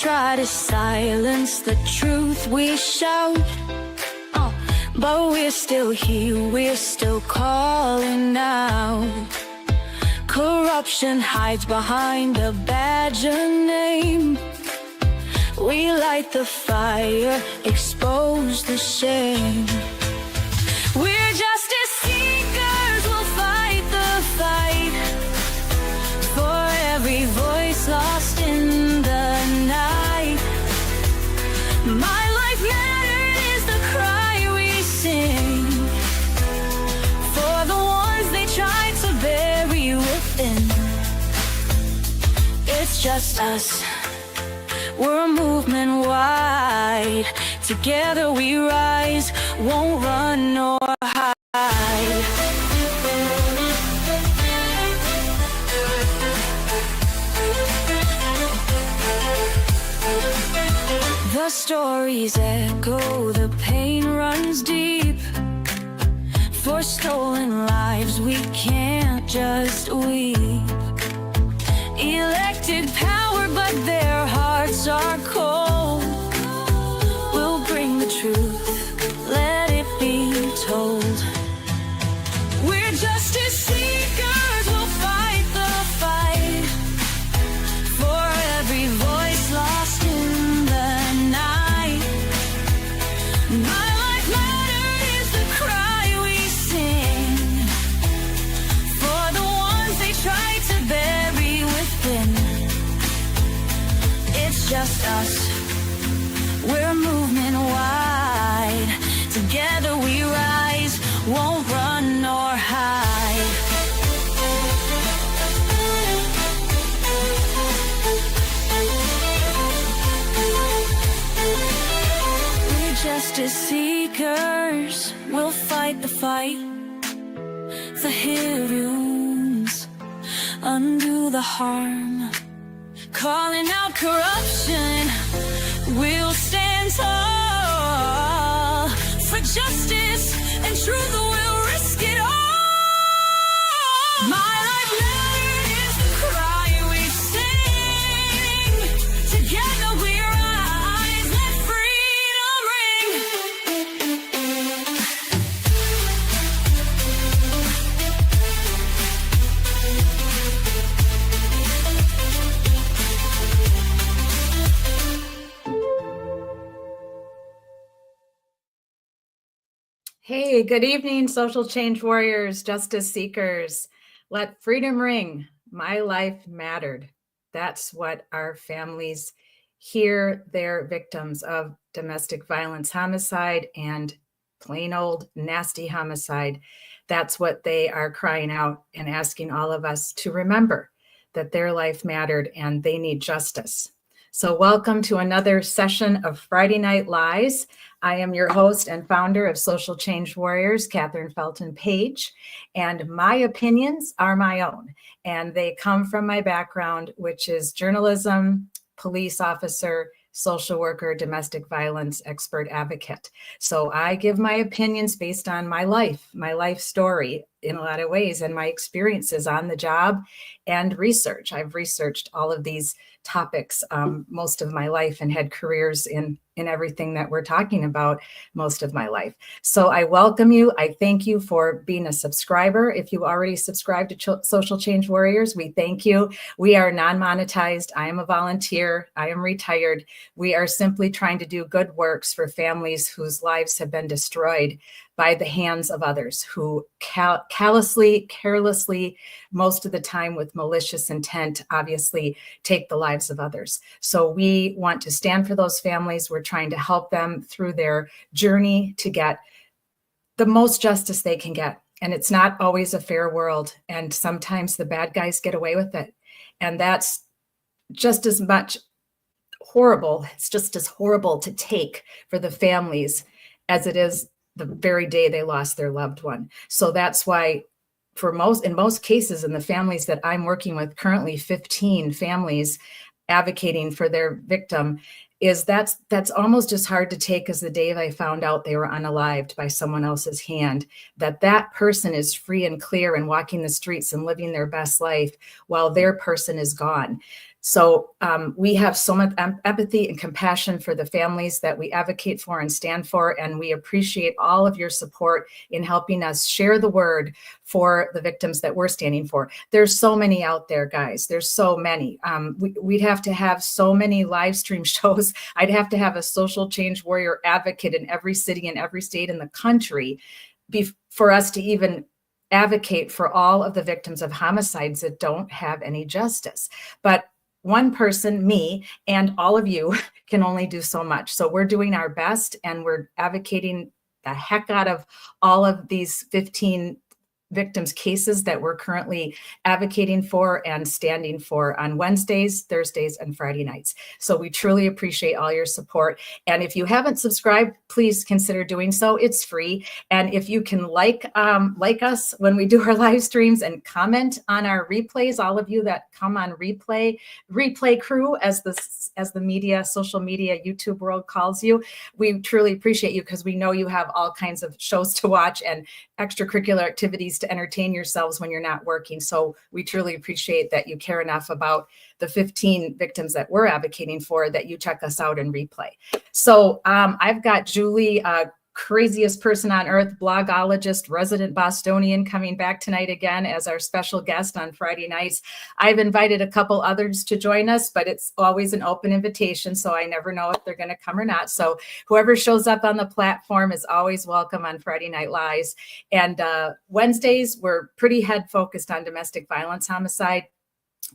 try to silence the truth we shout, but we're still here, we're still calling out. Corruption hides behind a badge of name. We light the fire, expose the shame. We're justice seekers, we'll fight the fight for every voice lost in the night. My life mattered is the cry we sing for the ones they tried to bury within. It's just us, we're a movement wide. Together we rise, won't run nor hide. The stories echo, the pain runs deep. For stolen lives we can't just weep. Elected power, but their hearts are cold. We'll bring the truth, let it be told. We're justice seekers, we'll fight the fight for every voice lost in the night. My life mattered is the cry we sing for the ones they try to bury within. It's just us, we're a movement wide. Together we rise, won't run nor hide. We're justice seekers, we'll fight the fight. The heroes undo the harm, calling out corruption, we'll stand tall for justice and truth, we'll risk it all. My life mattered is the cry we sing. Together we rise, let freedom ring. Hey, good evening, social change warriors, justice seekers. Let freedom ring. My life mattered. That's what our families hear, their victims of domestic violence, homicide, and plain old nasty homicide. That's what they are crying out and asking all of us to remember, that their life mattered and they need justice. So welcome to another session of Friday Night Lies. I am your host and founder of Social Change Warriors, Catherine Felton Page, and my opinions are my own, and they come from my background, which is journalism, police officer, social worker, domestic violence expert advocate. So I give my opinions based on my life story in a lot of ways, and my experiences on the job and research. I've researched all of these topics most of my life and had careers in everything that we're talking about most of my life. So I welcome you. I thank you for being a subscriber. If you already subscribed to Social Change Warriors, we thank you. We are non-monetized. I am a volunteer. I am retired. We are simply trying to do good works for families whose lives have been destroyed by the hands of others who callously, carelessly, most of the time with malicious intent, obviously take the lives of others. So we want to stand for those families. We're trying to help them through their journey to get the most justice they can get. And it's not always a fair world. And sometimes the bad guys get away with it. And that's just as much horrible. It's just as horrible to take for the families as it is the very day they lost their loved one. So that's why in most cases in the families that I'm working with currently, 15 families advocating for their victim, that's almost as hard to take as the day they found out they were unalived by someone else's hand, that person is free and clear and walking the streets and living their best life while their person is gone. So we have so much empathy and compassion for the families that we advocate for and stand for, and we appreciate all of your support in helping us share the word for the victims that we're standing for. There's so many out there, guys. There's so many. We'd have to have so many live stream shows. I'd have to have a social change warrior advocate in every city and every state in the country for us to even advocate for all of the victims of homicides that don't have any justice. But one person, me, and all of you can only do so much. So we're doing our best, and we're advocating the heck out of all of these 15 victims' cases that we're currently advocating for and standing for on Wednesdays, Thursdays, and Friday nights. So we truly appreciate all your support. And if you haven't subscribed, please consider doing so. It's free. And if you can like us when we do our live streams and comment on our replays, all of you that come on replay crew, as the media, social media, YouTube world calls you, we truly appreciate you, because we know you have all kinds of shows to watch and extracurricular activities to entertain yourselves when you're not working. So we truly appreciate that you care enough about the 15 victims that we're advocating for, that you check us out and replay. So I've got Julie, craziest person on earth, blogologist, resident Bostonian, coming back tonight again as our special guest on Friday nights. I've invited a couple others to join us, but it's always an open invitation, so I never know if they're going to come or not. So whoever shows up on the platform is always welcome on Friday Night Lives. And Wednesdays, we're pretty head focused on domestic violence homicide,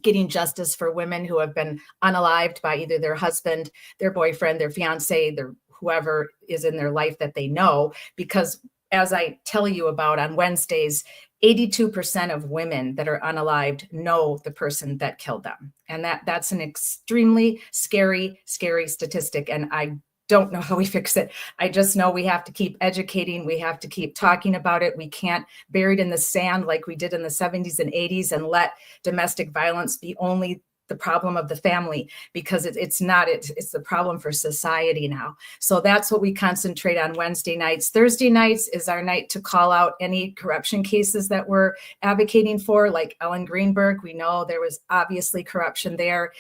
getting justice for women who have been unalived by either their husband, their boyfriend, their fiance, their whoever is in their life that they know. Because as I tell you about on Wednesdays, 82% of women that are unalived know the person that killed them. And that's an extremely scary statistic. And I don't know how we fix it. I just know we have to keep educating. We have to keep talking about it. We can't bury it in the sand like we did in the 70s and 80s and let domestic violence be only the problem of the family, because it's not. It's the problem for society now. So that's what we concentrate on Wednesday nights. Thursday nights is our night to call out any corruption cases that we're advocating for, like Ellen Greenberg. We know there was obviously corruption there.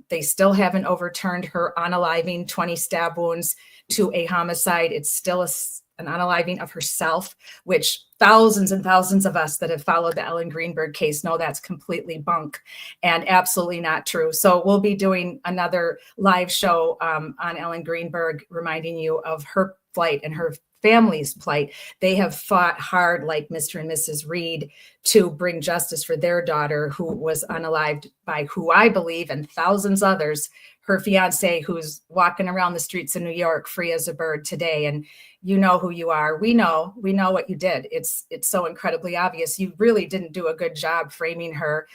They still haven't overturned her unaliving 20 stab wounds to a homicide. It's still an unaliving of herself, which thousands and thousands of us that have followed the Ellen Greenberg case know that's completely bunk and absolutely not true. So we'll be doing another live show on Ellen Greenberg, reminding you of her plight and her family's plight. They have fought hard, like Mr. and Mrs. Reed, to bring justice for their daughter, who was unalived by who I believe, and thousands others, her fiance, who's walking around the streets of New York free as a bird today. And you know who you are. We know what you did. It's so incredibly obvious. You really didn't do a good job framing her.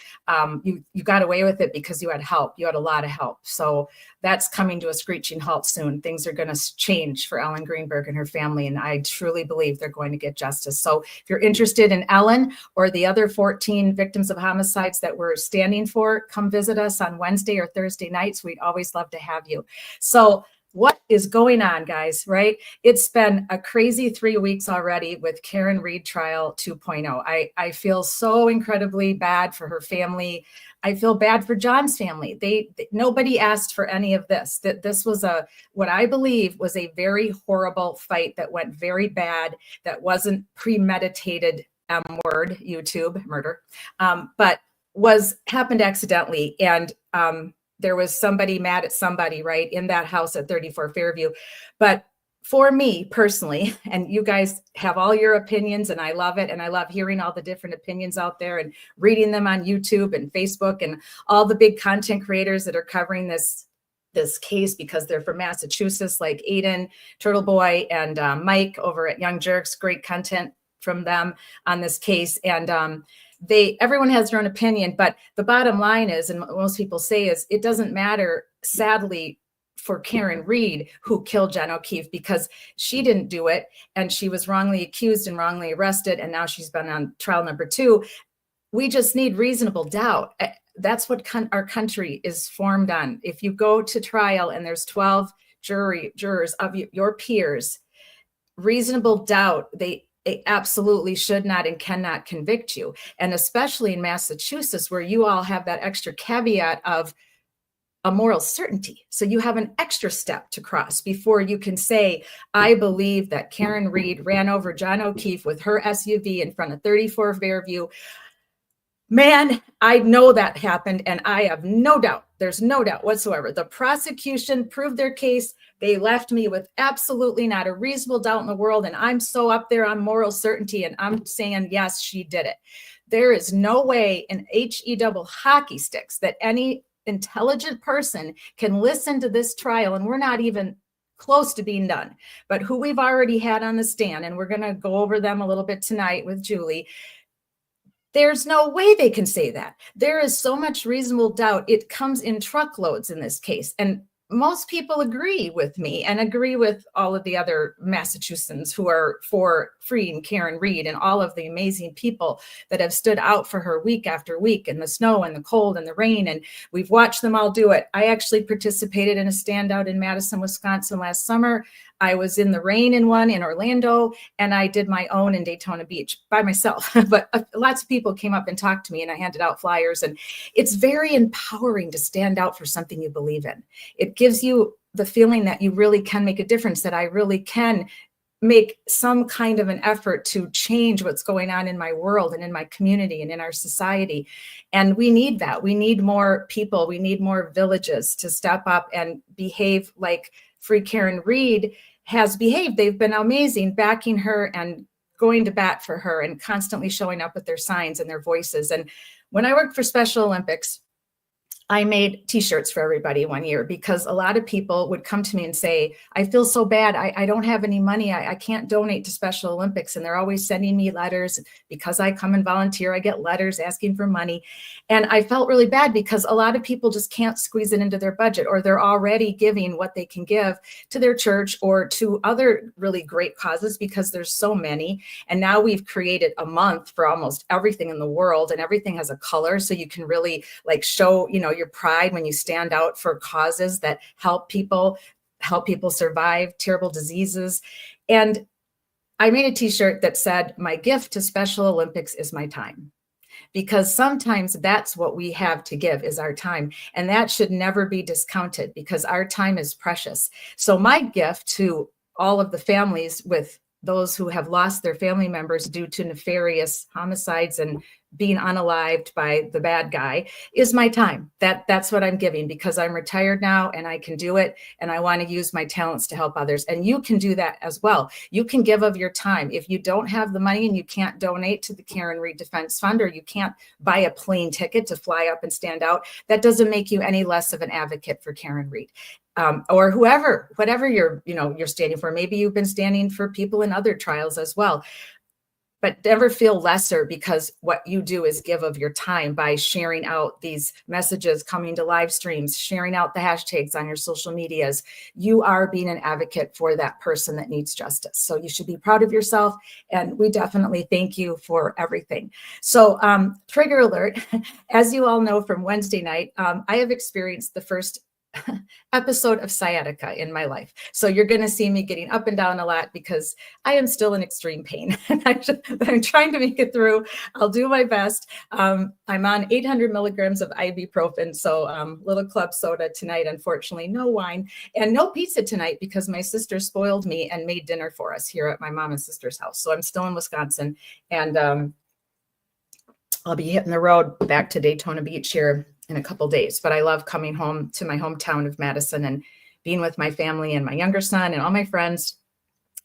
You got away with it because you had help. You had a lot of help. So that's coming to a screeching halt soon. Things are going to change for Ellen Greenberg and her family, and I truly believe they're going to get justice. So if you're interested in Ellen or the other 14 victims of homicides that we're standing for, come visit us on Wednesday or Thursday nights. We'd always love to have you. So what is going on, guys, right? It's been a crazy 3 weeks already with Karen Reed trial 2.0. I feel so incredibly bad for her family. I feel bad for John's family. Nobody asked for any of this. That this was what I believe was a very horrible fight that went very bad, that wasn't premeditated, word, YouTube, murder, but happened accidentally. And there was somebody mad at somebody, right, in that house at 34 Fairview. But for me personally, and you guys have all your opinions, and I love it, and I love hearing all the different opinions out there and reading them on YouTube and Facebook and all the big content creators that are covering this case, because they're from Massachusetts, like Aiden, Turtle Boy, and Mike over at Young Jerks. Great content from them on this case. And everyone has their own opinion, but the bottom line is, and what most people say is, it doesn't matter, sadly, for Karen Reed, who killed John O'Keefe, because she didn't do it, and she was wrongly accused and wrongly arrested, and now she's been on trial number 2. We just need reasonable doubt. That's what our country is formed on. If you go to trial and there's 12 jurors of your peers, reasonable doubt, they absolutely should not and cannot convict you. And especially in Massachusetts, where you all have that extra caveat of a moral certainty. So you have an extra step to cross before you can say, I believe that Karen Reed ran over John O'Keefe with her SUV in front of 34 Fairview. Man, I know that happened, and I have no doubt. There's no doubt whatsoever. The prosecution proved their case. They left me with absolutely not a reasonable doubt in the world, and I'm so up there on moral certainty, and I'm saying, yes, she did it. There is no way in HE double hockey sticks that any intelligent person can listen to this trial, and we're not even close to being done, but who we've already had on the stand, and we're going to go over them a little bit tonight with Julie. There's no way they can say that. There is so much reasonable doubt. It comes in truckloads in this case. And most people agree with me and agree with all of the other Massachusettsans who are for freeing Karen Reed and all of the amazing people that have stood out for her week after week in the snow and the cold and the rain. And we've watched them all do it. I actually participated in a standout in Madison, Wisconsin last summer. I was in the rain in one in Orlando, and I did my own in Daytona Beach by myself. But lots of people came up and talked to me, and I handed out flyers. And it's very empowering to stand out for something you believe in. It gives you the feeling that you really can make a difference, that I really can make some kind of an effort to change what's going on in my world and in my community and in our society. And we need that. We need more people. We need more villages to step up and behave like Free Karen Reed has behaved. They've been amazing, backing her and going to bat for her and constantly showing up with their signs and their voices. And when I worked for Special Olympics, I made t-shirts for everybody one year because a lot of people would come to me and say, I feel so bad. I don't have any money. I can't donate to Special Olympics. And they're always sending me letters. Because I come and volunteer, I get letters asking for money. And I felt really bad because a lot of people just can't squeeze it into their budget, or they're already giving what they can give to their church or to other really great causes because there's so many. And now we've created a month for almost everything in the world, and everything has a color. So you can really like show, your pride when you stand out for causes that help people survive terrible diseases. And I made a t-shirt that said, my gift to Special Olympics is my time. Because sometimes that's what we have to give is our time. And that should never be discounted because our time is precious. So my gift to all of the families with those who have lost their family members due to nefarious homicides and being unalived by the bad guy is my time. That's what I'm giving because I'm retired now and I can do it. And I want to use my talents to help others. And you can do that as well. You can give of your time. If you don't have the money and you can't donate to the Karen Reed Defense Fund, or you can't buy a plane ticket to fly up and stand out, that doesn't make you any less of an advocate for Karen Reed. Or whatever you're standing for. Maybe you've been standing for people in other trials as well. But never feel lesser because what you do is give of your time by sharing out these messages, coming to live streams, sharing out the hashtags on your social medias. You are being an advocate for that person that needs justice. So you should be proud of yourself. And we definitely thank you for everything. So trigger alert, as you all know from Wednesday night, I have experienced the first episode of sciatica in my life. So you're going to see me getting up and down a lot because I am still in extreme pain. But I'm trying to make it through. I'll do my best. I'm on 800 milligrams of ibuprofen. So little club soda tonight, unfortunately, no wine and no pizza tonight because my sister spoiled me and made dinner for us here at my mom and sister's house. So I'm still in Wisconsin, and I'll be hitting the road back to Daytona Beach here in a couple days. But I love coming home to my hometown of Madison and being with my family and my younger son and all my friends.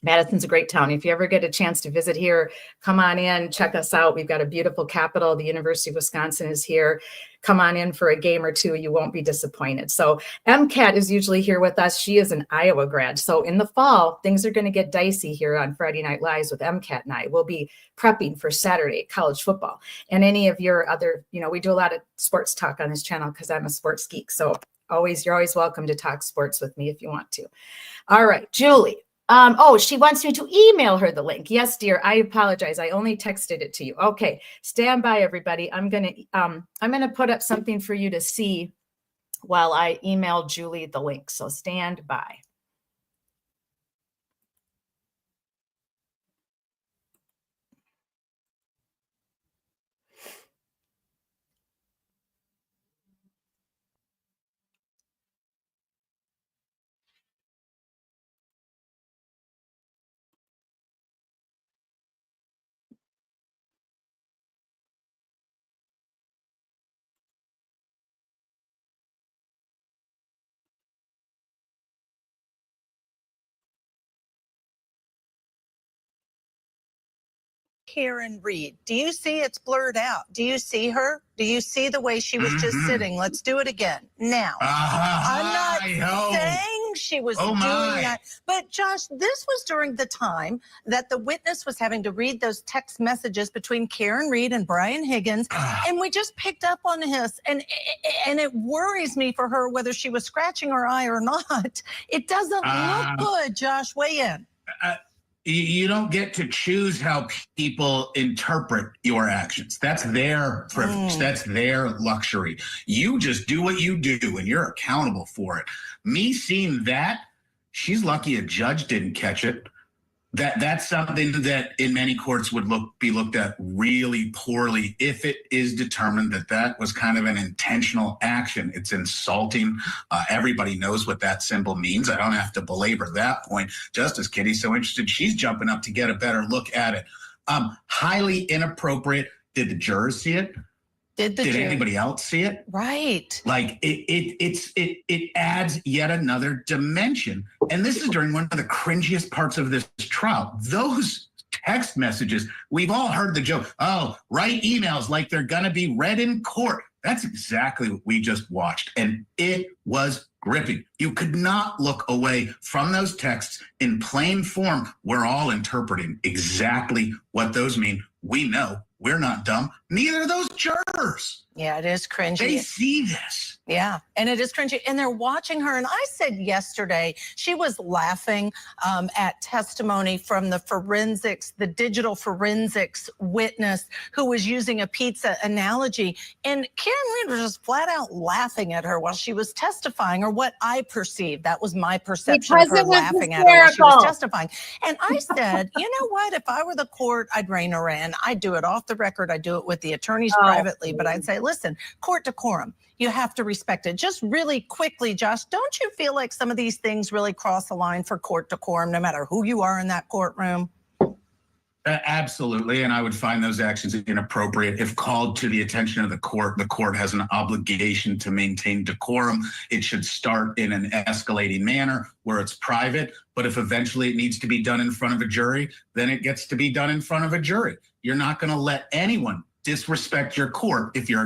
Madison's a great town. If you ever get a chance to visit here, come on in, check us out. We've got a beautiful capital. The University of Wisconsin is here. Come on in for a game or two. You won't be disappointed. So MCAT is usually here with us. She is an Iowa grad. So in the fall, things are going to get dicey here on Friday Night Lives with MCAT and I. We'll be prepping for Saturday college football. And any of your other, we do a lot of sports talk on this channel because I'm a sports geek. So you're always welcome to talk sports with me if you want to. All right, Julie. She wants me to email her the link. Yes, dear. I apologize. I only texted it to you. Okay. Stand by, everybody. I'm going to put up something for you to see while I email Julie the link. So stand by. Karen Reed. Do you see it's blurred out? Do you see her? Do you see the way she was just sitting? Let's do it again. Now, I'm not saying she was doing that, but Josh, this was during the time that the witness was having to read those text messages between Karen Reed and Brian Higgins, and we just picked up on this, and it worries me for her whether she was scratching her eye or not. It doesn't look good, Josh. Weigh in. You don't get to choose how people interpret your actions. That's their privilege. That's their luxury. You just do what you do, and you're accountable for it. Me seeing that, she's lucky a judge didn't catch it. That's something that in many courts would be looked at really poorly if it is determined that that was kind of an intentional action. It's insulting. Everybody knows what that symbol means. I don't have to belabor that point. Justice Kitty's so interested, she's jumping up to get a better look at it. Highly inappropriate. Did the jurors see it? Did anybody else see it? Right. Like it adds yet another dimension. And this is during one of the cringiest parts of this trial. Those text messages, we've all heard the joke, write emails like they're gonna be read in court. That's exactly what we just watched. And it was gripping. You could not look away from those texts in plain form. We're all interpreting exactly what those mean. We know. We're not dumb. Neither are those jurors. Yeah, it is cringy. They see this. Yeah, and it is cringy. And they're watching her. And I said yesterday, she was laughing at testimony from the digital forensics witness who was using a pizza analogy. And Karen Reed was just flat out laughing at her while she was testifying, or what I perceived. That was my perception of her laughing at her while she was testifying. And I said, you know what? If I were the court, I'd rein her in. I'd do it off the record. I'd do it with the attorneys privately. But I'd say, listen, court decorum. You have to respect it. Just really quickly, Josh, don't you feel like some of these things really cross the line for court decorum, no matter who you are in that courtroom? Absolutely, and I would find those actions inappropriate if called to the attention of the court. The court has an obligation to maintain decorum. It should start in an escalating manner where it's private, but if eventually it needs to be done in front of a jury, then it gets to be done in front of a jury. You're not going to let anyone disrespect your court if you're.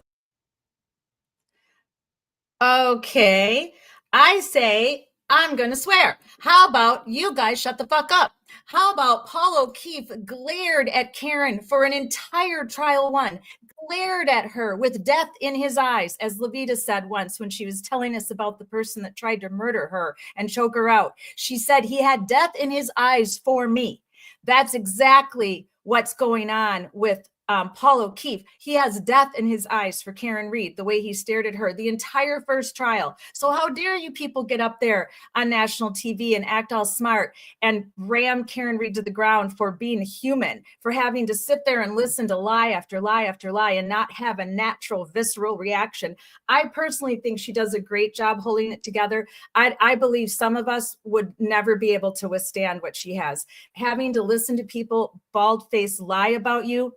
Okay, I say I'm going to swear. How about you guys shut the fuck up? How about Paul O'Keefe glared at Karen for an entire trial one, glared at her with death in his eyes, as Levita said once when she was telling us about the person that tried to murder her and choke her out. She said he had death in his eyes for me. That's exactly what's going on with Paul O'Keefe. He has death in his eyes for Karen Reed, the way he stared at her the entire first trial. So how dare you people get up there on national TV and act all smart and ram Karen Reed to the ground for being human, for having to sit there and listen to lie after lie after lie and not have a natural visceral reaction. I personally think she does a great job holding it together. I believe some of us would never be able to withstand what she has. Having to listen to people bald-faced lie about you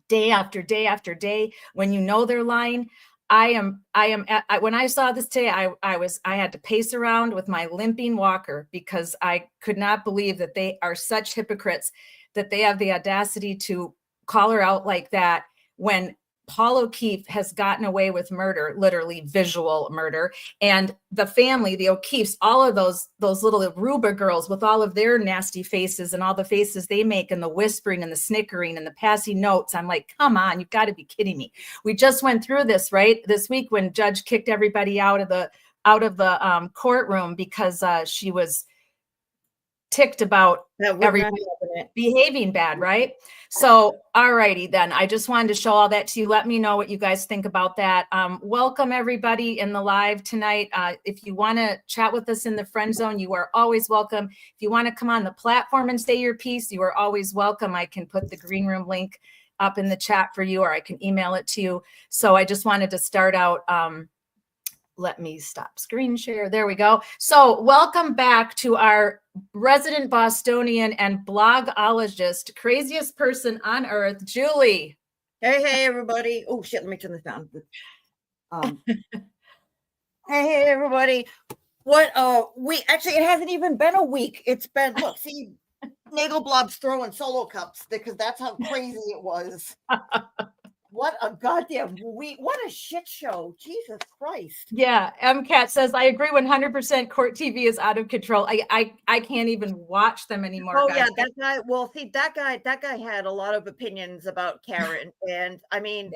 day after day after day, when you know they're lying. When I saw this today, I had to pace around with my limping walker because I could not believe that they are such hypocrites, that they have the audacity to call her out like that when Paul O'Keefe has gotten away with murder, literally visual murder. And the family, the O'Keefes, all of those little Aruba girls with all of their nasty faces and all the faces they make and the whispering and the snickering and the passing notes. I'm like, come on, you've got to be kidding me. We just went through this, right? This week when Judge kicked everybody out of the courtroom because she was ticked about everybody behaving bad, right? So, all righty then. I just wanted to show all that to you. Let me know what you guys think about that. Welcome everybody in the live tonight. If you want to chat with us in the friend zone, you are always welcome. If you want to come on the platform and say your piece, you are always welcome. I can put the green room link up in the chat for you, or I can email it to you. So I just wanted to start out. Let me stop screen share. There we go. So welcome back to our resident Bostonian and blogologist, craziest person on earth, Julie. Hey, everybody. Oh, shit. Let me turn this down. Hey, everybody. What, it hasn't even been a week. It's been, look, see, Nagelblob's throwing solo cups because that's how crazy it was. What a goddamn week. What a shit show. Jesus Christ. Yeah, MCAT says, I agree 100%. Court TV is out of control. I can't even watch them anymore. Oh guys. yeah, that guy. Well, see, that guy had a lot of opinions about Karen, and I mean,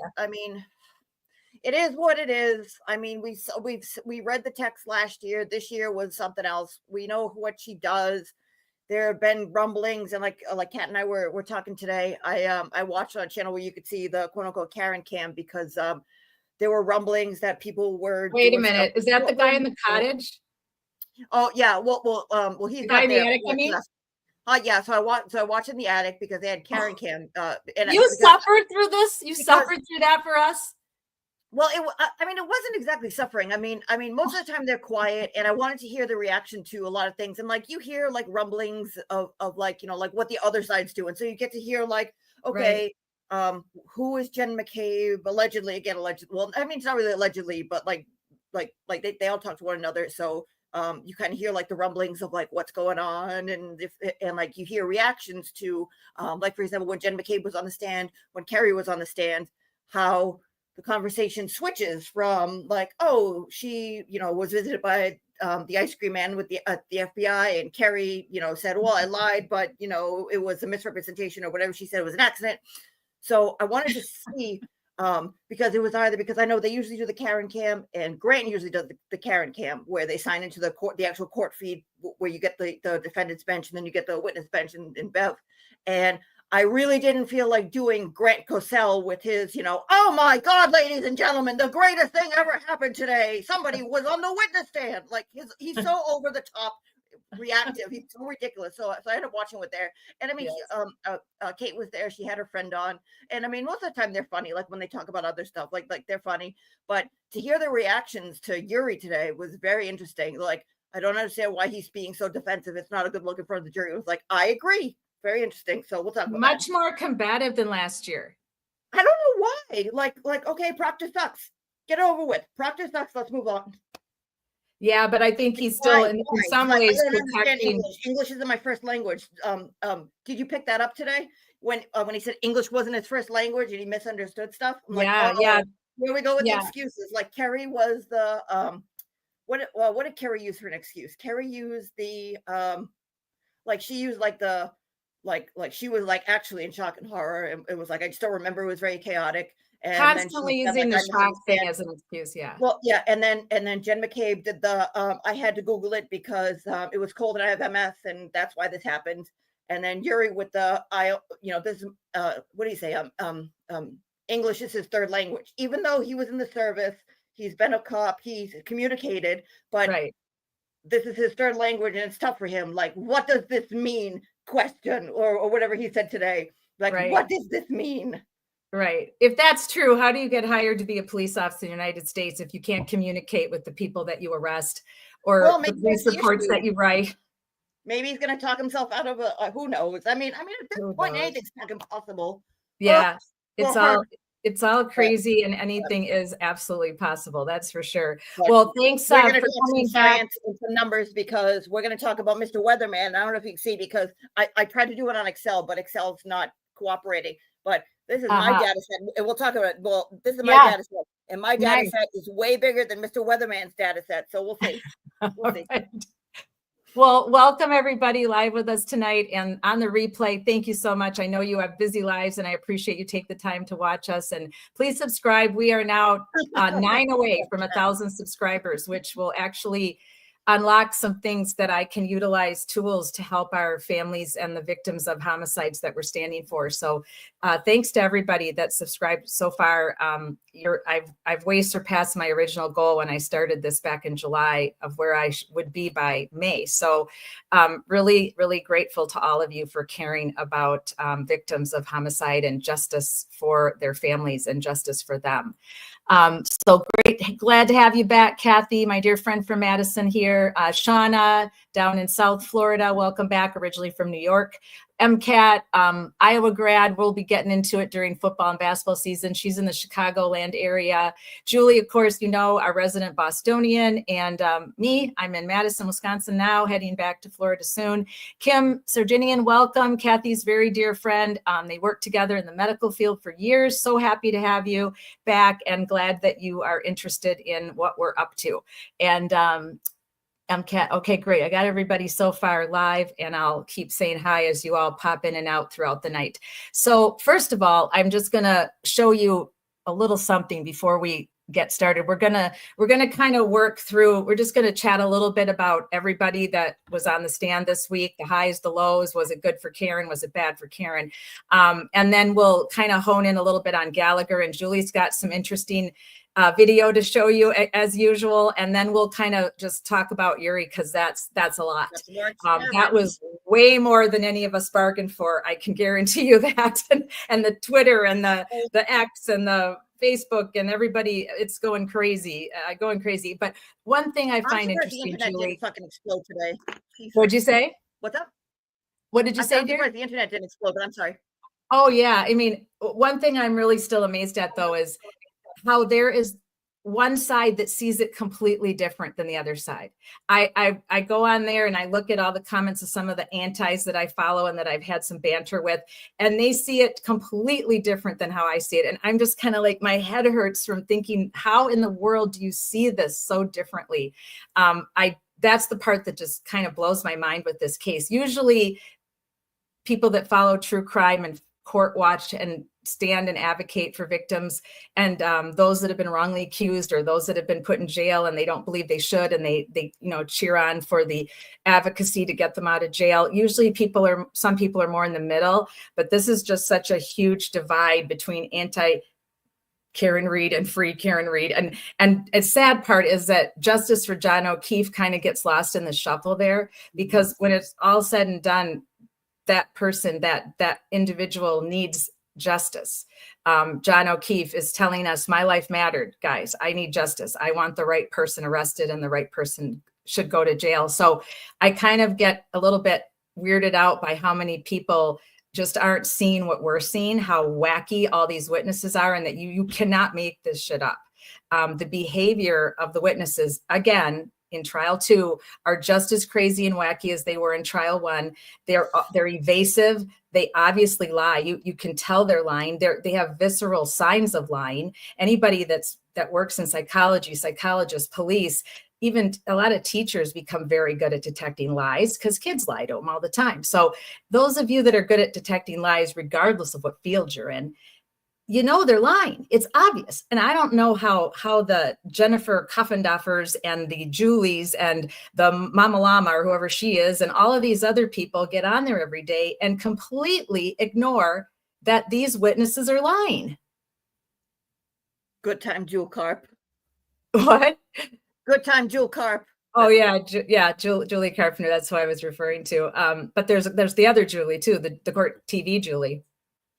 it is what it is. I mean, we read the text last year. This year was something else. We know what she does. There have been rumblings, and like Kat and I were talking today. I watched on a channel where you could see the quote unquote Karen cam because there were rumblings that people were. Wait a minute, is that the guy in the cottage? Oh yeah, well, he's the not guy in the there. attic. I mean, yeah. So I watched in the attic because they had Karen cam. And you suffered through this. You suffered through that for us. Well, I mean, it wasn't exactly suffering. I mean, most of the time they're quiet, and I wanted to hear the reaction to a lot of things. And like you hear like rumblings of like, you know, like what the other side's doing. So you get to hear like, okay, who is Jen McCabe allegedly? Again, allegedly. Well, I mean, it's not really allegedly, but like they all talk to one another. So you kind of hear like the rumblings of like what's going on, and like you hear reactions to like, for example, when Jen McCabe was on the stand, when Kerry was on the stand, how the conversation switches from like, oh, she, you know, was visited by the ice cream man with the FBI, and Kerry, you know, said, well, I lied, but you know, it was a misrepresentation or whatever she said, it was an accident. So I wanted to see because it was either, because I know they usually do the Karen cam, and Grant usually does the Karen cam where they sign into the court, the actual court feed where you get the defendant's bench and then you get the witness bench in Bev. And I really didn't feel like doing Grant Cosell with his, you know, oh my God, ladies and gentlemen, the greatest thing ever happened today. Somebody was on the witness stand. Like he's so over the top, reactive. He's so ridiculous. So I ended up watching with there. And I mean, Kate was there. She had her friend on. And I mean, most of the time they're funny. Like when they talk about other stuff, like they're funny. But to hear the reactions to Yuri today was very interesting. Like, I don't understand why he's being so defensive. It's not a good look in front of the jury. It was like, I agree. Very interesting. So we'll talk about much more combative than last year. I don't know why. Like, okay, Proctor sucks. Get it over with. Proctor sucks. Let's move on. Yeah, but I think he's still in some ways protecting. English isn't my first language. Did you pick that up today when he said English wasn't his first language and he misunderstood stuff? I'm like, yeah. Here we go with the excuses. Like Kerry was the what did Kerry use for an excuse? Kerry used the like she used like the like she was like actually in shock and horror, and it was like I still remember it was very chaotic. And constantly using the shock thing as an excuse. Yeah. Well, yeah, and then Jen McCabe did the I had to Google it because it was cold and I have MS, and that's why this happened. And then Yuri with the this what do you say? English is his third language. Even though he was in the service, he's been a cop, he's communicated, but this is his third language, and it's tough for him. Like, what does this mean? Question or whatever he said today. Like, what does this mean? Right. If that's true, how do you get hired to be a police officer in the United States if you can't communicate with the people that you arrest or the police reports that you write? Maybe he's going to talk himself out of who knows? I mean, at this point, anything's fucking possible. Yeah, it's all crazy, and anything is absolutely possible. That's for sure. Well, thanks for coming back. And some numbers, because we're going to talk about Mr. Weatherman. I don't know if you can see, because I tried to do it on Excel, but Excel's not cooperating. But this is my data set, and we'll talk about it. Well, this is my data set, and my data set is way bigger than Mr. Weatherman's data set. So we'll see. We'll see. Well, welcome everybody live with us tonight and on the replay. Thank you so much. I know you have busy lives, and I appreciate you take the time to watch us. And please subscribe. We are now 9 away from 1,000 subscribers, which will actually unlock some things that I can utilize, tools to help our families and the victims of homicides that we're standing for. So thanks to everybody that subscribed so far. I've way surpassed my original goal when I started this back in July of where I would be by May. So really, really grateful to all of you for caring about victims of homicide and justice for their families and justice for them. So great. Glad to have you back, Kathy, my dear friend from Madison here. there. Shauna down in South Florida, welcome back, originally from New York. MCAT, Iowa grad, we'll be getting into it during football and basketball season. She's in the Chicagoland area. Julie, of course, you know, our resident Bostonian, and me, I'm in Madison, Wisconsin now, heading back to Florida soon. Kim Sarginian, welcome. Kathy's very dear friend. They worked together in the medical field for years. So happy to have you back and glad that you are interested in what we're up to. And MCAT. Okay, great. I got everybody so far live, and I'll keep saying hi as you all pop in and out throughout the night. So first of all, I'm just going to show you a little something before we get started. We're going to kind of work through, we're just going to chat a little bit about everybody that was on the stand this week, the highs, the lows. Was it good for Karen? Was it bad for Karen? And then we'll kind of hone in a little bit on Gallagher, and Julie's got some interesting video to show you as usual, and then we'll kind of just talk about Yuri, because that's a lot. That was way more than any of us bargained for. I can guarantee you that. And the Twitter and the X and the Facebook and everybody, it's going crazy. But one thing I find interesting, the internet Julie, didn't fucking explode today. What'd you say? What's up? What did you say, dear? The internet didn't explode, but I'm sorry. Oh yeah, I mean, one thing I'm really still amazed at though is how there is one side that sees it completely different than the other side. I go on there and I look at all the comments of some of the antis that I follow and that I've had some banter with, and they see it completely different than how I see it. And I'm just kind of like, my head hurts from thinking, how in the world do you see this so differently? That's the part that just kind of blows my mind with this case. Usually people that follow true crime and court watch and stand and advocate for victims, and those that have been wrongly accused, or those that have been put in jail and they don't believe they should, and they cheer on for the advocacy to get them out of jail. Usually some people are more in the middle, but this is just such a huge divide between anti Karen Reed and free Karen Reed. And a sad part is that justice for John O'Keefe kind of gets lost in the shuffle there, because when it's all said and done, that person, that individual needs justice. John O'Keefe is telling us, my life mattered, guys. I need justice. I want the right person arrested, and the right person should go to jail. So I kind of get a little bit weirded out by how many people just aren't seeing what we're seeing, how wacky all these witnesses are, and that you cannot make this shit up. The behavior of the witnesses, again, in trial 2, are just as crazy and wacky as they were in trial 1. They're evasive. They obviously lie. You can tell they're lying. They have visceral signs of lying. Anybody that works in psychology, psychologists, police, even a lot of teachers become very good at detecting lies, because kids lie to them all the time. So those of you that are good at detecting lies, regardless of what field you're in, they're lying. It's obvious. And I don't know how the Jennifer Kuffendoffers and the Julies and the Mama Lama, or whoever she is, and all of these other people get on there every day and completely ignore that these witnesses are lying. Good time, Jewel Carp. What? Good time, Jewel Carp. Oh yeah, Julie Carpenter. That's who I was referring to. But there's the other Julie too, the court TV Julie.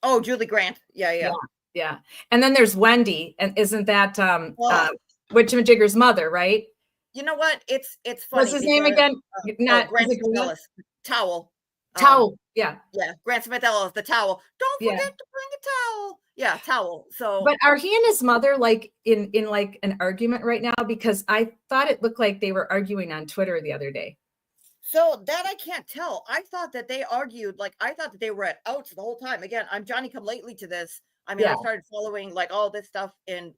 Oh, Julie Grant. Yeah. And then there's Wendy, and isn't that Witchamajigger's mother, right? You know what? It's funny. What's his name again? Grant Smith Ellis. Towel. Towel. Yeah. Grant Smith Ellis, the towel. Don't forget to bring a towel. Yeah, towel. So, but are he and his mother like in like an argument right now? Because I thought it looked like they were arguing on Twitter the other day. So that I can't tell. I thought that they argued, I thought that they were at outs the whole time. Again, I'm Johnny come lately to this. I mean, I started following all this stuff in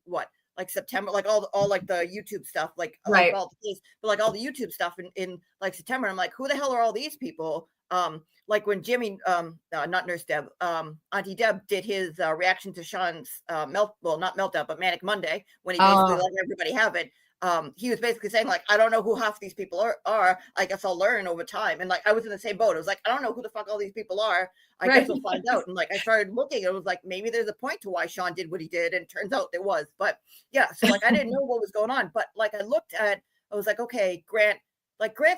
September, all like the YouTube stuff, right. All the case, but all the YouTube stuff in September. I'm like, who the hell are all these people? When Jimmy, not Nurse Deb, Auntie Deb did his reaction to Sean's not meltdown, but Manic Monday, when he basically let everybody have it. He was basically saying, I don't know who half these people are. I guess I'll learn over time. And I was in the same boat. I was like, I don't know who the fuck all these people are. I guess we'll find out. And I started looking. It was maybe there's a point to why Sean did what he did. And it turns out there was. But yeah, so I didn't know what was going on. But I looked at, I was like, okay, Grant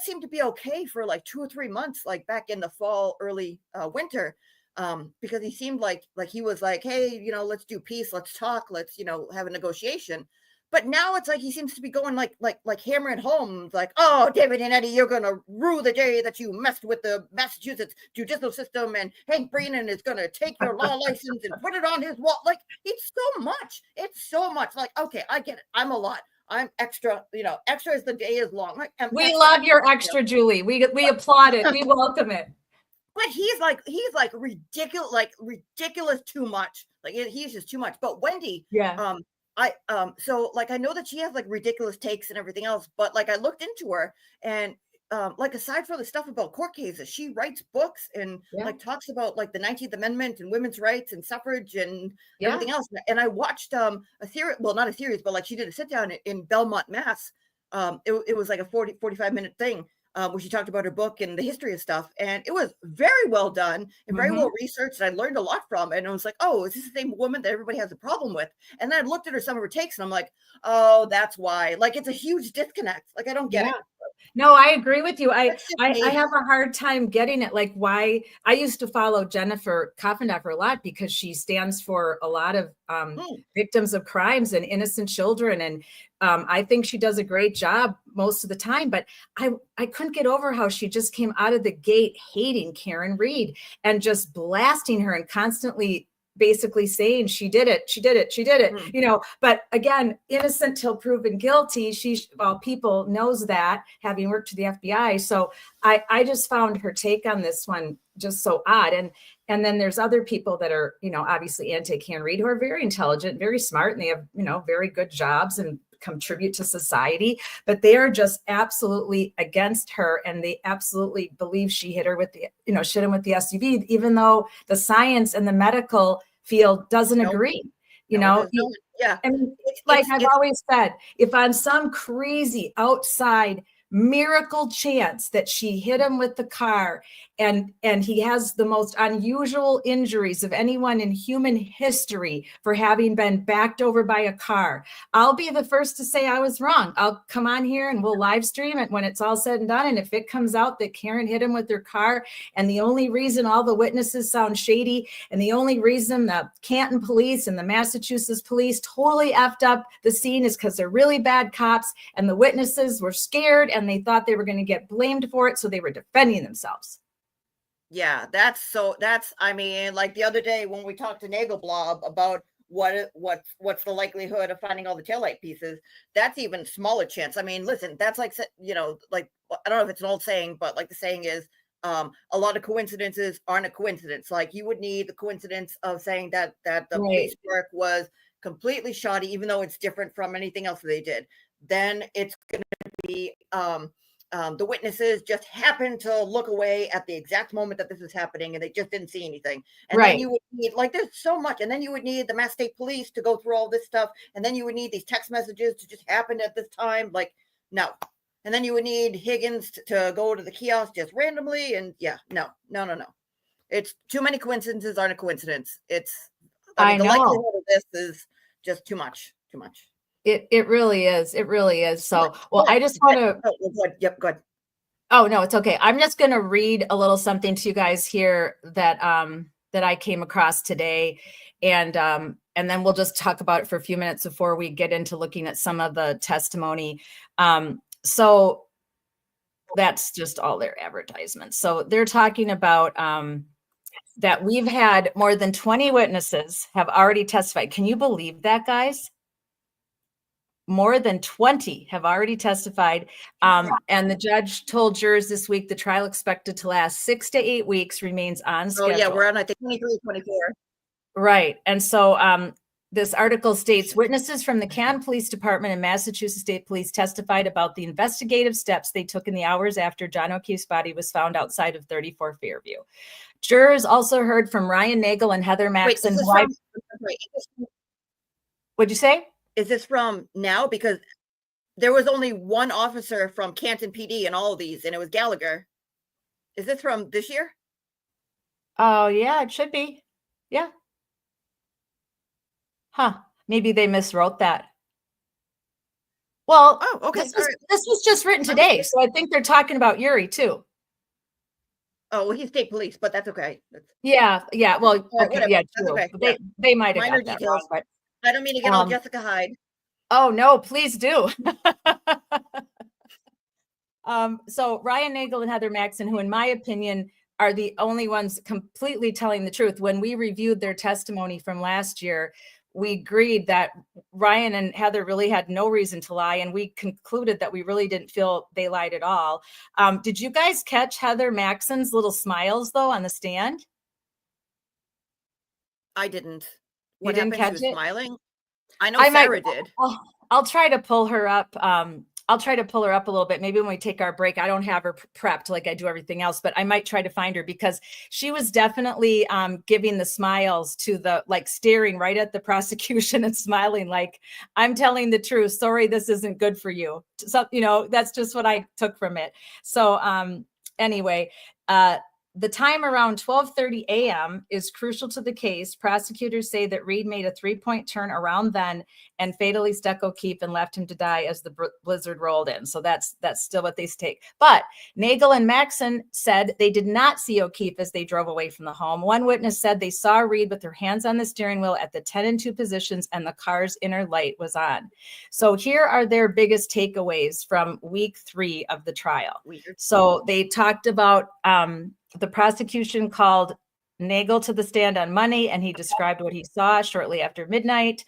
seemed to be okay for 2 or 3 months, back in the fall, early winter. Because he seemed like he was hey, let's do peace. Let's talk. Let's, have a negotiation. But now it's like he seems to be going like hammering home, like, oh, David and Eddie, you're gonna rue the day that you messed with the Massachusetts judicial system, and Hank Brennan is gonna take your law license and put it on his wall. Like, it's so much. It's so much. Like, okay, I get it. I'm a lot. I'm extra, extra as the day is long. Like, we love your extra, Julie. We applaud it. We welcome it. But he's like ridiculous too much. Like, he's just too much. But Wendy, yeah. So like, I know that she has like ridiculous takes and everything else, but like, I looked into her, and like, aside from the stuff about court cases, she writes books and like talks about like the 19th Amendment and women's rights and suffrage and everything else. And I watched a series, well, not a series, but like, she did a sit down in Belmont, Mass. It was like a 45-minute thing where she talked about her book and the history of stuff. And it was very well done and very well researched. And I learned a lot from it. And I was like, oh, is this the same woman that everybody has a problem with? And then I looked at some of her takes, and I'm like, oh, that's why. Like, it's a huge disconnect. Like, I don't get it. No, I agree with you. I have a hard time getting it. Like, why I used to follow Jennifer Coffendorfer a lot, because she stands for a lot of victims of crimes and innocent children. And I think she does a great job most of the time. But I couldn't get over how she just came out of the gate hating Karen Read and just blasting her and constantly basically saying she did it, but again, innocent till proven guilty. People knows that, having worked for the FBI. So I just found her take on this one just so odd. And then there's other people that are, obviously anti-Karen Read, who are very intelligent, very smart, and they have, very good jobs and contribute to society, but they are just absolutely against her, and they absolutely believe she hit her with the, shit him with the SUV, even though the science and the medical field doesn't agree. Yeah. I mean, I've always said, if on some crazy outside miracle chance that she hit him with the car and he has the most unusual injuries of anyone in human history for having been backed over by a car, I'll be the first to say I was wrong. I'll come on here and we'll live stream it when it's all said and done. And if it comes out that Karen hit him with her car, and the only reason all the witnesses sound shady, and the only reason the Canton police and the Massachusetts police totally effed up the scene is because they're really bad cops, and the witnesses were scared and they thought they were going to get blamed for it, so they were defending themselves. Yeah, I mean, like the other day when we talked to Nagelblob about what's the likelihood of finding all the taillight pieces, that's even smaller chance. I mean, listen, that's like, like, I don't know if it's an old saying, but like the saying is, a lot of coincidences aren't a coincidence. Like, you would need the coincidence of saying that the police work was completely shoddy, even though it's different from anything else that they did. Then it's going to be the witnesses just happened to look away at the exact moment that this is happening, and they just didn't see anything. And then you would need, like, there's so much, and then you would need the Mass State Police to go through all this stuff, and then you would need these text messages to just happen at this time. Like, no. And then you would need Higgins to go to the kiosk just randomly, and no. It's too many coincidences aren't a coincidence. It's the likelihood of this is just too much. It really is. It really is. So, well, I just want to. Yep, good. Oh, no, it's okay. I'm just going to read a little something to you guys here that I came across today, and then we'll just talk about it for a few minutes before we get into looking at some of the testimony. So that's just all their advertisements. So they're talking about that we've had more than 20 witnesses have already testified. Can you believe that, guys? More than 20 have already testified. And the judge told jurors this week the trial expected to last 6 to 8 weeks remains on schedule. Oh, yeah, we're on, I think, 23, 24. Right. And so this article states, witnesses from the Canton Police Department and Massachusetts State Police testified about the investigative steps they took in the hours after John O'Keefe's body was found outside of 34 Fairview. Jurors also heard from Ryan Nagel and Heather Maxon. What'd you say? Is this from now? Because there was only one officer from Canton PD in all of these, and it was Gallagher. Is this from this year? Oh, yeah, it should be. Yeah. Huh. Maybe they miswrote that. Well, okay. This was just written today, so I think they're talking about Yuri too. Oh, well, he's state police, but that's okay. Yeah. Well, okay, yeah, true. Okay. They might have Minor got that details. wrong, but I don't mean to get all Jessica Hyde. Oh, no, please do. So Ryan Nagel and Heather Maxon, who in my opinion are the only ones completely telling the truth. When we reviewed their testimony from last year, we agreed that Ryan and Heather really had no reason to lie, and we concluded that we really didn't feel they lied at all. Did you guys catch Heather Maxon's little smiles though on the stand? I didn't. You What didn't happened? She catch was it? smiling. I know I might, Sarah did. I'll try to pull her up. I'll try to pull her up a little bit. Maybe when we take our break, I don't have her prepped like I do everything else, but I might try to find her because she was definitely giving the smiles to the, like staring right at the prosecution and smiling like, I'm telling the truth. Sorry, this isn't good for you. So, you know, that's just what I took from it. So anyway, the time around 12:30 a.m. is crucial to the case. Prosecutors say that Reed made a 3-point turn around then and fatally stuck O'Keefe and left him to die as the blizzard rolled in. So that's still what they take. But Nagel and Maxon said they did not see O'Keefe as they drove away from the home. One witness said they saw Reed with her hands on the steering wheel at the 10 and 2 positions and the car's inner light was on. So here are their biggest takeaways from week 3 of the trial. Weird. So they talked about the prosecution called Nagel to the stand on Monday, and he described what he saw shortly after midnight.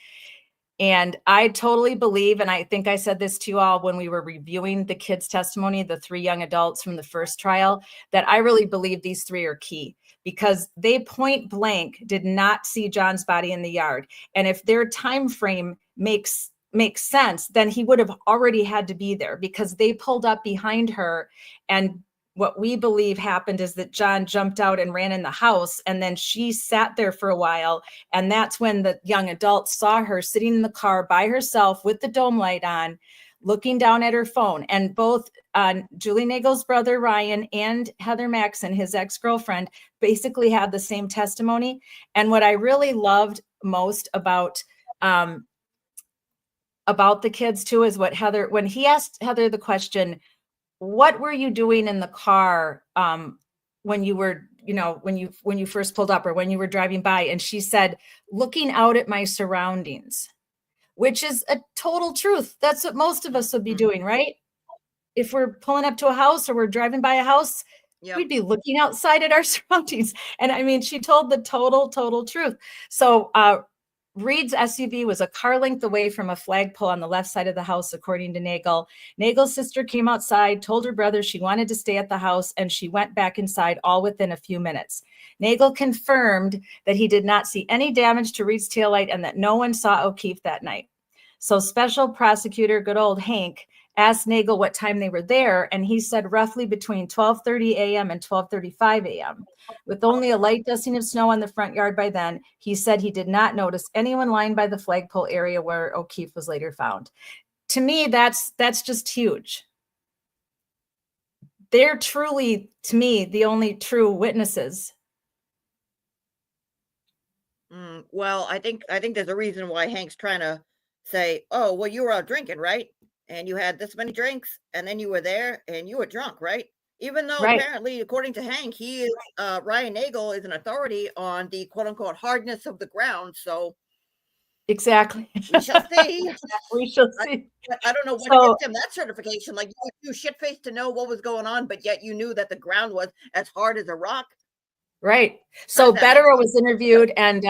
And I totally believe, and I think I said this to you all when we were reviewing the kids' testimony, the 3 young adults from the first trial, that I really believe these 3 are key because they point blank did not see John's body in the yard. And if their time frame makes sense, then he would have already had to be there because they pulled up behind her. And what we believe happened is that John jumped out and ran in the house, and then she sat there for a while. And that's when the young adults saw her sitting in the car by herself with the dome light on, looking down at her phone. And both Julie Nagel's brother, Ryan, and Heather Maxon, his ex-girlfriend, basically had the same testimony. And what I really loved most about the kids too is what Heather, when he asked Heather the question, what were you doing in the car when you were, you know, when you first pulled up or when you were driving by? And she said, looking out at my surroundings, which is a total truth. That's what most of us would be doing, right? If we're pulling up to a house or we're driving by a house, we'd be looking outside at our surroundings. And I mean, she told the total truth. So Reed's SUV was a car length away from a flagpole on the left side of the house, according to Nagel. Nagel's sister came outside, told her brother she wanted to stay at the house, and she went back inside all within a few minutes. Nagel confirmed that he did not see any damage to Reed's taillight and that no one saw O'Keefe that night. So special prosecutor, good old Hank, asked Nagel what time they were there, and he said roughly between 12:30 a.m. and 12:35 a.m. With only a light dusting of snow on the front yard by then, he said he did not notice anyone lying by the flagpole area where O'Keefe was later found. To me, that's just huge. They're truly, to me, the only true witnesses. Well, I think there's a reason why Hank's trying to say, "Oh, well, you were out drinking, right? And you had this many drinks, and then you were there, and you were drunk, right?" Even though apparently, according to Hank, he is Ryan Nagel is an authority on the quote unquote hardness of the ground. So exactly, we shall see. We shall see. I don't know what gives him that certification. Like, you were too shit-faced to know what was going on, but yet you knew that the ground was as hard as a rock. Right. So Betterow was interviewed, and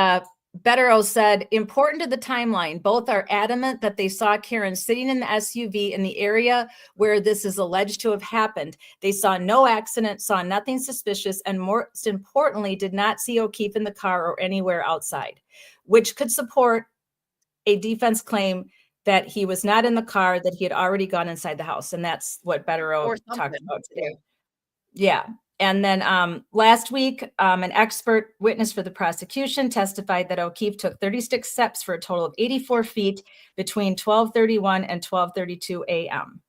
Betterow said, important to the timeline, both are adamant that they saw Karen sitting in the SUV in the area where this is alleged to have happened. They saw no accident, saw nothing suspicious, and most importantly, did not see O'Keefe in the car or anywhere outside, which could support a defense claim that he was not in the car, that he had already gone inside the house. And that's what Betterow talked about today. Yeah. And then last week, an expert witness for the prosecution testified that O'Keefe took 36 steps for a total of 84 feet between 12:31 and 12:32 a.m.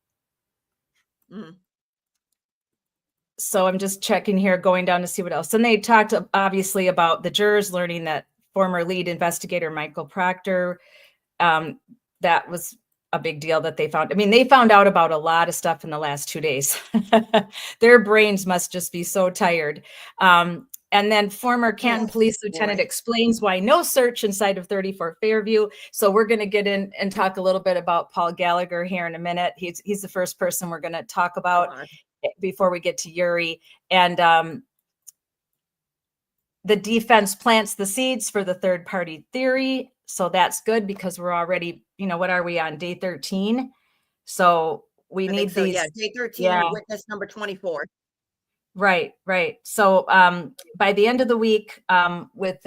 So I'm just checking here, going down to see what else. And they talked obviously about the jurors learning that former lead investigator Michael Proctor, that was a big deal that they found. I mean, they found out about a lot of stuff in the last 2 days. Their brains must just be so tired. And then former Canton Yes, Police Lieutenant boy. explains why no search inside of 34 Fairview. So we're going to get in and talk a little bit about Paul Gallagher here in a minute. He's the first person we're going to talk about God. before we get to Yuri. And the defense plants the seeds for the third party theory. So that's good because we're already, what are we on, day 13? So we I need think so. these. Yeah, day 13, Yeah. witness number 24. Right. So by the end of the week, with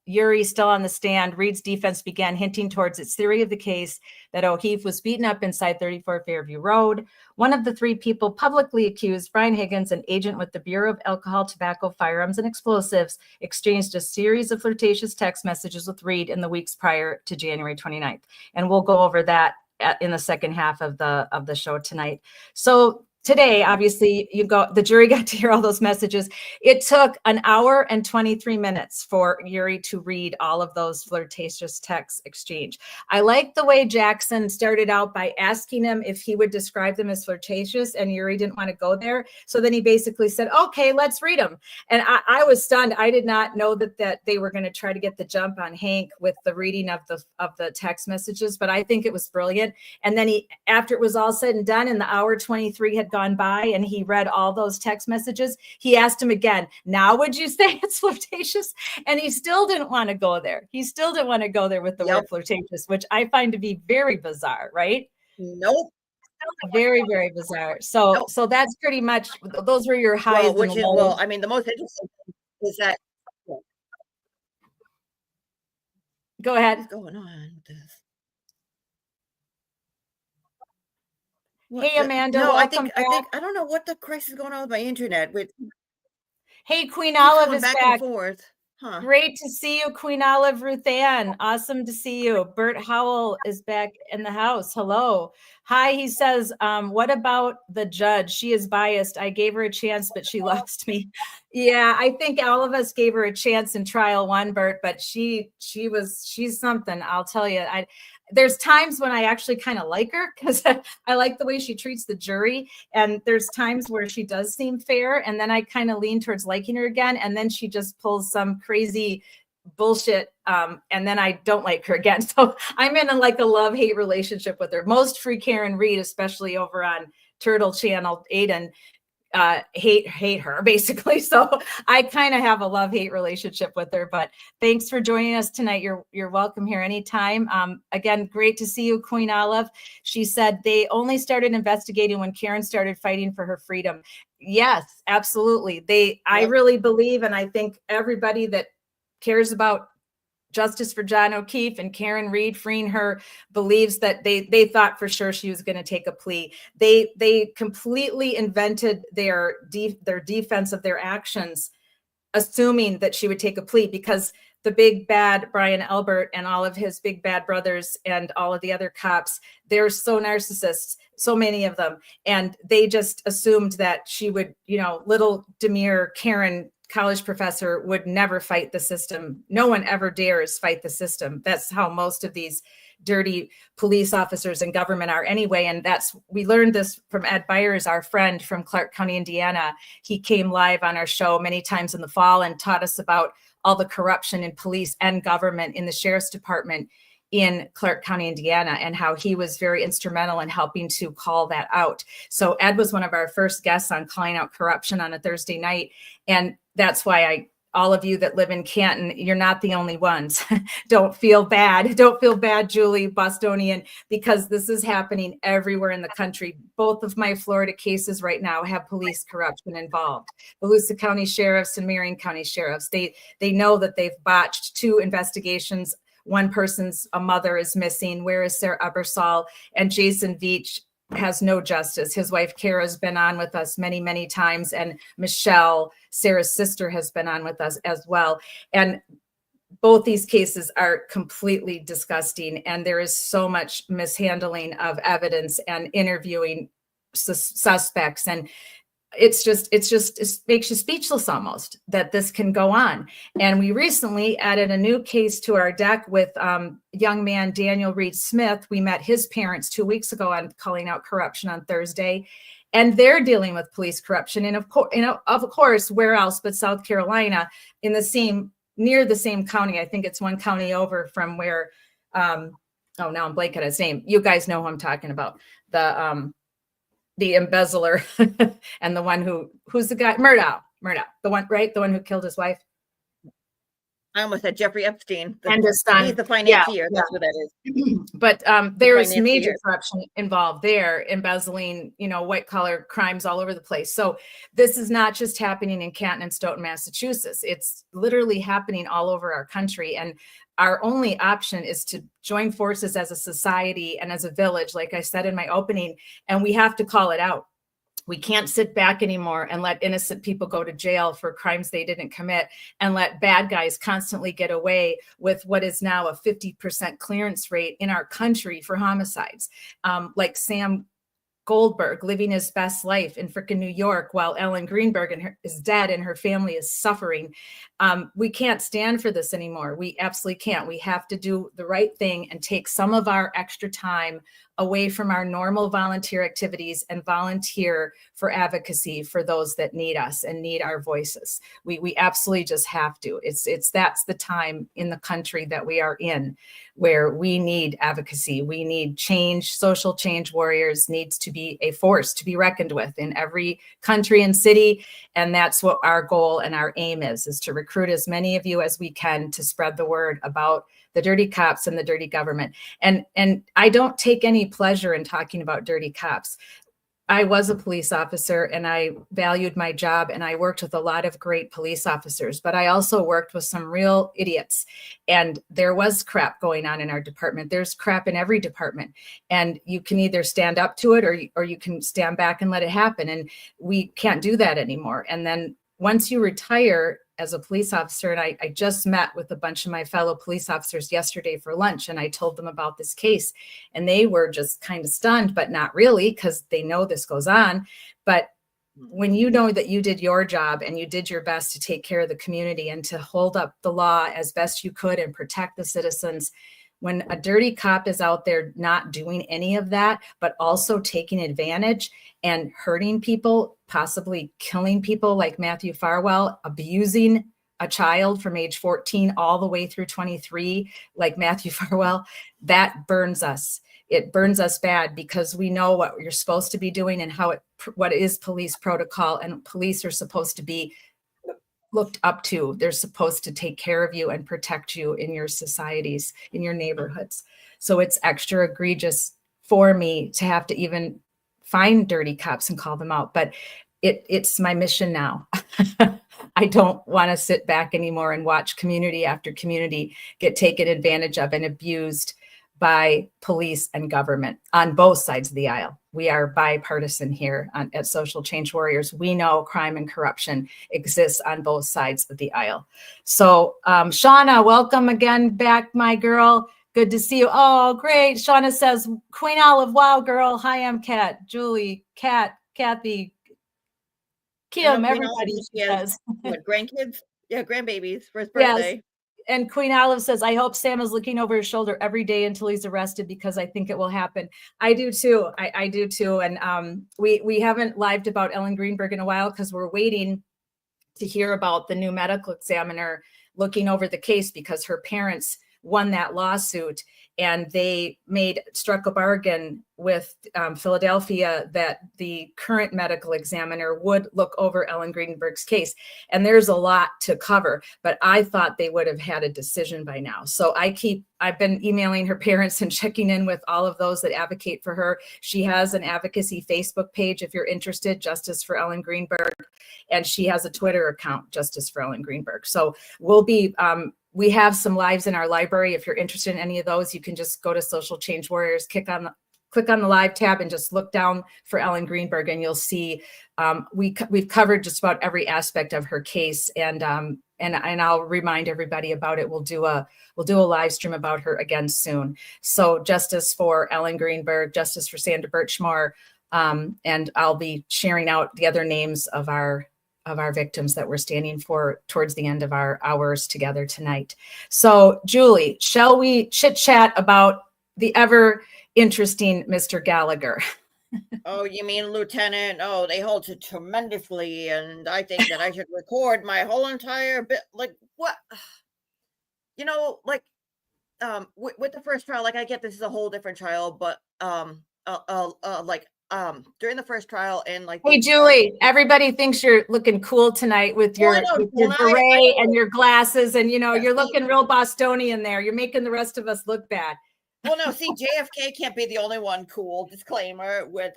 Yuri still on the stand, Reed's defense began hinting towards its theory of the case that O'Keefe was beaten up inside 34 Fairview Road. One of the three people publicly accused, Brian Higgins, an agent with the Bureau of Alcohol, Tobacco, Firearms, and Explosives, exchanged a series of flirtatious text messages with Reed in the weeks prior to January 29th. And we'll go over that in the second half of the show tonight. So today, obviously, the jury got to hear all those messages. It took an hour and 23 minutes for Yuri to read all of those flirtatious texts exchanged. I like the way Jackson started out by asking him if he would describe them as flirtatious, and Yuri didn't want to go there. So then he basically said, okay, let's read them. And I was stunned. I did not know that they were going to try to get the jump on Hank with the reading of the text messages, but I think it was brilliant. And then after it was all said and done and the hour 23 had gone by and he read all those text messages, he asked him again, now would you say it's flirtatious? And he still didn't want to go there. He still didn't want to go there with the word flirtatious, which I find to be very bizarre, right? Nope. Very, very bizarre. So that's pretty much, those were your highs and lows. Well, I mean, the most interesting thing is that. Go ahead. What's going on with this? Hey, Amanda. No, I welcome think I don't know what the crisis is going on with my internet. Hey, Queen Olive is back back. and forth. Huh. Great to see you, Queen Olive Ruth Ann. Awesome to see you. Bert Howell is back in the house. Hello. Hi, he says, what about the judge? She is biased. I gave her a chance, but she lost me. Yeah, I think all of us gave her a chance in trial one, Bert, but she's something. I'll tell you. There's times when I actually kind of like her because I like the way she treats the jury. And there's times where she does seem fair. And then I kind of lean towards liking her again. And then she just pulls some crazy bullshit. And then I don't like her again. So I'm in a love-hate relationship with her. Most Free Karen Reed, especially over on Turtle Channel, Aiden, hate her basically. So I kind of have a love-hate relationship with her, but thanks for joining us tonight. You're welcome here anytime. Again, great to see you, Queen Olive. She said they only started investigating when Karen started fighting for her freedom. Yes, absolutely. I really believe, and I think everybody that cares about justice for John O'Keefe and Karen Reed freeing her believes that they thought for sure she was going to take a plea. They completely invented their defense of their actions, assuming that she would take a plea because the big bad Brian Elbert and all of his big bad brothers and all of the other cops, they're so narcissists, so many of them. And they just assumed that she would, little demure Karen college professor would never fight the system. No one ever dares fight the system. That's how most of these dirty police officers and government are anyway. And we learned this from Ed Byers, our friend from Clark County, Indiana. He came live on our show many times in the fall and taught us about all the corruption in police and government in the sheriff's department in Clark County, Indiana, and how he was very instrumental in helping to call that out. So Ed was one of our first guests on calling out corruption on a Thursday night. And that's why all of you that live in Canton, you're not the only ones. Don't feel bad. Don't feel bad, Julie Bostonian, because this is happening everywhere in the country. Both of my Florida cases right now have police corruption involved. Volusia County sheriffs and Marion County sheriffs, they know that they've botched 2 investigations. One person's a mother is missing. Where is Sarah Ebersol? And Jason Veach has no justice. His wife Kara's been on with us many, many times, and Michelle, Sarah's sister, has been on with us as well. And both these cases are completely disgusting, and there is so much mishandling of evidence and interviewing suspects, and it makes you speechless almost that this can go on. And we recently added a new case to our deck with young man Daniel Reed Smith. We met his parents 2 weeks ago on calling out corruption on Thursday. and they're dealing with police corruption. And of course, where else but South Carolina, in the same, near the same county. I think it's one county over from where, oh, now I'm blanking on his name. You guys know who I'm talking about. The embezzler and the one who's the guy, Murdoch, the one, right? The one who killed his wife. I almost said Jeffrey Epstein. And his son. He's the financier. That's what that is. But there's major corruption involved there, embezzling, white collar crimes all over the place. So this is not just happening in Canton and Stoughton, Massachusetts. It's literally happening all over our country. And our only option is to join forces as a society and as a village, like I said in my opening, and we have to call it out. We can't sit back anymore and let innocent people go to jail for crimes they didn't commit, and let bad guys constantly get away with what is now a 50% clearance rate in our country for homicides. Like Sam Goldberg living his best life in frickin' New York while Ellen Greenberg is dead and her family is suffering. We can't stand for this anymore. We absolutely can't. We have to do the right thing and take some of our extra time away from our normal volunteer activities and volunteer for advocacy for those that need us and need our voices. We absolutely just have to. That's the time in the country that we are in where we need advocacy. We need change. Social change warriors needs to be a force to be reckoned with in every country and city. And that's what our goal and our aim is to recruit as many of you as we can to spread the word about the dirty cops and the dirty government. And I don't take any pleasure in talking about dirty cops. I was a police officer and I valued my job and I worked with a lot of great police officers, but I also worked with some real idiots, and there was crap going on in our department. There's crap in every department, and you can either stand up to it or you can stand back and let it happen. And we can't do that anymore. And then once you retire as a police officer, and I just met with a bunch of my fellow police officers yesterday for lunch, and I told them about this case, and they were just kind of stunned, but not really, because they know this goes on. But when you know that you did your job and you did your best to take care of the community and to hold up the law as best you could and protect the citizens, when a dirty cop is out there not doing any of that, but also taking advantage and hurting people, possibly killing people like Matthew Farwell, abusing a child from age 14 all the way through 23, like Matthew Farwell, that burns us. It burns us bad because we know what you're supposed to be doing and what is police protocol, and police are supposed to be looked up to. They're supposed to take care of you and protect you in your societies, in your neighborhoods. So it's extra egregious for me to have to even find dirty cops and call them out. But it's my mission now. I don't want to sit back anymore and watch community after community get taken advantage of and abused by police and government on both sides of the aisle. We are bipartisan here at Social Change Warriors. We know crime and corruption exists on both sides of the aisle. So Shauna, welcome again back, my girl. Good to see you. Oh, great. Shauna says, Queen Olive, wow, girl. Hi, I'm Kat, Julie, Kat, Kathy, Kim, everybody says. What, grandkids? Yeah, grandbabies for his birthday. Yes. And Queen Olive says, I hope Sam is looking over his shoulder every day until he's arrested, because I think it will happen. I do too. I do too. And we haven't lived about Ellen Greenberg in a while because we're waiting to hear about the new medical examiner looking over the case, because her parents won that lawsuit and they struck a bargain with Philadelphia that the current medical examiner would look over Ellen Greenberg's case. And there's a lot to cover, but I thought they would have had a decision by now. So I've been emailing her parents and checking in with all of those that advocate for her. She has an advocacy Facebook page, if you're interested, Justice for Ellen Greenberg. And she has a Twitter account, Justice for Ellen Greenberg. So we have some lives in our library. If you're interested in any of those, you can just go to Social Change Warriors, click on the live tab and just look down for Ellen Greenberg, and you'll see we've covered just about every aspect of her case. And I'll remind everybody about it. We'll do a live stream about her again soon. So Justice for Ellen Greenberg, Justice for Sandra Birchmore, and I'll be sharing out the other names of our victims that we're standing for towards the end of our hours together tonight. So Julie, shall we chit chat about the ever interesting Mr. Gallagher? Oh, you mean Lieutenant? Oh, they hold it tremendously, and I think that I should record my whole entire bit. Like what? Like with the first trial, like I get this is a whole different trial, but during the first trial and like Hey, Julie, everybody thinks you're looking cool tonight with Well, I your, know, with your don't beret and your glasses, and Yeah, you're see- looking real Bostonian there. You're making the rest of us look bad. Well, no, see, JFK can't be the only one cool. Disclaimer: with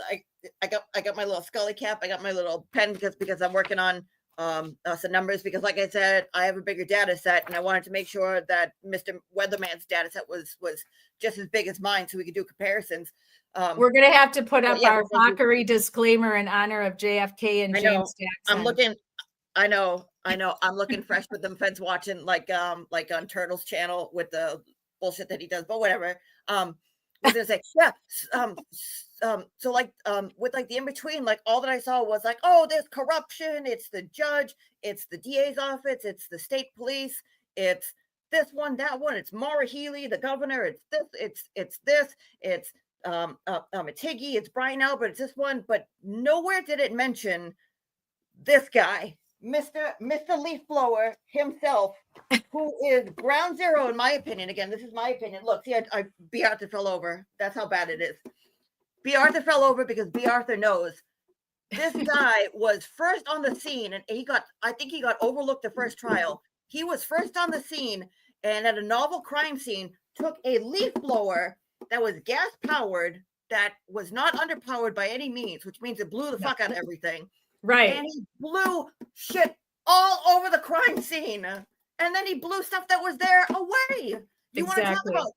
I got my little Scully cap. I got my little pen because I'm working on some numbers. Because, like I said, I have a bigger data set, and I wanted to make sure that Mr. Weatherman's data set was just as big as mine, so we could do comparisons. We're gonna have to put up yeah, our mockery disclaimer in honor of JFK and I know. James Jackson. I'm looking. I know. I'm looking fresh with them feds watching like on Turtle's channel with the bullshit that he does, but whatever. I was gonna say, yeah. So like with like the in between, like all that I saw was like, oh, there's corruption. It's the judge. It's the DA's office. It's the state police. It's this one, that one. It's Maura Healey, the governor. It's this. It's this. It's Tiggy. It's Brian Albert. It's this one. But nowhere did it mention this guy, Mr. Leaf Blower himself, who is ground zero, in my opinion. Again, this is my opinion. Look, see, B. Arthur fell over. That's how bad it is. B. Arthur fell over because B. Arthur knows this guy was first on the scene, and I think he got overlooked the first trial. He was first on the scene, and at a novel crime scene, took a leaf blower that was gas powered, that was not underpowered by any means, which means it blew the fuck out of everything. Right. And he blew shit all over the crime scene. And then he blew stuff that was there away. You want to talk about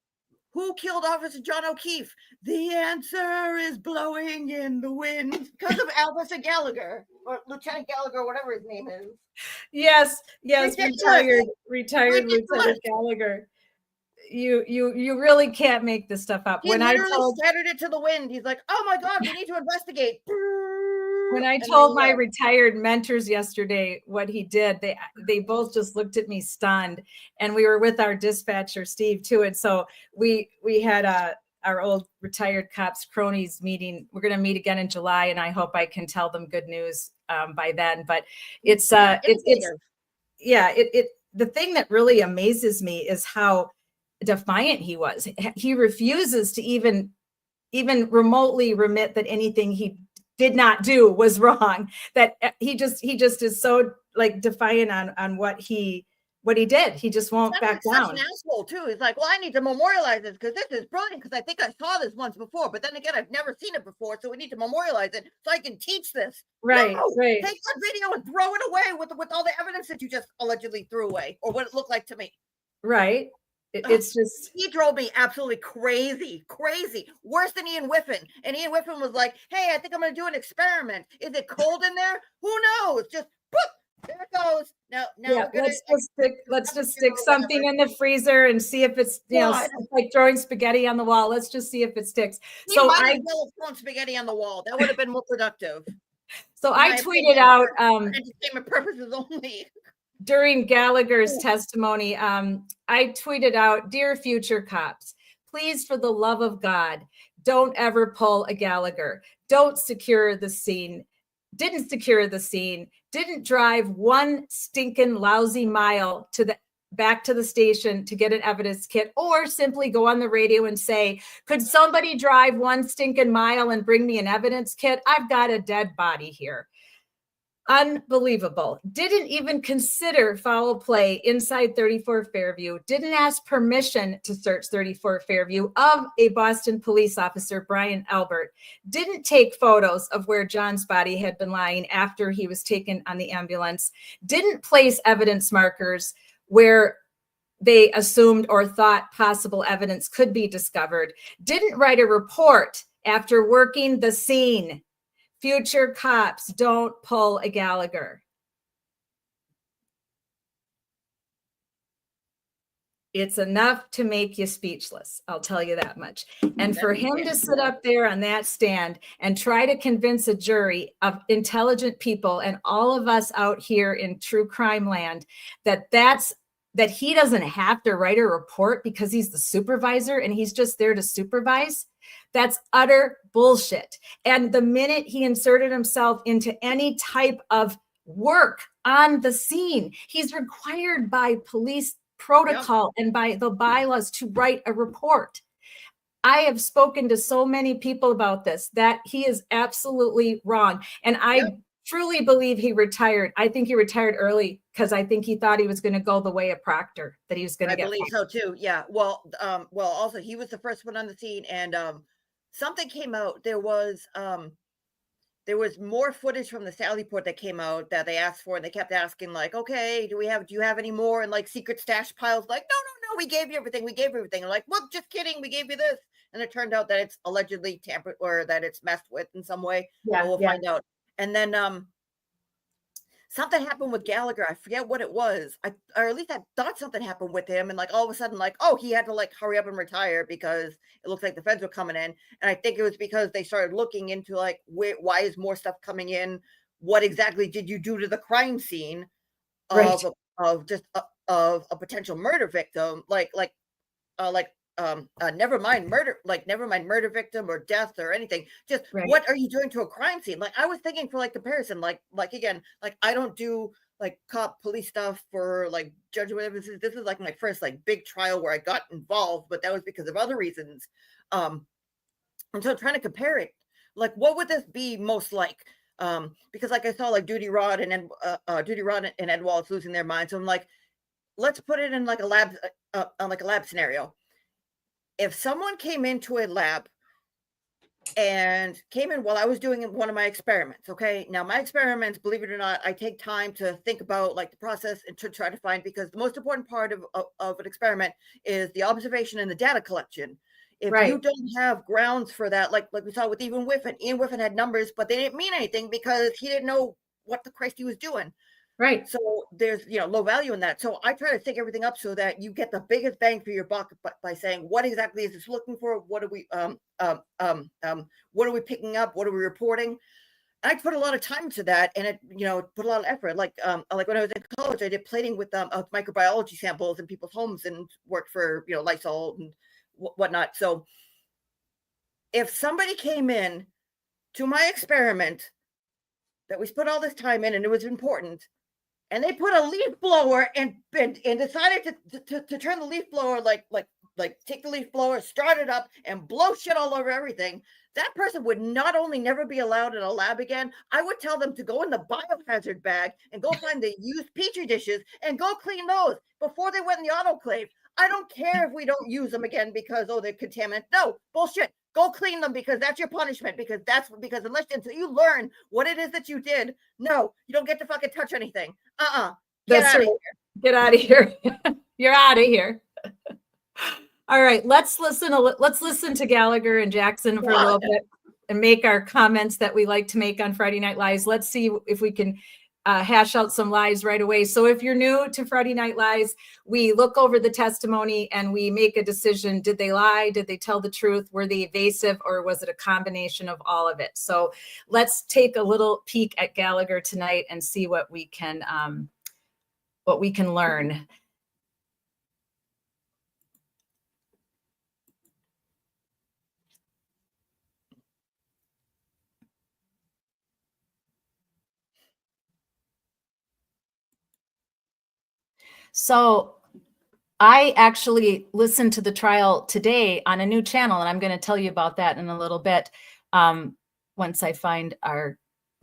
who killed Officer John O'Keefe? The answer is blowing in the wind because of Officer Gallagher, or Lieutenant Gallagher, whatever his name is. Yes, Ridiculous. retired Lieutenant Gallagher. You really can't make this stuff up. He literally scattered it to the wind. He's like, oh my God, we need to investigate. When I told my retired mentors yesterday what he did, they both just looked at me stunned. And we were with our dispatcher, Steve, too. And so we had our old retired cops cronies meeting. We're going to meet again in July, and I hope I can tell them good news by then. But the thing that really amazes me is how defiant he was. He refuses to even remotely admit that anything he did not do was wrong. That he just is so like defiant on what he did. He just won't back down. Such an asshole too. He's like, well, I need to memorialize this because this is brilliant, because I think I saw this once before, but then again, I've never seen it before, so we need to memorialize it so I can teach this. Right, no, right. Take that video and throw it away with all the evidence that you just allegedly threw away, or what it looked like to me. Right. It's just, he drove me absolutely crazy, worse than Ian Whiffen. And Ian Whiffen was like, hey, I think I'm going to do an experiment. Is it cold in there? Who knows? Just boop, there it goes. Now yeah, let's just stick something in the freezer and see if it's, like throwing spaghetti on the wall. Let's just see if it sticks. So I will throw spaghetti on the wall. That would have been more productive. So I tweeted out entertainment purposes only. During Gallagher's testimony, I tweeted out, dear future cops, please, for the love of God, don't ever pull a Gallagher. Don't secure the scene. Didn't secure the scene. Didn't drive one stinking lousy mile back to the station to get an evidence kit, or simply go on the radio and say, could somebody drive one stinking mile and bring me an evidence kit? I've got a dead body here. Unbelievable. Didn't even consider foul play inside 34 Fairview. Didn't ask permission to search 34 Fairview of a Boston police officer, Brian Albert. Didn't take photos of where John's body had been lying after he was taken on the ambulance. Didn't place evidence markers where they assumed or thought possible evidence could be discovered. Didn't write a report after working the scene. Future cops, don't pull a Gallagher. It's enough to make you speechless. I'll tell you that much. And for him to sit up there on that stand and try to convince a jury of intelligent people and all of us out here in true crime land that that's that he doesn't have to write a report because he's the supervisor and he's just there to supervise. That's utter bullshit. And the minute he inserted himself into any type of work on the scene, he's required by police protocol and by the bylaws to write a report. I have spoken to so many people about this, that he is absolutely wrong. And I truly believe he retired. I think he retired early because I think he thought he was going to go the way of Proctor, that he was going to get. I believe so too. Yeah. Well, also he was the first one on the scene, and something came out. There was more footage from the Sally Port that came out that they asked for, and they kept asking, like, okay, do you have any more? And like secret stash piles, like, no, we gave you everything. We gave everything. And like, well, just kidding. We gave you this. And it turned out that it's allegedly tampered or that it's messed with in some way. Yeah. We'll find out. And then something happened with Gallagher. I forget what it was. Or at least I thought something happened with him. And like all of a sudden, like, oh, he had to like hurry up and retire because it looked like the feds were coming in. And I think it was because they started looking into like, why is more stuff coming in? What exactly did you do to the crime scene of a potential murder victim? Never mind murder victim or death or anything. Just what are you doing to a crime scene? Like I was thinking for like comparison, like again, like I don't do like cop police stuff for like judge whatever. This is like my first like big trial where I got involved, but that was because of other reasons. And so trying to compare it, like what would this be most like? Because like I saw like Duty Rod and Ed Wallace losing their minds. So I'm like, let's put it in like a lab scenario. If someone came into a lab and came in while I was doing one of my experiments, okay? Now my experiments, believe it or not, I take time to think about like the process and to try to find, because the most important part of an experiment is the observation and the data collection. If you don't have grounds for that, like we saw with Ian Whiffen had numbers, but they didn't mean anything because he didn't know what the Christ he was doing. Right. So there's, low value in that. So I try to think everything up so that you get the biggest bang for your buck by saying, what exactly is this looking for? What are we, what are we picking up? What are we reporting? I put a lot of time into that, and it, put a lot of effort. Like when I was in college, I did plating with microbiology samples in people's homes and worked for, Lysol and whatnot. So if somebody came in to my experiment that we put all this time in and it was important, and they put a leaf blower and decided to turn the leaf blower, like take the leaf blower, start it up, and blow shit all over everything, that person would not only never be allowed in a lab again, I would tell them to go in the biohazard bag and go find the used Petri dishes and go clean those before they went in the autoclave. I don't care if we don't use them again because, they're contaminant. No, bullshit. Go clean them because that's your punishment. Because until you learn what it is that you did, no, you don't get to fucking touch anything. Get out of here. Get out of here. You're out of here. All right, let's listen to Gallagher and Jackson for a little bit and make our comments that we like to make on Friday Night Lies. Let's see if we can hash out some lies right away. So if you're new to Friday Night Lies, we look over the testimony and we make a decision. Did they lie? Did they tell the truth? Were they evasive, or was it a combination of all of it? So let's take a little peek at Gallagher tonight and see what we can learn. So I actually listened to the trial today on a new channel, and I'm going to tell you about that in a little bit. Once I find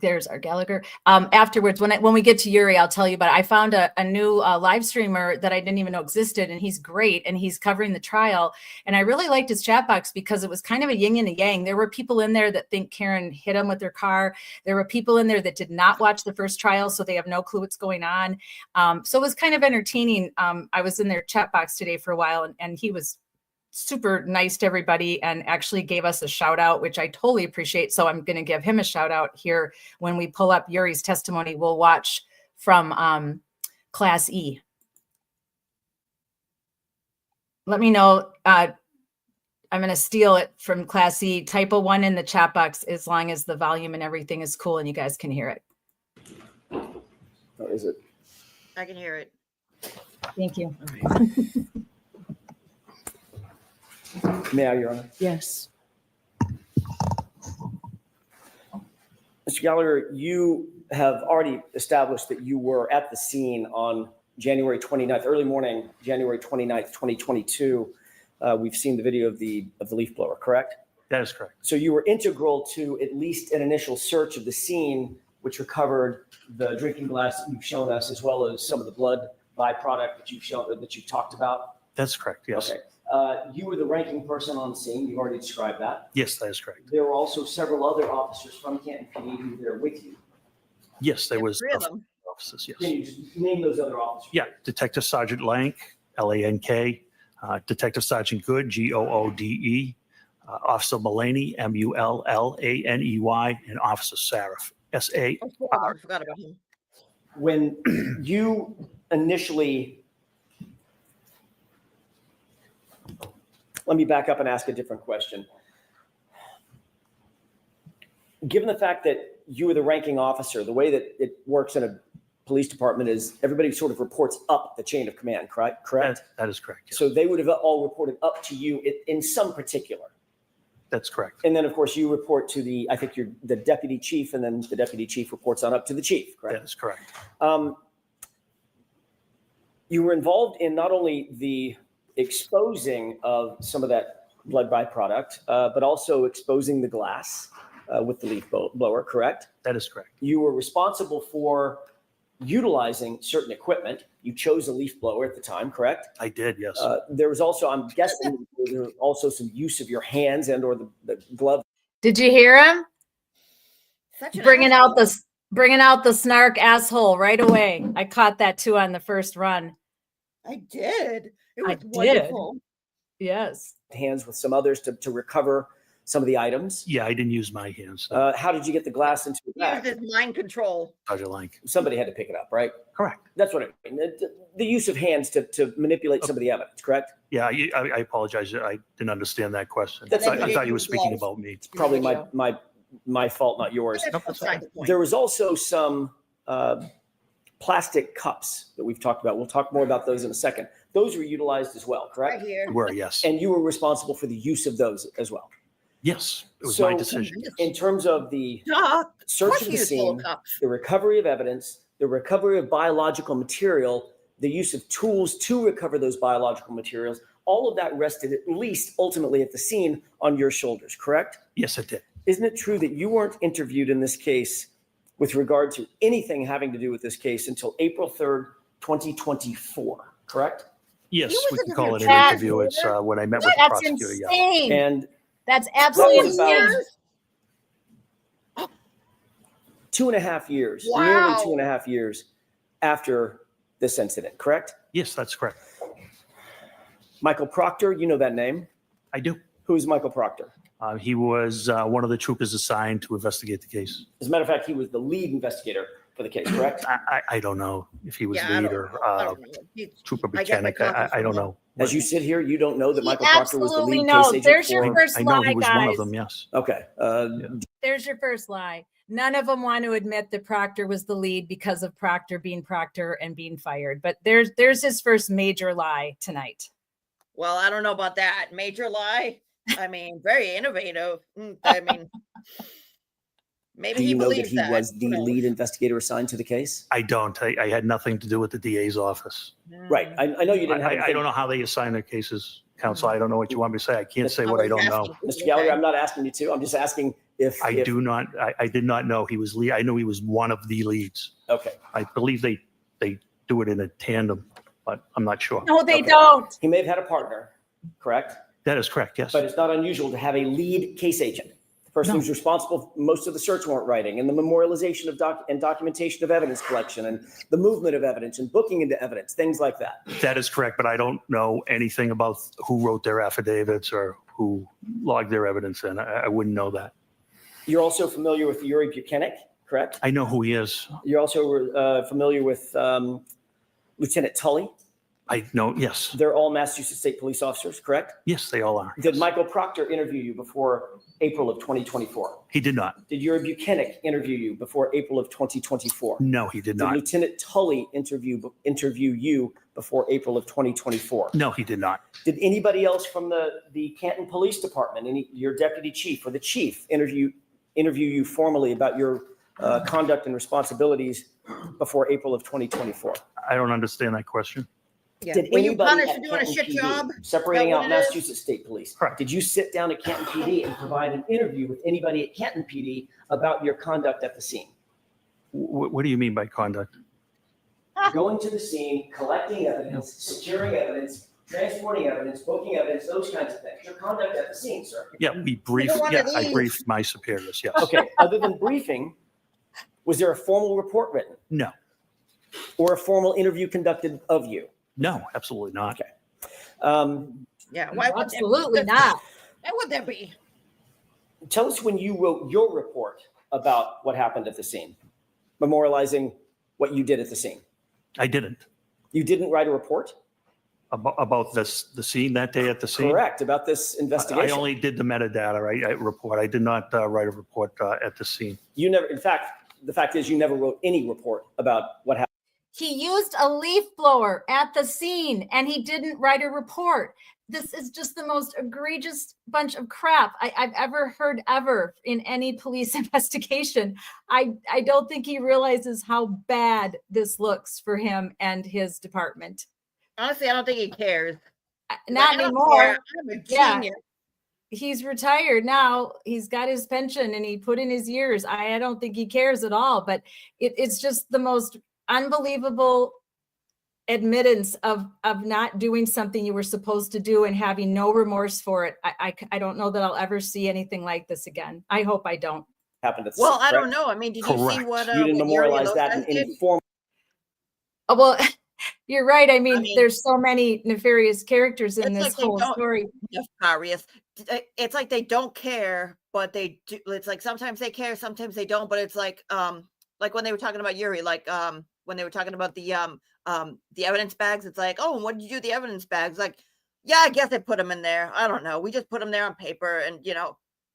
there's our Gallagher. Afterwards, when we get to Yuri, I'll tell you about it. I found a new live streamer that I didn't even know existed, and he's great, and he's covering the trial. And I really liked his chat box because it was kind of a yin and a yang. There were people in there that think Karen hit him with their car. There were people in there that did not watch the first trial, so they have no clue what's going on. So it was kind of entertaining. I was in their chat box today for a while, and he was super nice to everybody and actually gave us a shout out, which I totally appreciate. So I'm going to give him a shout out here. When we pull up Yuri's testimony, we'll watch from Class E. Let me know. I'm going to steal it from Class E. Type a 1 in the chat box as long as the volume and everything is cool and you guys can hear it. Or is it? I can hear it. Thank you. May I, Your Honor? Yes. Mr. Gallagher, you have already established that you were at the scene on January 29th, early morning, January 29th, 2022. We've seen the video of the leaf blower, correct? That is correct. So you were integral to at least an initial search of the scene, which recovered the drinking glass that you've shown us, as well as some of the blood byproduct that you've talked about. That's correct. Yes. Okay. You were the ranking person on the scene. You've already described that. Yes, that is correct. There were also several other officers from Canton PD who were there with you. Yes, there was 3 of them. officers. Can Yes. you just name those other officers? Yeah. Detective Sergeant Lank, Lank, Detective Sergeant Good, Goode, Officer Mullaney, Mullaney, and Officer Sarif, SA. Oh, I forgot about him. When you initially, let me back up and ask a different question. Given the fact that you were the ranking officer, the way that it works in a police department is everybody sort of reports up the chain of command, correct? That is correct. Yes. So they would have all reported up to you in some particular. That's correct. And then, of course, you report to I think you're the deputy chief, and then the deputy chief reports on up to the chief, correct? That is correct. You were involved in not only the exposing of some of that blood byproduct, but also exposing the glass with the leaf blower, correct? That is correct. You were responsible for utilizing certain equipment. You chose a leaf blower at the time, correct? I did. Yes. There was also, I'm guessing, there was also some use of your hands and or the glove. Did you hear him? Such an Bringing asshole. out the snark asshole right away. I caught that too on the first run. I did. It was I did. wonderful. Yes. Hands with some others to recover some of the items. Yeah, I didn't use my hands. How did you get the glass into the He bag? used his mind control. Sergeant Lank. Somebody had to pick it up, right? Correct. That's what I mean. The use of hands to manipulate some of the evidence, correct? Yeah, I apologize. I didn't understand that question. That's I okay. thought you were speaking about me. Probably my fault, not yours. That's beside the point. There was also some plastic cups that we've talked about. We'll talk more about those in a second. Those were utilized as well, Right correct? here. Were, yes. And you were responsible for the use of those as well. Yes, it was So, my decision. In terms of the Duh. search of the scene, the recovery of evidence, the recovery of biological material, the use of tools to recover those biological materials, all of that rested at least ultimately at the scene on your shoulders, correct? Yes, it did. Isn't it true that you weren't interviewed in this case with regard to anything having to do with this case until April 3rd, 2024, correct? Yes, was we can in call it an That's- interview. It's when I met with the That's prosecutor. Yeah. insane. And That's absolutely That was about- insane. 2.5 years, Wow. nearly 2.5 years after this incident, correct? Yes, that's correct. Michael Proctor, you know that name. I do. Who's Michael Proctor? He was one of the troopers assigned to investigate the case. As a matter of fact, he was the lead investigator for the case, correct? I don't know if he was Yeah, I lead don't or know. I don't know. Trooper I get my Buchanan. coffee I don't from know. As you sit here, you don't know that He Michael Proctor was the absolutely lead knows. case agent There's your for- first I know he lie, was one of guys. them. Yes. Okay. There's your first lie. None of them want to admit that Proctor was the lead because of Proctor being Proctor and being fired. But there's his first major lie tonight. Well, I don't know about that. Major lie. I mean, very innovative. I mean, maybe Do he you know that believes he that. was Who the knows? lead investigator assigned to the case? I don't. I had nothing to do with the DA's office. Right. I know you didn't have I anything- don't know how they assign their cases, counsel. I don't know what you want me to say. I can't say what I don't know. Mr. Gallagher, I'm not asking you to. I'm just asking if I do not. I did not know he was lead. I knew he was one of the leads. Okay. I believe they do it in a tandem, but I'm not sure. No, they Okay. don't. He may have had a partner, correct? That is correct. Yes. But it's not unusual to have a lead case agent, the person No. who's responsible for most of the search warrant writing and the memorialization of documentation of evidence collection and the movement of evidence and booking into evidence, things like that. That is correct, but I don't know anything about who wrote their affidavits or who logged their evidence in. I wouldn't know that. You're also familiar with Yuri Buchanan, correct? I know who he is. You're also familiar with Lieutenant Tully, I know, yes. They're all Massachusetts State Police officers, correct? Yes, they all are. Did yes. Michael Proctor interview you before April of 2024? He did not. Did Yuri Buchanan interview you before April of 2024? No, he did Did not. Lieutenant Tully interview you before April of 2024? No, he did not. Did anybody else from the Canton Police Department, your deputy chief or the chief, interview you formally about your conduct and responsibilities before April of 2024? I don't understand that question. Yeah. Did Were you anybody punished at for doing a Canton shit PD, job? separating Is that out what it is? Massachusetts State Police? Correct. Did you sit down at Canton PD and provide an interview with anybody at Canton PD about your conduct at the scene? What do you mean by conduct? Going to the scene, collecting evidence, securing evidence, transporting evidence, booking evidence, those kinds of things. Your conduct at the scene, sir. Yeah, we briefed. one Yeah, of I these. briefed my superiors. Yes. Okay, other than briefing, was there a formal report written No, or a formal interview conducted of you? no, absolutely not. Okay. Yeah. Why would Absolutely there, not. Why would there be? Tell us when you wrote your report about what happened at the scene, memorializing what you did at the scene. I didn't. You didn't write a report? About the scene that day at the scene? Correct, about this investigation. I only did the metadata I report. I did not write a report at the scene. You never, in fact, the fact is you never wrote any report about what happened. He used a leaf blower at the scene and he didn't write a report. This is just the most egregious bunch of crap I've ever heard ever in any police investigation. I don't think he realizes how bad this looks for him and his department. Honestly, I don't think he cares. Not I don't anymore. care. I'm a Yeah. genius. He's retired now. He's got his pension and he put in his years. I don't think he cares at all, but it's just the most unbelievable admittance of not doing something you were supposed to do and having no remorse for it. I don't know that I'll ever see anything like this again. I hope I don't. Happened at the Well, scene, I don't correct? know. I mean, did you see Correct. what? You didn't what Yuri and memorialize those that guys in any did? form. Oh, well, you're right. I mean, mean, there's so many nefarious characters in it's this like they whole don't- story. Nefarious. It's like they don't care, but they do. It's like sometimes they care, sometimes they don't. But it's like when they were talking about Yuri, when they were talking about the evidence bags. It's like, oh, and what did you do with the evidence bags? Like, yeah, I guess I put them in there. I don't know. We just put them there on paper, and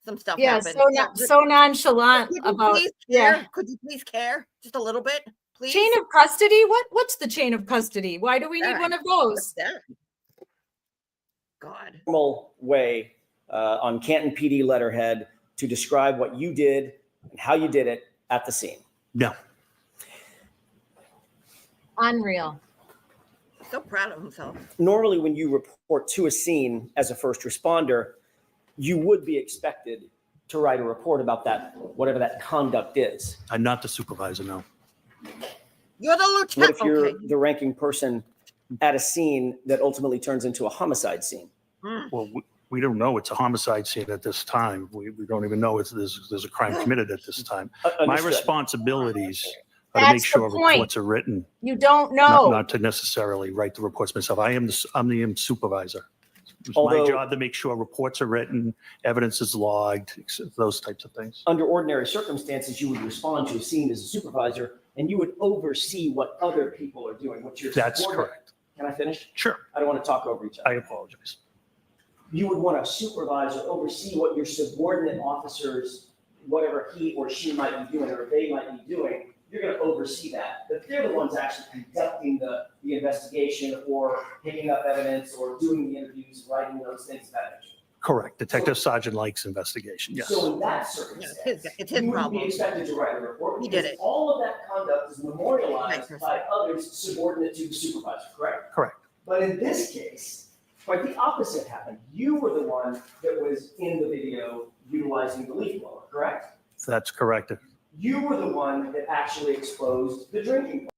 some stuff Yeah, happened. so nonchalant Could you about please yeah. care? Could you please care just a little bit, please? Chain of custody? What's the chain of custody? Why do we need Yeah. one of What's those? that? God. Formal way on Canton PD letterhead to describe what you did and how you did it at the scene. No. Unreal. So proud of himself. Normally, when you report to a scene as a first responder, you would be expected to write a report about that, whatever that conduct is. I'm not the supervisor, no. You're the What lieutenant. if you're Okay. the ranking person at a scene that ultimately turns into a homicide scene? Well, we don't know it's a homicide scene at this time. We don't even know there's a crime committed at this time. My Understood. responsibilities are to make That's sure the point. reports are written, You don't know. not to necessarily write the reports myself. I'm the supervisor. It's Although- my job to make sure reports are written, evidence is logged, those types of things. Under ordinary circumstances, you would respond to a scene as a supervisor and you would oversee what other people are doing, what your That's subordinate- correct. Can I finish? Sure, I don't want to talk over each other. I apologize. You would want a supervisor oversee what your subordinate officers, whatever he or she might be doing or they might be doing. You're going to oversee that. But they're the ones actually conducting the investigation or picking up evidence or doing the interviews, writing those things of that nature. Correct. Detective Sergeant Likes investigation, yes. So in that Yeah, circumstance, it's his you wouldn't problem. be expected to write a report. He did because it. All of that conduct is memorialized Right. by others subordinate to the supervisor, correct? Correct. But in this case, quite the opposite happened. You were the one that was in the video utilizing the leaf blower, correct? That's correct. You were the one that actually exposed the drinking.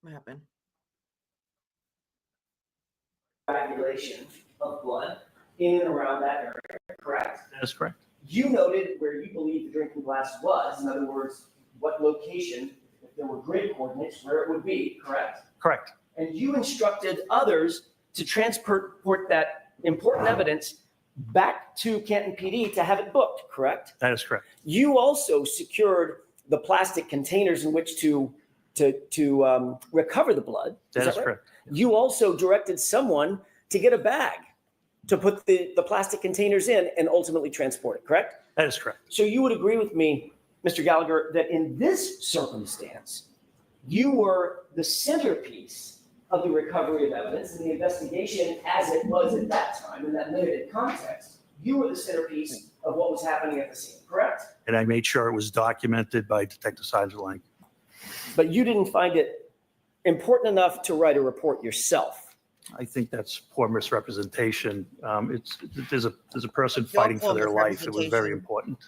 What happened? Coagulation of blood in and around that area, correct? That is correct. You noted where you believe the drinking glass was, in other words, what location, if there were grid coordinates, where it would be, correct? Correct. And you instructed others to transport that important evidence back to Canton PD to have it booked, correct? That is correct. You also secured the plastic containers in which to recover the blood. That is right? correct. You also directed someone to get a bag to put the plastic containers in and ultimately transport it, correct? That is correct. So you would agree with me, Mr. Gallagher, that in this circumstance, you were the centerpiece of the recovery of evidence and the investigation as it was at that time in that limited context. You were the centerpiece of what was happening at the scene, correct? And I made sure it was documented by Detective Sergeant Lang. But you didn't find it important enough to write a report yourself. I think that's poor misrepresentation. There's a person fighting for their life. It was very important.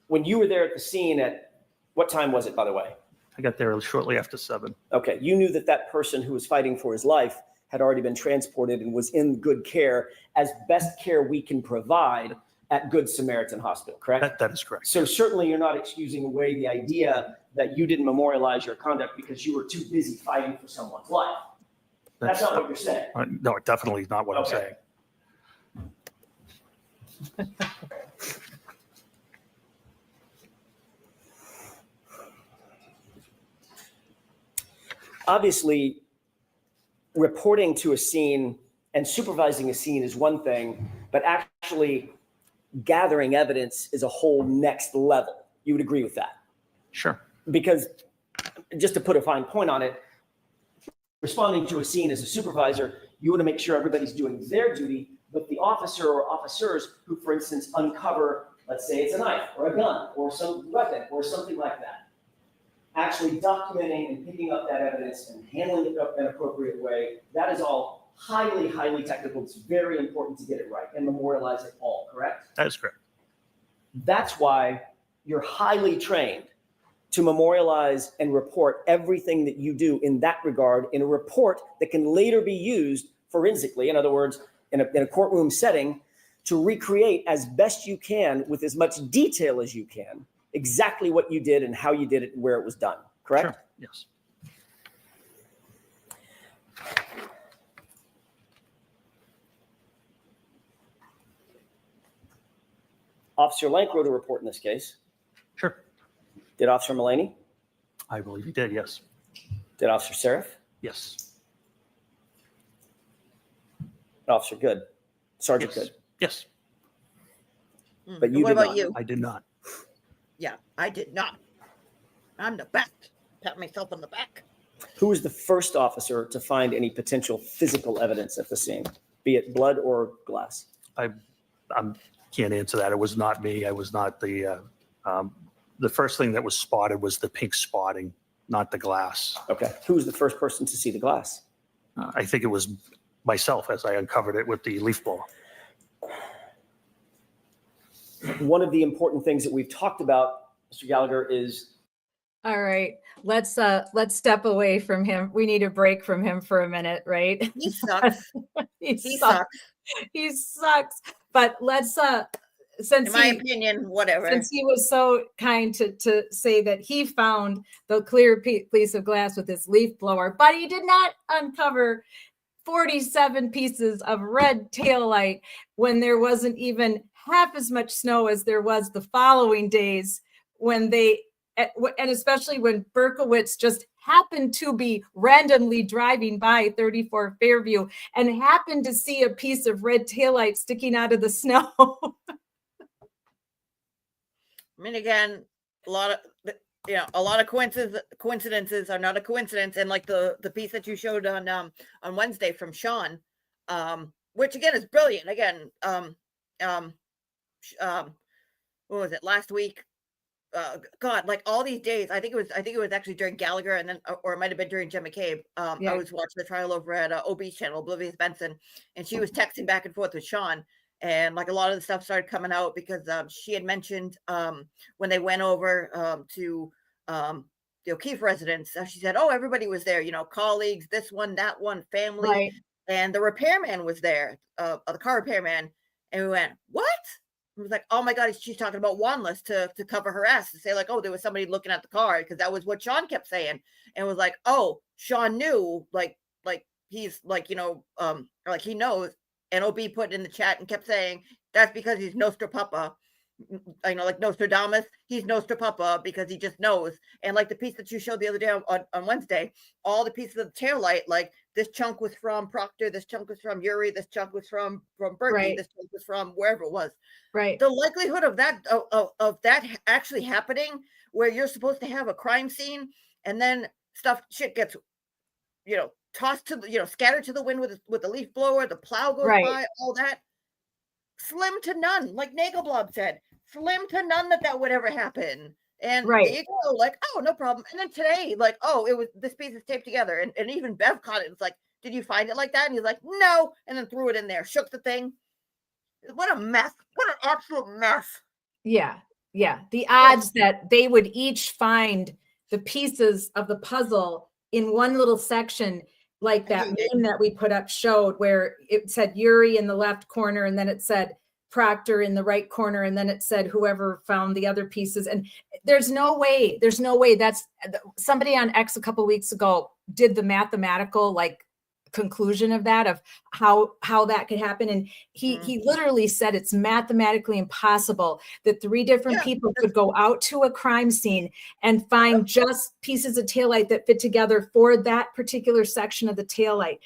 When you were there at the scene at what time was it, by the way? I got there shortly after 7. Okay, you knew that that person who was fighting for his life had already been transported and was in good care, as best care we can provide at Good Samaritan Hospital, correct? That is correct. So certainly you're not excusing away the idea that you didn't memorialize your conduct because you were too busy fighting for someone's life. That's not what you're saying. No, definitely not what I'm Okay. saying. Obviously, reporting to a scene and supervising a scene is one thing, but actually gathering evidence is a whole next level. You would agree with that? Sure. Because just to put a fine point on it, responding to a scene as a supervisor, you want to make sure everybody's doing their duty, but the officer or officers who, for instance, uncover, let's say it's a knife or a gun or some weapon or something like that, actually documenting and picking up that evidence and handling it in an appropriate way, that is all highly, highly technical. It's very important to get it right and memorialize it all, correct? That is correct. That's why you're highly trained to memorialize and report everything that you do in that regard in a report that can later be used forensically, in other words, in a courtroom setting, to recreate as best you can with as much detail as you can exactly what you did and how you did it and where it was done, correct? Sure. Yes. Officer Lank wrote a report in this case. Sure. Did Officer Mullaney? I believe he did. Yes. Did Officer Seraph? Yes. Officer Good? Sergeant Yes. Good? Yes. But you what did about not. you? I did not. Yeah, I did not. I'm the best. Pat myself on the back. Who was the first officer to find any potential physical evidence at the scene, be it blood or glass? I can't answer that. It was not me. I was not the first thing that was spotted was the pink spotting, not the glass. Okay. Who was the first person to see the glass? I think it was myself as I uncovered it with the leaf blower. One of the important things that we've talked about, Mr. Gallagher, is All right, let's step away from him. We need a break from him for a minute, right? He sucks. he He sucks. sucks. He sucks. But let's since In my he opinion, whatever. since he was so kind to say that he found the clear piece of glass with his leaf blower, but he did not uncover 47 pieces of red taillight when there wasn't even half as much snow as there was the following days when they, and especially when Berkowitz just happened to be randomly driving by 34 Fairview and happened to see a piece of red taillight sticking out of the snow. I mean, again, a lot of coincidences are not a coincidence. And like the piece that you showed on Wednesday from Sean, which again is brilliant. Again, what was it last week? God, like all these days, I think it was actually during Gallagher, and then, or it might have been during Jen McCabe. Yeah. I was watching the trial over at OB's channel, Oblivious Benson, and she was texting back and forth with Sean, and like a lot of the stuff started coming out because she had mentioned when they went over to the O'Keefe residence, she said, "Oh, everybody was there, colleagues, this one, that one, family," Right. and the repairman was there, the car repairman, and we went, "What?" It was like, oh my God, she's talking about Wanless to cover her ass, to say like, oh, there was somebody looking at the car, because that was what Sean kept saying. And it was like, oh, Sean knew, like he's like, or like he knows. NOB put in the chat and kept saying that's because he's Nostra Papa. I know, like Nostradamus, he's Nostra Papa because he just knows. And like the piece that you showed the other day on Wednesday, all the pieces of the taillight, like this chunk was from Proctor, this chunk was from Yuri, this chunk was from Berkey, Right. this chunk was from wherever it was. Right. The likelihood of that actually happening, where you're supposed to have a crime scene and then shit gets, tossed to the, scattered to the wind with the leaf blower, the plow goes Right. by, all that. Slim to none, like Nagelblob said, slim to none that would ever happen. And Right. there you go, like, oh, no problem. And then today, like, oh, it was, this piece is taped together. And even Bev caught it. It's like, did you find it like that? And he's like, no. And then threw it in there, shook the thing. What a mess. What an absolute mess. Yeah. Yeah. The odds that they would each find the pieces of the puzzle in one little section, like that meme that we put up showed, where it said Yuri in the left corner, and then it said Proctor in the right corner, and then it said whoever found the other pieces. And there's no way. That's somebody on X a couple weeks ago did the mathematical conclusion of that, of how that could happen. And he literally said it's mathematically impossible that 3 different people could go out to a crime scene and find just pieces of taillight that fit together for that particular section of the taillight.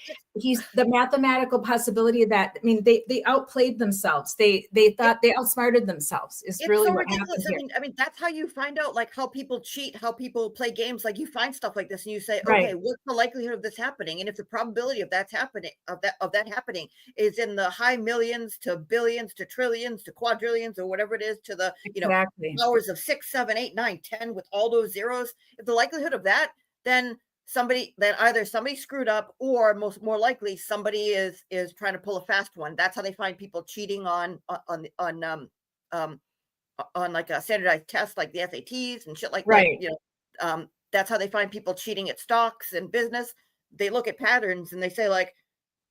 The mathematical possibility of that. I mean, they outplayed themselves. They thought they outsmarted themselves. It's really so what ridiculous. happened here. I mean, that's how you find out, like, how people cheat, how people play games. Like, you find stuff like this and you say, Right. okay, what's the likelihood of this happening? And if the probability of that happening is in the high millions to billions to trillions to quadrillions or whatever it is, to the Exactly. powers of 6, 7, 8, 9, 10 with all those zeros, if the likelihood of that, then either somebody screwed up, or more likely somebody is trying to pull a fast one. That's how they find people cheating on like a standardized test like the SATs and shit like Right. that. That's how they find people cheating at stocks and business. They look at patterns and they say, like,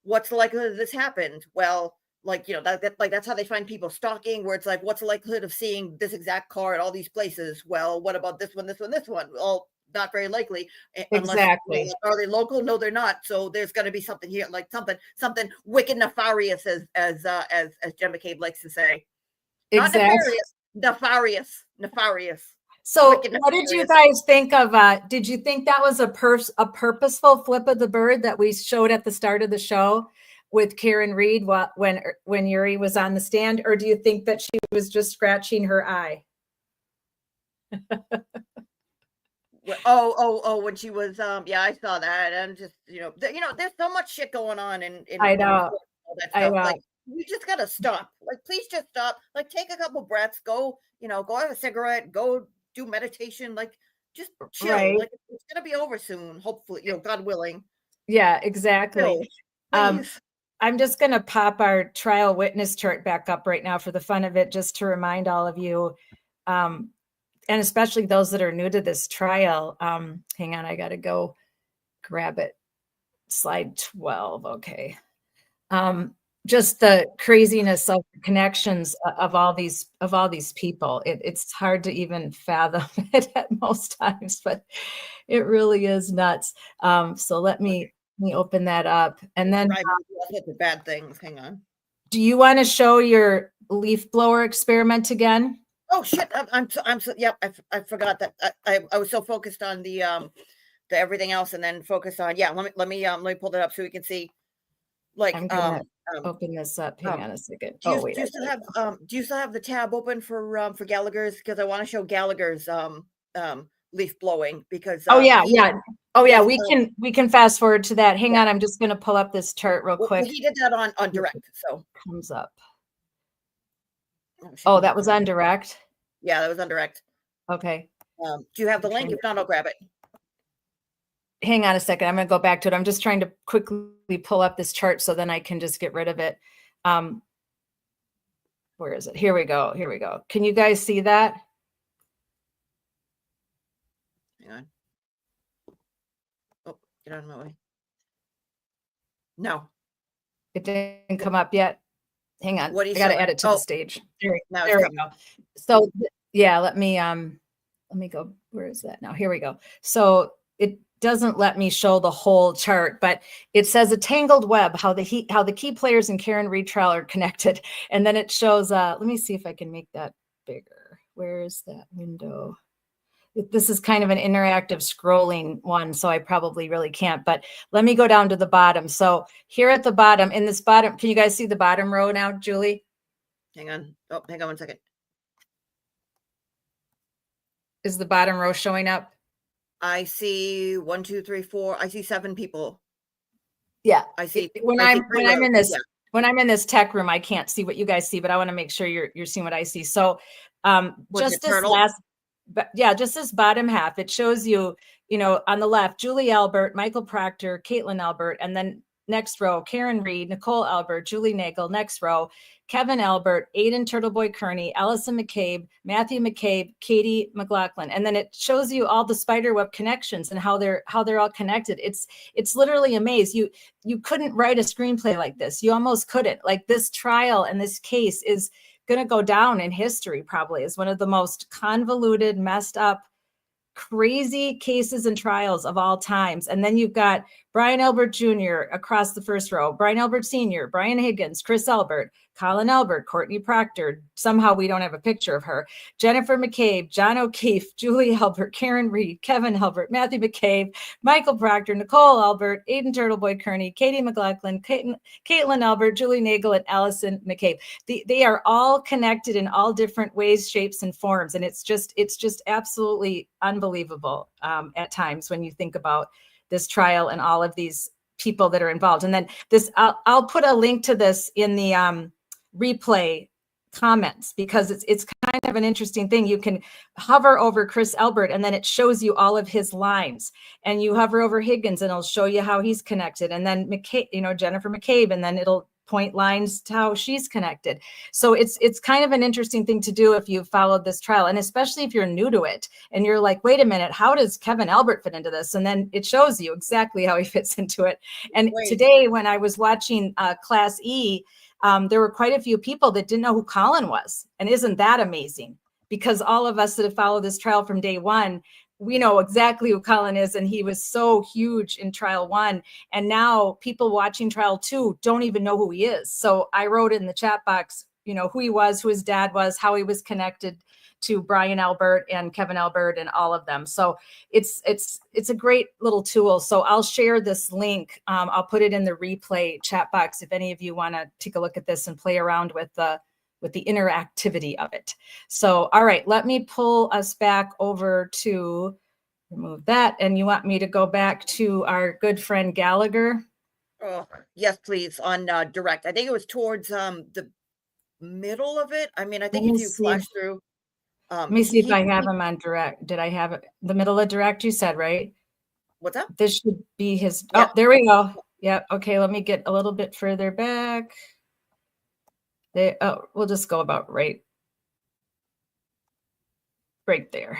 what's the likelihood of this happened? Well, that's how they find people stalking, where it's like, what's the likelihood of seeing this exact car at all these places? Well, what about this one, this one, this one? Well, not very likely. Exactly. Are they local? No, they're not. So there's going to be something here, like something wicked nefarious, as Jen McCabe likes to say. Not Exactly. Nefarious. So Wicked what did you nefarious. guys think of, did you think that was a purposeful flip of the bird that we showed at the start of the show with Karen Reed when Yuri was on the stand? Or do you think that she was just scratching her eye? When she was, I saw that. And just, there's so much shit going on in I know. all that I stuff. know. Like, you just gotta stop. Like, please just stop. Like, take a couple breaths, go have a cigarette, go do meditation, like, just chill. Right. Like, it's gonna be over soon, hopefully, God willing. Yeah, exactly. Chill, please. I'm just going to pop our trial witness chart back up right now for the fun of it, just to remind all of you, and especially those that are new to this trial. Hang on, I got to go grab it. Slide 12. Okay. Just the craziness of connections of all these people. It's hard to even fathom it at most times, but it really is nuts. So let me open that up, and then The bad things. Hang on. do you want to show your leaf blower experiment again? Oh shit! I'm so yep. I forgot that. I was so focused on the everything else, and then focused on Let me pull that up so we can see. Like, I'm gonna open this up. Hang on a second. Do you still have the tab open for Gallagher's? Because I want to show Gallagher's leaf blowing, because we can fast forward to that. Hang on, I'm just gonna pull up this chart real quick. He did that on direct, so comes up. Oh, that was on direct. Yeah, that was on direct. Okay. Do you have the link? If not, I'll grab it. Hang on a second. I'm going to go back to it. I'm just trying to quickly pull up this chart so then I can just get rid of it. Where is it? Here we go. Here we go. Can you guys see that? Hang on. Oh, get out of my way. No. It didn't come up yet. Hang on. What do you I got to say? add it to the stage. There Now we go. So yeah, let me go. Where is that now? Here we go. So doesn't let me show the whole chart, but it says a tangled web, how the key players in Karen Reed trial are connected. And then it shows, let me see if I can make that bigger. Where is that window? This is kind of an interactive scrolling one, so I probably really can't, but let me go down to the bottom. So here at the bottom, in this bottom, can you guys see the bottom row now, Julie? Hang on. Oh, hang on 1 second. Is the bottom row showing up? I see 1, 2, 3, 4. I see 7 people. Yeah. I see. When I see I'm 3 when I'm rows. in this Yeah. when I'm in this tech room, I can't see what you guys see, but I want to make sure you're seeing what I see. So Was just it this turtle? last, but yeah, just this bottom half, it shows you, on the left, Julie Albert, Michael Proctor, Caitlin Albert, and then next row, Karen Reed, Nicole Albert, Julie Nagel, next row, Kevin Albert, Aiden Turtleboy Kearney, Allison McCabe, Matthew McCabe, Katie McLaughlin. And then it shows you all the spiderweb connections and how they're all connected. It's literally a maze. You couldn't write a screenplay like this. You almost couldn't. Like, this trial and this case is going to go down in history probably as one of the most convoluted, messed up, crazy cases and trials of all times. And then you've got Brian Albert Jr. across the first row, Brian Albert Sr., Brian Higgins, Chris Albert, Colin Albert, Courtney Proctor. Somehow we don't have a picture of her. Jennifer McCabe, John O'Keefe, Julie Albert, Karen Reed, Kevin Albert, Matthew McCabe, Michael Proctor, Nicole Albert, Aiden Turtleboy Kearney, Katie McLaughlin, Caitlin Albert, Julie Nagel, and Allison McCabe. They are all connected in all different ways, shapes, and forms. And it's just absolutely unbelievable at times when you think about this trial and all of these people that are involved. And then this, I'll put a link to this in the replay comments, because it's kind of an interesting thing. You can hover over Chris Albert and then it shows you all of his lines, and you hover over Higgins and it'll show you how he's connected, and then McCabe, Jennifer McCabe, and then it'll point lines to how she's connected. So it's kind of an interesting thing to do if you've followed this trial, and especially if you're new to it and you're like, wait a minute, how does Kevin Albert fit into this? And then it shows you exactly how he fits into it. And today when I was watching Class E, there were quite a few people that didn't know who Colin was. And isn't that amazing? Because all of us that have followed this trial from day one, we know exactly who Colin is, and he was so huge in trial 1. And now people watching trial 2 don't even know who he is. So I wrote in the chat box, who he was, who his dad was, how he was connected to Brian Albert and Kevin Albert and all of them. So it's a great little tool. So I'll share this link. I'll put it in the replay chat box if any of you want to take a look at this and play around with the interactivity of it. So, all right, let me pull us back over to remove that. And you want me to go back to our good friend Gallagher? Oh, yes, please. On direct. I think it was towards the middle of it. I mean, I think if you flash through. Let me see if I have him on direct. Did I have it? The middle of direct, you said, right? What's up? This should be his. Yeah. Oh, there we go. Yeah. Okay. Let me get a little bit further back. We'll just go about right there.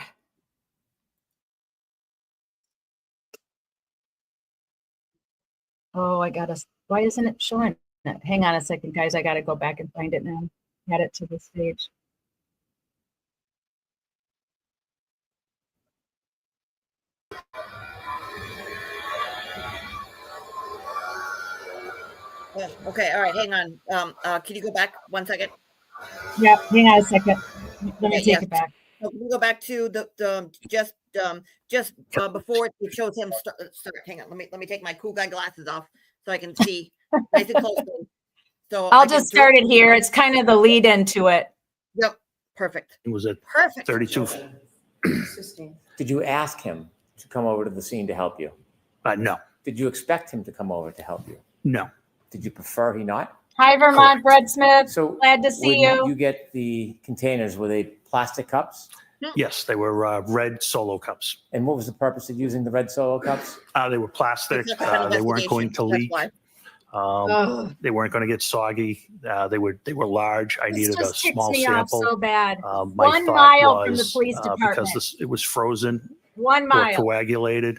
Oh, why isn't it showing it? Hang on a second, guys. I got to go back and find it now. Add it to the stage. Oh, okay. All right. Hang on. Can you go back 1 second? Yep. Hang on a second. Let me take it back. So can we go back to the just before it shows him start. Hang on. Let me take my cool guy glasses off so I can see nice and close. So I'll just start it here. It's kind of the lead into it. Yep. Perfect. It was at Perfect. 32. Did you ask him to come over to the scene to help you? No. Did you expect him to come over to help you? No. Did you prefer he not? Hi, Vermont Bread Smith. So glad to see you. You get the containers, were they plastic cups? Yes, they were red Solo cups. And what was the purpose of using the red Solo cups? They were plastic. They weren't going to leak. They weren't going to get soggy. They were large. I needed a small sample. So bad. My 1 thought mile was, from the police department. because it was frozen 1 or mile. coagulated,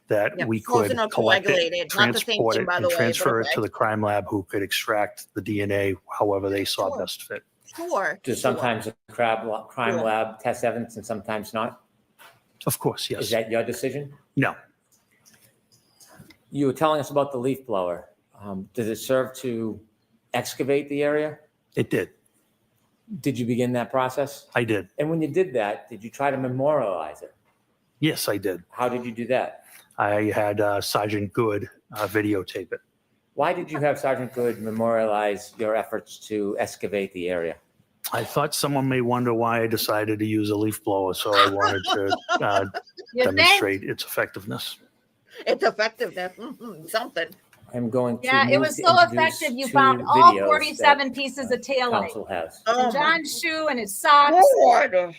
that we could frozen or collect it, coagulated. Not the same transport thing, it, by and the way, transfer but it to the crime lab, who could extract the DNA however they saw Sure. best fit. Sure. Does sometimes the crime lab test evidence and sometimes not? Of course, Is yes. that your decision? No. You were telling us about the leaf blower. Does it serve to excavate the area? It did. Did you begin that process? I did. And when you did that, did you try to memorialize it? Yes, I did. How did you do that? I had Sergeant Good videotape it. Why did you have Sergeant Good memorialize your efforts to excavate the area? I thought someone may wonder why I decided to use a leaf blower, so I wanted to demonstrate its effectiveness. It's effectiveness. Something. I'm going to Yeah, it was so effective. You found all 47 pieces of taillight. Council has. Oh, John's shoe and his socks. Lord.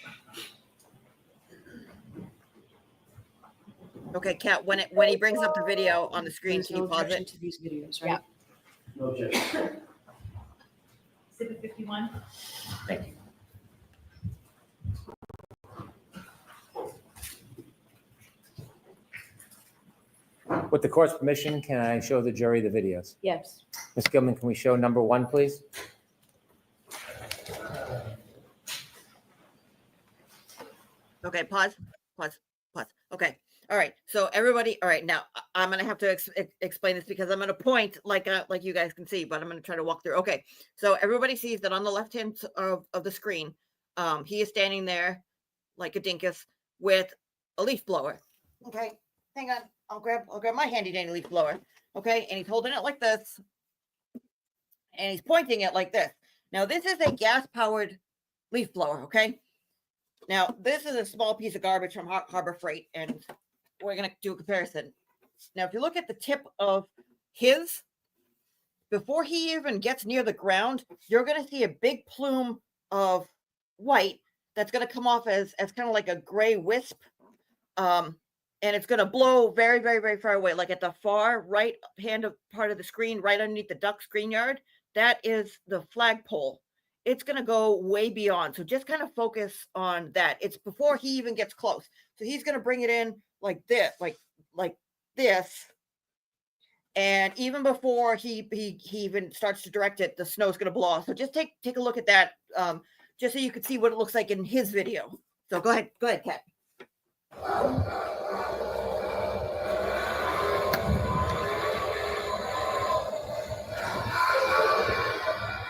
Okay, Kat, when he brings up the video on the screen, can you pause it? To these videos, right? Yeah. Exhibit 51. Thank you. With the court's permission, can I show the jury the videos? Yes. Ms. Gilman, can we show number 1, please? Okay, pause. Okay. All right. So everybody, all right. Now I'm going to have to explain this because I'm going to point like you guys can see, but I'm going to try to walk through. Okay. So everybody sees that on the left hand of the screen, he is standing there like a dinkus with a leaf blower. Okay. Hang on. I'll grab my handy dandy leaf blower. Okay. And he's holding it like this. And he's pointing it like this. Now this is a gas powered leaf blower. Okay. Now, this is a small piece of garbage from Harbor Freight, and we're going to do a comparison. Now, if you look at the tip of his, before he even gets near the ground, you're going to see a big plume of white that's going to come off as kind of like a gray wisp, and it's going to blow very, very, very far away, like at the far right hand of part of the screen, right underneath the duck screen yard. That is the flagpole. It's going to go way beyond. So just kind of focus on that. It's before he even gets close. So he's going to bring it in like this, like this. And even before he even starts to direct it, the snow's going to blow off. So just take a look at that, just so you can see what it looks like in his video. So go ahead, Kat.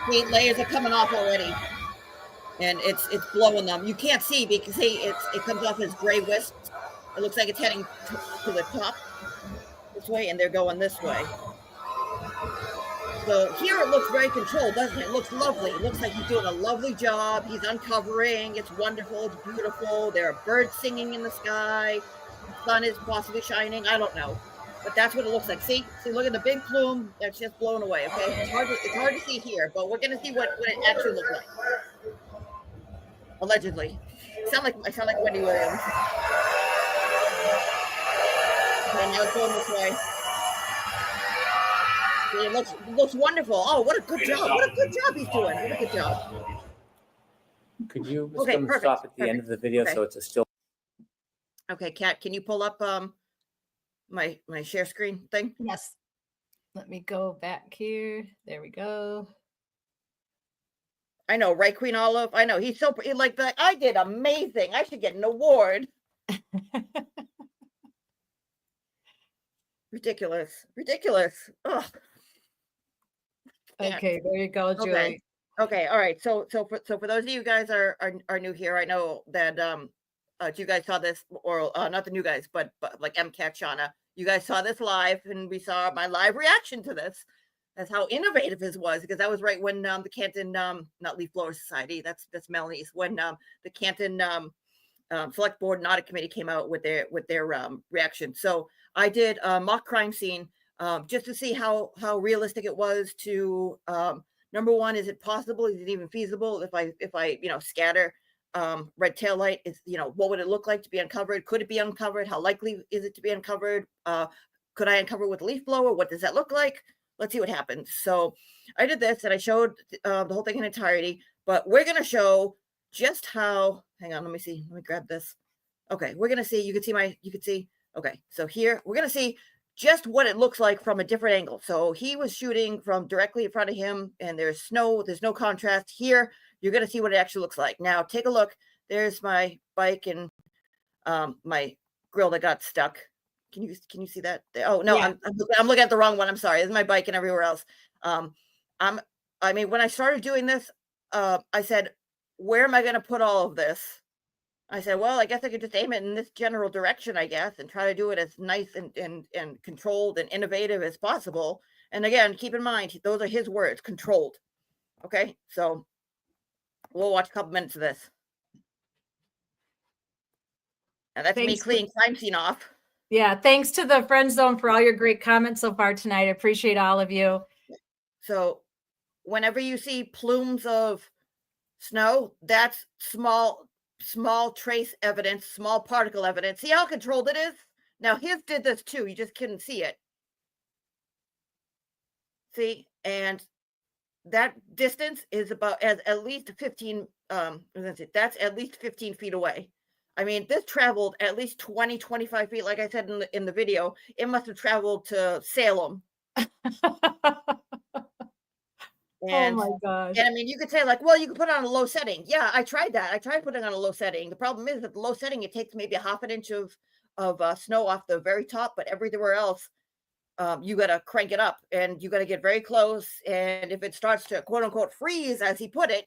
The layers are coming off already, and it's blowing them. You can't see because it comes off as gray wisp. It looks like it's heading to the top this way, and they're going this way. So here it looks very controlled, doesn't it? It looks lovely. It looks like he's doing a lovely job. He's uncovering. It's wonderful. It's beautiful. There are birds singing in the sky. The sun is possibly shining. I don't know. But that's what it looks like. See, look at the big plume that's just blown away. Okay, it's hard to see here, but we're gonna see what it actually looks like. Allegedly, I sound like Wendy Williams. Okay, now it's going this way. See, it looks wonderful. Oh, what a good job! What a good job he's doing. What a good job. Could you Okay, perfect, stop at the end of the video so it's a still? Okay, Kat, can you pull up my share screen thing? Yes. Let me go back here. There we go. I know, right, Queen Olive? I know. He's so like that. I did amazing. I should get an award. Ridiculous. Ugh. Okay, there you go, Julie. Okay. All right. So for those of you guys are new here, I know that you guys saw this, or not the new guys, but like MCAT, Shauna, you guys saw this live, and we saw my live reaction to this. That's how innovative this was, because that was right when the Canton, not Leaf Blower Society, that's Melanie's, when the Canton Select Board and Audit Committee came out with their reaction. So I did a mock crime scene just to see how realistic it was to, number one, is it possible? Is it even feasible if I scatter red tail light? Is, what would it look like to be uncovered? Could it be uncovered? How likely is it to be uncovered? Could I uncover with a leaf blower? What does that look like? Let's see what happens. So I did this, and I showed the whole thing in entirety, but we're going to show just how, hang on, let me grab this. Okay. We're going to see, you can see, okay. So here we're going to see just what it looks like from a different angle. So he was shooting from directly in front of him, and there's no contrast. Here you're going to see what it actually looks like. Now take a look. There's my bike and my grill that got stuck. Can you see that? Oh no, Yeah. I'm looking at the wrong one. I'm sorry. This is my bike and everywhere else. I mean, when I started doing this, I said, where am I going to put all of this? I said, well, I guess I could just aim it in this general direction, I guess, and try to do it as nice and controlled and innovative as possible. And again, keep in mind, those are his words, controlled. Okay, so we'll watch a couple minutes of this. And that's me cleaning crime scene off. Yeah, thanks to the Friend Zone for all your great comments so far tonight. I appreciate all of you. So whenever you see plumes of snow, that's small trace evidence, small particle evidence. See how controlled it is? Now his did this too. You just couldn't see it. See, and that distance is about at least 15. That's at least 15 feet away. I mean, this traveled at least 20, 25 feet. Like I said in the video, it must have traveled to Salem. And, oh my gosh. And I mean, you could say like, well, you could put it on a low setting. Yeah, I tried that. I tried putting it on a low setting. The problem is that the low setting, it takes maybe a half an inch of snow off the very top, but everywhere else, you got to crank it up and you got to get very close. And if it starts to quote unquote freeze, as he put it,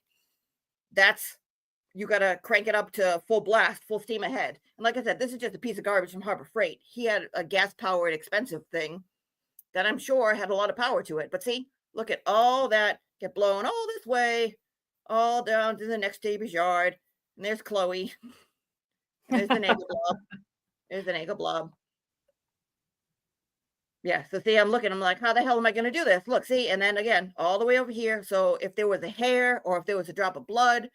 you got to crank it up to full blast, full steam ahead. And like I said, this is just a piece of garbage from Harbor Freight. He had a gas powered expensive thing that I'm sure had a lot of power to it. But see, look at all that get blown all this way, all down to the next neighbor's yard. And there's Chloe. And there's the neighbor blob. There's the neighbor blob. Yeah, so see, I'm like, how the hell am I going to do this? Look, see, and then again, all the way over here. So if there was a hair or if there was a drop of blood,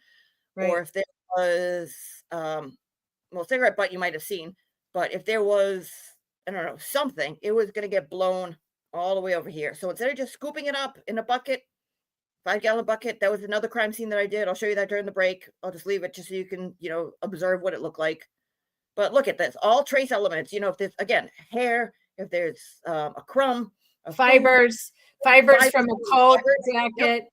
right, or if there was, well, cigarette butt you might have seen, but if there was, I don't know, something, it was going to get blown all the way over here. So instead of just scooping it up in a bucket, 5-gallon bucket, that was another crime scene that I did. I'll show you that during the break. I'll just leave it just so you can, observe what it looked like. But look at this, all trace elements. If there's, again, hair, if there's a crumb, fibers from a coat, jacket.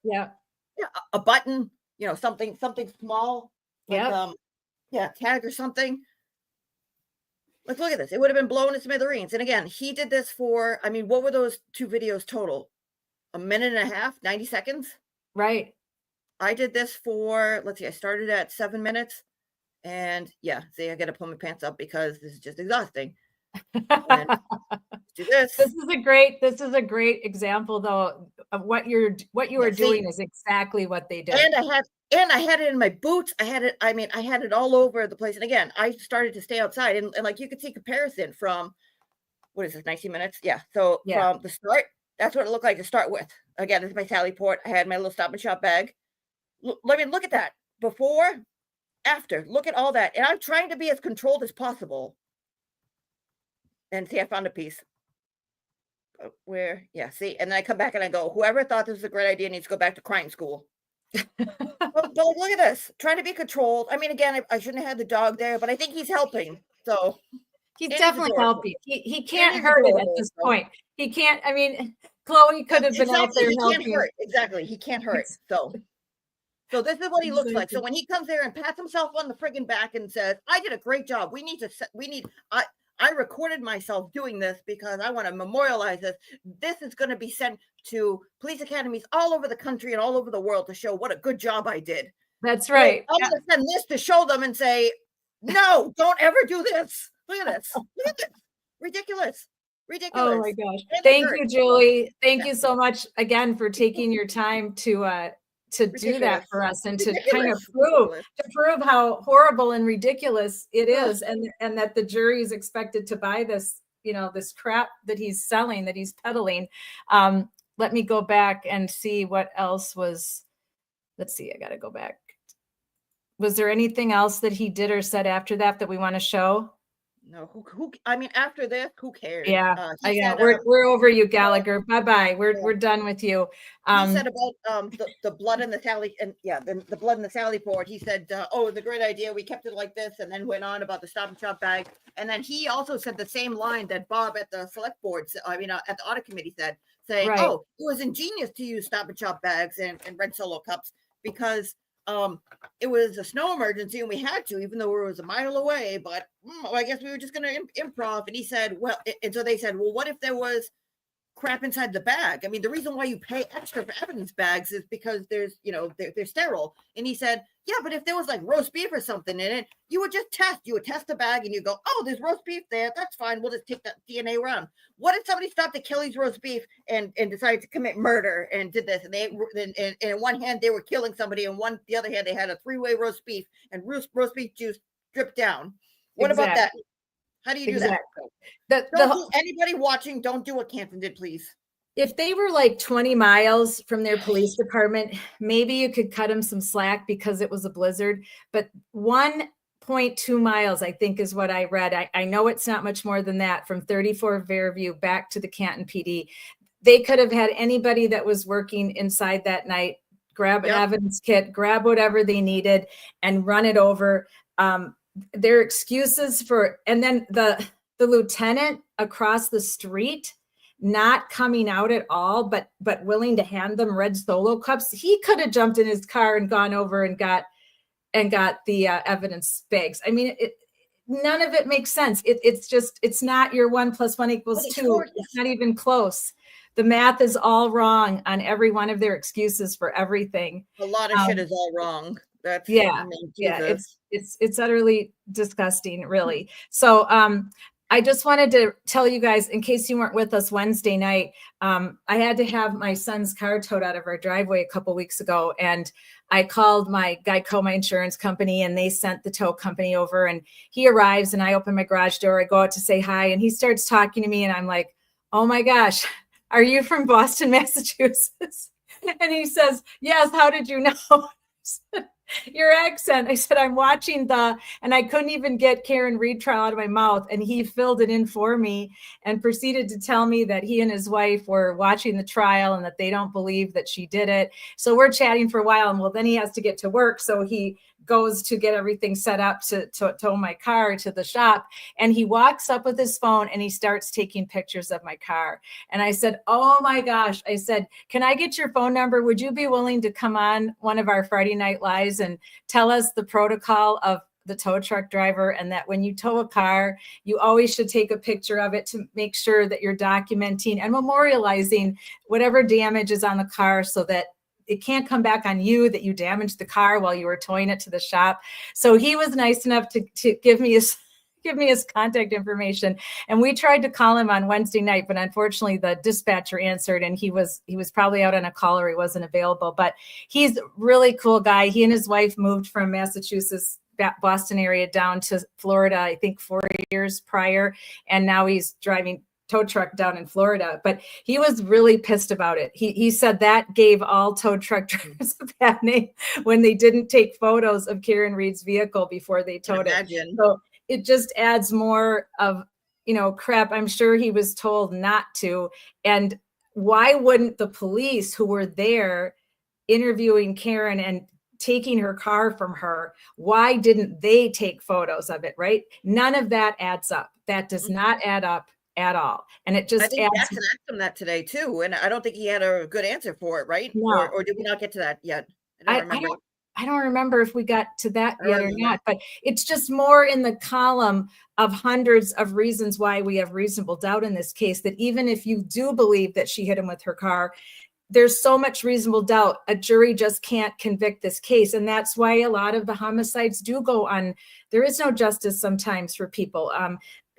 Yep. Yeah, a button, something small, like, tag or something. Let's look at this. It would have been blown to smithereens. And again, he did this for, I mean, what were those 2 videos total? A minute and a half, 90 seconds. Right. I did this for, let's see, I started at 7 minutes. And yeah, see, I got to pull my pants up because this is just exhausting. Do this. This is a great example though of what you are doing is exactly what they did. And I had it in my boots. I had it all over the place. And again, I started to stay outside and like you could see comparison from, what is this, 19 minutes? Yeah. So from the start, that's what it looked like to start with. Again, this is my Sally Port. I had my little Stop and Shop bag. Look at that. Before, after, look at all that. And I'm trying to be as controlled as possible. And see, I found a piece. See, and then I come back and I go, whoever thought this was a great idea needs to go back to crime school. but look at this, trying to be controlled. I mean, again, I shouldn't have had the dog there, but I think he's helping. So he's definitely helping. He can't hurt it at this point. He can't. I mean, Chloe could have been out there helping. Can't hurt. Exactly, he can't hurt. So this is what he looks like. So when he comes there and pats himself on the friggin' back and says, "I did a great job. I recorded myself doing this because I want to memorialize this. This is going to be sent to police academies all over the country and all over the world to show what a good job I did." That's right. I'm going to send this to show them and say, no, don't ever do this. Look at this. Look at this. Ridiculous. Oh my gosh. Thank you, Julie. Thank you so much again for taking your time to do that for us and to kind of prove how horrible and ridiculous it is, and that the jury is expected to buy this, this crap that he's selling, that he's peddling. Let me go back and see what else was. Let's see, I got to go back. Was there anything else that he did or said after that we want to show? No, I mean, after this, who cares? Yeah, we're over you, Gallagher. Bye-bye. We're done with you. He said about the blood in the Sally, and the blood in the Sally Port. He said, "Oh, it's a great idea. We kept it like this," and then went on about the Stop and Shop bag. And then he also said the same line that Bob at the select board, at the audit committee saying, right. "Oh, it was ingenious to use Stop and Shop bags and red Solo cups because it was a snow emergency and we had to, even though it was a mile away, but I guess we were just going to improv. And he said, well, and so they said, well, what if there was crap inside the bag? I mean, the reason why you pay extra for evidence bags is because there's, they're sterile. And he said, yeah, but if there was like roast beef or something in it, you would test the bag and you go, oh, there's roast beef there. That's fine. We'll just take that DNA around. What if somebody stopped at Kelly's roast beef and decided to commit murder and did this? And and in one hand, they were killing somebody, and the other hand, they had a 3-way roast beef and roast beef juice dripped down. What about that? How do you do that? Anybody watching, don't do what Canton did, please. If they were like 20 miles from their police department, maybe you could cut them some slack because it was a blizzard. But 1.2 miles, I think, is what I read. I know it's not much more than that from 34 Fairview back to the Canton PD. They could have had anybody that was working inside that night grab an evidence kit, grab whatever they needed, and run it over. Their excuses and then the lieutenant across the street not coming out at all, but willing to hand them red Solo cups. He could have jumped in his car and gone over and got the evidence bags. I mean, none of it makes sense. It's not your 1 + 1 = 2. It's not even close. The math is all wrong on every one of their excuses for everything. A lot of shit is all wrong. That's it's utterly disgusting, really. So I just wanted to tell you guys, in case you weren't with us Wednesday night, I had to have my son's car towed out of our driveway a couple weeks ago, and I called my Geico, my insurance company, and they sent the tow company over, and he arrives and I open my garage door. I go out to say hi, and he starts talking to me, and I'm like, oh my gosh, are you from Boston, Massachusetts? And he says, yes, how did you know? Your accent. I said, I'm watching and I couldn't even get Karen Reed trial out of my mouth. And he filled it in for me and proceeded to tell me that he and his wife were watching the trial and that they don't believe that she did it. So we're chatting for a while, and well, then he has to get to work. So he goes to get everything set up to tow my car to the shop. And he walks up with his phone and he starts taking pictures of my car. And I said, oh my gosh, I said, can I get your phone number? Would you be willing to come on one of our Friday Night Lives and tell us the protocol of the tow truck driver, and that when you tow a car, you always should take a picture of it to make sure that you're documenting and memorializing whatever damage is on the car so that it can't come back on you that you damaged the car while you were towing it to the shop. So he was nice enough to give me his contact information. And we tried to call him on Wednesday night, but unfortunately the dispatcher answered, and he was probably out on a call or he wasn't available. But he's a really cool guy. He and his wife moved from Massachusetts, Boston area down to Florida, I think 4 years prior. And now he's driving tow truck down in Florida, but he was really pissed about it. He said that gave all tow truck drivers a bad name when they didn't take photos of Karen Reed's vehicle before they towed it. So it just adds more of, crap. I'm sure he was told not to. And why wouldn't the police who were there interviewing Karen and taking her car from her, why didn't they take photos of it, right? None of that adds up. That does not add up at all. And it just I think Jackson asked him that today too, and I don't think he had a good answer for it, right? No. Or did we not get to that yet? I don't remember if we got to that yet or not, but it's just more in the column of hundreds of reasons why we have reasonable doubt in this case, that even if you do believe that she hit him with her car, there's so much reasonable doubt, a jury just can't convict this case. And that's why a lot of the homicides do go on. There is no justice sometimes for people.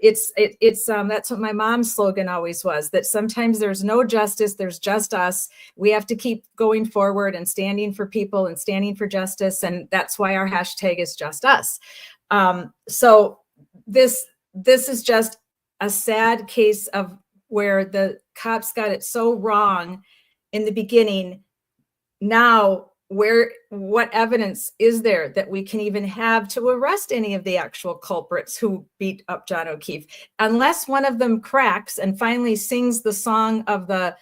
That's what my mom's slogan always was, that sometimes there's no justice, there's just us. We have to keep going forward and standing for people and standing for justice. And that's why our hashtag is just us. So this is just a sad case of where the cops got it so wrong in the beginning. Now, what evidence is there that we can even have to arrest any of the actual culprits who beat up John O'Keefe? Unless one of them cracks and finally sings the song of the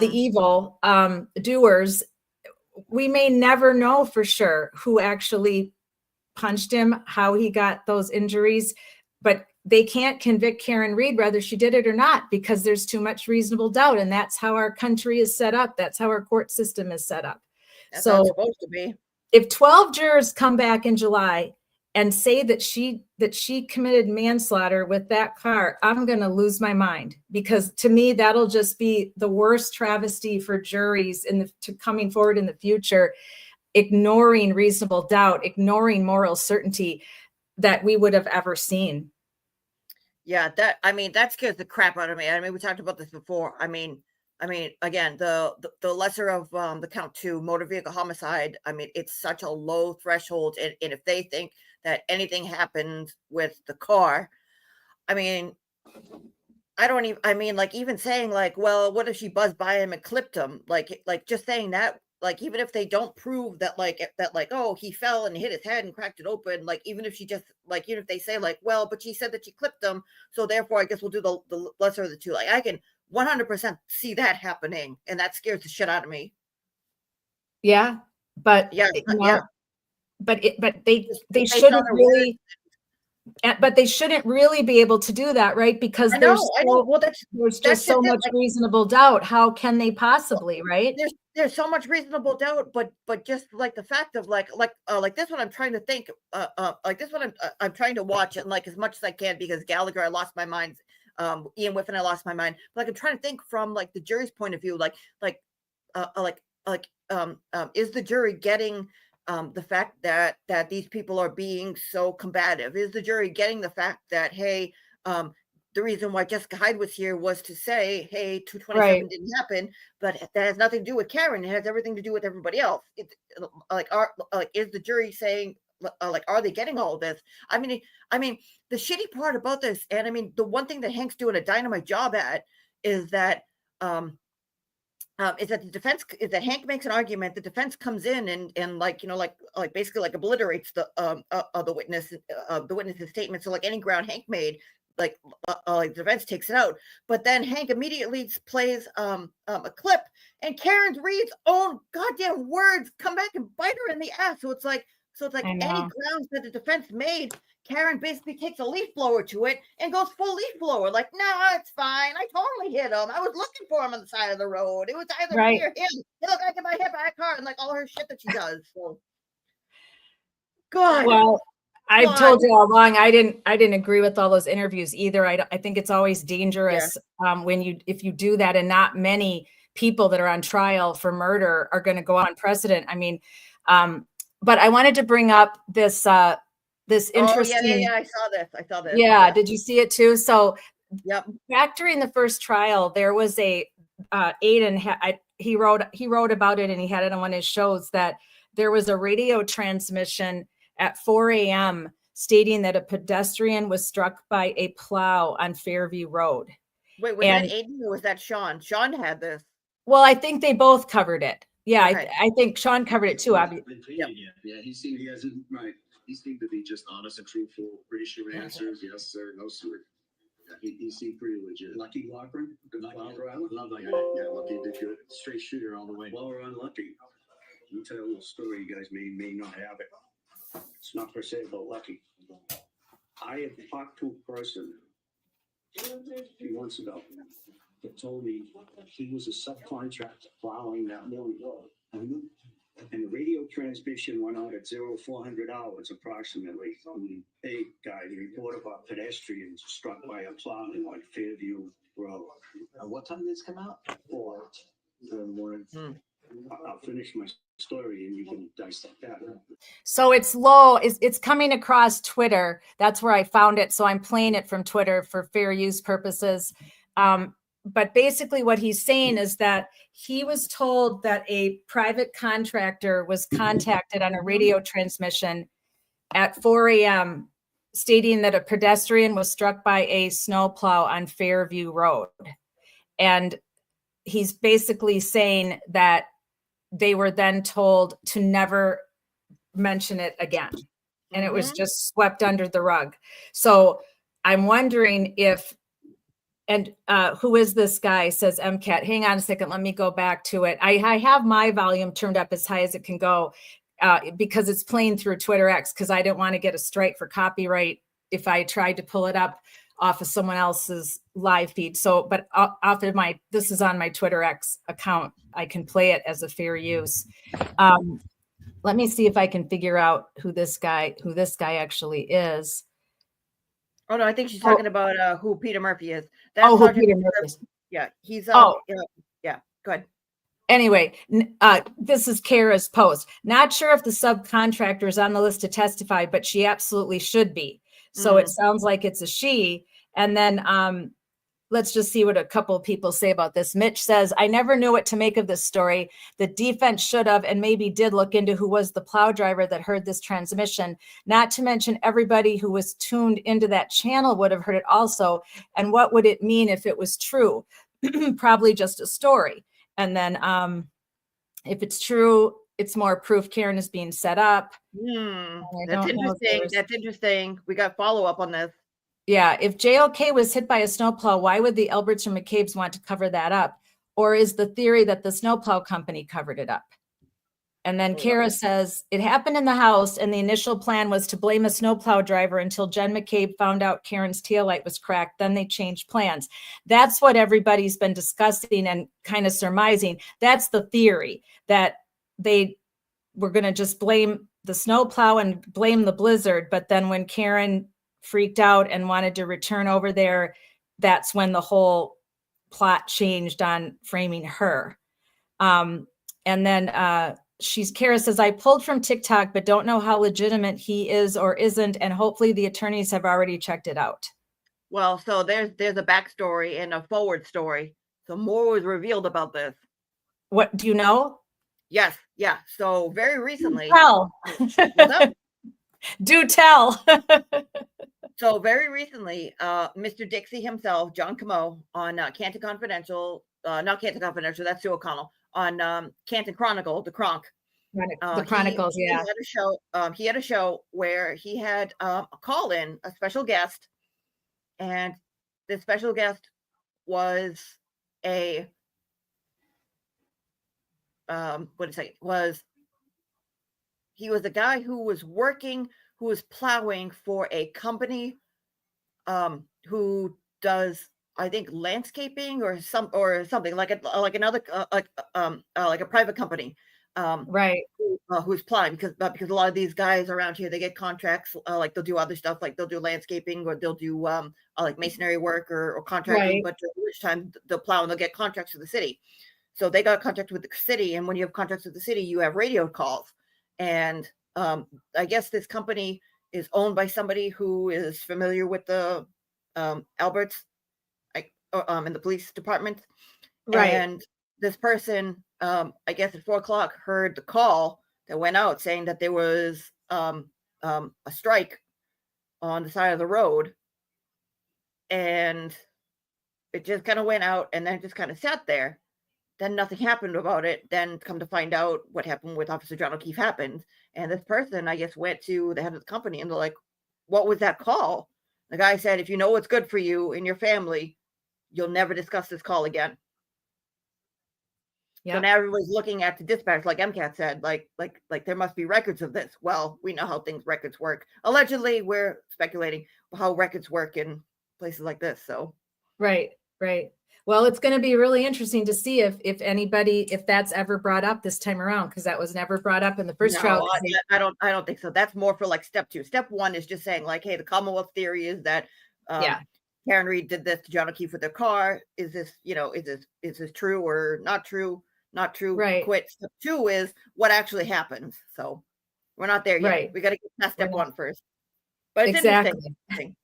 evil doers, we may never know for sure who actually punched him, how he got those injuries. But they can't convict Karen Reed whether she did it or not, because there's too much reasonable doubt. And that's how our country is set up. That's how our court system is set up. That's how it's supposed to be. if 12 jurors come back in July and say that she committed manslaughter with that car, I'm going to lose my mind, because to me, that'll just be the worst travesty for juries coming forward in the future, ignoring reasonable doubt, ignoring moral certainty that we would have ever seen. Yeah, that scares the crap out of me. I mean, we talked about this before. I mean, again, the lesser of the count 2 motor vehicle homicide. I mean, it's such a low threshold, and if they think that anything happened with the car, I mean, I don't even. I mean, like, even saying like, well, what if she buzzed by him and clipped him? Like just saying that. Like, even if they don't prove that, oh, he fell and hit his head and cracked it open. Like, even if she just, like, even if they say like, well, but she said that she clipped him, so therefore I guess we'll do the lesser of the two. Like, I can 100% see that happening, and that scares the shit out of me. Yeah, but Yeah, yeah, but they Based shouldn't on their really. But they shouldn't really be able to do that, right? Because I know. Well, there's just so much reasonable doubt. How can they possibly, right? There's so much reasonable doubt, but just like the fact of like this one, I'm trying to think, like this one, I'm trying to watch it, like, as much as I can, because Gallagher, I lost my mind. Ian Whiffen, I lost my mind. But like, I'm trying to think from like the jury's point of view, is the jury getting the fact that these people are being so combative? Is the jury getting the fact that, hey, the reason why Jessica Hyde was here was to say, hey, 227 Right. didn't happen, but that has nothing to do with Karen. It has everything to do with everybody else. Is the jury saying, are they getting all of this? I mean, the shitty part about this, and I mean, the one thing that Hank's doing a dynamite job at is that is that the defense, is that Hank makes an argument, the defense comes in and like, basically like obliterates the witness's statement. So like any ground Hank made, like the defense takes it out. But then Hank immediately plays a clip, and Karen Reed's own goddamn words come back and bite her in the ass. So it's like any grounds that the defense made, Karen basically takes a leaf blower to it and goes full leaf blower. Like, no, it's fine. I totally hit him. I was looking for him on the side of the road. It was either me or him. Hey, look, I get my hit by a car, and like all her shit that she does. So, God. Well, I've told you all along, I didn't agree with all those interviews either. I think it's always dangerous if you do that, and not many people that are on trial for murder are going to go on precedent. I mean, but I wanted to bring up this interesting. I saw this. Yeah, did you see it too? So, yep. Back during the first trial, there was a Aiden. He wrote about it, and he had it on one of his shows, that there was a radio transmission at 4 a.m. stating that a pedestrian was struck by a plow on Fairview Road. Wait, was that Aiden or was that Sean? Sean had this. Well, I think they both covered it. Yeah, okay. I think Sean covered it too. Obviously. Yeah, he hasn't, right. He seemed to be just honest and truthful, pretty sure answers. Yes, sir. No, sir. Yeah, he seemed pretty legit. Lucky Lockburn? Good Flower Island? Love that guy. Yeah, Lucky did good. Straight shooter all the way. Well, we're unlucky. Let me tell you a little story. You guys may not have it. It's not per se about Lucky. I had talked to a person a few months ago that told me he was a subcontractor plowing that Millie Road. And the radio transmission went out at 0400 hours approximately. A guy, the report about pedestrians struck by a plow on Fairview Road. What time did this come out? 4 in the morning. I'll finish my story and you can dissect that. So it's low. It's coming across Twitter. That's where I found it. So I'm playing it from Twitter for fair use purposes. But basically what he's saying is that he was told that a private contractor was contacted on a radio transmission at 4 a.m. stating that a pedestrian was struck by a snowplow on Fairview Road. And he's basically saying that they were then told to never mention it again. And it was just swept under the rug. So I'm wondering if, and who is this guy, says MCAT. Hang on a second. Let me go back to it. I have my volume turned up as high as it can go because it's playing through Twitter X, because I didn't want to get a strike for copyright if I tried to pull it up off of someone else's live feed. So, but off of this is on my Twitter X account. I can play it as a fair use. let me see if I can figure out who this guy actually is. Oh no, I think she's talking about who Peter Murphy is. Oh, who Sergeant Peter Murphy is. Yeah, he's Oh. yeah, go ahead. Anyway, this is Kara's post. Not sure if the subcontractor is on the list to testify, but she absolutely should be. So it sounds like it's a she. And then let's just see what a couple of people say about this. Mitch says, I never knew what to make of this story. The defense should have and maybe did look into who was the plow driver that heard this transmission. Not to mention everybody who was tuned into that channel would have heard it also. And what would it mean if it was true? Probably just a story. And then if it's true, it's more proof Karen is being set up. That's interesting. That's interesting. We got follow up on this. Yeah. If JLK was hit by a snowplow, why would the Alberts or McCabe's want to cover that up? Or is the theory that the snowplow company covered it up? And then Kara says, it happened in the house and the initial plan was to blame a snowplow driver until Jen McCabe found out Karen's taillight was cracked. Then they changed plans. That's what everybody's been discussing and kind of surmising. That's the theory, that they were going to just blame the snowplow and blame the blizzard. But then when Karen freaked out and wanted to return over there, that's when the whole plot changed on framing her. And then Kara says, I pulled from TikTok, but don't know how legitimate he is or isn't. And hopefully the attorneys have already checked it out. Well, so there's a backstory and a forward story. So more was revealed about this. What do you know? Yes. Yeah. So very recently. Do tell. So very recently, Mr. Dixie himself, John Camo, on Canton Confidential, not Canton Confidential, that's Sue O'Connell, on Canton Chronicle, the Cronk. The Chronicles, he had a show. He had a show where he had a call in, a special guest, and the special guest was a he was a guy who was plowing for a company who does, I think, landscaping or something like another like a private company, right? Who's plowing because a lot of these guys around here, they get contracts, like they'll do other stuff, like they'll do landscaping or they'll do like masonry work or contracting, but during which time they'll plow and they'll get contracts for the city. So they got contracts with the city, and when you have contracts with the city, you have radio calls. And I guess this company is owned by somebody who is familiar with the Alberts, in the police department. Right. And this person, I guess at 4:00, heard the call that went out saying that there was a strike on the side of the road. And it just kind of went out and then just kind of sat there. Then nothing happened about it. Then come to find out what happened with Officer John O'Keefe happened. And this person, I guess, went to the head of the company and they're like, what was that call? The guy said, if you know what's good for you and your family, you'll never discuss this call again. So now everybody's looking at the dispatch, like MCAT said, like there must be records of this. Well, we know how records work. Allegedly, we're speculating how records work in places like this. So right. Well, it's going to be really interesting to see if that's ever brought up this time around, because that was never brought up in the first trial. I don't think so. That's more for like step 2. Step 1 is just saying like, hey, the Commonwealth theory is that Karen Reed did this to John O'Keefe with their car. Is this true or not true? Not true. Right. Quit. Step 2 is what actually happens. So we're not there yet. Right. We got to get past step 1 first. But it's interesting.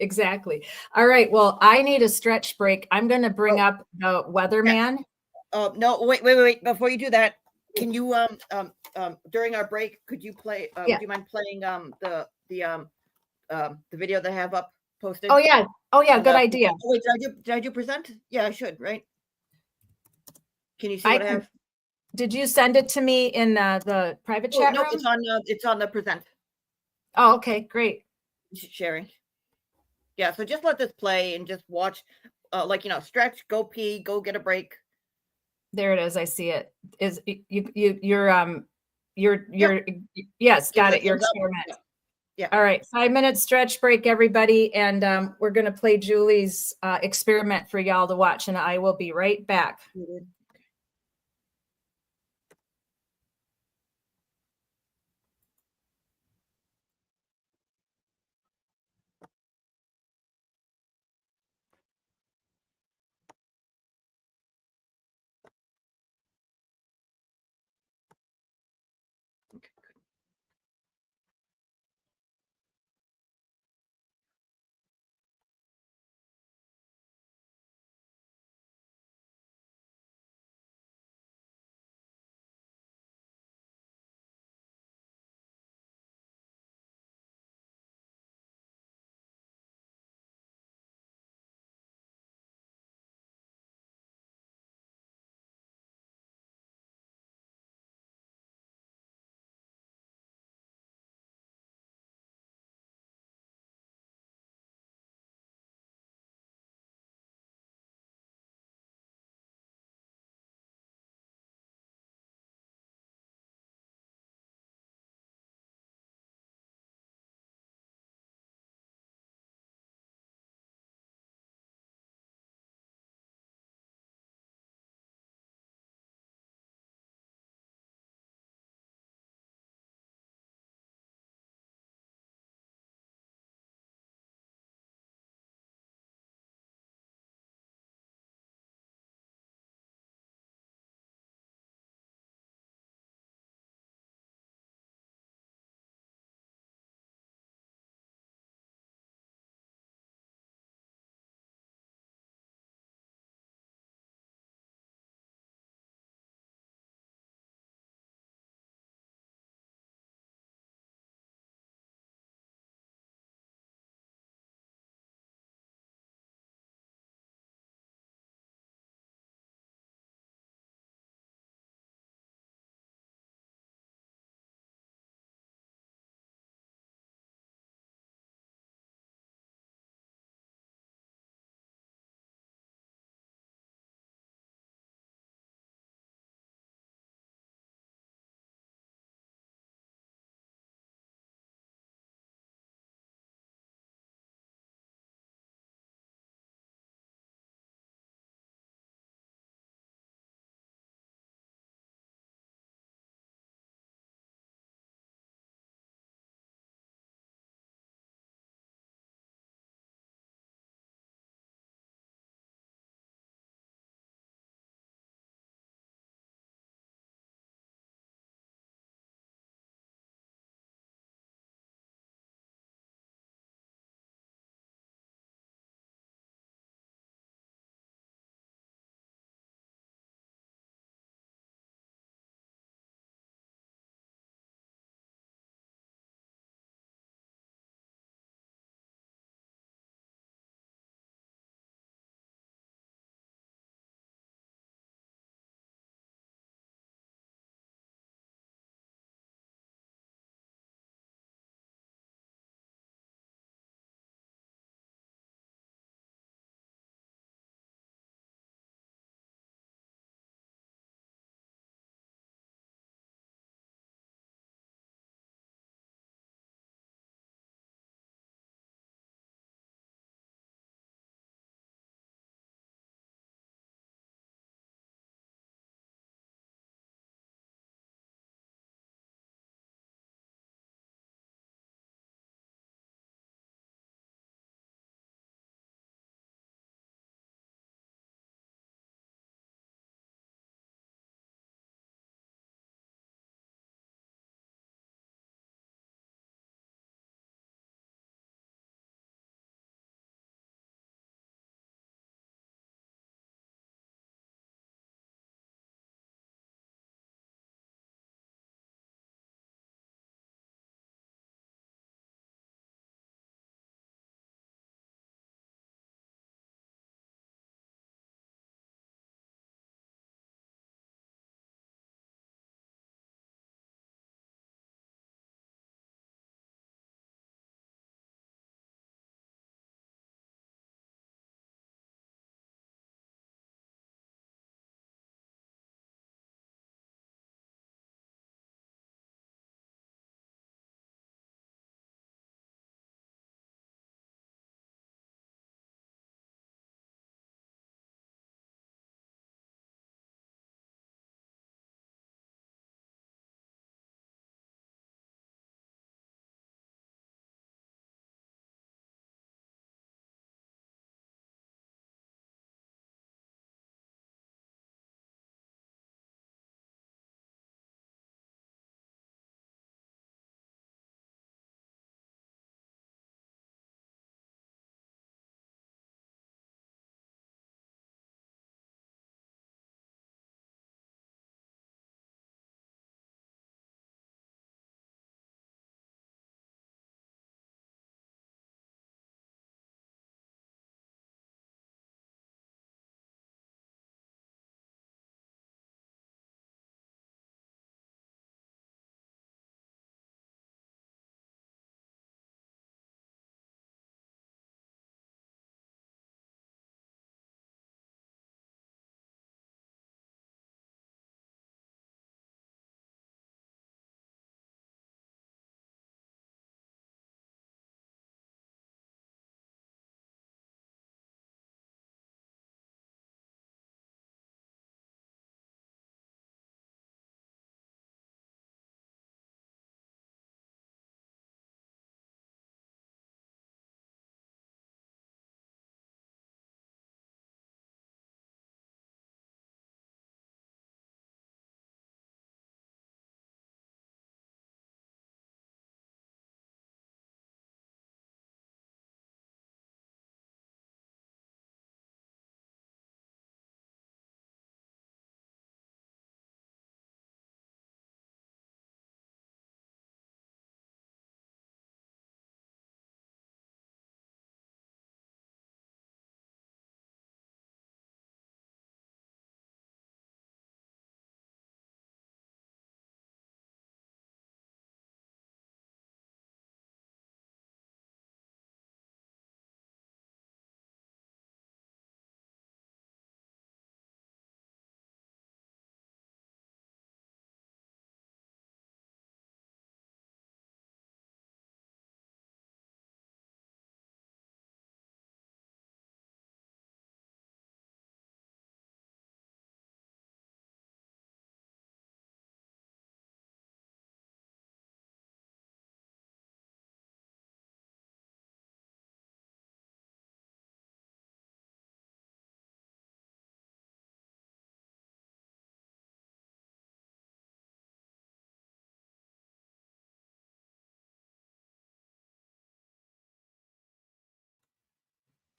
Exactly. All right. Well, I need a stretch break. I'm going to bring up the weatherman. No, wait. Before you do that, can you during our break, could you play? Do you mind playing the video that I have up posted? Oh yeah. Good idea. Wait, did I do present? Yeah, I should. Right. Can you see what I have? Did you send it to me in the private chat room? No, it's on the present. Oh, okay, great. Sharing. Yeah, so just let this play and just watch, stretch, go pee, go get a break. There it is. I see it. Is you're yes, got it. Your experiment. Yeah. All right, 5-minute stretch break, everybody, and we're going to play Julie's experiment for y'all to watch, and I will be right back.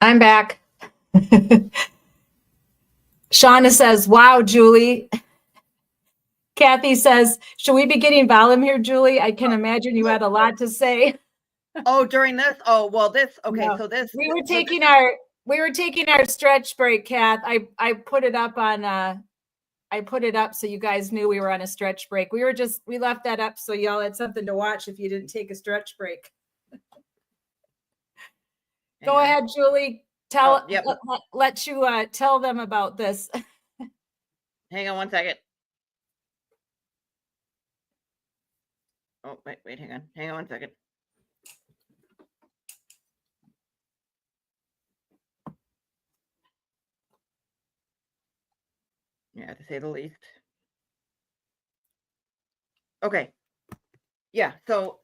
I'm back. Shauna says, wow, Julie. Kathy says, should we be getting volume here, Julie? I can imagine you had a lot to say. Oh, during this? Oh, well, this, okay, No. so this. We were so this- taking our stretch break, Kath. I put it up on I put it up so you guys knew we were on a stretch break. We left that up so y'all had something to watch if you didn't take a stretch break. Go ahead, Julie. Tell yep. let you tell them about this. Hang on one second. Oh, wait, hang on one second. Yeah, to say the least. Okay. Yeah. So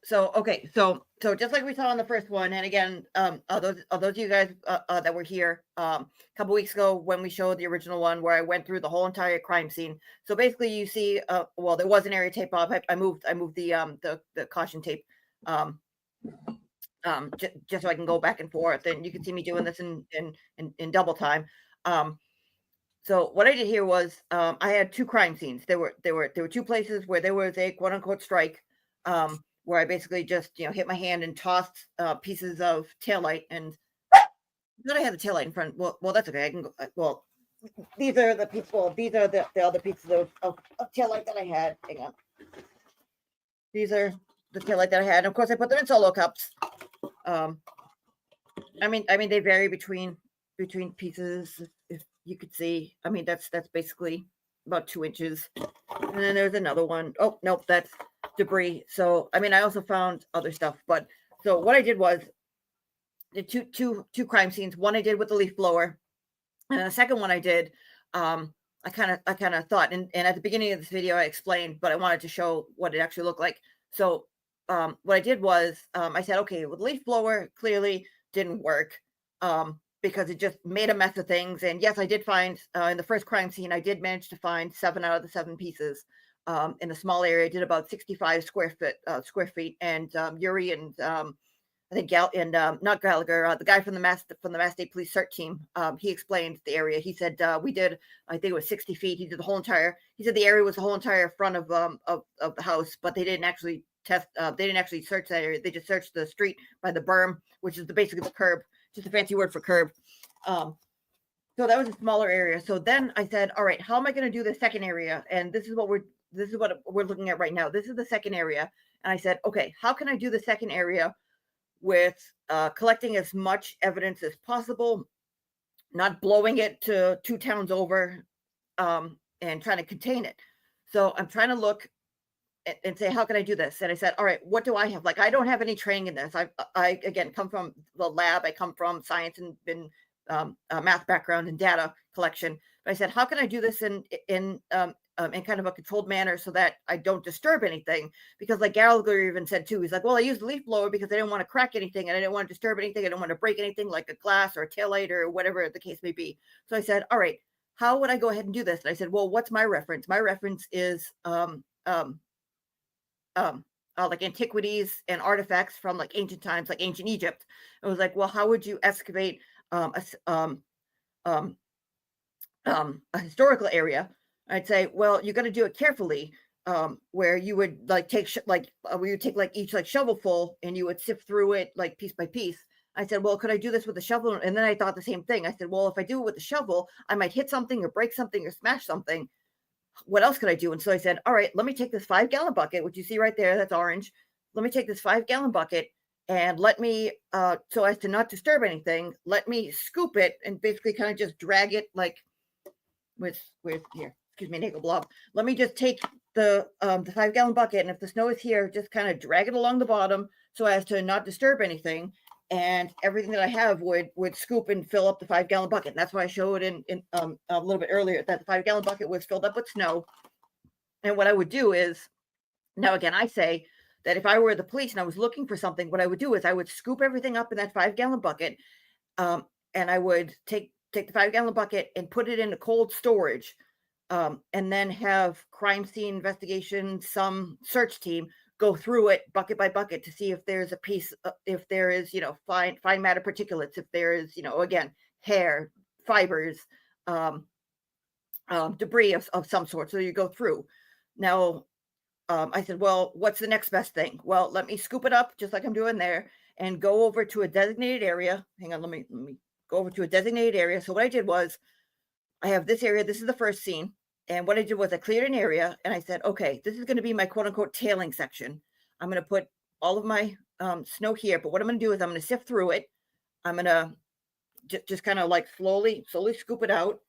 just like we saw on the first one, and again, those of you guys that were here a couple weeks ago when we showed the original one where I went through the whole entire crime scene. So basically, you see, well, there was an area tape off. I moved the caution tape, just so I can go back and forth, and you can see me doing this in double time. So what I did here was I had two crime scenes. There were two places where there was a quote unquote strike, where I basically just hit my hand and tossed pieces of taillight, and then I had the taillight in front. Well, that's okay. I can go. Well, these are the people. These are the other pieces of taillight that I had. Hang on. These are the taillight that I had. And of course, I put them in solo cups. I mean they vary between pieces. If you could see, I mean that's basically about 2 inches. And then there's another one. Oh nope, that's debris. So I mean I also found other stuff. But so what I did was the two crime scenes. One I did with the leaf blower, and the second one I did. I kind of thought, and at the beginning of this video I explained, but I wanted to show what it actually looked like. So what I did was I said, okay, with the leaf blower clearly didn't work. Because it just made a mess of things. And yes, I did find in the first crime scene, I did manage to find 7 out of the 7 pieces in a small area. I did about 65 square feet. And Yuri and I think not Gallagher, the guy from the Mass State Police CERT team, he explained the area. He said we did, I think it was 60 feet. He did the whole entire. He said the area was the whole entire front of the house, but they didn't actually test. They didn't actually search that area. They just searched the street by the berm, which is basically the curb. Just a fancy word for curb. So that was a smaller area. So then I said, all right, how am I going to do the second area? And this is what we're looking at right now. This is the second area. And I said, okay, how can I do the second area with collecting as much evidence as possible, not blowing it to 2 towns over, and trying to contain it. So I'm trying to look and say, how can I do this? And I said, all right, what do I have? Like, I don't have any training in this. I again come from the lab. I come from science and math background and data collection. But I said, how can I do this in kind of a controlled manner so that I don't disturb anything? Because like Gallagher even said too, he's like, well, I used the leaf blower because I didn't want to crack anything and I didn't want to disturb anything. I didn't want to break anything like a glass or a taillight or whatever the case may be. So I said, all right, how would I go ahead and do this? And I said, well, what's my reference? My reference is like antiquities and artifacts from like ancient times, like ancient Egypt. It was like, well, how would you excavate a historical area? I'd say, well, you're going to do it carefully, where you would like take where you take like each like shovelful and you would sift through it like piece by piece. I said, well, could I do this with a shovel? And then I thought the same thing. I said, well, if I do it with a shovel, I might hit something or break something or smash something. What else could I do? And so I said, all right, let me take this 5-gallon bucket, which you see right there, that's orange. Let me take this 5-gallon bucket and let me, so as to not disturb anything, let me scoop it and basically kind of just drag it like with here, excuse me, nickel blob. Let me just take the 5-gallon bucket, and if the snow is here, just kind of drag it along the bottom so as to not disturb anything. And everything that I have would scoop and fill up the 5-gallon bucket. And that's why I showed in a little bit earlier that the 5-gallon bucket was filled up with snow. And what I would do is, now again, I say that if I were the police and I was looking for something, what I would do is I would scoop everything up in that 5-gallon bucket, and I would take the 5-gallon bucket and put it into cold storage, and then have crime scene investigation, some search team go through it bucket by bucket to see if there's a piece, if there is, fine matter particulates, if there is, again, hair, fibers, debris of some sort. So you go through. Now, I said, well, what's the next best thing? Well, let me scoop it up just like I'm doing there and go over to a designated area. Hang on, let me go over to a designated area. So what I did was I have this area. This is the first scene. And what I did was I cleared an area and I said, okay, this is going to be my quote unquote tailing section. I'm going to put all of my snow here. But what I'm going to do is I'm going to sift through it. I'm going to just kind of like slowly scoop it out.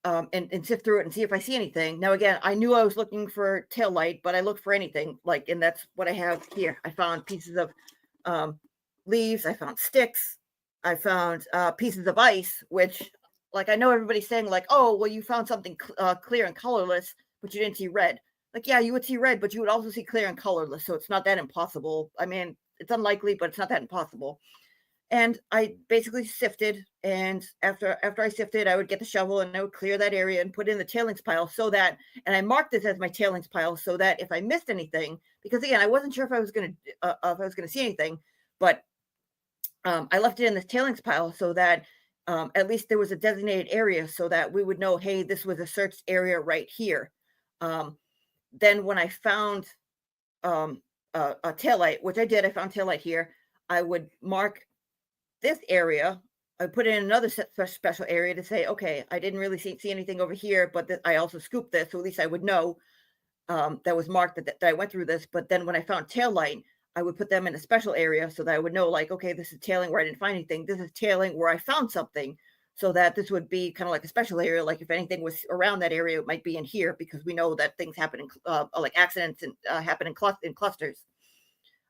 And sift through it and see if I see anything. Now, again, I knew I was looking for tail light, but I looked for anything and that's what I have here. I found pieces of leaves. I found sticks. I found pieces of ice, which I know everybody's saying oh, well, you found something clear and colorless, but you didn't see red. Yeah, you would see red, but you would also see clear and colorless. So it's not that impossible. I mean, it's unlikely, but it's not that impossible. And I basically sifted, and after I sifted, I would get the shovel and I would clear that area and put it in the tailings pile and I marked this as my tailings pile so that if I missed anything, because again, I wasn't sure if I was going to see anything, but I left it in this tailings pile so that at least there was a designated area so that we would know, hey, this was a searched area right here. Then when I found a taillight, which I did, I found taillight here, I would mark this area. I put it in another special area to say, okay, I didn't really see anything over here, but I also scooped this, so at least I would know that was marked that I went through this. But then when I found tail light, I would put them in a special area so that I would know, okay, this is tailing where I didn't find anything. This is tailing where I found something, so that this would be kind of like a special area. If anything was around that area, it might be in here because we know that things happen in accidents and happen in clusters.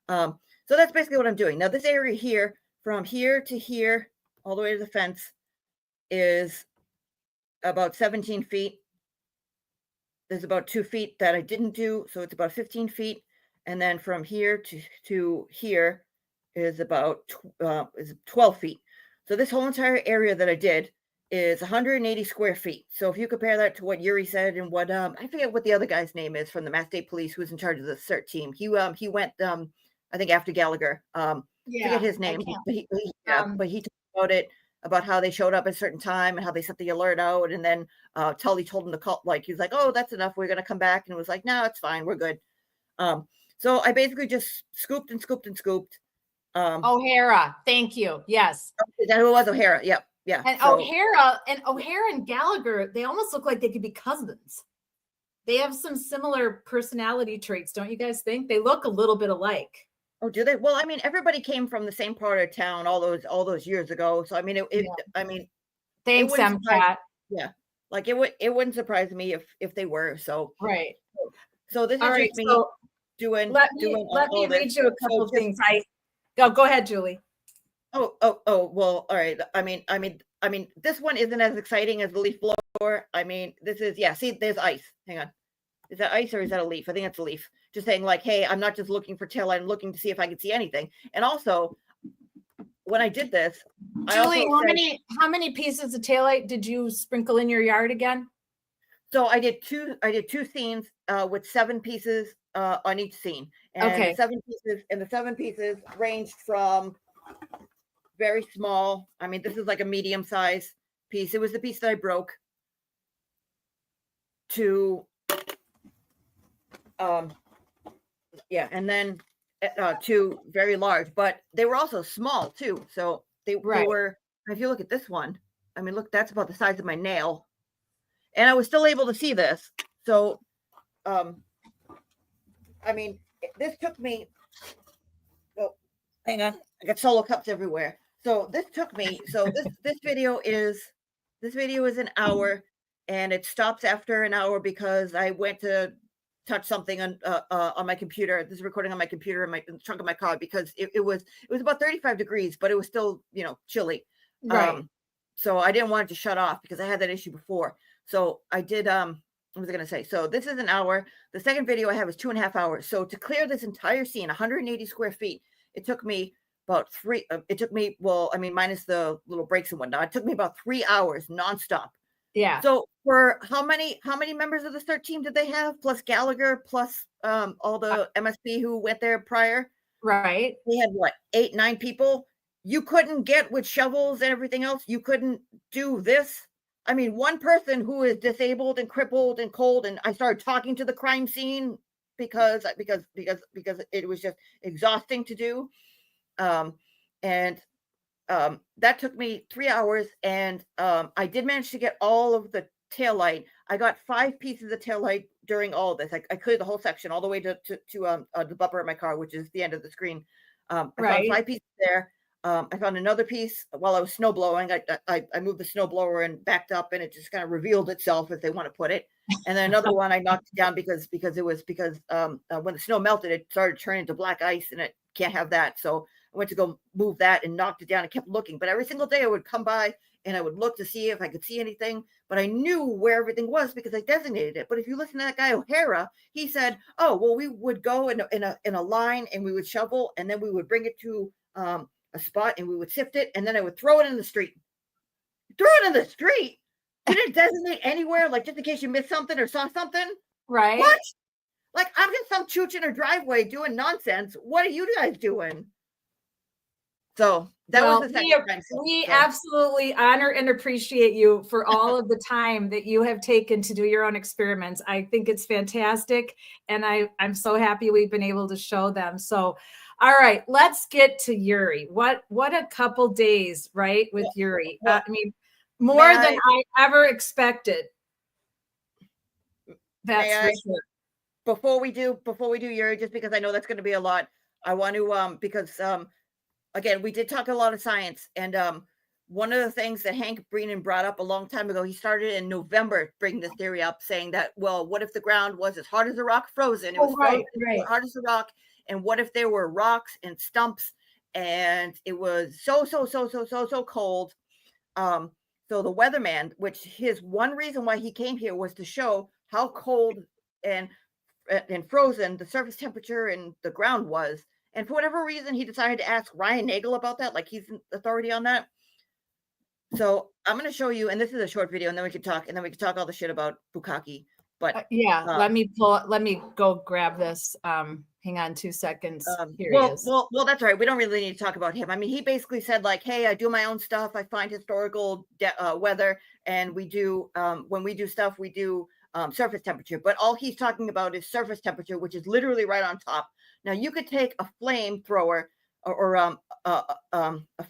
So that's basically what I'm doing. Now, this area here, from here to here, all the way to the fence, is about 17 feet. There's about 2 feet that I didn't do, so it's about 15 feet. And then from here to here is about 12 feet. So this whole entire area that I did is 180 square feet. So if you compare that to what Yuri said and what I forget what the other guy's name is from the Mass State Police who's in charge of the CERT team. He went I think after Gallagher. Forget his name, but he talked about it, about how they showed up at a certain time and how they sent the alert out, and then Tully told him to call. He was like, "Oh, that's enough. We're gonna come back," and it was like, "No, it's fine. We're good." So I basically just scooped and scooped and scooped. O'Hara, thank you. Yes, that who it was O'Hara. Yep, yeah. And so, O'Hara and Gallagher, they almost look like they could be cousins. They have some similar personality traits, don't you guys think? They look a little bit alike. Oh, do they? Well, I mean, everybody came from the same part of town all those years ago. So I mean, I mean, thanks, MCAT. Yeah, it wouldn't surprise me if they were. So right. So this is all right, just me so doing. Let me read you a couple of things. Go ahead, Julie. Oh. Well, all right. I mean, this one isn't as exciting as the leaf blower. I mean, this is See, there's ice. Hang on. Is that ice or is that a leaf? I think it's a leaf. Just saying hey, I'm not just looking for taillight. I'm looking to see if I can see anything. And also, when I did this, Julie, how many pieces of taillight did you sprinkle in your yard again? So I did two scenes with 7 pieces on each scene. And okay. The 7 pieces ranged from very small. I mean, this is like a medium size piece. It was the piece that I broke. To and then to very large, but they were also small too. So they were, if you look at this one, I mean, look, that's about the size of my nail. And I was still able to see this. So, I mean, this took me, hang on, I got solo cups everywhere. So this took me, this video is an hour, and it stops after an hour because I went to touch something on my computer. This is recording on my computer in the trunk of my car because it was about 35 degrees, but it was still, chilly. Right. So I didn't want it to shut off because I had that issue before. So I did, what was I going to say? So this is an hour. The second video I have is 2.5 hours. So to clear this entire scene, 180 square feet, it took me about minus the little breaks and whatnot, it took me about 3 hours nonstop Yeah. So for how many members of the CERT team did they have? Plus Gallagher, plus all the MSP who went there prior? Right. They had what, 8, 9 people? You couldn't get with shovels and everything else. You couldn't do this. I mean, one person who is disabled and crippled and cold, and I started talking to the crime scene because it was just exhausting to do. And that took me 3 hours, and I did manage to get all of the taillight. I got 5 pieces of taillight during all of this. I cleared the whole section all the way to the bumper of my car, which is the end of the screen. I found 5 pieces there. I found another piece while I was snow blowing. I moved the snow blower and backed up, and it just kind of revealed itself, as they want to put it. And then another one I knocked it down because when the snow melted, it started turning into black ice, and it can't have that. So I went to go move that and knocked it down and kept looking. But every single day I would come by and I would look to see if I could see anything. But I knew where everything was because I designated it. But if you listen to that guy O'Hara, he said, "Oh, well, we would go in a line and we would shovel, and then we would bring it to a spot and we would sift it, and then I would throw it in the street." Throw it in the street? You didn't designate anywhere, like just in case you missed something or saw something? Right. What? Like, I'm in some chooch in a driveway doing nonsense. What are you guys doing? So that was the second time. We absolutely honor and appreciate you for all of the time that you have taken to do your own experiments. I think it's fantastic, and I'm so happy we've been able to show them. So, all right, let's get to Yuri. What a couple days, right, with Yuri. I mean, more than I ever expected. That's for sure. Before we do Yuri, just because I know that's going to be a lot, I want to because again, we did talk a lot of science, and one of the things that Hank Breenan brought up a long time ago, he started in November bringing this theory up, saying that, well, what if the ground was as hard as a rock, frozen? It was frozen, hard as a rock, and what if there were rocks and stumps, and it was so cold. So the weatherman, which his one reason why he came here was to show how cold and frozen the surface temperature and the ground was. And for whatever reason, he decided to ask Ryan Nagel about that, like he's an authority on that. So I'm going to show you, and this is a short video, and then we can talk all the shit about Bukkake. But let me go grab this. Hang on 2 seconds. Here he is. Well, that's right. We don't really need to talk about him. I mean, he basically said, like, hey, I do my own stuff. I find historical weather, and we do when we do stuff, we do surface temperature. But all he's talking about is surface temperature, which is literally right on top. Now, you could take a flamethrower or a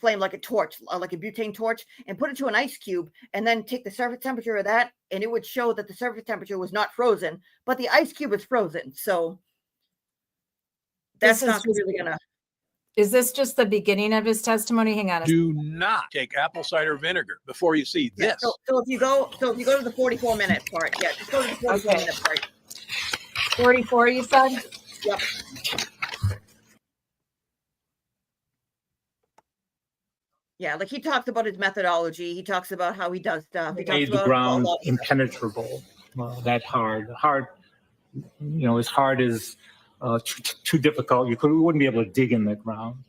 flame like a torch, like a butane torch, and put it to an ice cube, and then take the surface temperature of that, and it would show that the surface temperature was not frozen, but the ice cube is frozen. So that's not really gonna. Is this just the beginning of his testimony? Hang on. Do not take apple cider vinegar before you see this. So if you go to the 44-minute part, just go to the 44-minute part. 44, you said? Yep. Yeah, like he talks about his methodology. He talks about how he does stuff. He talks made the about ground impenetrable. That hard, as hard as too difficult. You wouldn't be able to dig in the ground.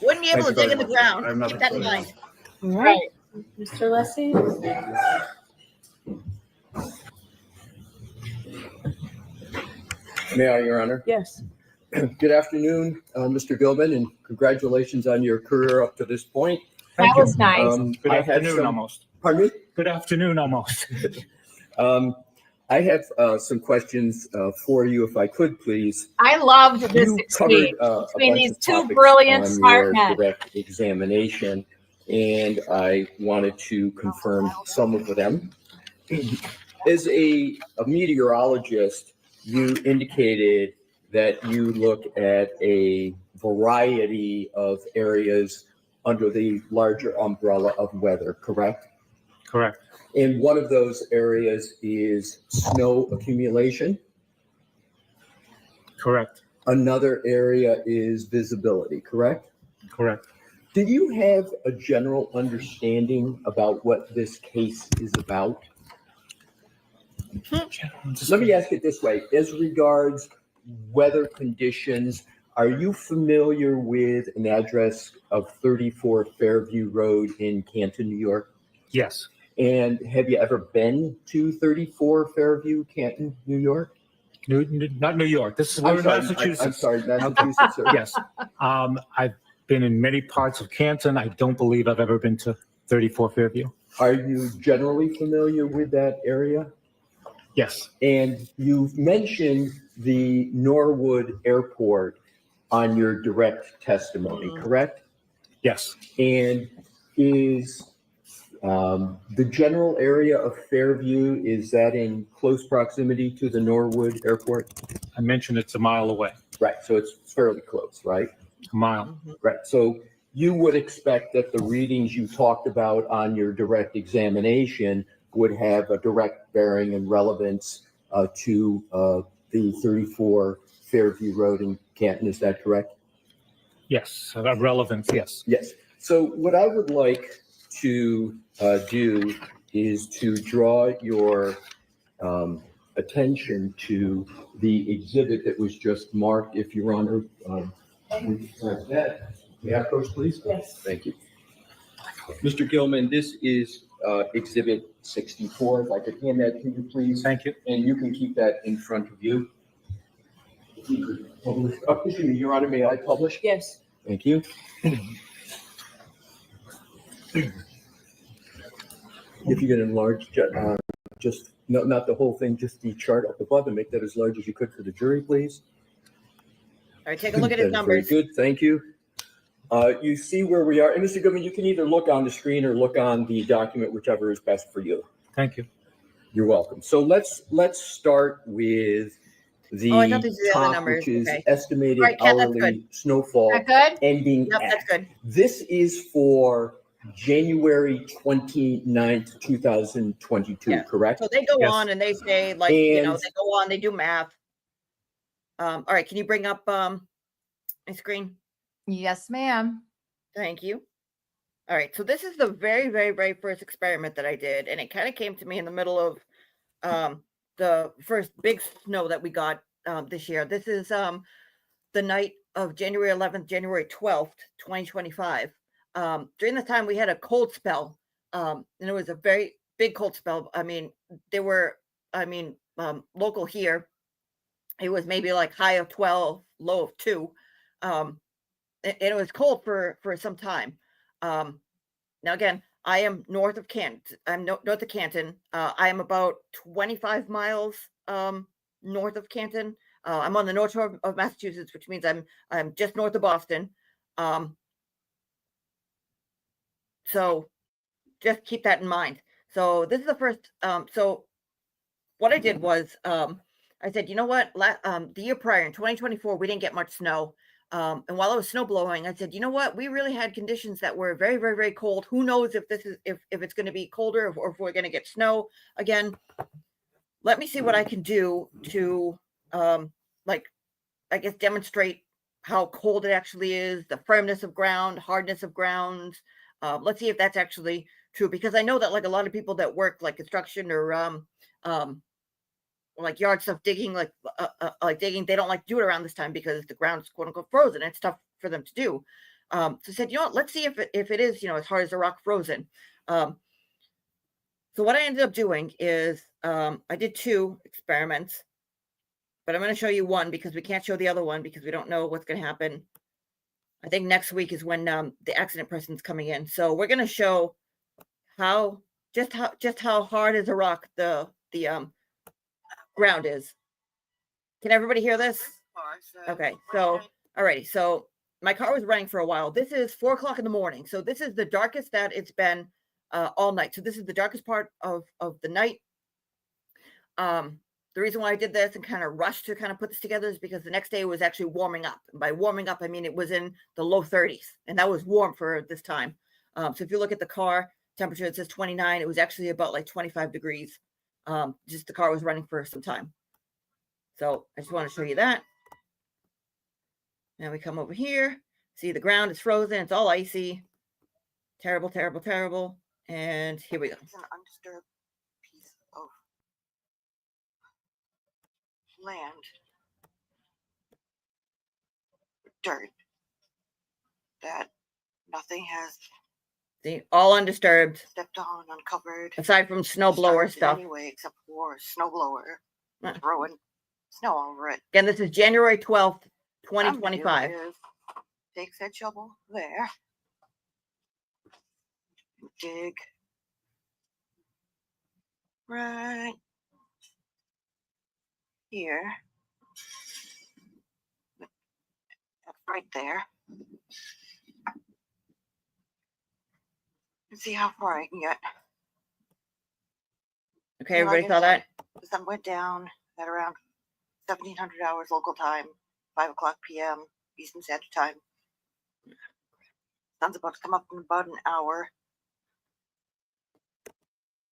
Wouldn't be able to dig in the ground. Keep that in mind. All right. Mr. Lessie? May I, Your Honor? Yes. Good afternoon, Mr. Gilman, and congratulations on your career up to this point. That was nice. Good afternoon, almost. Pardon me? Good afternoon, almost. I have some questions for you, if I could, please. I loved this exchange between these two brilliant smart men. Direct examination, and I wanted to confirm some of them. As a meteorologist, you indicated that you look at a variety of areas under the larger umbrella of weather, correct? Correct. And one of those areas is snow accumulation. Correct. Another area is visibility, correct? Correct. Do you have a general understanding about what this case is about? Let me ask it this way. As regards weather conditions, are you familiar with an address of 34 Fairview Road in Canton, New York? Yes. And have you ever been to 34 Fairview, Canton, New York? Not New York. This is I'm sorry, Massachusetts. I'm sorry, Massachusetts. Sir. Yes. I've been in many parts of Canton. I don't believe I've ever been to 34 Fairview. Are you generally familiar with that area? Yes. And you've mentioned the Norwood Airport on your direct testimony, correct? Yes. And is the general area of Fairview, is that in close proximity to the Norwood Airport? I mentioned it's a mile away. Right, so it's fairly close, right? A mile. Right, so you would expect that the readings you talked about on your direct examination would have a direct bearing and relevance to the 34 Fairview Road in Canton, is that correct? Yes. Relevance. Yes. Yes. So what I would like to do is to draw your attention to the exhibit that was just marked, if Your Honor. May I approach, please? Yes. Thank you. Mr. Gilman, this is exhibit 64. If I could hand that to you, please. Thank you. And you can keep that in front of you. Excuse me, Your Honor, may I publish? Yes. Thank you. If you could enlarge, just, no, not the whole thing, just the chart up above, and make that as large as you could for the jury, please. All right, take a look at his That is numbers. Very good, thank you. You see where we are, and Mr. Goodman, you can either look on the screen or look on the document, whichever is best for you. Thank you. You're welcome. So let's start with the I thought these were the other top, numbers. which is Okay. estimated All right, Kat, that's hourly snowfall That good? ending Yep, at. that's good. This is for January 29th, 2022, Yeah. correct? So they go Yes. on and they say, like, you know, And- they go on, they do math. All right, can you bring up my screen? Yes, ma'am. Thank you. All right, so this is the very, very, very first experiment that I did, and it kind of came to me in the middle of the first big snow that we got this year. This is the night of January 11th, January 12th, 2025. During the time we had a cold spell, and it was a very big cold spell. I mean, they were, local here, it was maybe like high of 12, low of 2. And it was cold for some time. Now again, I am north of Canton. I'm north of Canton. I am about 25 miles north of Canton. I'm on the north shore of Massachusetts, which means I'm just north of Boston. So just keep that in mind. So this is the first. So what I did was I said, you know what? The year prior in 2024, we didn't get much snow. And while it was snow blowing, I said, you know what? We really had conditions that were very, very, very cold. Who knows if this is if it's going to be colder or if we're going to get snow again. Let me see what I can do to demonstrate how cold it actually is, the firmness of ground, hardness of ground. Let's see if that's actually true, because I know that like a lot of people that work like construction or like yard stuff, digging, like digging, they don't like to do it around this time because the ground's quote unquote frozen. It's tough for them to do. So I said, you know what, let's see if it is, as hard as a rock frozen. So what I ended up doing is I did 2 experiments, but I'm going to show you one because we can't show the other one because we don't know what's going to happen. I think next week is when the accident person's coming in. So we're going to show how hard as a rock the ground is. Can everybody hear this? Okay, so alrighty, so my car was running for a while. This is 4 o'clock in the morning, so this is the darkest that it's been all night. So this is the darkest part of the night. The reason why I did this and kind of rushed to kind of put this together is because the next day was actually warming up. And by warming up, I mean it was in the low 30s, and that was warm for this time. So if you look at the car temperature, it says 29. It was actually about like 25 degrees. Just the car was running for some time. So I just want to show you that. Now we come over here. See, the ground is frozen. It's all icy. Terrible, terrible, terrible. And here we go. It's an undisturbed piece of land, dirt, that nothing has See, all undisturbed, Stepped on, uncovered. aside from snowblower Started stuff. anyway, except for snowblower Huh. throwing snow all over it. Again, this is January 12th, What I'm gonna do 2025. is take that shovel there, dig right here. That's right there. And see how far I can get. Okay, And like everybody I saw that? said, the sun went down at around 1700 hours local time, 5 o'clock p.m. Eastern Standard Time. Sun's about to come up in about an hour.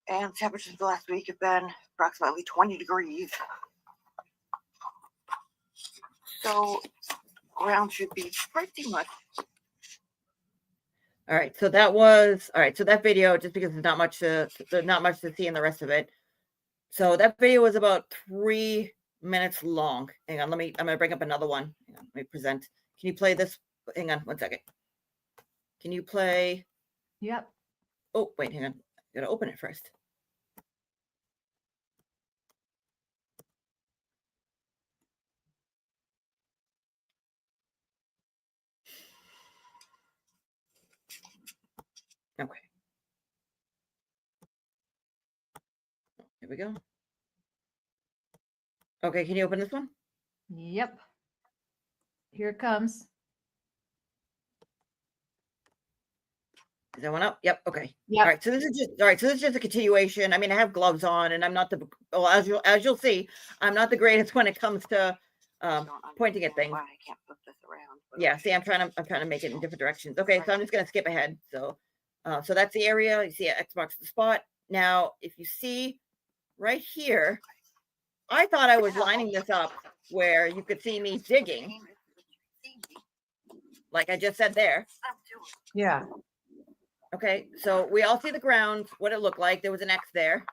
And temperatures the last week have been approximately 20 degrees. So ground should be pretty much. All right, so that was all right. So that video, just because there's not much to see in the rest of it. So that video was about 3 minutes long. Hang on, I'm gonna bring up another one. Hang on, let me present. Can you play this? Hang on 1 second. Can you play? Yep. Oh, wait, hang on. I gotta open it first. Okay. Here we go. Okay, can you open this one? Yep. Here it comes. Is that one up? Yep. Okay. Yep. All right. So this is just a continuation. I mean, I have gloves on, and I'm not the well, as you'll see, I'm not the greatest when it comes to pointing at things. Why I can't flip this around. but Yeah. See, I'm trying to make it in different directions. Okay. So I'm just gonna skip ahead. So, so that's the area. You see X marks the spot. Now, if you see right here, I thought I was lining this up where you could see me digging, like I just said there. Yeah. Okay, so we all see the ground, what it looked like. There was an X there.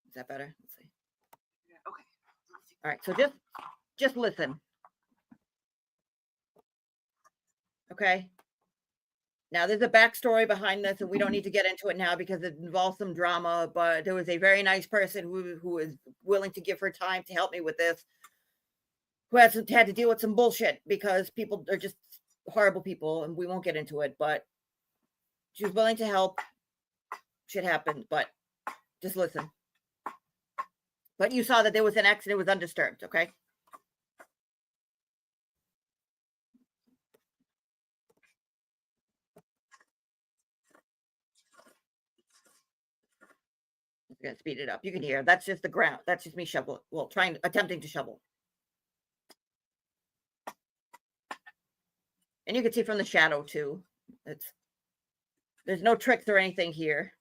Is that better? Let's see. Okay. All right, so just listen. Okay. Now there's a backstory behind this, and we don't need to get into it now because it involves some drama, but there was a very nice person who was willing to give her time to help me with this, who had to deal with some bullshit because people are just horrible people, and we won't get into it, but she was willing to help. Shit happened, but just listen. But you saw that there was an X and it was undisturbed, okay? I'm gonna speed it up. You can hear that's just the ground. That's just me shoveling. Well, attempting to shovel. And you can see from the shadow too. There's no tricks or anything here.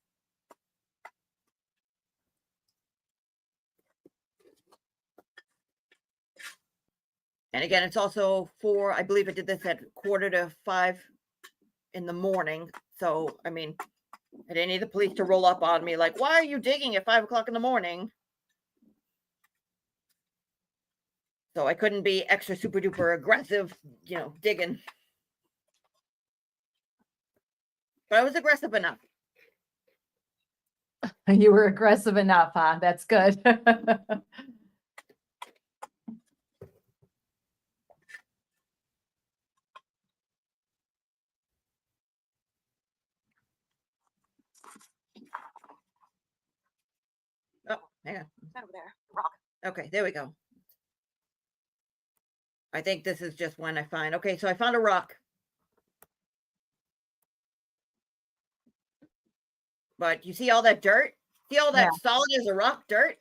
And again, it's also I believe I did this at 4:45 in the morning. So, I mean, I didn't need the police to roll up on me like, why are you digging at 5 o'clock in the morning? So I couldn't be extra super duper aggressive, digging. But I was aggressive enough. You were aggressive enough, huh? That's good. Oh, hang on. Over there, rock. Okay, there we go. I think this is just when I find. Okay, so I found a rock. But you see all that dirt? See all that solid as a rock dirt?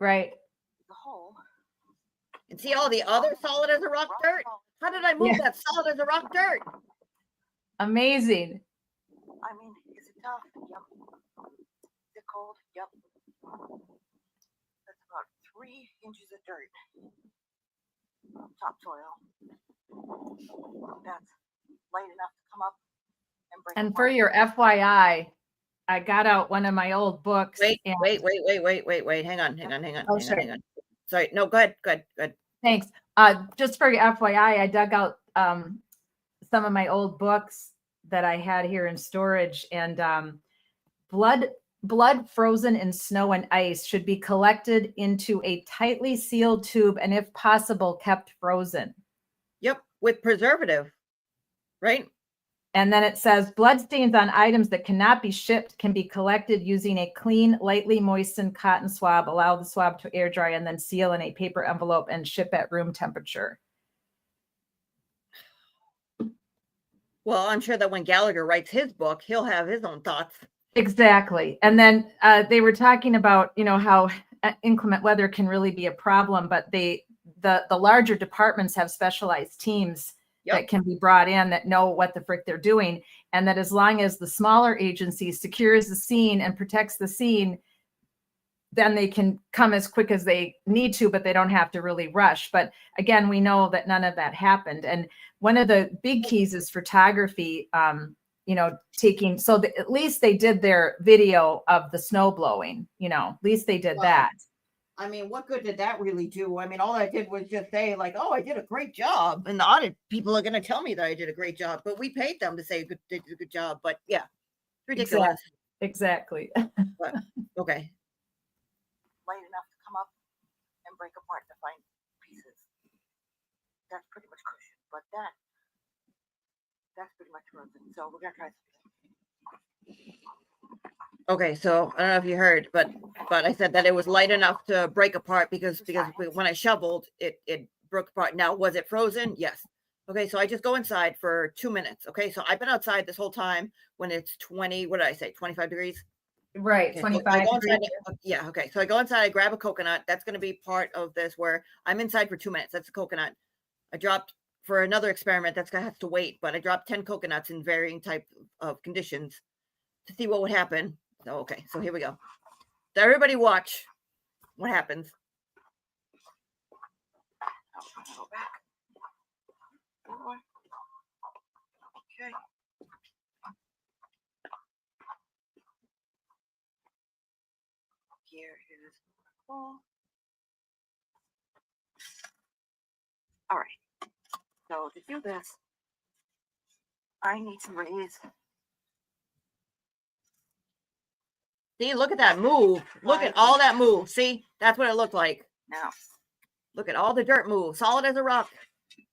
Right. The hole. And see all the other solid as a rock dirt? How did I move that solid as a rock dirt? Amazing. I mean, is it tough? Yep. Is it cold? Yep. That's about 3 inches of dirt. Topsoil. That's light enough to come up and break. And for your FYI, I got out one of my old books. Wait. Hang on. Oh, Hang on. Sorry. No, go ahead. Thanks. Just for FYI, I dug out some of my old books that I had here in storage, and blood frozen in snow and ice should be collected into a tightly sealed tube and, if possible, kept frozen. Yep, with preservative, right? And then it says blood stains on items that cannot be shipped can be collected using a clean, lightly moistened cotton swab. Allow the swab to air dry and then seal in a paper envelope and ship at room temperature. Well, I'm sure that when Gallagher writes his book, he'll have his own thoughts. Exactly. And then they were talking about, how inclement weather can really be a problem, but the larger departments have specialized teams that can be brought in that know what the frick they're doing. And that as long as the smaller agency secures the scene and protects the scene, then they can come as quick as they need to, but they don't have to really rush. But again, we know that none of that happened. And one of the big keys is photography, taking, so at least they did their video of the snow blowing, at least they did that. I mean, what good did that really do? I mean, all I did was just say like, oh, I did a great job. And the audit people are going to tell me that I did a great job, but we paid them to say they did a good job. But yeah, ridiculous. Exactly. But, okay. Light enough to come up and break apart to find pieces. That's pretty much cushion, but that's pretty much frozen. So we're gonna try something. Okay, so I don't know if you heard, but I said that it was light enough to break apart because when I shoveled, it broke apart. Now, was it frozen? Yes. Okay, so I just go inside for 2 minutes. Okay, so I've been outside this whole time when it's 25 degrees? Right, Okay, 25 degrees. Yeah, okay. So I go inside, I grab a coconut. That's going to be part of this where I'm inside for 2 minutes. That's a coconut. I dropped for another experiment that's going to have to wait, but I dropped 10 coconuts in varying type of conditions to see what would happen. So, okay, so here we go. So everybody watch what happens. Go back. Okay. Here is the ball. All right. So to do this, I need to raise. See, look at that move. Look at all that move. See, that's what it looked like. Now, look at all the dirt move. Solid as a rock.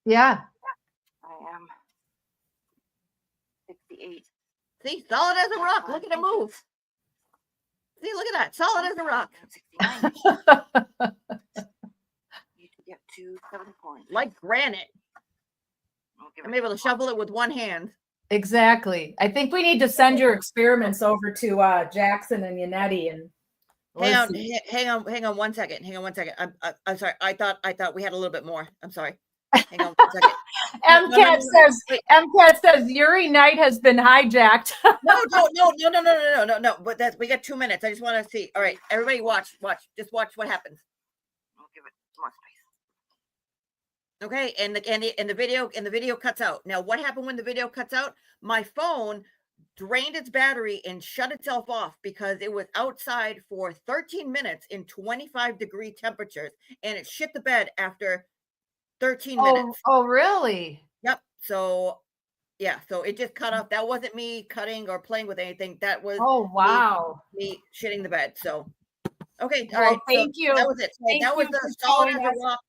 Yeah. I am 68. See, solid as a rock. Look at it move. See, look at that. Solid as a rock. 69. Need to get to 7 points. Like granite. I'm able to shovel it with one hand. Exactly. I think we need to send your experiments over to Jackson and Yannetti and hang on 1 second. Hang on 1 second. I'm sorry. I thought we had a little bit more. I'm sorry. Hang on 1 second. MCAT says Yuri Knight has been hijacked. No. But we got 2 minutes. I just want to see. All right, everybody watch. Just watch what happens. I'll give it more space. Okay, and the video cuts out. Now, what happened when the video cuts out? My phone drained its battery and shut itself off because it was outside for 13 minutes in 25-degree temperatures, and it shit the bed after 13 minutes. Oh, really? Yep. So, yeah. So it just cut off. That wasn't me cutting or playing with anything. That was me shitting the bed. So, okay. All right. Thank you. That was it. So that was the solid as a rock.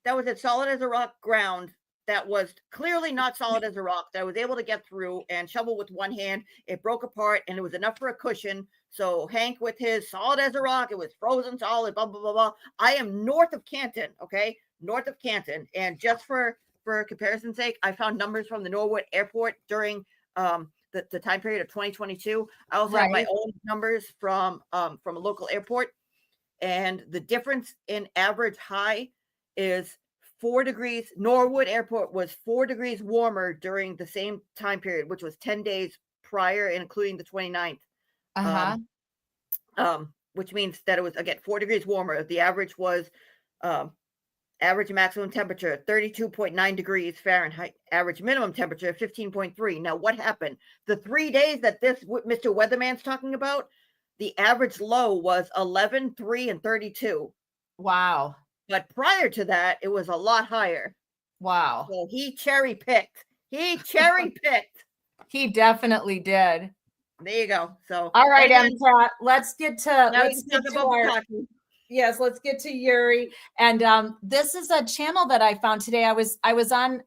That was it. Solid as a rock ground. That was clearly not solid as a rock that I was able to get through and shovel with one hand. It broke apart and it was enough for a cushion. So Hank with his solid as a rock, it was frozen solid, blah, blah, blah, blah. I am north of Canton, okay? North of Canton. And just for comparison's sake, I found numbers from the Norwood Airport during the time period of 2022. I also have my own numbers from a local airport. And the difference in average high is 4 degrees. Norwood Airport was 4 degrees warmer during the same time period, which was 10 days prior, including the 29th. Which means that it was, again, 4 degrees warmer. The average was average maximum temperature 32.9 degrees Fahrenheit, average minimum temperature 15.3. Now, what happened? The 3 days that this Mr. Weatherman's talking about, the average low was 11, 3, and 32. Wow. But prior to that, it was a lot higher. Wow. So he cherry picked. He cherry picked. He definitely did. There you go. So all right, again, MCAT, let's get to now let's you get talk to about our Buchanan. yes, let's get to Yuri. And this is a channel that I found today. I was on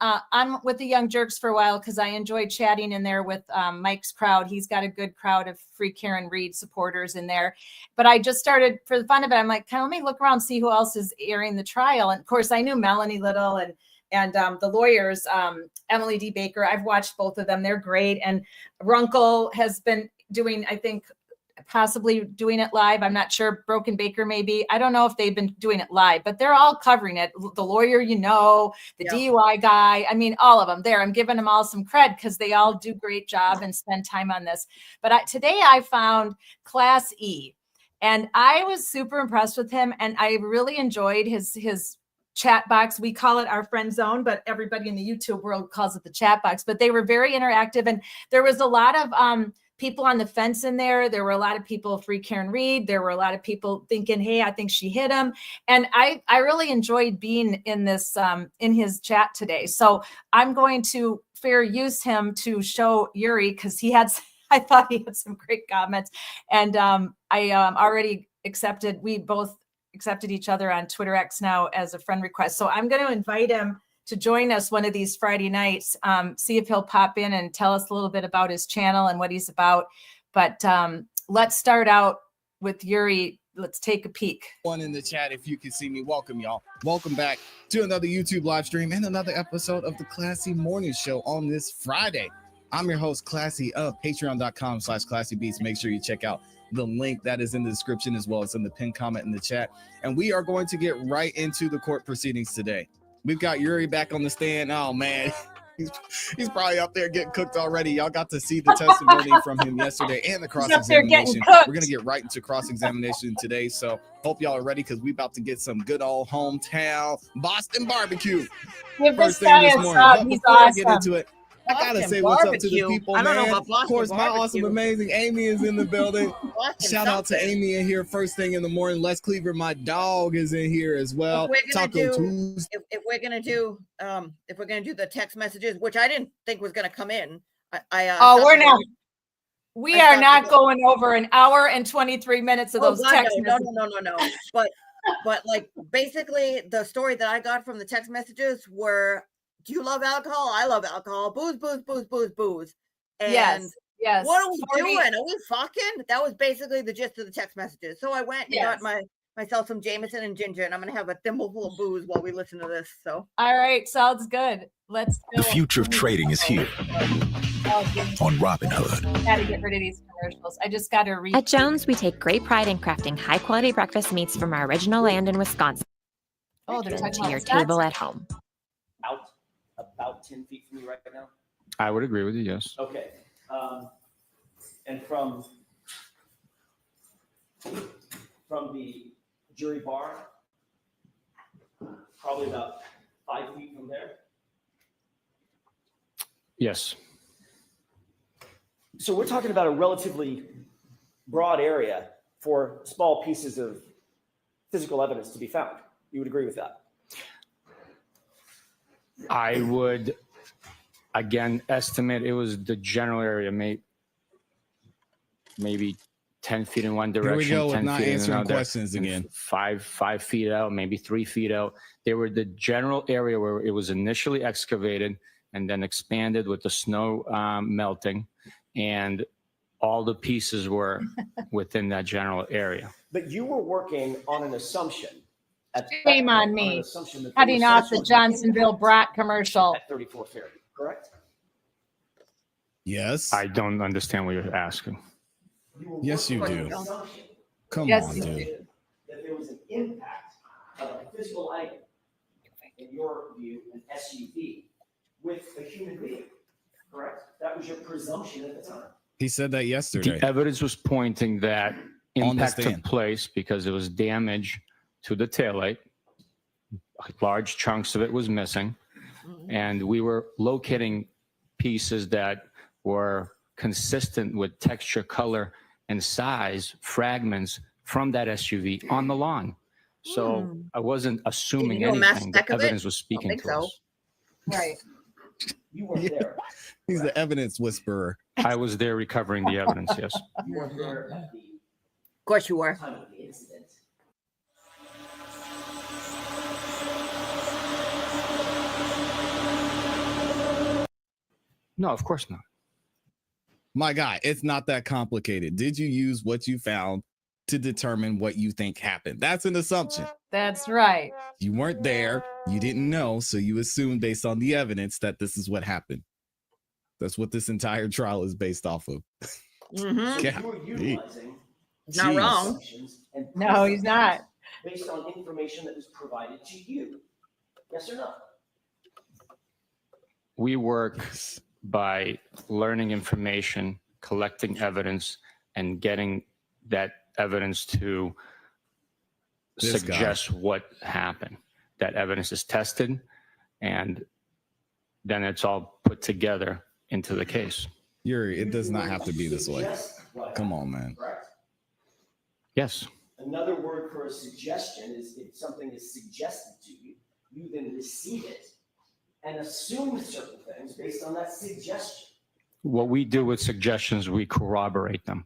with the Young Jerks for a while because I enjoyed chatting in there with Mike's crowd. He's got a good crowd of Free Karen Reed supporters in there. But I just started for the fun of it. I'm like, let me look around, see who else is airing the trial. And of course, I knew Melanie Little and the lawyers, Emily D. Baker. I've watched both of them. They're great. And Runkle has been doing, I think, possibly doing it live. I'm not sure. Broken Baker, maybe. I don't know if they've been doing it live, but they're all covering it. The lawyer, the DUI guy. I mean, all of them there. I'm giving them all some cred because they all do great job and spend time on this. But today I found Class E, and I was super impressed with him. And I really enjoyed his chat box. We call it our friend zone, but everybody in the YouTube world calls it the chat box. But they were very interactive, and there was a lot of people on the fence in there. There were a lot of people, Free Karen Reed. There were a lot of people thinking, hey, I think she hit him. And I really enjoyed being in this, in his chat today. So I'm going to fair use him to show Yuri because I thought he had some great comments. And I already we both accepted each other on Twitter X now as a friend request. So I'm going to invite him to join us one of these Friday nights, see if he'll pop in and tell us a little bit about his channel and what he's about. But let's start out with Yuri. Let's take a peek. One in the chat, if you can see me, welcome y'all. Welcome back to another YouTube live stream and another episode of the Classy Morning Show on this Friday. I'm your host, Classy, of patreon.com/classybeats. Make sure you check out the link that is in the description as well as in the pinned comment in the chat. And we are going to get right into the court proceedings today. We've got Yuri back on the stand. Oh, man. He's probably up there getting cooked already. Y'all got to see the testimony from him yesterday and the cross-examination. We're going to get right into cross-examination today. So hope y'all are ready because we about to get some good old hometown Boston barbecue. First thing this morning. But before I get into it, I gotta say what's up to the people, man. Of course, my awesome, amazing Amy is in the building. Shout out to Amy in here first thing in the morning. Les Cleaver, my dog, is in here as well. If we're gonna do the text messages, which I didn't think was gonna come in, we're not. We are not going over an hour and 23 minutes of those text messages. No. But like basically, the story that I got from the text messages were. Do you love alcohol? I love alcohol. Booze, booze, booze, booze, booze. And yes. What are we doing? Are we fucking? That was basically the gist of the text messages. So I went and got myself some Jameson and ginger, and I'm gonna have a thimbleful of booze while we listen to this. So all right, sounds good. Let's go. The future of trading is here on Robinhood. Gotta get rid of these commercials. I just gotta read. At Jones, we take great pride in crafting high-quality breakfast meats from our original land in Wisconsin. Oh, they're talking to your table at home. About 10 feet from you right now? I would agree with you, yes. Okay. And from the jury bar, probably about 5 feet from there? Yes. So we're talking about a relatively broad area for small pieces of physical evidence to be found. You would agree with that? I would, again, estimate it was the general area, maybe 10 feet in one direction. Here we go with 10 not feet answering in another, questions again. 5 feet out, maybe 3 feet out. They were the general area where it was initially excavated and then expanded with the snow melting, and all the pieces were within that general area. But you were working on an assumption. Shame on me. Cutting off the Johnsonville Brat commercial. At 34 Fairview, correct? Yes. I don't understand what you're asking. Yes, you do. Come Yes, on, you dude. do. That there was an impact of a physical item, in your view, an SUV, with a human being, correct? That was your presumption at the time. He said that yesterday. The evidence was pointing that impact took place because there was damage to the taillight. Large chunks of it was missing. And we were locating pieces that were consistent with texture, color, and size fragments from that SUV on the lawn. So I wasn't assuming you do a mass anything. The spec of it? evidence was I don't speaking think to so. us. Right. You weren't there. He's the evidence whisperer. I was there recovering the evidence, yes. You weren't there at the Of course you were. time of the incident. No, of course not. My guy, it's not that complicated. Did you use what you found to determine what you think happened? That's an assumption. That's right. You weren't there. You didn't know. So you assumed based on the evidence that this is what happened. That's what this entire trial is based off of. Mhm. Yeah. You were utilizing Not Jeez. wrong. assumptions and No, he's not. based on information that was provided to you. Yes or no? We work by learning information, collecting evidence, and getting that evidence to This guy. suggest what happened. That evidence is tested, and then it's all put together into the case. Yuri, it does not have to be this way. Suggest what Come on, man. correct? Yes. Another word for a suggestion is if something is suggested to you, you then receive it and assume certain things based on that suggestion. What we do with suggestions, we corroborate them.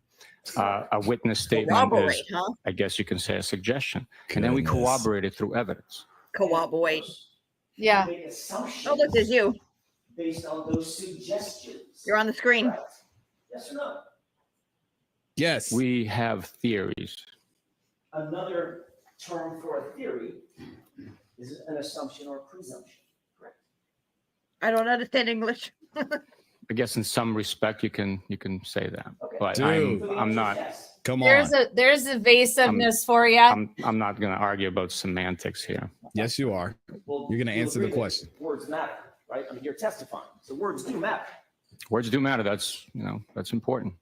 A witness statement Corroborate, is, huh? I guess you can say, a suggestion. And then we Goodness. corroborate it through evidence. Corroborate. Yeah. You make assumptions Oh, look, there's you. based on those suggestions. You're on the screen. Correct? Yes or no? Yes. We have theories. Another term for a theory is an assumption or presumption. Correct? I don't understand English. I guess in some respect you can say that, Okay. but Dude. I'm not. Yes. Come on. There's evasiveness for you. I'm not going to argue about semantics here. Yes, you are. Well, You're gonna you answer the agree that question. Words matter, right? I mean, you're testifying, so words do matter. Words do matter. That's important.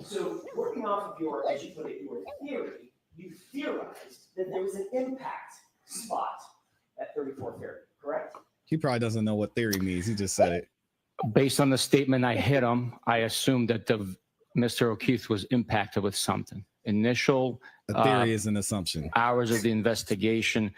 So working off of your, as you put it, your theory, you theorized that there was an impact spot at 34th Ferry, correct? He probably doesn't know what theory means. He just said it. Based on the statement I hit him, I assumed that Mr. O'Keefe was impacted with something. Initial A theory is an assumption. hours of the investigation,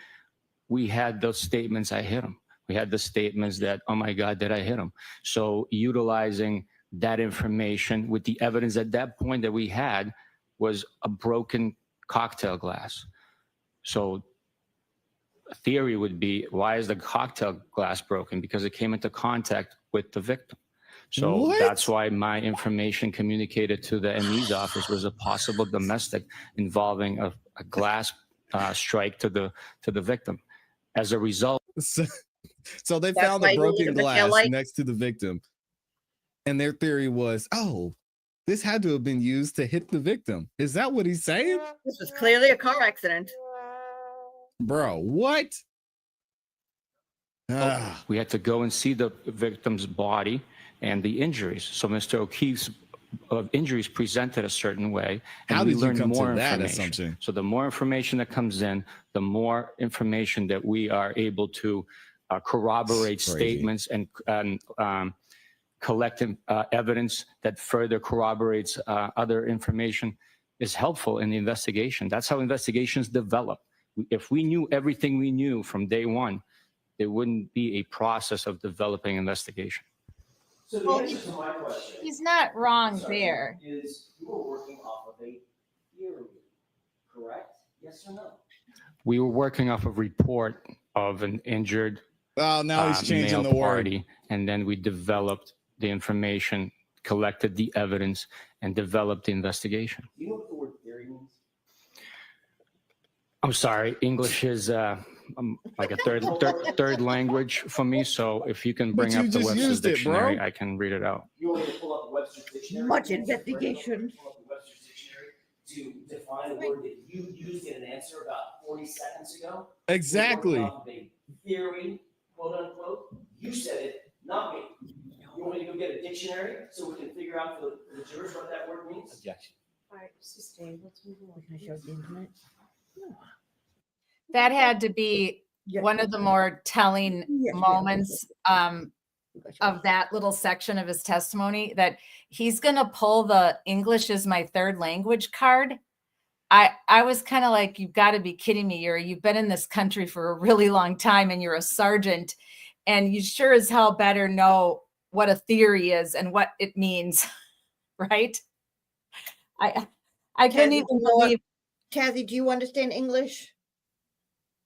we had those statements, I hit him. We had the statements that, oh my God, did I hit him? So utilizing that information with the evidence at that point that we had was a broken cocktail glass. So a theory would be, why is the cocktail glass broken? Because it came into contact with the victim. So What? that's why my information communicated to the ME's office was a possible domestic involving a glass strike to the victim. As a result, So they That's found why a you broken needed the glass taillight? next to the victim. And their theory was, oh, this had to have been used to hit the victim. Is that what he's saying? This was clearly a car accident. Bro, what? Ah, we had to go and see the victim's body and the injuries. So Mr. O'Keefe's injuries presented a certain way, and How we did you learned come more to that information. assumption? So the more information that comes in, the more information that we are able to corroborate Crazy. statements and collect evidence that further corroborates other information is helpful in the investigation. That's how investigations develop. If we knew everything we knew from day one, there wouldn't be a process of developing investigation. So the answer to my question He's not wrong there. is you were working off of a theory, correct? Yes or no? We were working off a report of an injured oh, now he's changing male the word. party, and then we developed the information, collected the evidence, and developed the investigation. Do you know what the word theory means? I'm sorry, English is like a third language for me. So if you can bring But you up the just Webster's used it, dictionary, bro. I can read it out. You want me to pull up the Webster's dictionary? Much investigation. Pull up the Webster's dictionary to define a word that you used in an answer about 40 seconds ago? Exactly. You're working off of a theory, quote unquote. You said it, not me. You want me to go get a dictionary so we can figure out for the jurors what that word means? Objection. All right, sustain. Let's move on. Can I show the internet? That had to be one of the more telling moments of that little section of his testimony, that he's going to pull the English is my third language card I was kind of like, you've got to be kidding me, Yuri. You've been in this country for a really long time and you're a sergeant, and you sure as hell better know what a theory is and what it means, right? I couldn't even believe. Tazzy, do you understand English?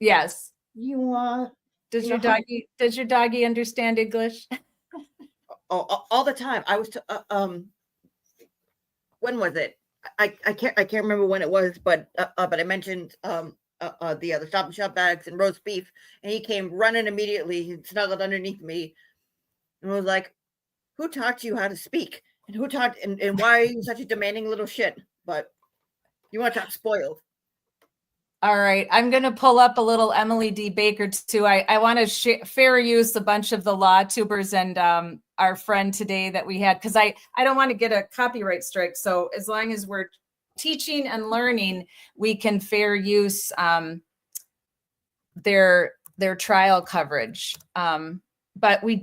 Yes. You does your doggy understand English? all the time. I was when was it? I can't remember when it was, but I mentioned the Stop and Shop bags and roast beef, and he came running immediately. He snuggled underneath me and was like, "Who taught you how to speak? And who taught? And why are you such a demanding little shit?" But you want to talk spoiled. All right, I'm going to pull up a little Emily D. Baker too. I want to fair use a bunch of the law tubers and our friend today that we had, because I don't want to get a copyright strike. So as long as we're teaching and learning, we can fair use their trial coverage. But we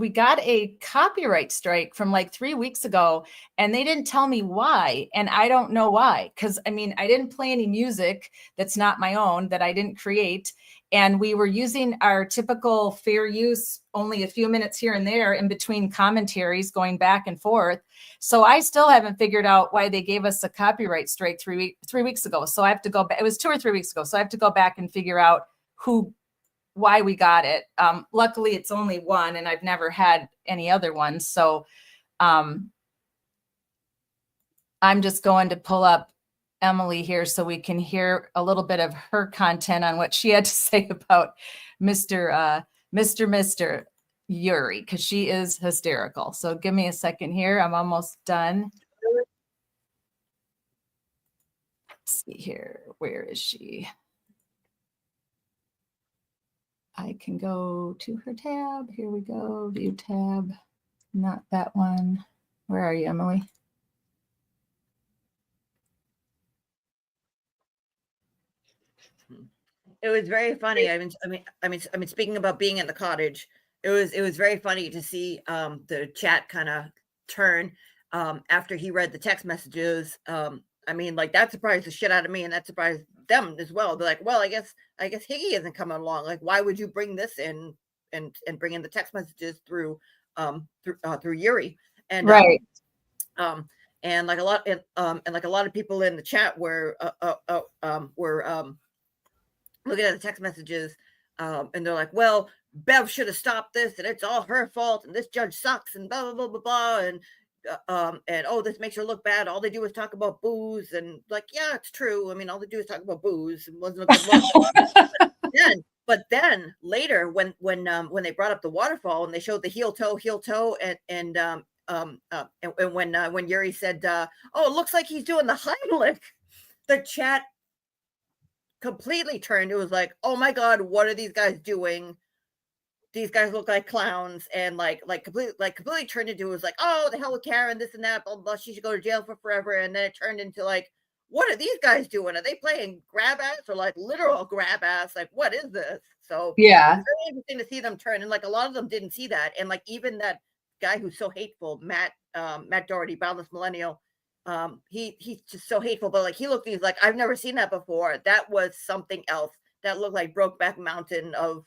got a copyright strike from like 3 weeks ago, and they didn't tell me why. And I don't know why, because I mean, I didn't play any music that's not my own, that I didn't create. And we were using our typical fair use, only a few minutes here and there in between commentaries going back and forth. So I still haven't figured out why they gave us a copyright strike 3 weeks ago. So I have to go back. It was 2 or 3 weeks ago. So I have to go back and figure out why we got it. Luckily it's only one, and I've never had any other ones. So I'm just going to pull up Emily here so we can hear a little bit of her content on what she had to say about Mr. Yuri, because she is hysterical. So give me a second here. I'm almost done. Let's see here. Where is she? I can go to her tab. Here we go. View tab. Not that one. Where are you, Emily? It was very funny. I mean, speaking about being in the cottage, it was very funny to see the chat kind of turn after he read the text messages. I mean, like, that surprised the shit out of me, and that surprised them as well. They're like, well, I guess Higgy isn't coming along. Like, why would you bring this in and bring in the text messages through Yuri? And right. And like a lot of people in the chat were looking at the text messages, and they're like, well, Bev should have stopped this, and it's all her fault, and this judge sucks, and blah blah blah blah blah, and oh, this makes her look bad. All they do is talk about booze, and like, yeah, it's true. I mean, all they do is talk about booze. It wasn't a good look. But then later, when they brought up the waterfall and they showed the heel toe, and when Yuri said, "Oh, it looks like he's doing the Heimlich," the chat completely turned. It was like, "Oh my God, what are these guys doing? These guys look like clowns," and completely turned into, it was like, "Oh, the hell with Karen, this and that, blah, blah, blah. She should go to jail for forever." And then it turned into like, what are these guys doing? Are they playing grab ass or like literal grab ass? Like, what is this? So yeah, it's really interesting to see them turn. And like, a lot of them didn't see that. And like, even that guy who's so hateful, Matt Doherty, Boundless Millennial, he's just so hateful. But like, he looked, he's like, I've never seen that before. That was something else. That looked like Brokeback Mountain of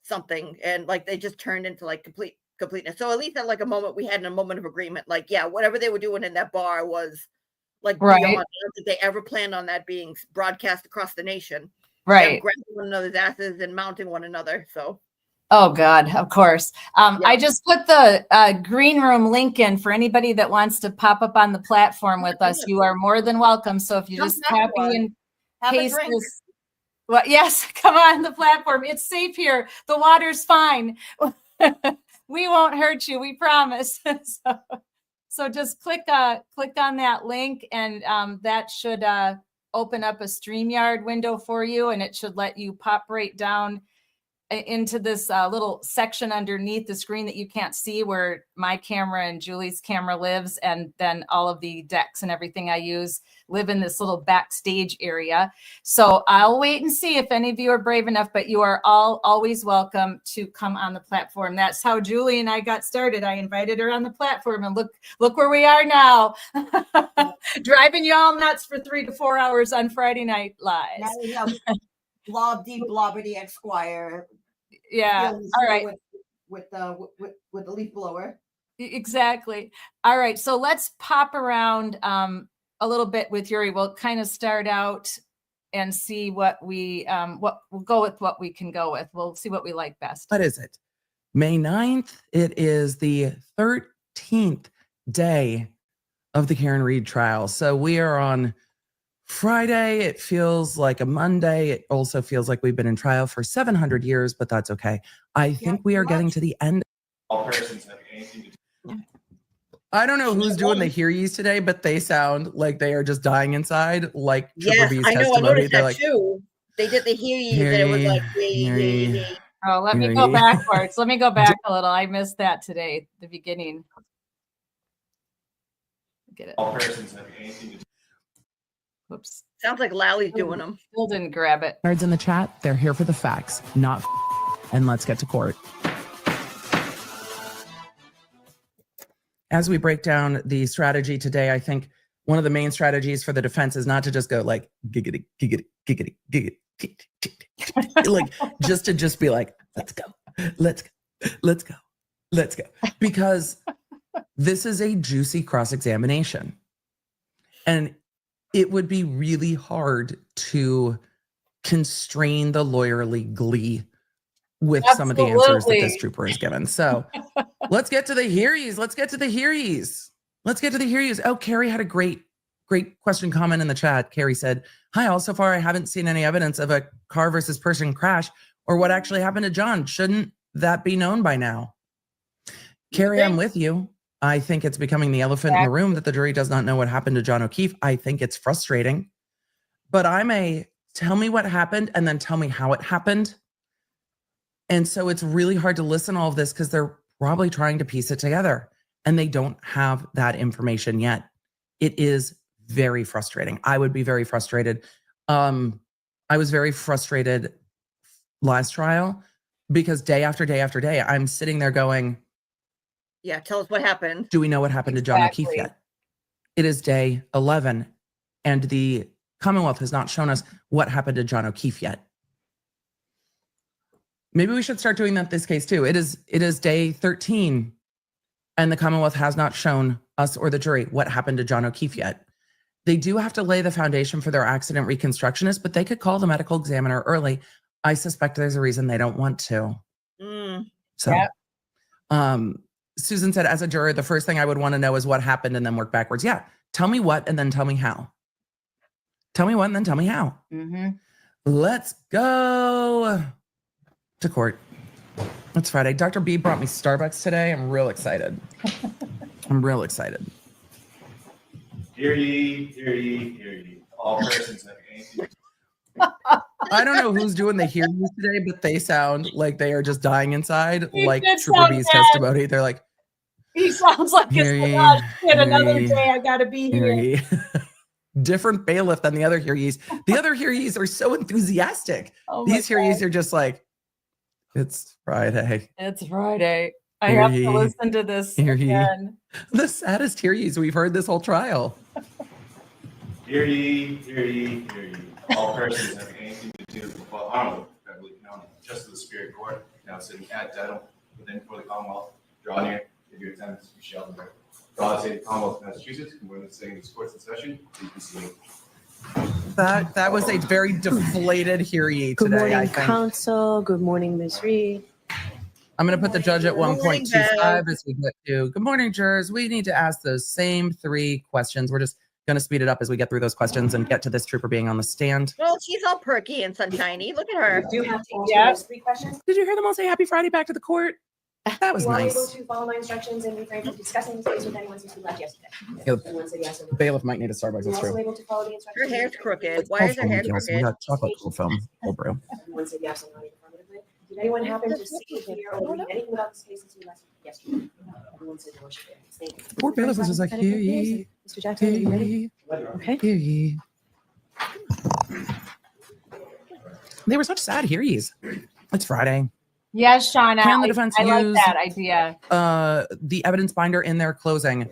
something. And like, they just turned into like completeness. So at least at like a moment, we had a moment of agreement. Like, yeah, whatever they were doing in that bar was like right. Beyond. Did they ever planned on that being broadcast across the nation? Right. Grabbing one another's asses and mounting one another. So. Oh God, of course. I just put the green room link in for anybody that wants to pop up on the platform with us. You are more than welcome. So if you just copy and paste this, well, yes, come on the platform. It's safe here. The water's fine. We won't hurt you. We promise. So just click on that link, and that should open up a StreamYard window for you, and it should let you pop right down into this little section underneath the screen that you can't see where my camera and Julie's camera lives. And then all of the decks and everything I use live in this little backstage area. So I'll wait and see if any of you are brave enough, but you are all always welcome to come on the platform. That's how Julie and I got started. I invited her on the platform, and look where we are now. Driving you all nuts for 3 to 4 hours on Friday Night Live. Now we have Blobdy Blobberty Esquire. Yeah. All right. With the leaf blower. Exactly. All right. So let's pop around a little bit with Yuri. We'll kind of start out and see what we'll go with what we can go with. We'll see what we like best. What is it? May 9th. It is the 13th day of the Karen Read trial. So we are on Friday. It feels like a Monday. It also feels like we've been in trial for 700 years, but that's okay. I think we are getting to the end. All persons have anything to do. I don't know who's doing the hear ye's today, but they sound like they are just dying inside, like Yes, B's I know. I testimony. noticed They're that like, too. They did the hear ye, and it was like, yay. Oh, let me go backwards. Let me go back a little. I missed that today, the beginning. Get it. All persons have anything to do. Whoops. Sounds like Lally's doing them. Still didn't grab it. nerds in the chat, they're here for the facts, not and let's get to court. As we break down the strategy today, I think one of the main strategies for the defense is not to just go like giggity, giggity, giggity, giggity, giggity. Like just be like, let's go, let's go, let's go, let's go. Because this is a juicy cross-examination. And it would be really hard to constrain the lawyerly glee with some of the answers that this trooper is given. So let's get to the hearings. Let's get to the hearings. Let's get to the hearings. Oh, Carrie had a great question comment in the chat. Carrie said, hi, all so far I haven't seen any evidence of a car versus person crash or what actually happened to John. Shouldn't that be known by now? Carrie, I'm with you. I think it's becoming the elephant in the room that the jury does not know what happened to John O'Keefe. I think it's frustrating. But tell me what happened and then tell me how it happened. And so it's really hard to listen to all of this because they're probably trying to piece it together and they don't have that information yet. It is very frustrating. I would be very frustrated. I was very frustrated last trial because day after day after day, I'm sitting there going, yeah, tell us what happened. do we know what happened to John O'Keefe yet? It is day 11 and the Commonwealth has not shown us what happened to John O'Keefe yet. Maybe we should start doing that this case too. It is day 13 and the Commonwealth has not shown us or the jury what happened to John O'Keefe yet. They do have to lay the foundation for their accident reconstructionist, but they could call the medical examiner early. I suspect there's a reason they don't want to. Susan said, as a juror, the first thing I would want to know is what happened and then work backwards. Yeah. Tell me what and then tell me how. Tell me what and then tell me how. Let's go to court. It's Friday. Dr. B brought me Starbucks today. I'm real excited. I'm real excited. Hear ye, hear ye, hear ye. All persons have anything. I don't know who's doing the hear ye's today, but they sound like they are just dying inside, He like did Trooper sound B's bad. testimony. They're like, He sounds like Hear it's ye, like, oh, shit, hear another ye, day I gotta be hear here. ye. Different bailiff than the other hear ye's. The other hear ye's are so enthusiastic. Oh my These hear ye's are just like, it's Friday. It's Friday. I Hear have ye, to listen to this hear ye. again. The saddest hear ye's we've heard this whole trial. Hear ye, hear ye, hear ye. All persons have anything to do with Honorable Beverly County Justice of the Superior Court, now sitting at Dedham, within for the Commonwealth. Draw near, give your attendance, you shall be heard. Draw the state of the Commonwealth of Massachusetts, and when sitting in this court's in session, please be seated. That was a very deflated hear ye Good today, I morning, think. counsel. Good morning, Ms. Reed. I'm going to put the judge at morning, 1.25 as we get to good morning, jurors. We need to ask those same 3 questions. We're just going to speed it up as we get through those questions and get to this trooper being on the stand. Well, she's all perky and sunshiny. Look at her. Do you have to answer those 3 questions? Did you hear them all say happy Friday back to the court? That was You are nice. able to follow my instructions and refrain from discussing this case with anyone since we left yesterday. Yeah, Everyone said yes or no. bailiff might need a Starbucks, You're that's also true. able to follow the Her instructions. hair's crooked. It's Why called is her foam hair gels. We crooked? got chocolate cold foam, cold brew. Everyone said yes or no affirmatively. Did anyone happen to see, hear, or read anything about this case since we last yesterday? Everyone said no. Thank you. Poor Bailiff was just like, hear ye, Mr. Jackson, are you ready? Okay. hear ye. They were such sad hear ye's. It's Friday. Yes, Shauna. Can the defense I like use that idea. the evidence binder in their closing?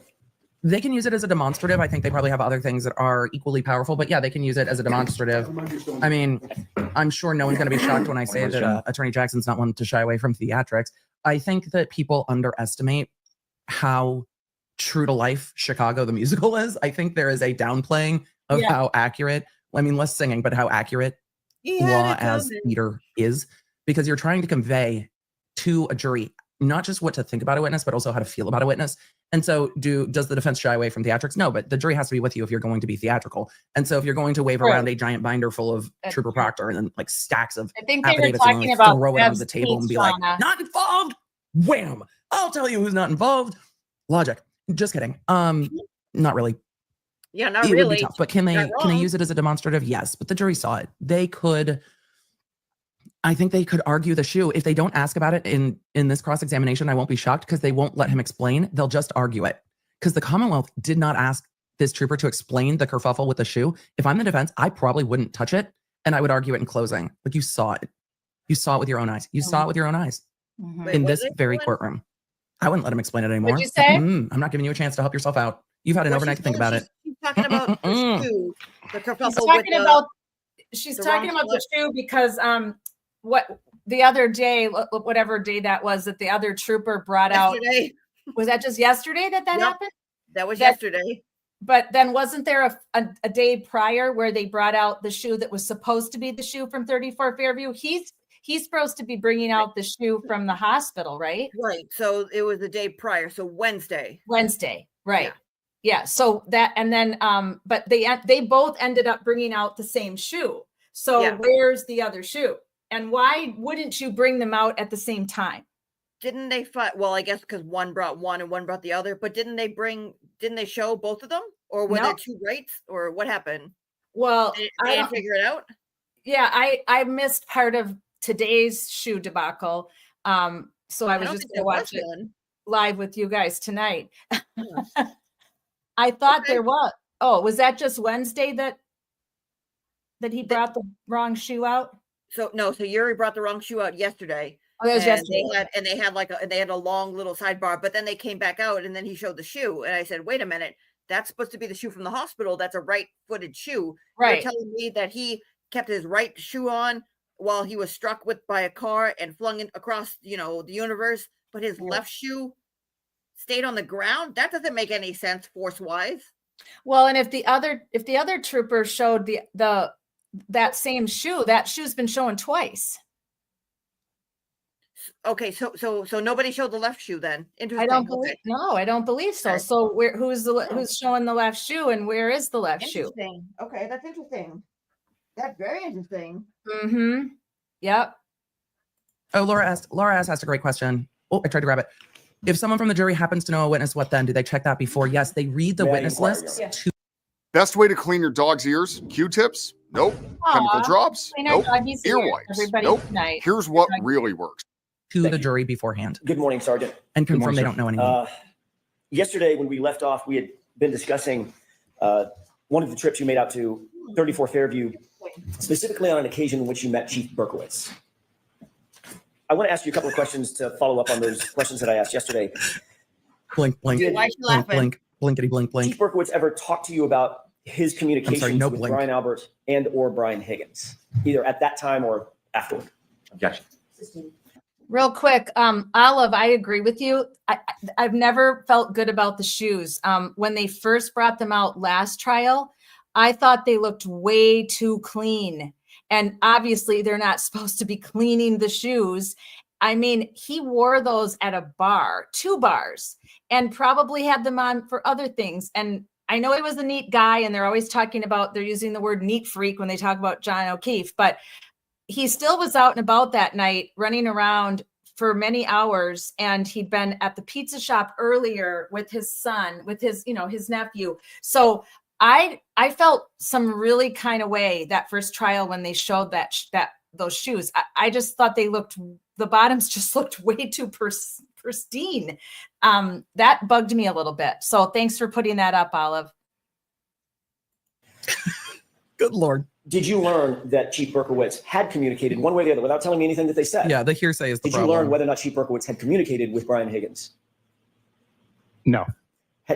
They can use it as a demonstrative. I think they probably have other things that are equally powerful, but yeah, they can use it as a demonstrative. I mean, I'm sure no one's going to be shocked when I say that Attorney Jackson's not one to shy away from theatrics. I think that people underestimate how true to life Chicago the musical is. I think there is a downplaying of how accurate, I mean, less singing, but how accurate law as theater is, because you're trying to convey to a jury not just what to think about a witness, but also how to feel about a witness. And so does the defense shy away from theatrics? No, but the jury has to be with you if you're going to be theatrical. And so if you're going to wave around a giant binder full of Trooper Proctor and then like stacks of I think they were affidavits and talking then about throw it on Bev's the table and be speech, like, Shauna. not involved, wham, I'll tell you who's not involved. Logic. Just kidding. Not really. Yeah, not It really. would be tough, but can they wrong. use it as a demonstrative? Yes, but the jury saw it. They could, I think they could argue the shoe. If they don't ask about it in this cross-examination, I won't be shocked because they won't let him explain. They'll just argue it. Because the Commonwealth did not ask this trooper to explain the kerfuffle with the shoe. If I'm the defense, I probably wouldn't touch it and I would argue it in closing. Like you saw it. You saw it with your own eyes. You saw it with your own eyes in this very courtroom. I wouldn't let him explain it anymore. What'd you say? I'm not giving you a chance to help yourself out. You've had an overnight to think about it. She's talking about the shoe, the kerfuffle She's the talking wrong about the foot. shoe because what the other day, whatever day that was, that the other trooper brought Yesterday. out. Was that just yesterday that Yep. happened? That was yesterday. But then wasn't there a day prior where they brought out the shoe that was supposed to be the shoe from 34 Fairview? He's supposed to be bringing out the shoe from the hospital, right? Right. So it was the day prior. So Wednesday. Right. Yeah. So that, and then, but they both ended up bringing out the same shoe. So where's the other shoe? And why wouldn't you bring them out at the same time? Didn't they fight? Well, I guess because one brought one and one brought the other, but didn't they show both of them? Or were there two rights? Or what happened? Well, I didn't figure it out. Yeah, I missed part of today's shoe debacle. So I was just gonna watch it live with you guys tonight. I thought there was. Oh, was that just Wednesday that he brought the wrong shoe out? So no, so Yuri brought the wrong shoe out yesterday. Oh, that was yesterday. They had a long little sidebar, but then they came back out and then he showed the shoe. And I said, wait a minute, that's supposed to be the shoe from the hospital. That's a right-footed shoe. Right. You're telling me that he kept his right shoe on while he was struck by a car and flung it across, the universe, but his left shoe stayed on the ground? That doesn't make any sense force-wise. Well, and if the other trooper showed that same shoe, that shoe's been shown twice. Okay, so nobody showed the left shoe then. Interesting. I don't believe so. Okay. So who's showing the left shoe and where is the left shoe? Interesting. Okay, that's interesting. That's very interesting. Mm-hmm. Yep. Oh, Laura asked a great question. Oh, I tried to grab it. If someone from the jury happens to know a witness, what then? Do they check that before? Yes, they read the witness lists. Best way to clean your dog's ears? Q-tips? Nope. Chemical drops? Clean our Nope. doggies' Ear ears, wipes? everybody Nope. tonight. Here's what really works. To the jury beforehand. Good morning, Sergeant. And confirm they don't know anything. Yesterday, when we left off, we had been discussing one of the trips you made out to 34 Fairview, specifically on an occasion in which you met Chief Berkowitz. I want to ask you a couple of questions to follow up on those questions that I asked yesterday. Blink, blink, blink, blinkety, blink, blink. Chief Berkowitz ever talked to you about his communications with blink. Brian Albert and or Brian Higgins, either at that time or afterward? Objection. Real quick, Olive, I agree with you. I've never felt good about the shoes. When they first brought them out last trial, I thought they looked way too clean. And obviously they're not supposed to be cleaning the shoes. I mean, he wore those at a bar, 2 bars, and probably had them on for other things. And I know he was a neat guy, and they're always talking about, they're using the word neat freak when they talk about John O'Keefe, but he still was out and about that night, running around for many hours. And he'd been at the pizza shop earlier with his son, with his nephew. So I felt some really kind of way that first trial when they showed that those shoes. I just thought the bottoms just looked way too pristine. That bugged me a little bit. So thanks for putting that up, Olive. Good Lord. Did you learn that Chief Berkowitz had communicated one way or the other without telling me anything that they said? Yeah, the hearsay is the problem. Did you learn whether or not Chief Berkowitz had communicated with Brian Higgins? No.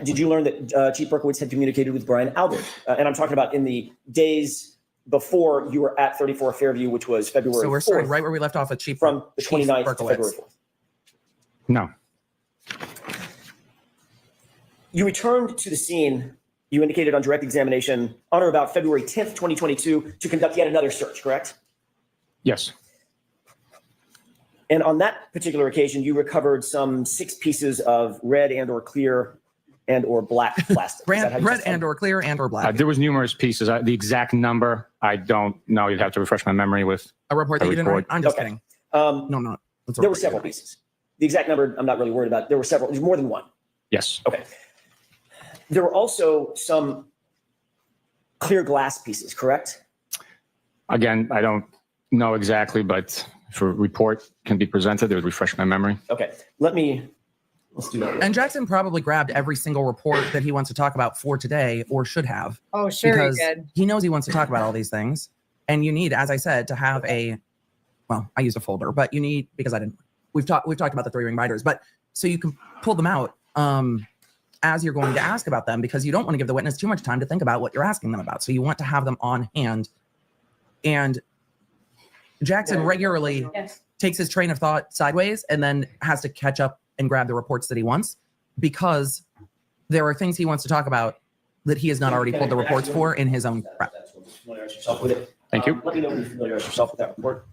Did you learn that Chief Berkowitz had communicated with Brian Albert? And I'm talking about in the days before you were at 34 Fairview, which was February 4th. So we're starting right where we left off with Chief from the 29th to February 4th. No. You returned to the scene, you indicated on direct examination, on or about February 10th, 2022, to conduct yet another search, correct? Yes. And on that particular occasion, you recovered some 6 pieces of red and or clear and or black plastic. Red and or clear and or black. There was numerous pieces. The exact number, I don't know. You'd have to refresh my memory with a report that you didn't write. I'm just kidding. No. There were several pieces. The exact number, I'm not really worried about. There were several. There's more than one. Yes. Okay. There were also some clear glass pieces, correct? Again, I don't know exactly, but if a report can be presented, it would refresh my memory. Okay. Let's do that. And Jackson probably grabbed every single report that he wants to talk about for today, or should have. Oh, sure, because he did. He knows he wants to talk about all these things. And you need, as I said, to have I used a folder, but you need, because we've talked about the 3-ring biters, but so you can pull them out as you're going to ask about them, because you don't want to give the witness too much time to think about what you're asking them about. So you want to have them on hand. And Jackson regularly takes his train of thought sideways and then has to catch up and grab the reports that he wants, because there are things he wants to talk about that he has not already pulled the reports for in his own prep. Thank you. Let me know when you familiarize yourself with that report.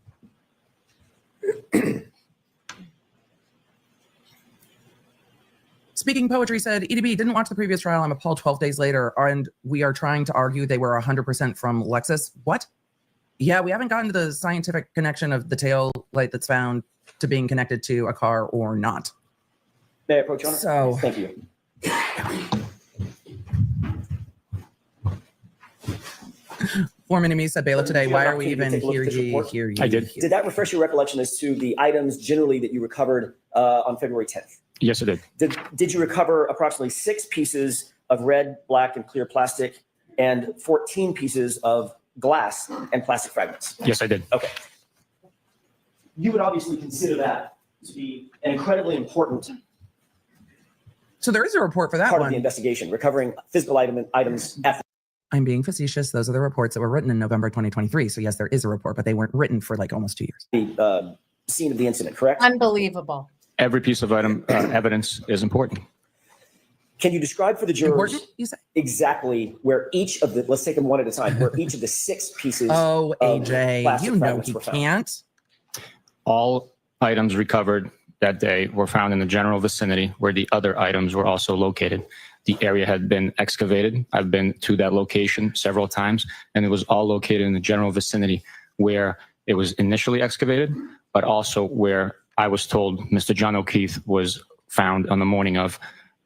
Speaking Poetry said, EDB didn't watch the previous trial. I'm appalled 12 days later, and we are trying to argue they were 100% from Lexus. What? Yeah, we haven't gotten to the scientific connection of the tail light that's found to being connected to a car or not. May I approach, Your Honor? So, thank you. Foreman and me said bailiff today, why are we even here ye? I did. Did that refresh your recollection as to the items generally that you recovered on February 10th? Yes, it did. Did you recover approximately 6 pieces of red, black, and clear plastic and 14 pieces of glass and plastic fragments? Yes, I did. Okay. You would obviously consider that to be an incredibly important So there is a report for that part one. of the investigation, recovering physical items at I'm being facetious. Those are the reports that were written in November 2023. So yes, there is a report, but they weren't written for like almost 2 years. the scene of the incident, correct? Unbelievable. Every piece of evidence is important. Can you describe for the jurors Important, you say? exactly where each of the, let's take them one at a time, where each of the 6 pieces Oh, of AJ, plastic you know fragments he were found? can't. All items recovered that day were found in the general vicinity where the other items were also located. The area had been excavated. I've been to that location several times, and it was all located in the general vicinity where it was initially excavated, but also where I was told Mr. John O'Keefe was found on the morning of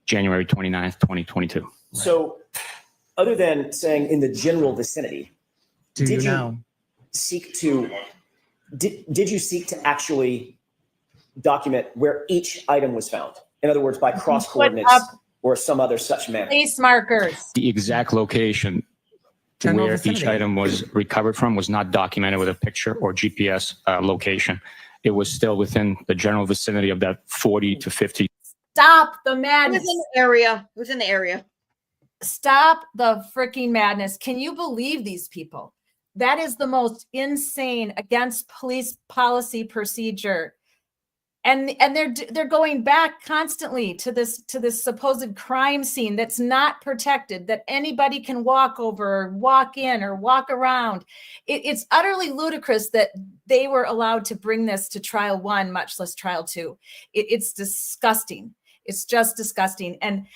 January 29th, 2022. So other than saying in the general vicinity, Do did you know? seek to, did you seek to actually document where each item was found? In other words, by cross coordinates or some other such manner? Place markers. The exact location General where vicinity. each item was recovered from was not documented with a picture or GPS location. It was still within the general vicinity of that 40 to 50. Stop the It madness. was in the area. It was in the area. Stop the freaking madness. Can you believe these people? That is the most insane against police policy procedure. And they're going back constantly to this supposed crime scene that's not protected, that anybody can walk over or walk in or walk around. It's utterly ludicrous that they were allowed to bring this to trial 1, much less trial 2. It's disgusting. It's just disgusting. And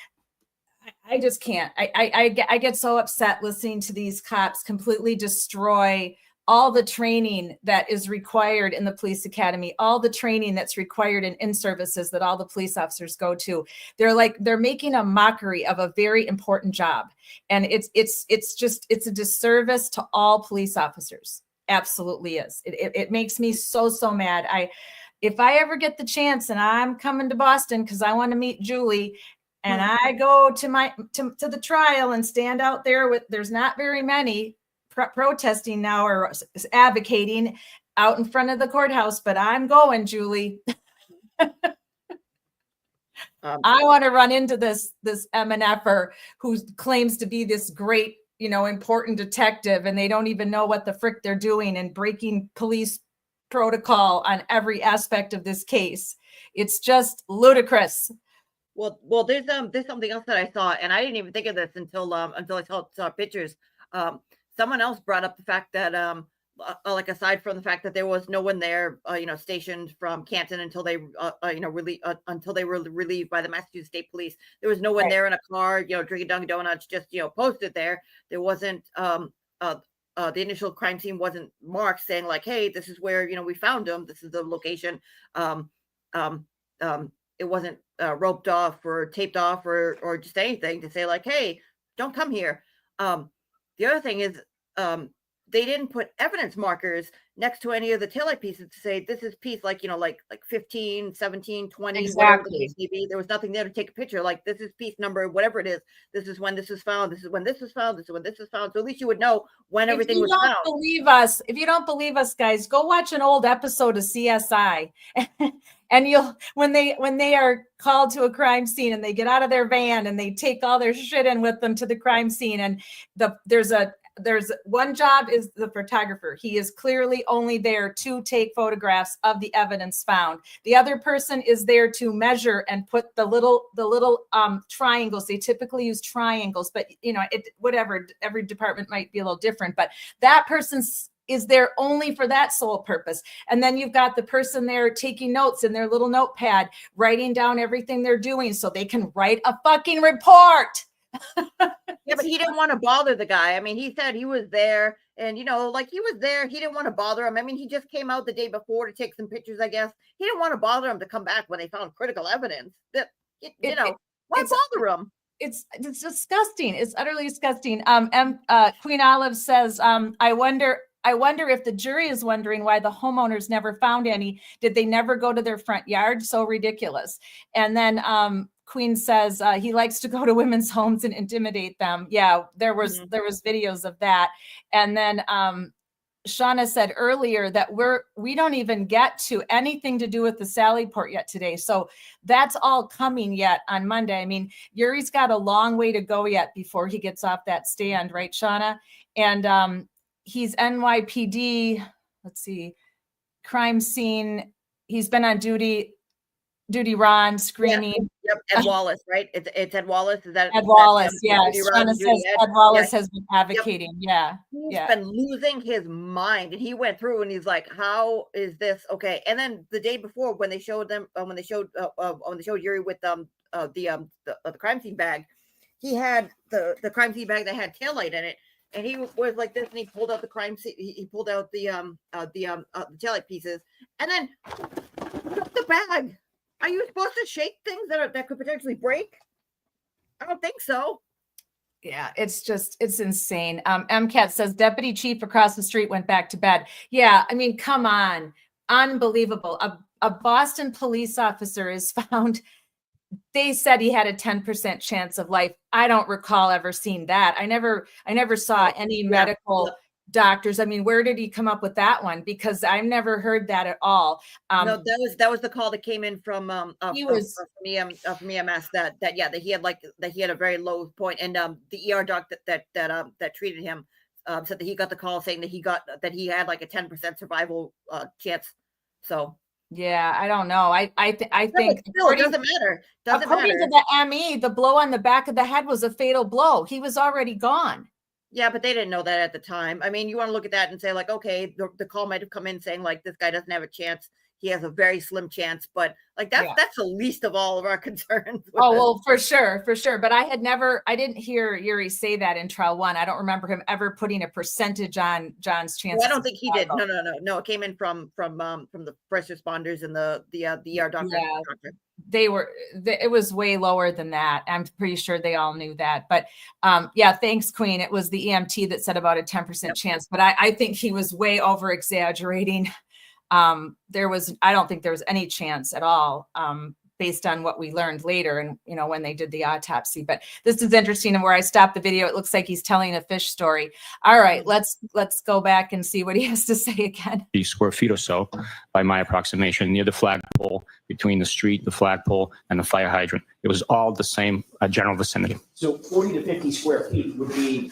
I just can't. I get so upset listening to these cops completely destroy all the training that is required in the police academy, all the training that's required in services that all the police officers go to. They're making a mockery of a very important job. And it's a disservice to all police officers. absolutely is. It makes me so mad. If I ever get the chance and I'm coming to Boston because I want to meet Julie, and I go to the trial and stand out there with, there's not very many protesting now or advocating out in front of the courthouse, but I'm going, Julie. I want to run into this MNFer who claims to be this great, important detective, and they don't even know what the frick they're doing and breaking police protocol on every aspect of this case. It's just ludicrous. Well, there's something else that I saw, and I didn't even think of this until I saw pictures. Someone else brought up the fact that like aside from the fact that there was no one there, stationed from Canton until they until they were relieved by the Massachusetts State Police, there was no one there in a car, drinking Dunkin' Donuts, just posted there. There wasn't the initial crime scene wasn't marked saying like, hey, this is where we found him. This is the location. It wasn't roped off or taped off or just anything to say like, hey, don't come here. The other thing is they didn't put evidence markers next to any of the taillight pieces to say this is piece like 15, 17, 20, whatever the case may be. There was nothing there to take a picture like this is piece number, whatever it is. This is when this was found. This is when this was found. This is when this was found. So at least you would know when everything was found. If you don't believe us, guys, go watch an old episode of CSI. And when they are called to a crime scene and they get out of their van and they take all their shit in with them to the crime scene, and there's one job is the photographer. He is clearly only there to take photographs of the evidence found. The other person is there to measure and put the little triangles. They typically use triangles, but whatever, every department might be a little different, but that person is there only for that sole purpose. And then you've got the person there taking notes in their little notepad, writing down everything they're doing so they can write a fucking report. Yeah, but he didn't want to bother the guy. I mean, he said he was there and, he was there. He didn't want to bother him. I mean, he just came out the day before to take some pictures, I guess. He didn't want to bother him to come back when they found critical evidence. Why bother him? It's disgusting. It's utterly disgusting. Queen Olive says, I wonder if the jury is wondering why the homeowners never found any. Did they never go to their front yard? So ridiculous. And then Queen says he likes to go to women's homes and intimidate them. Yeah, there was videos of that. And then Shauna said earlier that we don't even get to anything to do with the Sally Port yet today. So that's all coming yet on Monday. I mean, Yuri's got a long way to go yet before he gets off that stand, right, Shauna? And he's NYPD, let's see, crime scene. He's been on duty Ron screening. Yep, Ed Wallace, right? It's Ed Wallace. Is that Ed Wallace? Yeah. Ron, says Ed Wallace has been advocating. Yep. He's been losing his mind, and he went through and he's like, "How is this okay?" And then the day before, when they showed them, when they showed Yuri with the crime scene bag, he had the crime scene bag that had taillight in it. And he was like this, and he pulled out the crime scene. He pulled out the taillight pieces, and then took the bag. Are you supposed to shake things that could potentially break? I don't think so. Yeah, it's insane. MCAT says deputy chief across the street went back to bed. Yeah, I mean, come on, unbelievable. A Boston police officer is found. They said he had a 10% chance of life. I don't recall ever seeing that. I never saw any medical doctors. I mean, where did he come up with that one? Because I've never heard that at all. No, that was the call that came in from EMS that he had a very low point, and the ER doc that treated him said that he got the call saying that he had like a 10% survival chance. So yeah, I don't know. I think still, it doesn't matter. According to the ME, the blow on the back of the head was a fatal blow. He was already gone. Yeah, but they didn't know that at the time. I mean, you want to look at that and say like, okay, the call might have come in saying like, this guy doesn't have a chance. He has a very slim chance, but like that's the least of all of our concerns. Oh, well, for sure. But I didn't hear Yuri say that in trial one. I don't remember him ever putting a percentage on John's chances. Well, I don't think he did. No. It came in from the first responders and the ER doctor. Yeah. it was way lower than that. I'm pretty sure they all knew that. But yeah, thanks, Queen. It was the EMT that said about a 10% chance, but I think he was way over exaggerating. I don't think there was any chance at all, based on what we learned later and, when they did the autopsy. But this is interesting. And where I stopped the video, it looks like he's telling a fish story. All right, let's go back and see what he has to say again. 50 square feet or so, by my approximation, near the flagpole, between the street, the flagpole, and the fire hydrant. It was all the same general vicinity. So 40 to 50 square feet would be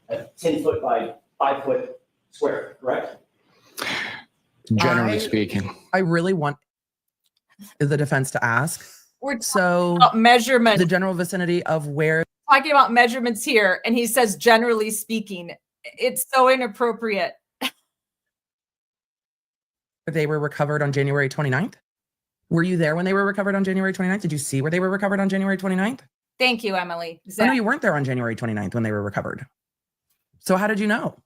a 10 foot by 5 foot square, correct? Generally speaking. I really want the defense to ask. We're talking about measurement. The general vicinity of where Talking about measurements here, and he says, generally speaking, it's so inappropriate. they were recovered on January 29th. Were you there when they were recovered on January 29th? Did you see where they were recovered on January 29th? Thank you, Emily. I know you weren't there on January 29th when they were recovered. So how did you know?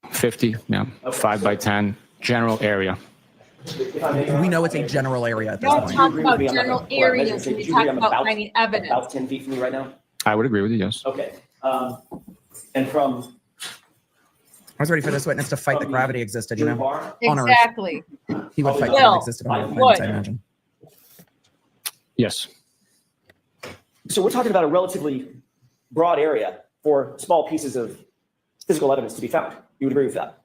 50, yeah, 5 by 10, general area. We know it's a general area at this Don't point. talk about general areas when you talk about finding evidence. About 10 feet from me right now? I would agree with you, yes. Okay. And from... I was ready for this witness to fight that gravity existed, On Earth. Exactly. He would fight that it existed on Earth, planets, I imagine. Yes. So we're talking about a relatively broad area for small pieces of physical evidence to be found. You would agree with that?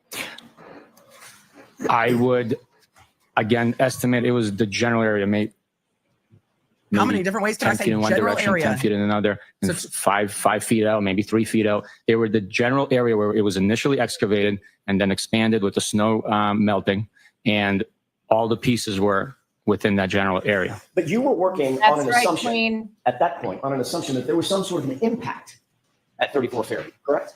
I would, again, estimate it was the general area. Maybe How many different ways can I 10 say feet in one general direction, area? 10 feet in another, and 5 feet out, maybe 3 feet out. They were the general area where it was initially excavated and then expanded with the snow melting, and all the pieces were within that general area. But you were working That's on an right, assumption Queen. at that point, on an assumption that there was some sort of an impact at 34 Fairview, correct?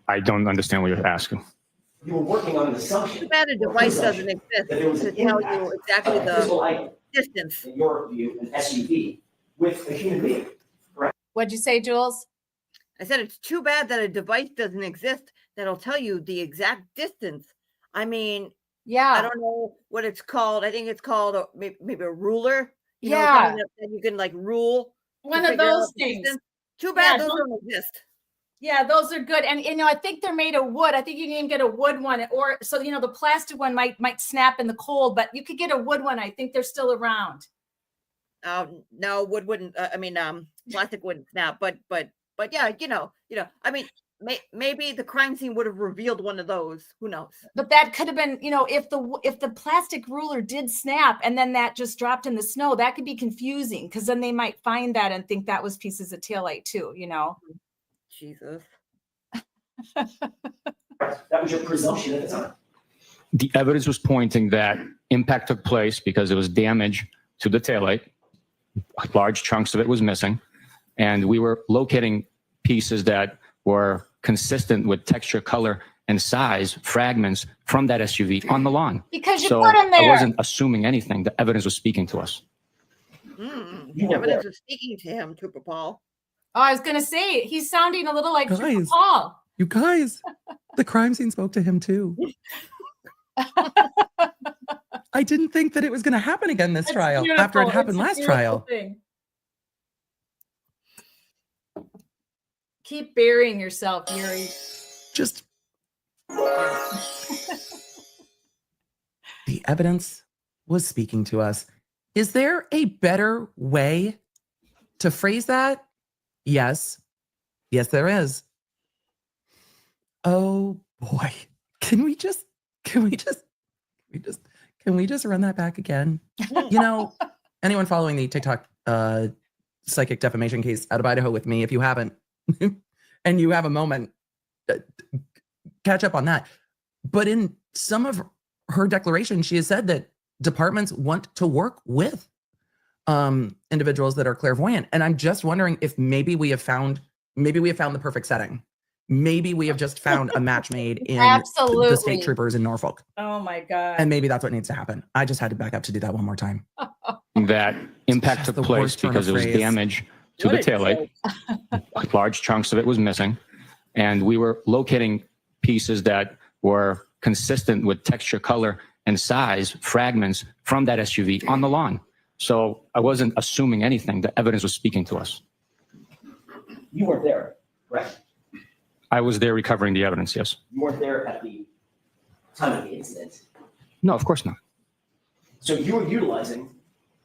I don't understand what you're asking. You were working on an assumption. Too bad a device doesn't exist to tell you exactly the distance. In your view, an SUV with a human being, correct? What'd you say, Jules? I said it's too bad that a device doesn't exist that'll tell you the exact distance. I mean, yeah, I don't know what it's called. I think it's called maybe a ruler. You know, Yeah. something that you can like rule. One to of figure out those the things. distance. Too bad Yeah, those don't exist. Yeah, those are good. And I think they're made of wood. I think you can even get a wood one, or so the plastic one might snap in the cold, but you could get a wood one. I think they're still around. No, wood wouldn't. Plastic wouldn't snap. But yeah, I mean, maybe the crime scene would have revealed one of those. Who knows? But that could have been, if the plastic ruler did snap and then that just dropped in the snow, that could be confusing because then they might find that and think that was pieces of taillight too. Jesus. That was your presumption at the time. The evidence was pointing that impact took place because there was damage to the taillight. Large chunks of it was missing. And we were locating pieces that were consistent with texture, color, and size fragments from that SUV on the lawn. Because you So put them there. I wasn't assuming anything. The evidence was speaking to us. The evidence is speaking to him, Trooper Paul. Oh, I was going to say, he's sounding a little like Trooper Guys. Paul. You guys, the crime scene spoke to him too. I didn't think that it was going to happen again this trial after it happened last trial. Keep burying yourself, Yuri. Just the evidence was speaking to us. Is there a better way to phrase that? Yes. Yes, there is. Oh boy. Can we just run that back again? Anyone following the TikTok psychic defamation case out of Idaho with me, if you haven't, and you have a moment, catch up on that. But in some of her declaration, she has said that departments want to work with individuals that are clairvoyant. And I'm just wondering if maybe we have found the perfect setting. Maybe we have just found a match made in the state troopers in Norfolk. Oh my God. And maybe that's what needs to happen. I just had to back up to do that one more time. That impact took place because there was damage to the taillight. Large chunks of it was missing. And we were locating pieces that were consistent with texture, color, and size fragments from that SUV on the lawn. So I wasn't assuming anything. The evidence was speaking to us. You weren't there, correct? I was there recovering the evidence, yes. You weren't there at the time of the incident. No, of course not. So you were utilizing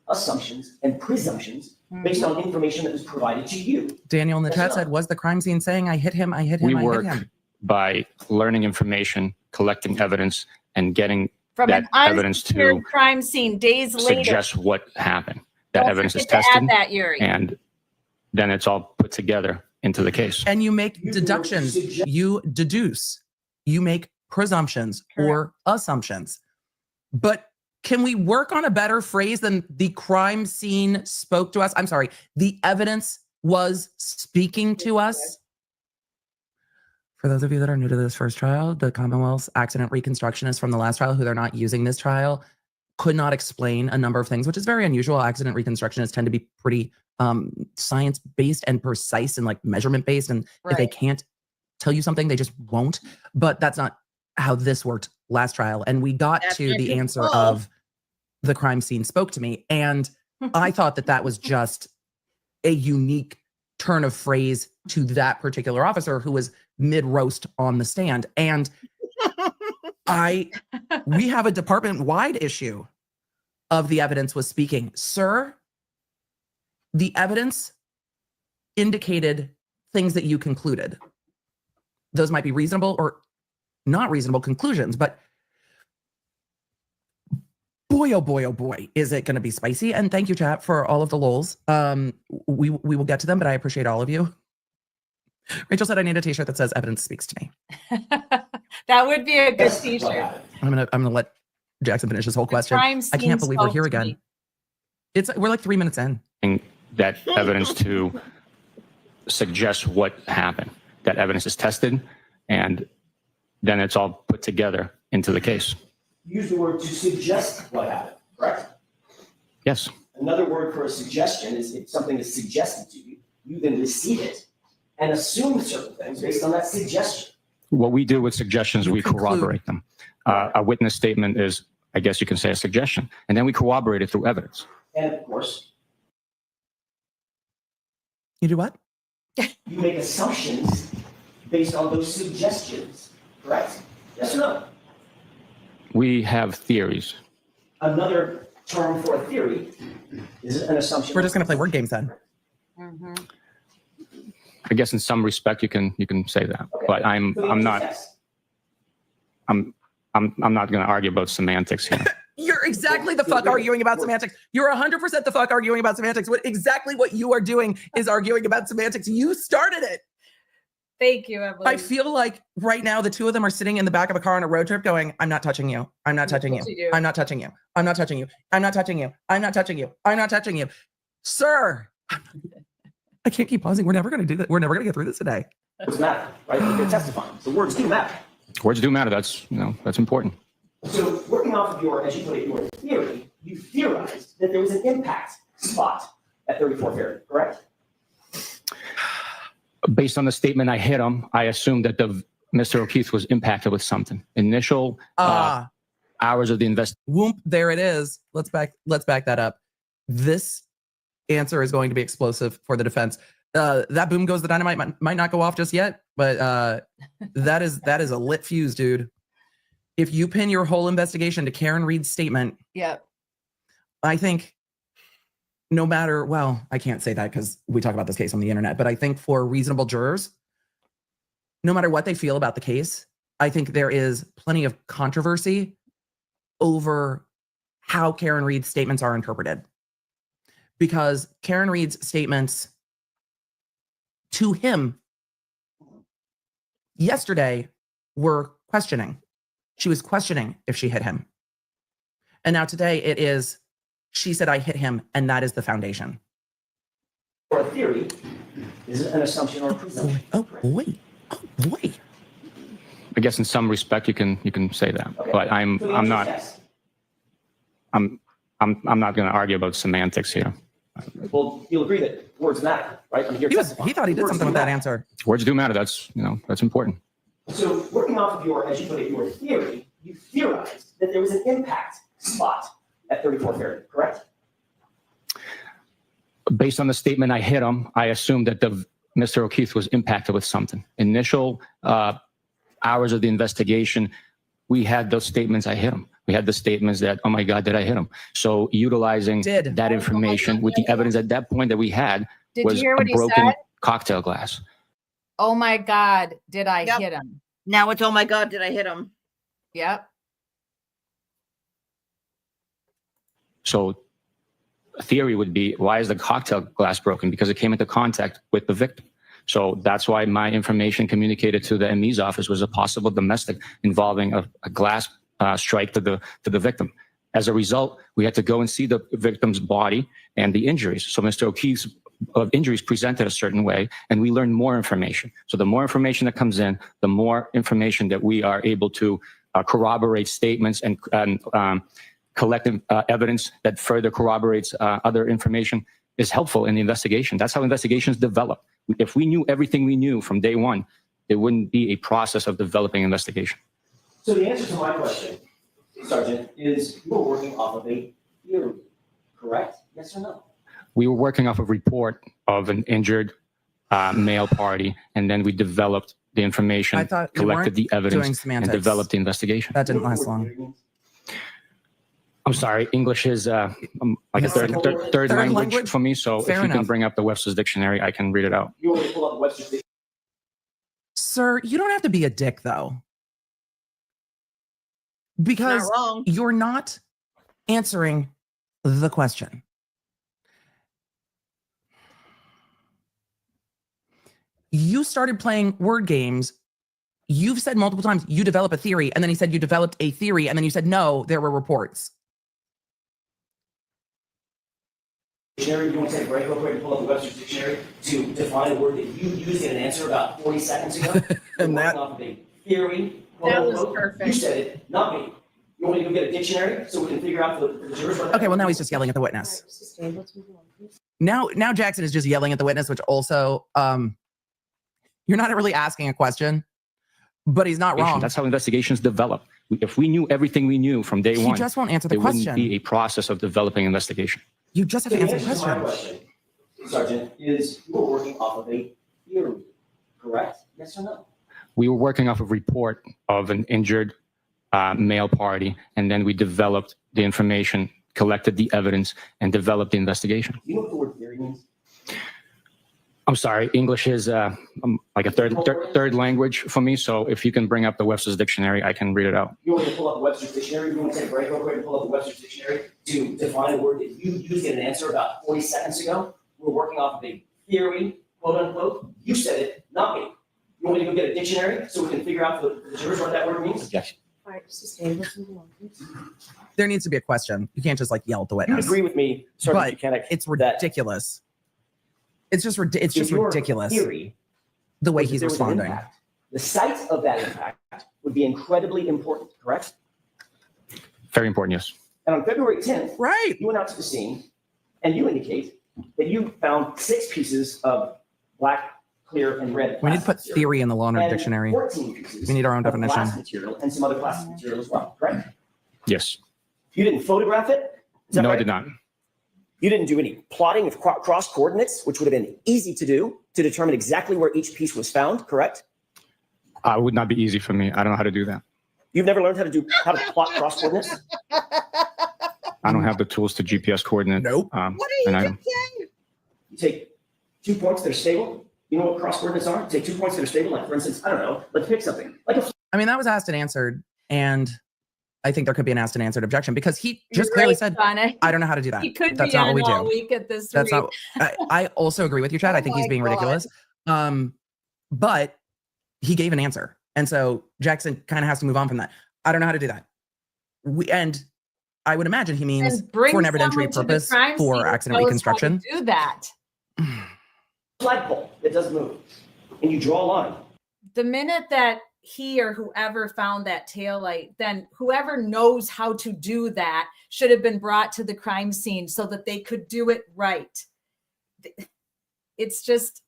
assumptions and presumptions based on information that was provided to you. Daniel in the chat said, was the crime scene saying, I hit him, I hit him, We I hit work him? by learning information, collecting evidence, and getting From that an evidence to unsecured crime scene days later. suggest what happened. That Don't evidence is forget to add tested, that, Yuri. and then it's all put together into the case. And you make deductions, you deduce, you make presumptions or assumptions. But can we work on a better phrase than the crime scene spoke to us? I'm sorry, the evidence was speaking to us. For those of you that are new to this first trial, the Commonwealth's accident reconstructionist from the last trial, who they're not using this trial, could not explain a number of things, which is very unusual. Accident reconstructionists tend to be pretty science-based and precise and like measurement-based. And if they can't tell you something, they just won't. But that's not how this worked last trial. And we got to the answer of the crime scene spoke to me. And I thought that that was just a unique turn of phrase to that particular officer who was mid-roast on the stand. And we have a department-wide issue of the evidence was speaking. Sir, the evidence indicated things that you concluded. Those might be reasonable or not reasonable conclusions, but boy, oh boy, is it going to be spicy. And thank you, chat, for all of the lols. We will get to them, but I appreciate all of you. Rachel said I need a t-shirt that says evidence speaks to me. That would be a good t-shirt. I'm gonna let Jackson finish his whole question. crime I can't scene believe we're spoke here to again. me. We're like 3 minutes in. That evidence to suggest what happened. That evidence is tested, and then it's all put together into the case. Use the word to suggest what happened, correct? Yes. Another word for a suggestion is if something is suggested to you, you then receive it and assume certain things based on that suggestion. What we do with suggestions, we corroborate them. A witness statement is, I guess you can say, a suggestion, and then we corroborate it through evidence. And of course, you do what? You make assumptions based on those suggestions, correct? Yes or no? We have theories. Another term for a theory is an assumption. We're just gonna play word games then. I guess in some respect you can say that, but I'm not going to argue about semantics here. You're exactly the fuck arguing about semantics. You're 100% the fuck arguing about semantics. Exactly what you are doing is arguing about semantics. You started it. Thank you, Emily. I feel like right now the two of them are sitting in the back of a car on a road trip going, I'm not touching you. I'm not touching you. I'm not touching you. I'm not touching you. I'm not touching you. I'm not touching you. I'm not touching you. Sir, I can't keep pausing. We're never going to do that. We're never going to get through this today. Words matter, right? You're testifying. So words do matter. Words do matter. That's important. So working off of your, as you put it, your theory, you theorized that there was an impact spot at 34 Ferry, correct? Based on the statement I hit him, I assumed that Mr. O'Keefe was impacted with something. Initial hours of the investigation. Whoop, there it is. Let's back that up. This answer is going to be explosive for the defense. That boom goes the dynamite might not go off just yet, but that is a lit fuse, dude. If you pin your whole investigation to Karen Reed's statement, I think no matter, well, I can't say that because we talk about this case on the internet, but I think for reasonable jurors, no matter what they feel about the case, I think there is plenty of controversy over how Karen Reed's statements are interpreted. Because Karen Reed's statements to him yesterday were questioning. She was questioning if she hit him. And now today it is, she said, I hit him, and that is the foundation. For a theory, is it an assumption or a presumption? Oh boy. I guess in some respect you can say that, but I'm not going to argue about semantics here. Well, you'll agree that words matter, right? I mean, he thought he did something with that answer. Words do matter. That's important. So working off of your, as you put it, your theory, you theorized that there was an impact spot at 34 Ferry, correct? Based on the statement I hit him, I assumed that Mr. O'Keefe was impacted with something. Initial hours of the investigation, we had those statements, I hit him. We had the statements that, oh my God, did I hit him? So utilizing that information with the evidence at that point that we had was you hear a what he broken said? cocktail glass. Oh my God, did I hit him? Now it's, oh my God, did I hit him? Yep. So a theory would be, why is the cocktail glass broken? Because it came into contact with the victim. So that's why my information communicated to the ME's office was a possible domestic involving a glass strike to the victim. As a result, we had to go and see the victim's body and the injuries. So Mr. O'Keefe's injuries presented a certain way, and we learned more information. So the more information that comes in, the more information that we are able to corroborate statements and collect evidence that further corroborates other information is helpful in the investigation. That's how investigations develop. If we knew everything we knew from day one, there wouldn't be a process of developing investigation. So the answer to my question, Sergeant, is you were working off of a theory, correct? Yes or no? We were working off a report of an injured male party, and then we developed the information, collected the evidence, and developed the investigation. That didn't last long. I'm sorry, English is like a third language for me, so if you can bring up the Webster's Dictionary, I can read it out. You want me to pull up the Webster's Dictionary? Sir, you don't have to be a dick, though. Because you're not answering the question. You started playing word games. You've said multiple times you develop a theory, and then he said you developed a theory, and then you said no, there were reports. Dictionary, you want to take a break real quick and pull up the Webster's Dictionary to define a word that you used in an answer about 40 seconds ago? And that off of a theory. That was perfect. You said it, not me. You want me to go get a dictionary so we can figure out the jurors? Okay, well, now he's just yelling at the witness. Now Jackson is just yelling at the witness, which also, you're not really asking a question, but he's not wrong. That's how investigations develop. If we knew everything we knew from day one, he just won't answer the there question. wouldn't be a process of developing investigation. You just have to answer the question. My question, Sergeant, is you were working off of a theory, correct? Yes or no? We were working off a report of an injured male party, and then we developed the information, collected the evidence, and developed the investigation. You know what the word theory means? I'm sorry, English is like a third language for me, so if you can bring up the Webster's Dictionary, I can read it out. You want me to pull up the Webster's Dictionary? You want to take a break real quick and pull up the Webster's Dictionary to define a word that you used in an answer about 40 seconds ago? We're working off of a theory, quote unquote. You said it, not me. You want me to go get a dictionary so we can figure out the jurors what that word means? Objection. All right, sustain. Let's move on, please. There needs to be a question. You can't just like yell at the You witness. agree with me, Sergeant Buchanan? It's ridiculous. It's just ridiculous. Theory, the way was that he's there was an responding. impact. The site of that impact would be incredibly important, correct? Very important, yes. And on February 10th, right, you went out to the scene and you indicate that you found 6 pieces of black, clear, and red. We need to put plastic theory in the law and dictionary. 14 pieces We need our own of definition. glass material and some other plastic material as well, correct? Yes. You didn't photograph it? Is that No, right? I did not. You didn't do any plotting of cross coordinates, which would have been easy to do to determine exactly where each piece was found, correct? It would not be easy for me. I don't know how to do that. You've never learned how to plot cross coordinates? I don't have the tools to GPS coordinate. Nope. What are you saying? You take 2 points that are stable. You know what cross coordinates are? Take 2 points that are stable. Like, for instance, I don't know, let's pick something. Like a I mean, that was asked and answered, and I think there could be an asked and answered objection because he just clearly said, I don't know how to do that. He could That's be not on what we all do. week at this That's week. not. I also agree with you, Chad. I think he's being ridiculous. But he gave an answer, and so Jackson kind of has to move on from that. I don't know how to do that. And I would imagine he means for an evidentiary purpose for accident reconstruction. Do that. flagpole that doesn't move, and you draw a line. The minute that he or whoever found that taillight, then whoever knows how to do that should have been brought to the crime scene so that they could do it right. It's just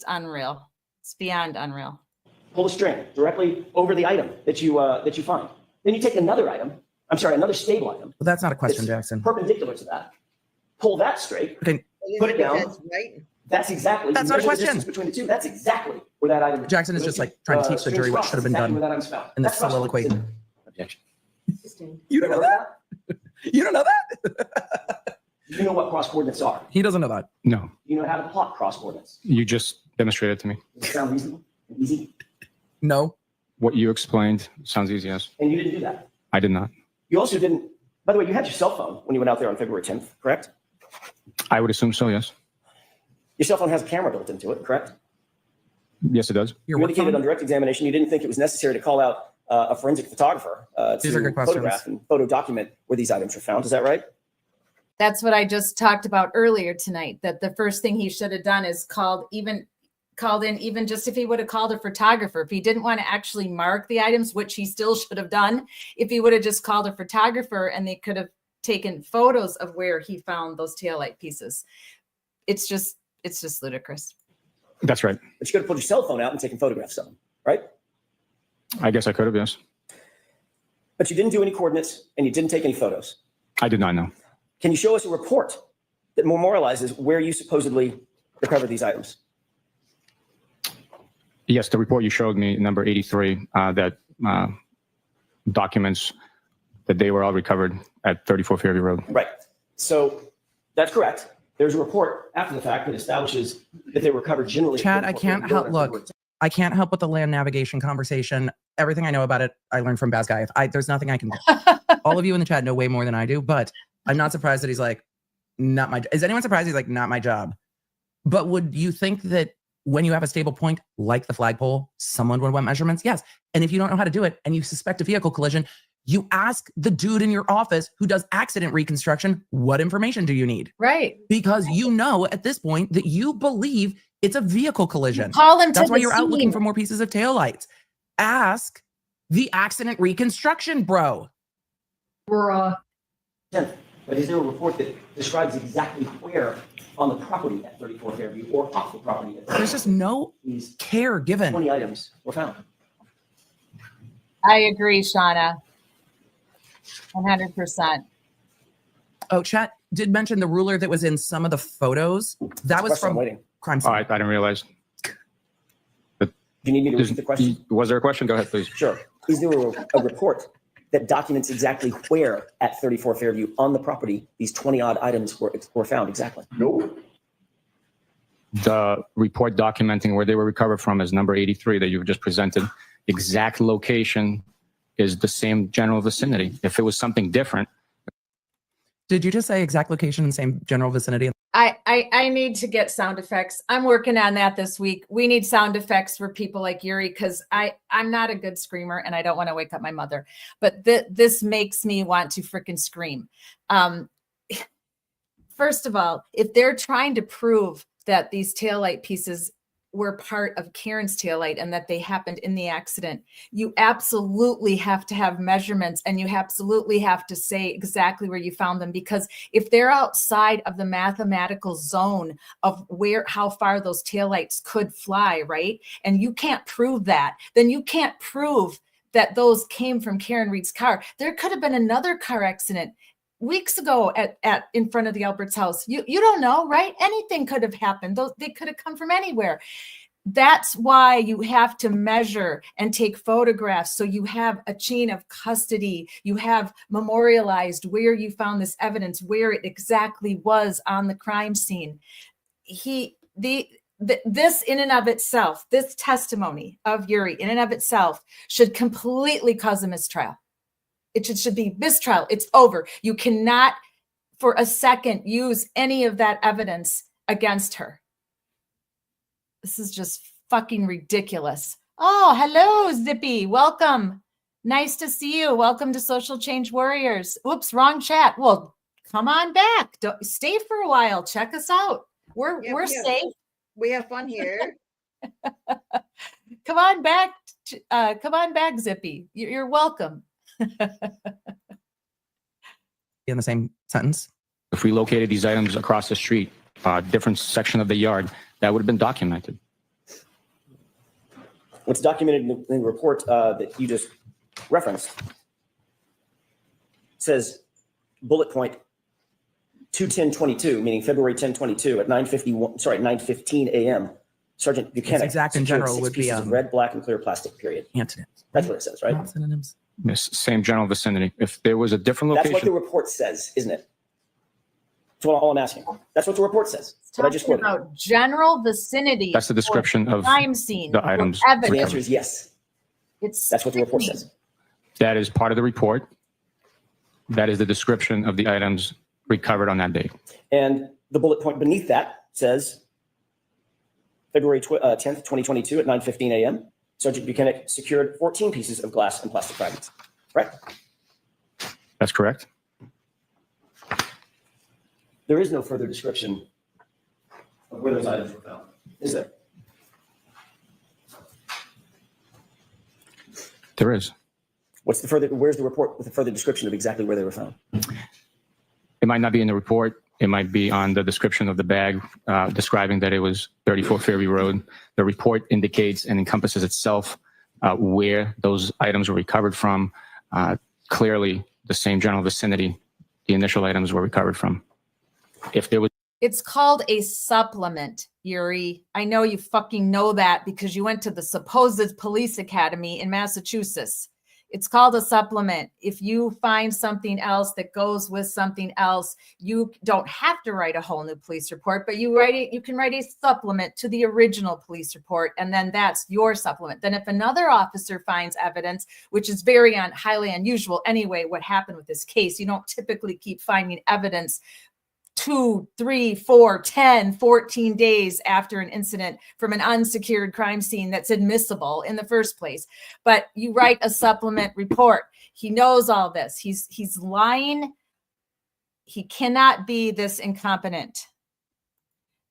unreal. It's beyond unreal. Pull the string directly over the item that you find. Then you take another item, another stable item. Well, that's not a question, Jackson. Perpendicular to that. Pull that straight. Okay. Put it down. Right? That's exactly. That's not a question. Between the two. That's exactly where that item. Jackson is just like trying to teach the jury what should have been done in this soliloquy. Objection. You don't know that? You don't know that? You know what cross coordinates are. He doesn't know that. No, You know how to plot cross coordinates. you just demonstrated to me. Does it sound reasonable? And easy? No. What you explained sounds easy, yes. And you didn't do that. I did not. You also didn't. By the way, you had your cell phone when you went out there on February 10th, correct? I would assume so, yes. Your cell phone has a camera built into it, correct? Yes, it does. You indicated on direct examination you didn't think it was necessary to call out a forensic photographer These are to good questions. photograph and photo document where these items were found. Is that right? That's what I just talked about earlier tonight, that the first thing he should have done is called in, even just if he would have called a photographer, if he didn't want to actually mark the items, which he still should have done, if he would have just called a photographer and they could have taken photos of where he found those taillight pieces. It's just ludicrous. That's right. But you could have pulled your cell phone out and taken photographs of them, right? I guess I could have, yes. But you didn't do any coordinates and you didn't take any photos. I did not know. Can you show us a report that memorializes where you supposedly recovered these items? Yes, the report you showed me, number 83, that documents that they were all recovered at 34 Fairview Road. Right. So that's correct. There's a report after the fact that establishes that they were recovered generally. Chad, I can't help. Look, I can't help with the land navigation conversation. Everything I know about it, I learned from Baz Guy. There's nothing I can do. All of you in the chat know way more than I do, but I'm not surprised that he's like, not my. Is anyone surprised he's like, not my job? But would you think that when you have a stable point like the flagpole, someone would want measurements? Yes. And if you don't know how to do it and you suspect a vehicle collision, you ask the dude in your office who does accident reconstruction, what information do you need? Right. Because you know at this point that you believe it's a vehicle collision. Call him to That's why the you're out looking scene. for more pieces of taillights. Ask the accident reconstruction bro. Bruh. But is there a report that describes exactly where on the property at 34 Fairview or off the property? There's just no care given. 20 items were found. I agree, Shauna. 100%. Oh, chat did mention the ruler that was in some of the photos. That was from crime scene. I didn't realize. Do you need me to repeat the question? Was there a question? Go ahead, please. Sure. Is there a report that documents exactly where at 34 Fairview on the property these 20 odd items were found exactly? No. The report documenting where they were recovered from is number 83 that you've just presented. Exact location is the same general vicinity. If it was something different. Did you just say exact location in the same general vicinity? I need to get sound effects. I'm working on that this week. We need sound effects for people like Yuri because I'm not a good screamer and I don't want to wake up my mother. But this makes me want to freaking scream. First of all, if they're trying to prove that these taillight pieces were part of Karen's taillight and that they happened in the accident, you absolutely have to have measurements and you absolutely have to say exactly where you found them, because if they're outside of the mathematical zone of how far those taillights could fly, right? And you can't prove that, then you can't prove that those came from Karen Reed's car. There could have been another car accident weeks ago at in front of the Alberts house. You don't know, right? Anything could have happened. They could have come from anywhere. That's why you have to measure and take photographs. So you have a chain of custody. You have memorialized where you found this evidence, where it exactly was on the crime scene. This in and of itself, this testimony of Yuri in and of itself should completely cause a mistrial. It should be mistrial. It's over. You cannot for a second use any of that evidence against her. This is just fucking ridiculous. Oh, hello, Zippy. Welcome. Nice to see you. Welcome to Social Change Warriors. Oops, wrong chat. Well, come on back. Stay for a while. Check us out. We're safe. We have fun here. Come on back. Come on back, Zippy. You're welcome. In the same sentence. If we located these items across the street, different section of the yard, that would have been documented. What's documented in the report that you just referenced says bullet point 2/10/22, meaning February 10/22 at 9:15 a.m. Sergeant Buchanan exact in secured general 6 would be, pieces of red, black, and clear plastic, period. Antonyms. That's what it says, right? Not synonyms. Yes, same general vicinity. If there was a different That's what the location, report says, isn't it? That's all I'm asking. That's what the report says. But I just Talking quoted. about general vicinity. that's the description or of crime scene. the or items. The evidence. answer is yes. It's That's what the report says. That is part of the report. That is the description of the items recovered on that date. And the bullet point beneath that says February 10th, 2022 at 9:15 a.m. Sergeant Buchanan secured 14 pieces of glass and plastic fragments. Right? That's correct. There is no further description of where those items were found, is there? There is. What's the further? Where's the report with the further description of exactly where they were found? It might not be in the report. It might be on the description of the bag, describing that it was 34 Fairview Road. The report indicates and encompasses itself where those items were recovered from. Clearly, the same general vicinity the initial items were recovered from. If there was It's called a supplement, Yuri. I know you fucking know that because you went to the supposed police academy in Massachusetts. It's called a supplement. If you find something else that goes with something else, you don't have to write a whole new police report, but you can write a supplement to the original police report, and then that's your supplement. Then if another officer finds evidence, which is highly unusual anyway, what happened with this case, you don't typically keep finding evidence 2, 3, 4, 10, 14 days after an incident from an unsecured crime scene that's admissible in the first place. But you write a supplement report. He knows all this. He's lying. He cannot be this incompetent.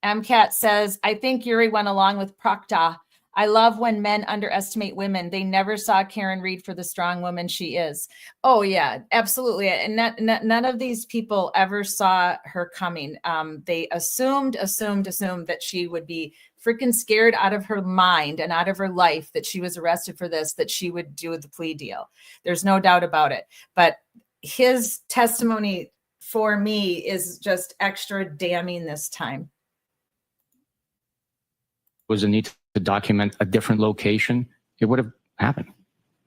MCAT says, I think Yuri went along with Procta. I love when men underestimate women. They never saw Karen Reed for the strong woman she is. Oh yeah, absolutely. And none of these people ever saw her coming. They assumed that she would be freaking scared out of her mind and out of her life that she was arrested for this, that she would do the plea deal. There's no doubt about it. But his testimony for me is just extra damning this time. was a need to document a different location, it would have happened.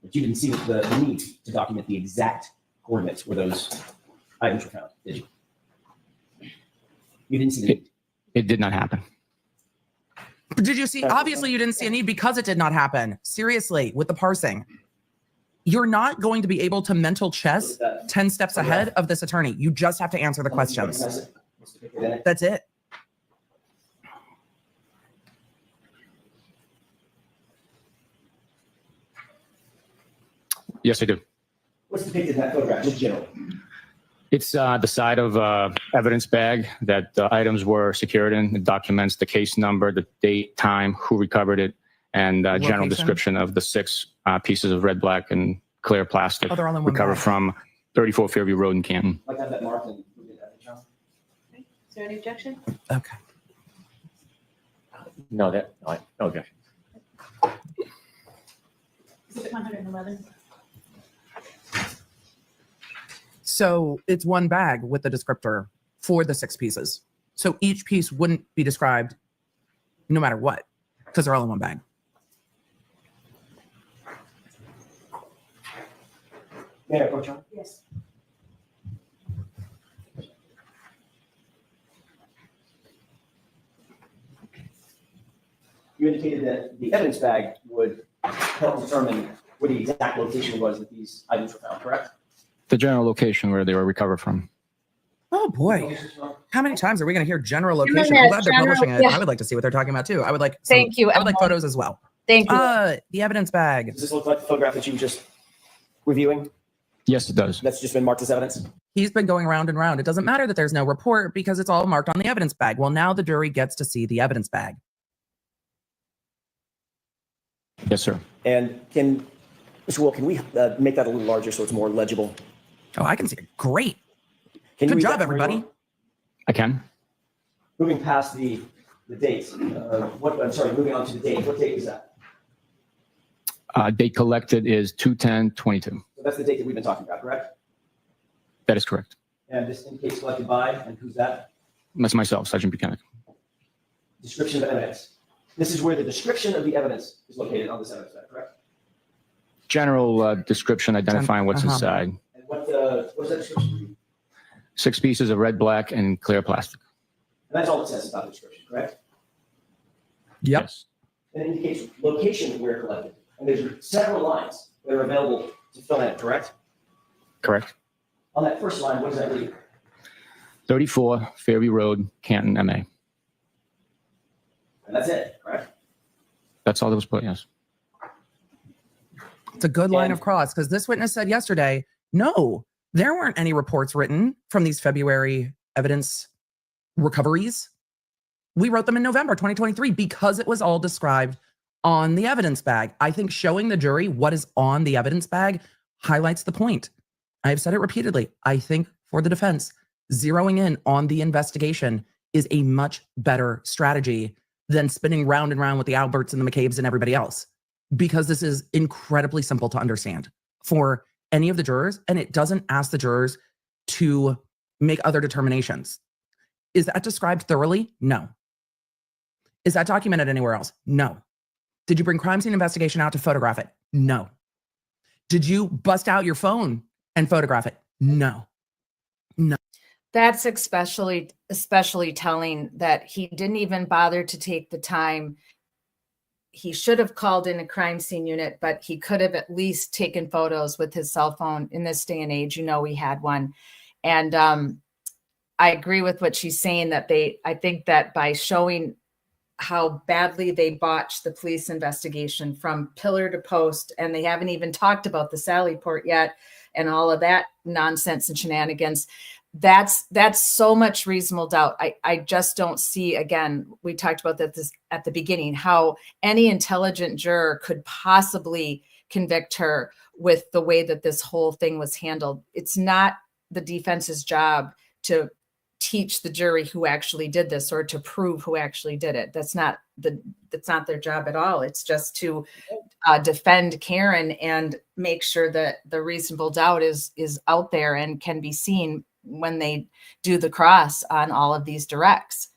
But you didn't see the need to document the exact coordinates where those items were found, did you? You didn't see the need. It did not happen. But did you see? Obviously, you didn't see a need because it did not happen. Seriously, with the parsing. You're not going to be able to mental chess 10 steps ahead of this attorney. You just have to answer the questions. That's it. Yes, I do. What's depicted in that photograph, just generally? It's the side of evidence bag that the items were secured in. It documents the case number, the date, time, who recovered it, and general description of the 6 pieces of red, black, and clear plastic recovered from 34 Fairview Road in Canton. Like have that marked and Is there any objection? Okay. No, no objection. Is it 111? So it's one bag with the descriptor for the 6 pieces. So each piece wouldn't be described no matter what, because they're all in one bag. Mayor, Coach John? Yes. You indicated that the evidence bag would help determine where the exact location was that these items were found, correct? The general location where they were recovered from. Oh boy. How many times are we going to hear general location? I'm glad they're publishing it. I would like to see what they're talking about too. I would like Thank you. I would like photos as well. Thank you. The evidence bag. Does this look like the photograph that you were just reviewing? Yes, it does. That's just been marked as evidence? He's been going round and round. It doesn't matter that there's no report because it's all marked on the evidence bag. Well, now the jury gets to see the evidence bag. Yes, sir. And Mr. Will, can we make that a little larger so it's more legible? Oh, I can see it. Great. Can you Good read job, that for everybody. everyone? I can. Moving past the dates, moving on to the date. What date is that? Date collected is 2/10/22. So that's the date that we've been talking about, correct? That is correct. And this indicates collected by, and who's that? That's myself, Sergeant Buchanan. Description of evidence. This is where the description of the evidence is located on this evidence, correct? General description identifying what's inside. And what does that description mean? 6 pieces of red, black, and clear plastic. And that's all it says about the description, correct? Yep. Yes. And it indicates location where collected. And there's several lines that are available to fill in, correct? Correct. On that first line, what does that read? 34 Fairview Road, Canton, MA. And that's it, correct? That's all that was put, yes. It's a good line of cross because this witness said yesterday, no, there weren't any reports written from these February evidence recoveries. We wrote them in November 2023 because it was all described on the evidence bag. I think showing the jury what is on the evidence bag highlights the point. I've said it repeatedly. I think for the defense, zeroing in on the investigation is a much better strategy than spinning round and round with the Alberts and the McCabe's and everybody else, because this is incredibly simple to understand for any of the jurors, and it doesn't ask the jurors to make other determinations. Is that described thoroughly? No. Is that documented anywhere else? No. Did you bring crime scene investigation out to photograph it? No. Did you bust out your phone and photograph it? No. No. That's especially telling that he didn't even bother to take the time. He should have called in a crime scene unit, but he could have at least taken photos with his cell phone. In this day and age, you know, he had one. And I agree with what she's saying, that I think that by showing how badly they botched the police investigation from pillar to post, and they haven't even talked about the Sally Port yet and all of that nonsense and shenanigans, that's so much reasonable doubt. I just don't see, again, we talked about that this at the beginning, how any intelligent juror could possibly convict her with the way that this whole thing was handled. It's not the defense's job to teach the jury who actually did this or to prove who actually did it. That's not their job at all. It's just to defend Karen and make sure that the reasonable doubt is out there and can be seen when they do the cross on all of these directs.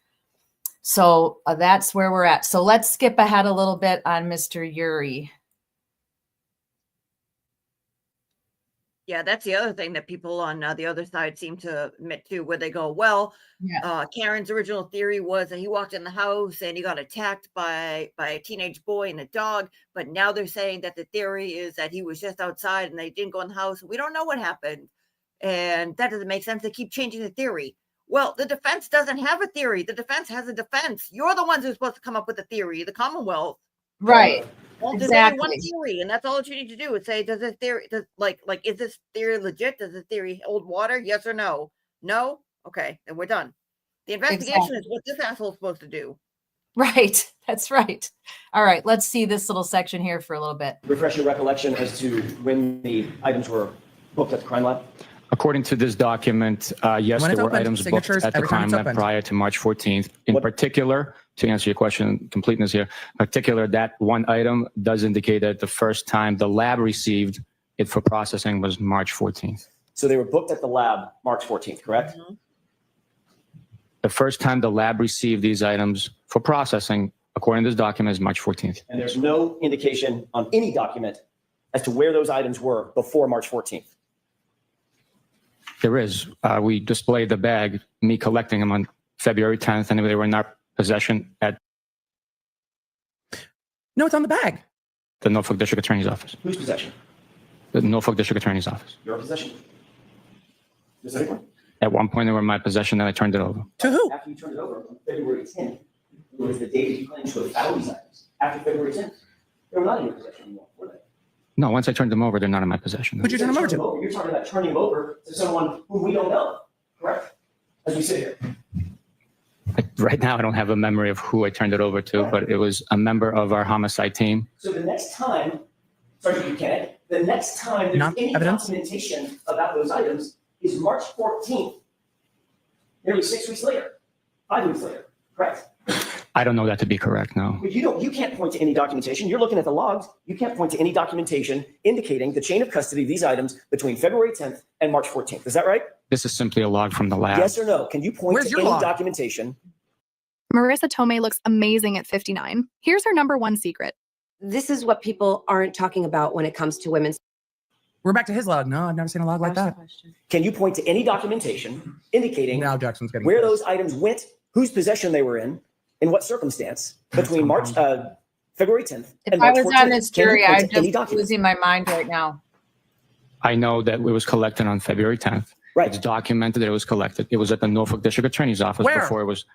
So that's where we're at. So let's skip ahead a little bit on Mr. Uri. Yeah, that's the other thing that people on the other side seem to admit to, where they go, well, Karen's original theory was that he walked in the house and he got attacked by a teenage boy and a dog. But now they're saying that the theory is that he was just outside and they didn't go in the house. We don't know what happened. And that doesn't make sense. They keep changing the theory. Well, the defense doesn't have a theory. The defense has a defense. You're the ones who's supposed to come up with a theory, the Commonwealth. Right. Well, there's Exactly. only one theory, and that's all that you need to do is say, does this theory, is this theory legit? Does the theory hold water? Yes or no? No? Okay, then we're done. The investigation is what this asshole's supposed to do. Right. That's right. All right. Let's see this little section here for a little bit. Refresh your recollection as to when the items were booked at the crime lab. According to this document, yes, there were items booked at the crime lab prior to March 14th. In particular, to answer your question, completeness here, particular, that one item does indicate that the first time the lab received it for processing was March 14th. So they were booked at the lab March 14th, correct? Mm-hmm. The first time the lab received these items for processing, according to this document, is March 14th. And there's no indication on any document as to where those items were before March 14th. There is. We displayed the bag, me collecting them on February 10th, and they were in our possession at No, it's on the bag. the Norfolk District Attorney's Office. Whose possession? The Norfolk District Attorney's Office. Your possession. Specifically? At one point, they were in my possession, and I turned it over. To who? After you turned it over on February 10th, was the date that you claimed to have found these items. After February 10th, they were not in your possession anymore, were they? No, once I turned them over, they're not in my possession. Who'd you turn them over to? You're talking about turning them over to someone who we don't know, correct? As we sit here. Right now, I don't have a memory of who I turned it over to, but it was a member of our homicide team. So the next time, Sergeant Buchanan, the next time there's Not any evidence? documentation about those items is March 14th, nearly 6 weeks later, 5 weeks later, correct? I don't know that to be correct, no. But you can't point to any documentation. You're looking at the logs. You can't point to any documentation indicating the chain of custody of these items between February 10th and March 14th. Is that right? This is simply a log from the lab. Yes or no? Can you point Where's to your any log? documentation? Marissa Tomei looks amazing at 59. Here's her number one secret. This is what people aren't talking about when it comes to women's. We're back to his log. No, I've never seen a log like that. Can you point to any documentation indicating Now Jackson's getting where pissed. those items went, whose possession they were in what circumstance between February 10th If and I March was 14th? on this Can you jury, point I'm to any just document? losing my mind right now. I know that it was collected on February 10th. Right. It's documented that it was collected. It was at the Norfolk District Attorney's office Where? before it was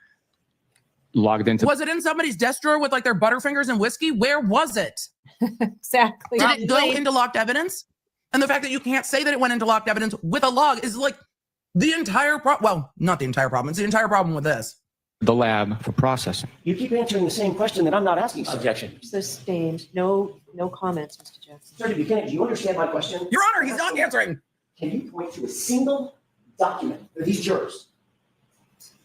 logged into. Was it in somebody's desk drawer with like their Butterfingers and whiskey? Where was it? Exactly. Did it go into locked evidence? And the fact that you can't say that it went into locked evidence with a log is like the entire problem. Well, not the entire problem. It's the entire problem with this. The lab for processing. You keep answering the same question that I'm not asking. Sir. Objection. Sustained. No comments, Mr. Jackson. Sir Buchanan, do you understand my question? Your Honor, he's not answering. Can you point to a single document for these jurors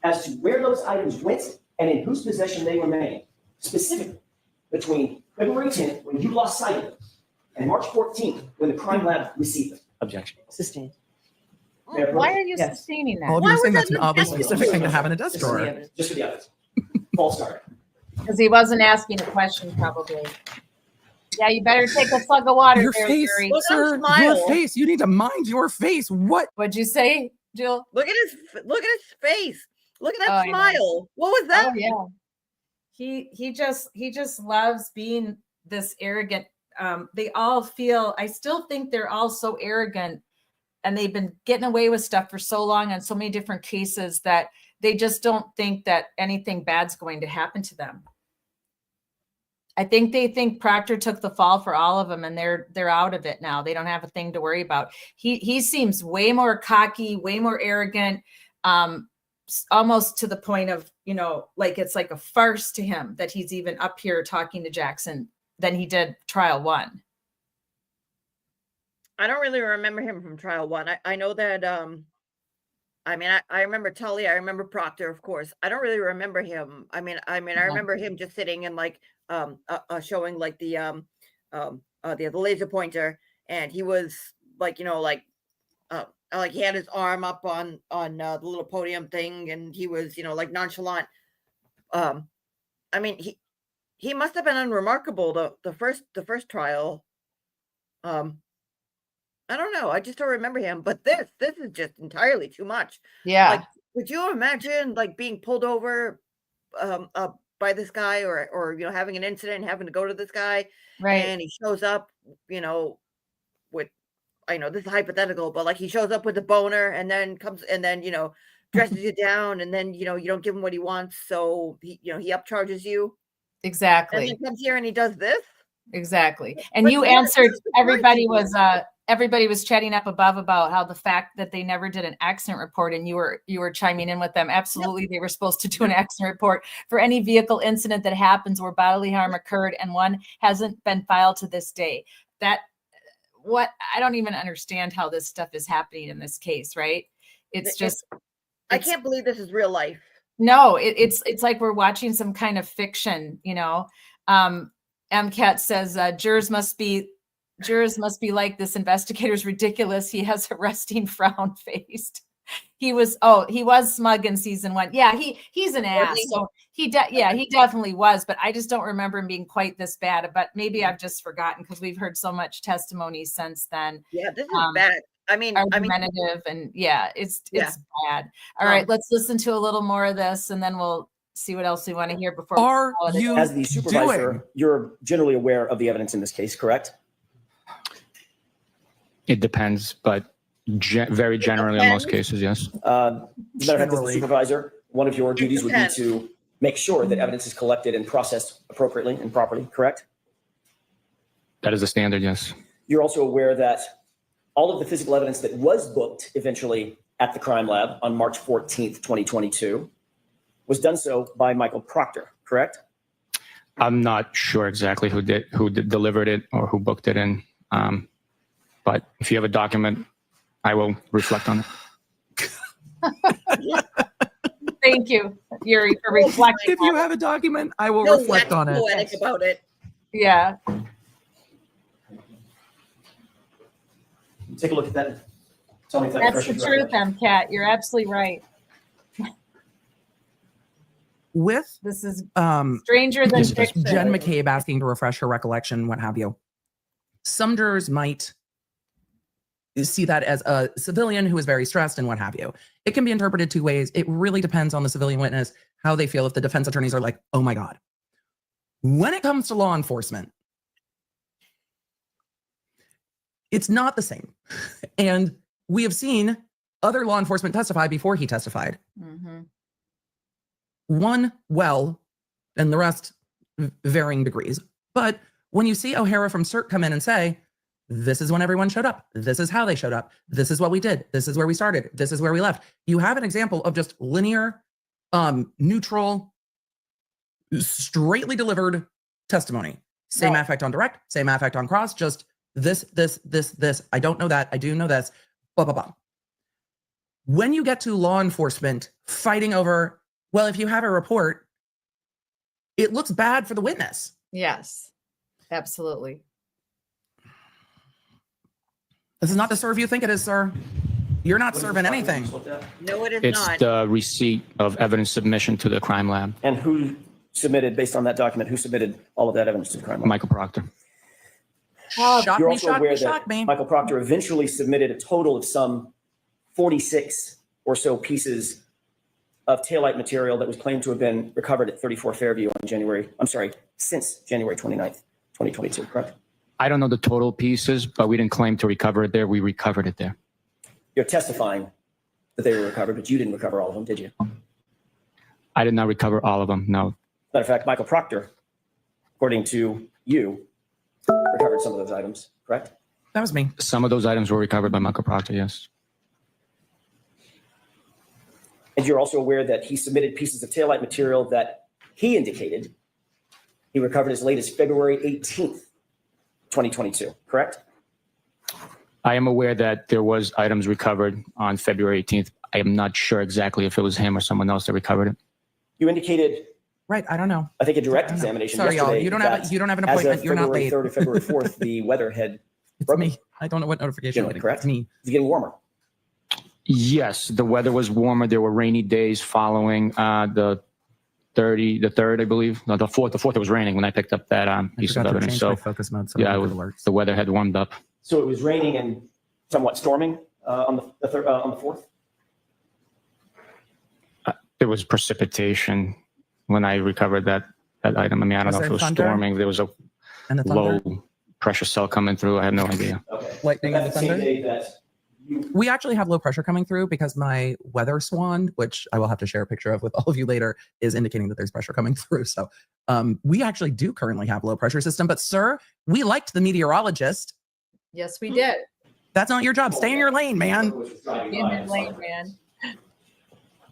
as to where those items went and in whose possession they remain, specifically between February 10th, when you lost sight of them, and March 14th, when the crime lab received them? Objection. Sustained. Why are you sustaining that? Well, Why you're saying was that's an that oddly suggested? specific thing to have in a desk Just for the drawer. evidence. Just for the evidence. False start. Because he wasn't asking a question, probably. Yeah, you better take a slug of water Your there, face, Jerry. sir. Your face. You need to mind your face. What? What'd you say, Jill? Look at his face. Look at that Oh, I know. smile. What was that? Oh, yeah. He just loves being this arrogant. They all feel, I still think they're all so arrogant, and they've been getting away with stuff for so long on so many different cases that they just don't think that anything bad's going to happen to them. I think they think Proctor took the fall for all of them, and they're out of it now. They don't have a thing to worry about. He seems way more cocky, way more arrogant, almost to the point of, like it's like a farce to him that he's even up here talking to Jackson than he did trial one. I don't really remember him from trial one. I know that I remember Tully, I remember Proctor, of course. I don't really remember him. I remember him just sitting and like showing like the laser pointer, and he was like, like he had his arm up on the little podium thing, and he was, like nonchalant. He must have been unremarkable the first trial. I don't know. I just don't remember him. But this is just entirely too much. Yeah. Like, could you imagine like being pulled over by this guy, or having an incident and having to go to this guy, Right. and he shows up, with, I know this is hypothetical, but like he shows up with a boner and then dresses you down, and then you don't give him what he wants, so he upcharges you. Exactly. And then comes here and he does this. Exactly. And But you yeah, answered, that's the everybody was chatting up above about how the fact that they never did an accident report, and you were chiming in with them. Absolutely. They were supposed to do an accident report for any vehicle incident that happens where bodily harm occurred, and one hasn't been filed to this day. I don't even understand how this stuff is happening in this case, right? It's just, I can't believe this is real life. no, it's like we're watching some kind of fiction, MCAT says jurors must be like this investigator's ridiculous. He has a resting frown faced. He was smug in season one. Yeah, he's an ass. So he definitely was, but I just don't remember him being quite this bad. But maybe I've just forgotten because we've heard so much testimony since then. Yeah, this is bad. Argumentative, and it's bad. All right, let's listen to a little more of this, and then we'll see what else we want to hear before. As the supervisor, you're generally aware of the evidence in this case, correct? It depends, but very generally in most cases, yes. As the supervisor, one of your duties would be to make sure that evidence is collected and processed appropriately and properly, correct? That is the standard, yes. You're also aware that all of the physical evidence that was booked eventually at the crime lab on March 14th, 2022, was done so by Michael Proctor, correct? I'm not sure exactly who delivered it or who booked it in. But if you have a document, I will reflect on it. Thank you, Yuri, for reflecting. If you have a document, I will reflect on it. Poetic about it. Yeah. Take a look at that Tell me if That's fresh the is truth, recollection. MCAT. You're absolutely right. With This is um, stranger than fiction. Jen McCabe asking to refresh her recollection, what have you. Some jurors might see that as a civilian who is very stressed and what have you. It can be interpreted two ways. It really depends on the civilian witness, how they feel. If the defense attorneys are like, oh my God. When it comes to law enforcement, it's not the same. And we have seen other law enforcement testify before he testified. Mhm. One well, and the rest varying degrees. But when you see O'Hara from CERT come in and say, this is when everyone showed up. This is how they showed up. This is what we did. This is where we started. This is where we left. You have an example of just linear, neutral, straightly delivered testimony. Same affect on direct, same affect on cross, just this. I don't know that. I do know this, blah, blah, blah. When you get to law enforcement fighting over, well, if you have a report, it looks bad for the witness. Yes, absolutely. This is not the serve you think it is, sir. You're not serving anything. No, it is It's not. the receipt of evidence submission to the crime lab. And who submitted, based on that document, who submitted all of that evidence to the crime lab? Michael Proctor. You're also aware that Michael Proctor eventually submitted a total of some 46 or so pieces of taillight material that was claimed to have been recovered at 34 Fairview on since January 29th, 2022, correct? I don't know the total pieces, but we didn't claim to recover it there. We recovered it there. You're testifying that they were recovered, but you didn't recover all of them, did you? I did not recover all of them, no. Matter of fact, Michael Proctor, according to you, recovered some of those items, correct? That was me. Some of those items were recovered by Michael Proctor, yes. And you're also aware that he submitted pieces of taillight material that he indicated he recovered as late as February 18th, 2022, correct? I am aware that there was items recovered on February 18th. I am not sure exactly if it was him or someone else that recovered it. You indicated, right? I don't know. I think a direct examination. Sorry, y'all. yesterday You don't that have you don't have an as of appointment. You're not February late. 3rd or February 4th, the weather had It's me. I don't know what notification. Generally, correct? It's me. It's getting warmer. Yes, the weather was warmer. There were rainy days following the 3rd, I believe. No, the 4th. The 4th it was raining when I picked up that piece of evidence. So focus mode. So yeah, the weather had warmed up. So it was raining and somewhat storming on the 4th? There was precipitation when I recovered that item. I mean, I don't know if it was storming. There was a low pressure cell coming through. I have no idea. Okay. Lightning and the thunder. That We actually have low pressure coming through because my weather swan, which I will have to share a picture of with all of you later, is indicating that there's pressure coming through. So we actually do currently have a low pressure system. But sir, we liked the meteorologist. Yes, we did. That's not your job. Stay in your lane, man. In your lane, man.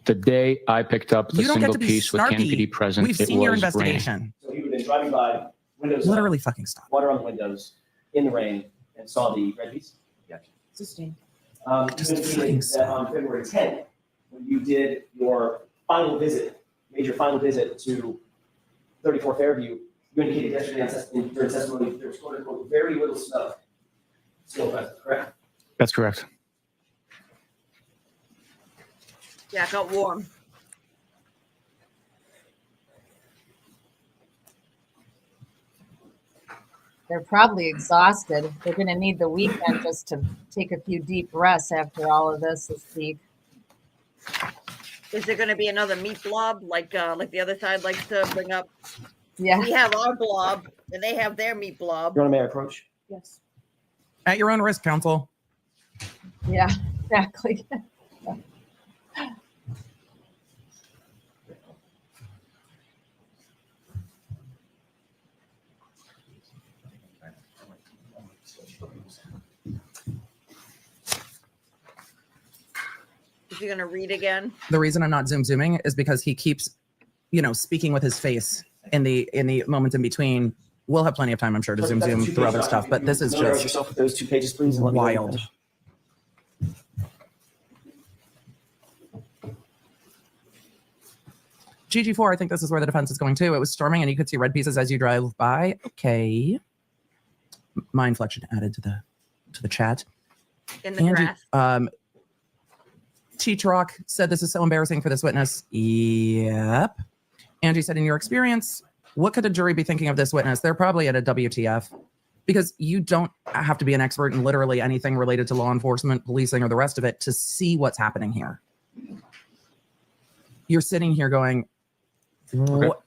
The day I picked up the You don't get single to be piece with snarky. NPD present, We've it seen your was investigation. raining. So he would have been driving by, windows up, Literally fucking stop. water on the windows, in the rain, and saw the red piece? Yeah. Just You indicated that on February 10th, when you did your final visit, made your final visit to 34 Fairview, you indicated yesterday during testimony there was quote unquote very little snow still present, correct? That's correct. Yeah, it got warm. They're probably exhausted. They're going to need the weekend just to take a few deep breaths after all of this week. Is there going to be another meat blob like the other side likes to bring up? Yeah. We have our blob and they have their meat blob. You want to make approach? Yes. At your own risk, counsel. Yeah, exactly. Is he going to read again? The reason I'm not zooming is because he keeps, speaking with his face in the moments in between. We'll have plenty of time, I'm sure, to zoom through other stuff, but this is Familiarize just yourself with those 2 pages, please. And let me know when you're wild. finished. GG4, I think this is where the defense is going to. It was storming and you could see red pieces as you drive by. Okay. My inflection added to the chat. In the grass. T-Trock said, this is so embarrassing for this witness. Yep. Angie said, in your experience, what could a jury be thinking of this witness? They're probably at a WTF, because you don't have to be an expert in literally anything related to law enforcement, policing, or the rest of it to see what's happening here. You're sitting here going, what?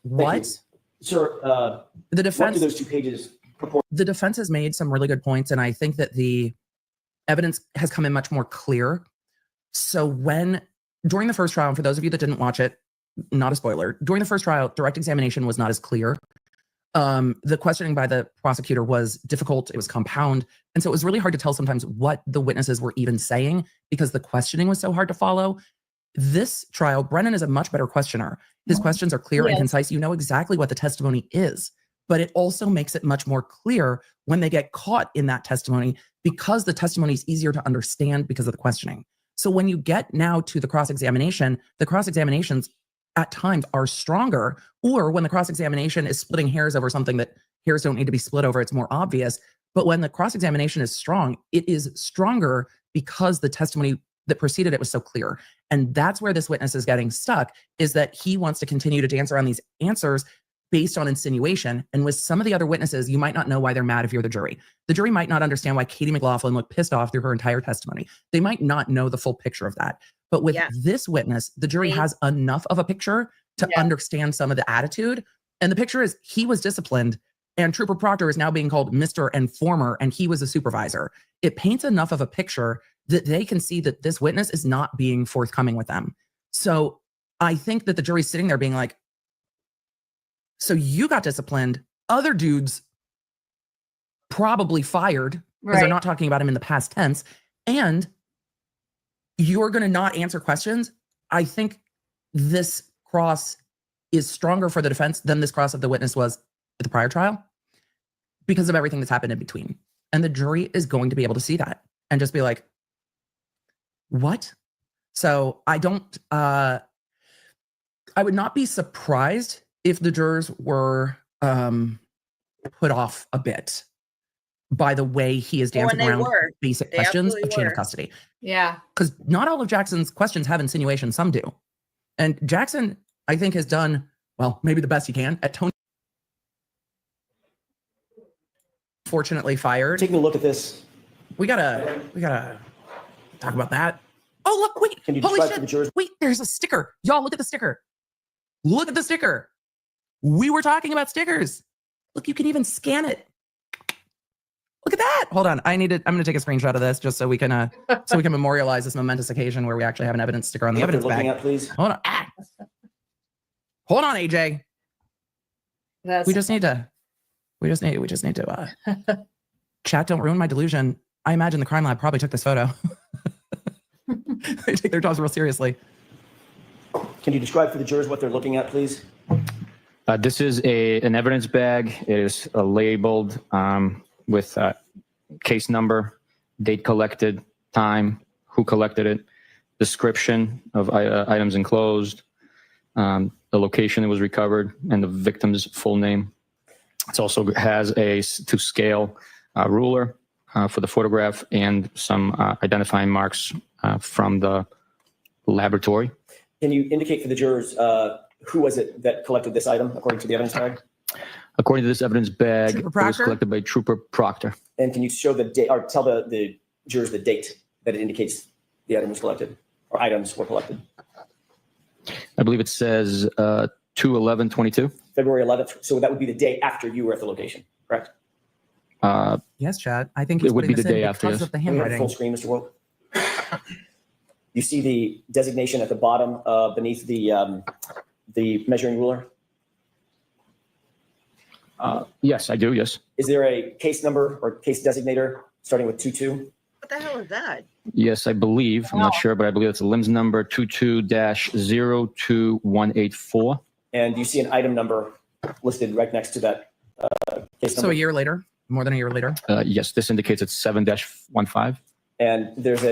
Sir, The defense, what do those 2 pages purport? The defense has made some really good points, and I think that the evidence has come in much more clear. So during the first trial, and for those of you that didn't watch it, not a spoiler, during the first trial, direct examination was not as clear. The questioning by the prosecutor was difficult. It was compound. And so it was really hard to tell sometimes what the witnesses were even saying because the questioning was so hard to follow. This trial, Brennan is a much better questioner. His questions are clear and concise. You know exactly what the testimony is, but it also makes it much more clear when they get caught in that testimony because the testimony is easier to understand because of the questioning. So when you get now to the cross-examinations at times are stronger, or when the cross-examination is splitting hairs over something that hairs don't need to be split over, it's more obvious. But when the cross-examination is strong, it is stronger because the testimony that preceded it was so clear. And that's where this witness is getting stuck, is that he wants to continue to dance around these answers based on insinuation. And with some of the other witnesses, you might not know why they're mad if you're the jury. The jury might not understand why Katie McLaughlin looked pissed off through her entire testimony. They might not know the full picture of that. But with this witness, the jury has enough of a picture to understand some of the attitude. And the picture is he was disciplined and Trooper Proctor is now being called Mr. and former, and he was a supervisor. It paints enough of a picture that they can see that this witness is not being forthcoming with them. So I think that the jury's sitting there being like, so you got disciplined, other dudes probably fired because they're not talking about him in the past tense, and you're going to not answer questions. I think this cross is stronger for the defense than this cross of the witness was at the prior trial because of everything that's happened in between. And the jury is going to be able to see that and just be like, what? So I would not be surprised if the jurors were put off a bit by the way he is dancing around basic questions of chain of custody. Yeah. Because not all of Jackson's questions have insinuation, some do. And Jackson, I think, has done, well, maybe the best he can at Tony. Fortunately fired. Taking a look at this. We gotta talk about that. Oh, look, wait. Can you Holy describe to the shit. jurors? Wait, there's a sticker. Y'all, look at the sticker. Look at the sticker. We were talking about stickers. Look, you can even scan it. Look at that. Hold on. I'm going to take a screenshot of this just so we can memorialize this momentous occasion where we actually have an evidence sticker on the evidence bag. At, please. Hold on. Hold on, AJ. We just need to chat. Don't ruin my delusion. I imagine the crime lab probably took this photo. They take their jobs real seriously. Can you describe for the jurors what they're looking at, please? This is an evidence bag. It is labeled with case number, date collected, time, who collected it, description of items enclosed, the location it was recovered, and the victim's full name. It also has a to scale ruler for the photograph and some identifying marks from the laboratory. Can you indicate for the jurors who was it that collected this item according to the evidence bag? According to this evidence bag, it was collected by Trooper Proctor. And can you show the date or tell the jurors the date that it indicates the item was collected or items were collected? I believe it says 2/11/22. February 11th. So that would be the day after you were at the location, correct? Yes, Chad. I think it would be the day after. Because of the handwriting. Full screen, Mr. Wolf. You see the designation at the bottom beneath the measuring ruler? Yes, I do. Yes. Is there a case number or case designator starting with 22? What the hell is that? Yes, I believe. I'm not sure, but I believe it's a LIMS number 22-02184. And you see an item number listed right next to that case number? So a year later, more than a year later? Yes, this indicates it's 7-15. And there's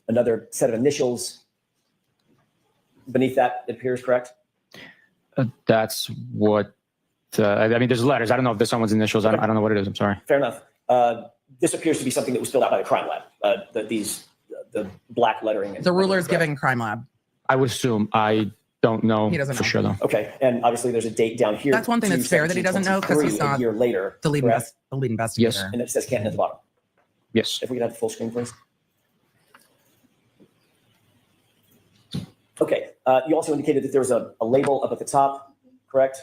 another set of initials beneath that, it appears, correct? That's what, I mean, there's letters. I don't know if there's someone's initials. I don't know what it is. I'm sorry. Fair enough. This appears to be something that was filled out by the crime lab. This the black lettering. The ruler's giving crime lab. I would assume. I don't know He doesn't for know. sure though. Okay, and obviously there's a date down here. That's one thing that's fair that he doesn't know because he's 2/17/23, not a year later. the lead, correct? the lead investigator. Yes. And it says Canton at the bottom. Yes. If we could have the full screen, please. Okay, you also indicated that there was a label up at the top, correct?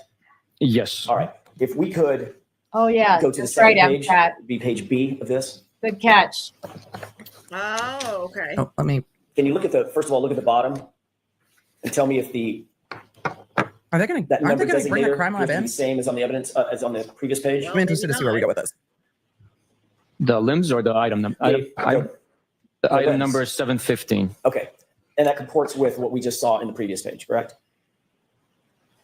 Yes. All right, if we could Oh, yeah. go to the That's second right, page, MCAT. it'd be page B of this. Good catch. Oh, okay. Oh, let me. Can you look at first of all, look at the bottom and tell me if Are they going to? Aren't they going to bring the crime lab appears to be in? the same as on the evidence, as on the previous page? I'm interested to see where we go with this. The limbs or the item number? The item number is 715. Okay, and that comports with what we just saw in the previous page, correct?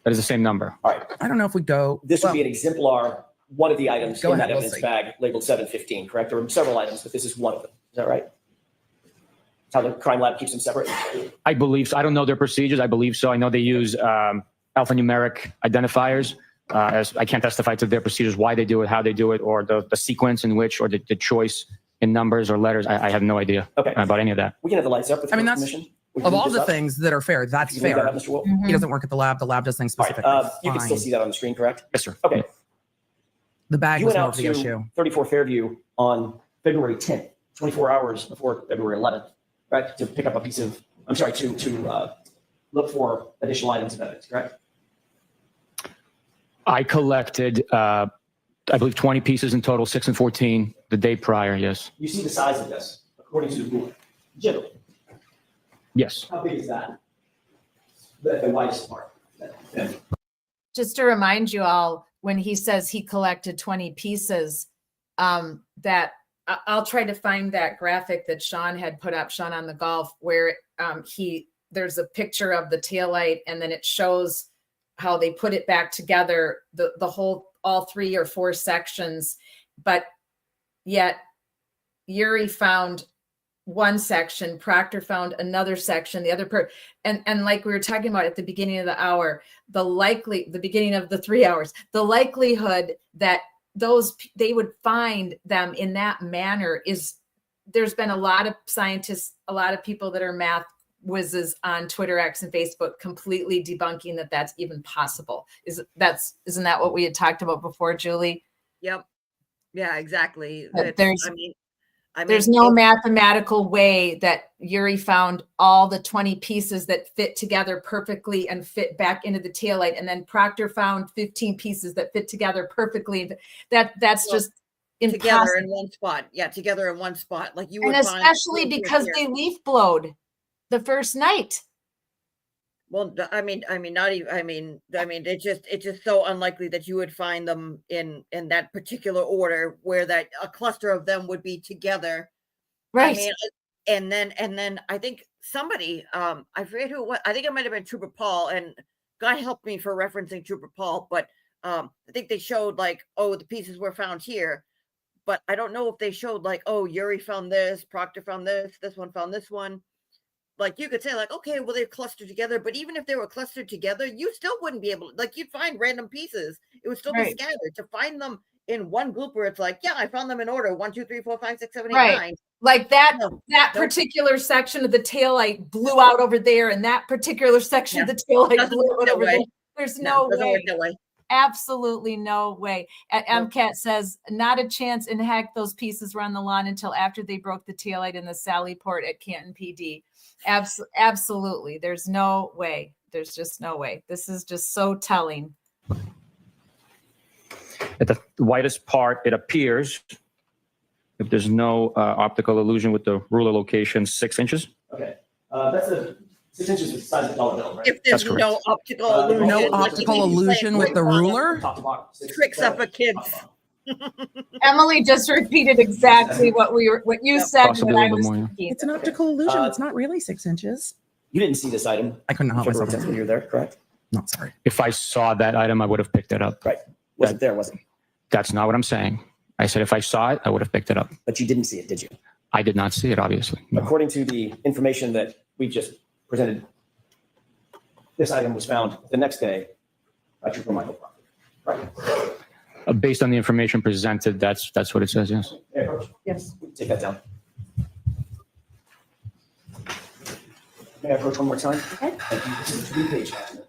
That is the same number. All right. I don't know if we go. This would be an exemplar, one of the items Go in ahead, that we'll evidence see. bag labeled 715, correct? There are several items, but this is one of them. Is that right? That's how the crime lab keeps them separate? I believe so. I don't know their procedures. I believe so. I know they use alphanumeric identifiers. As I can't testify to their procedures, why they do it, how they do it, or the sequence in which, or the choice in numbers or letters. I have no idea about any of that. We can have the lights up. I mean, that's of all the things that are fair. That's You can fair. leave that up, Mr. Wolf? He doesn't work at the lab. The lab does things All right, specifically. you can still Fine. see that on the screen, correct? Yes, sir. Okay. The bag You was went more out of the to issue. 34 Fairview on February 10th, 24 hours before February 11th, right? To pick up a piece of, I'm sorry, to look for additional items of evidence, correct? I collected, I believe, 20 pieces in total, 6 and 14 the day prior. Yes. You see the size of this, according to the ruler, generally. Yes. How big is that? The widest part. Just to remind you all, when he says he collected 20 pieces, that I'll try to find that graphic that Sean had put up, Sean on the Golf, where there's a picture of the taillight and then it shows how they put it back together, the whole, all 3 or 4 sections, but yet Yuri found one section, Proctor found another section, the other and like we were talking about at the beginning of the hour, the beginning of the 3 hours, the likelihood that they would find them in that manner there's been a lot of scientists, a lot of people that are math whizzes on Twitter, X, and Facebook completely debunking that that's even possible. Isn't that what we had talked about before, Julie? Yep. Yeah, exactly. There's no mathematical way that Yuri found all the 20 pieces that fit together perfectly and fit back into the taillight. And then Proctor found 15 pieces that fit together perfectly. That's just impossible. Together in one spot. Yeah, together in one spot. Like you would And find especially two because here. they leaf blowed the first night. Well, it's just so unlikely that you would find them in that particular order where that a cluster of them would be together. Right. And then I think somebody, I forget who it was. I think it might have been Trooper Paul, and God help me for referencing Trooper Paul, but I think they showed like, oh, the pieces were found here, but I don't know if they showed like, oh, Yuri found this, Proctor found this one found this one. Like you could say like, okay, well, they're clustered together, but even if they were clustered together, you still wouldn't be able to, like, you'd find random pieces. It would still be scattered. To find them in one group where it's like, yeah, I found them in order 1, 2, 3, 4, 5, 6, 7, 8, 9. Like that particular section of the taillight blew out over there, and that particular section of the taillight blew out over there. There's no way. Absolutely no way. MCAT says, not a chance in heck those pieces were on the lawn until after they broke the taillight in the Sally Port at Canton PD. Absolutely. There's no way. There's just no way. This is just so telling. At the widest part, it appears, if there's no optical illusion with the ruler location, 6 inches. Okay. That's 6 inches is the size of a dollar bill, right? If there's no optical illusion. No optical illusion with the ruler? Top to bottom. Tricks up a kid. Emily just repeated exactly what you said. Possibly What a I little was bit more, yeah. thinking. It's an optical illusion. It's not really 6 inches. You didn't see this item. I couldn't help February myself. 10th when you were there, correct? No, sorry. If I saw that item, I would have picked it up. Right. Wasn't there, was it? That's not what I'm saying. I said if I saw it, I would have picked it up. But you didn't see it, did you? I did not see it, obviously. No. According to the information that we just presented, this item was found the next day by Trooper Michael Proctor. Right. Based on the information presented, that's what it says, yes. Yes. Take that down. May I approach one more time? Okay. Thank you. This is 3-page document.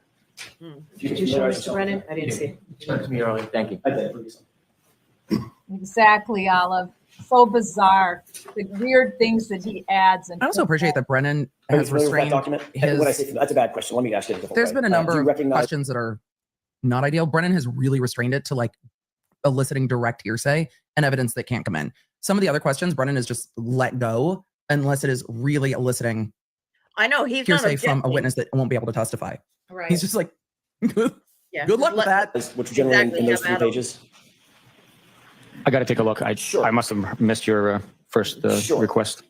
Did you show Mr. Brennan? I didn't see it. Showed it to me earlier. Thank you. I did. Please. Exactly, Olive. So bizarre. The weird things that he adds. And I also appreciate that Brennan Are you has familiar with that restrained document? his. When I say that's a bad question, let me ask it a different There's way. been a Do number you of recognize- questions that are not ideal. Brennan has really restrained it to like eliciting direct hearsay and evidence that can't come in. Some of the other questions, Brennan has just let go unless it is really eliciting I know he's hearsay not from a objecting. witness that won't be able to testify. Right. He's just like, Yeah, good luck just with that. Which generally Exactly, in those have 3 at 'em. pages. I got to take a look. I must have missed your first request.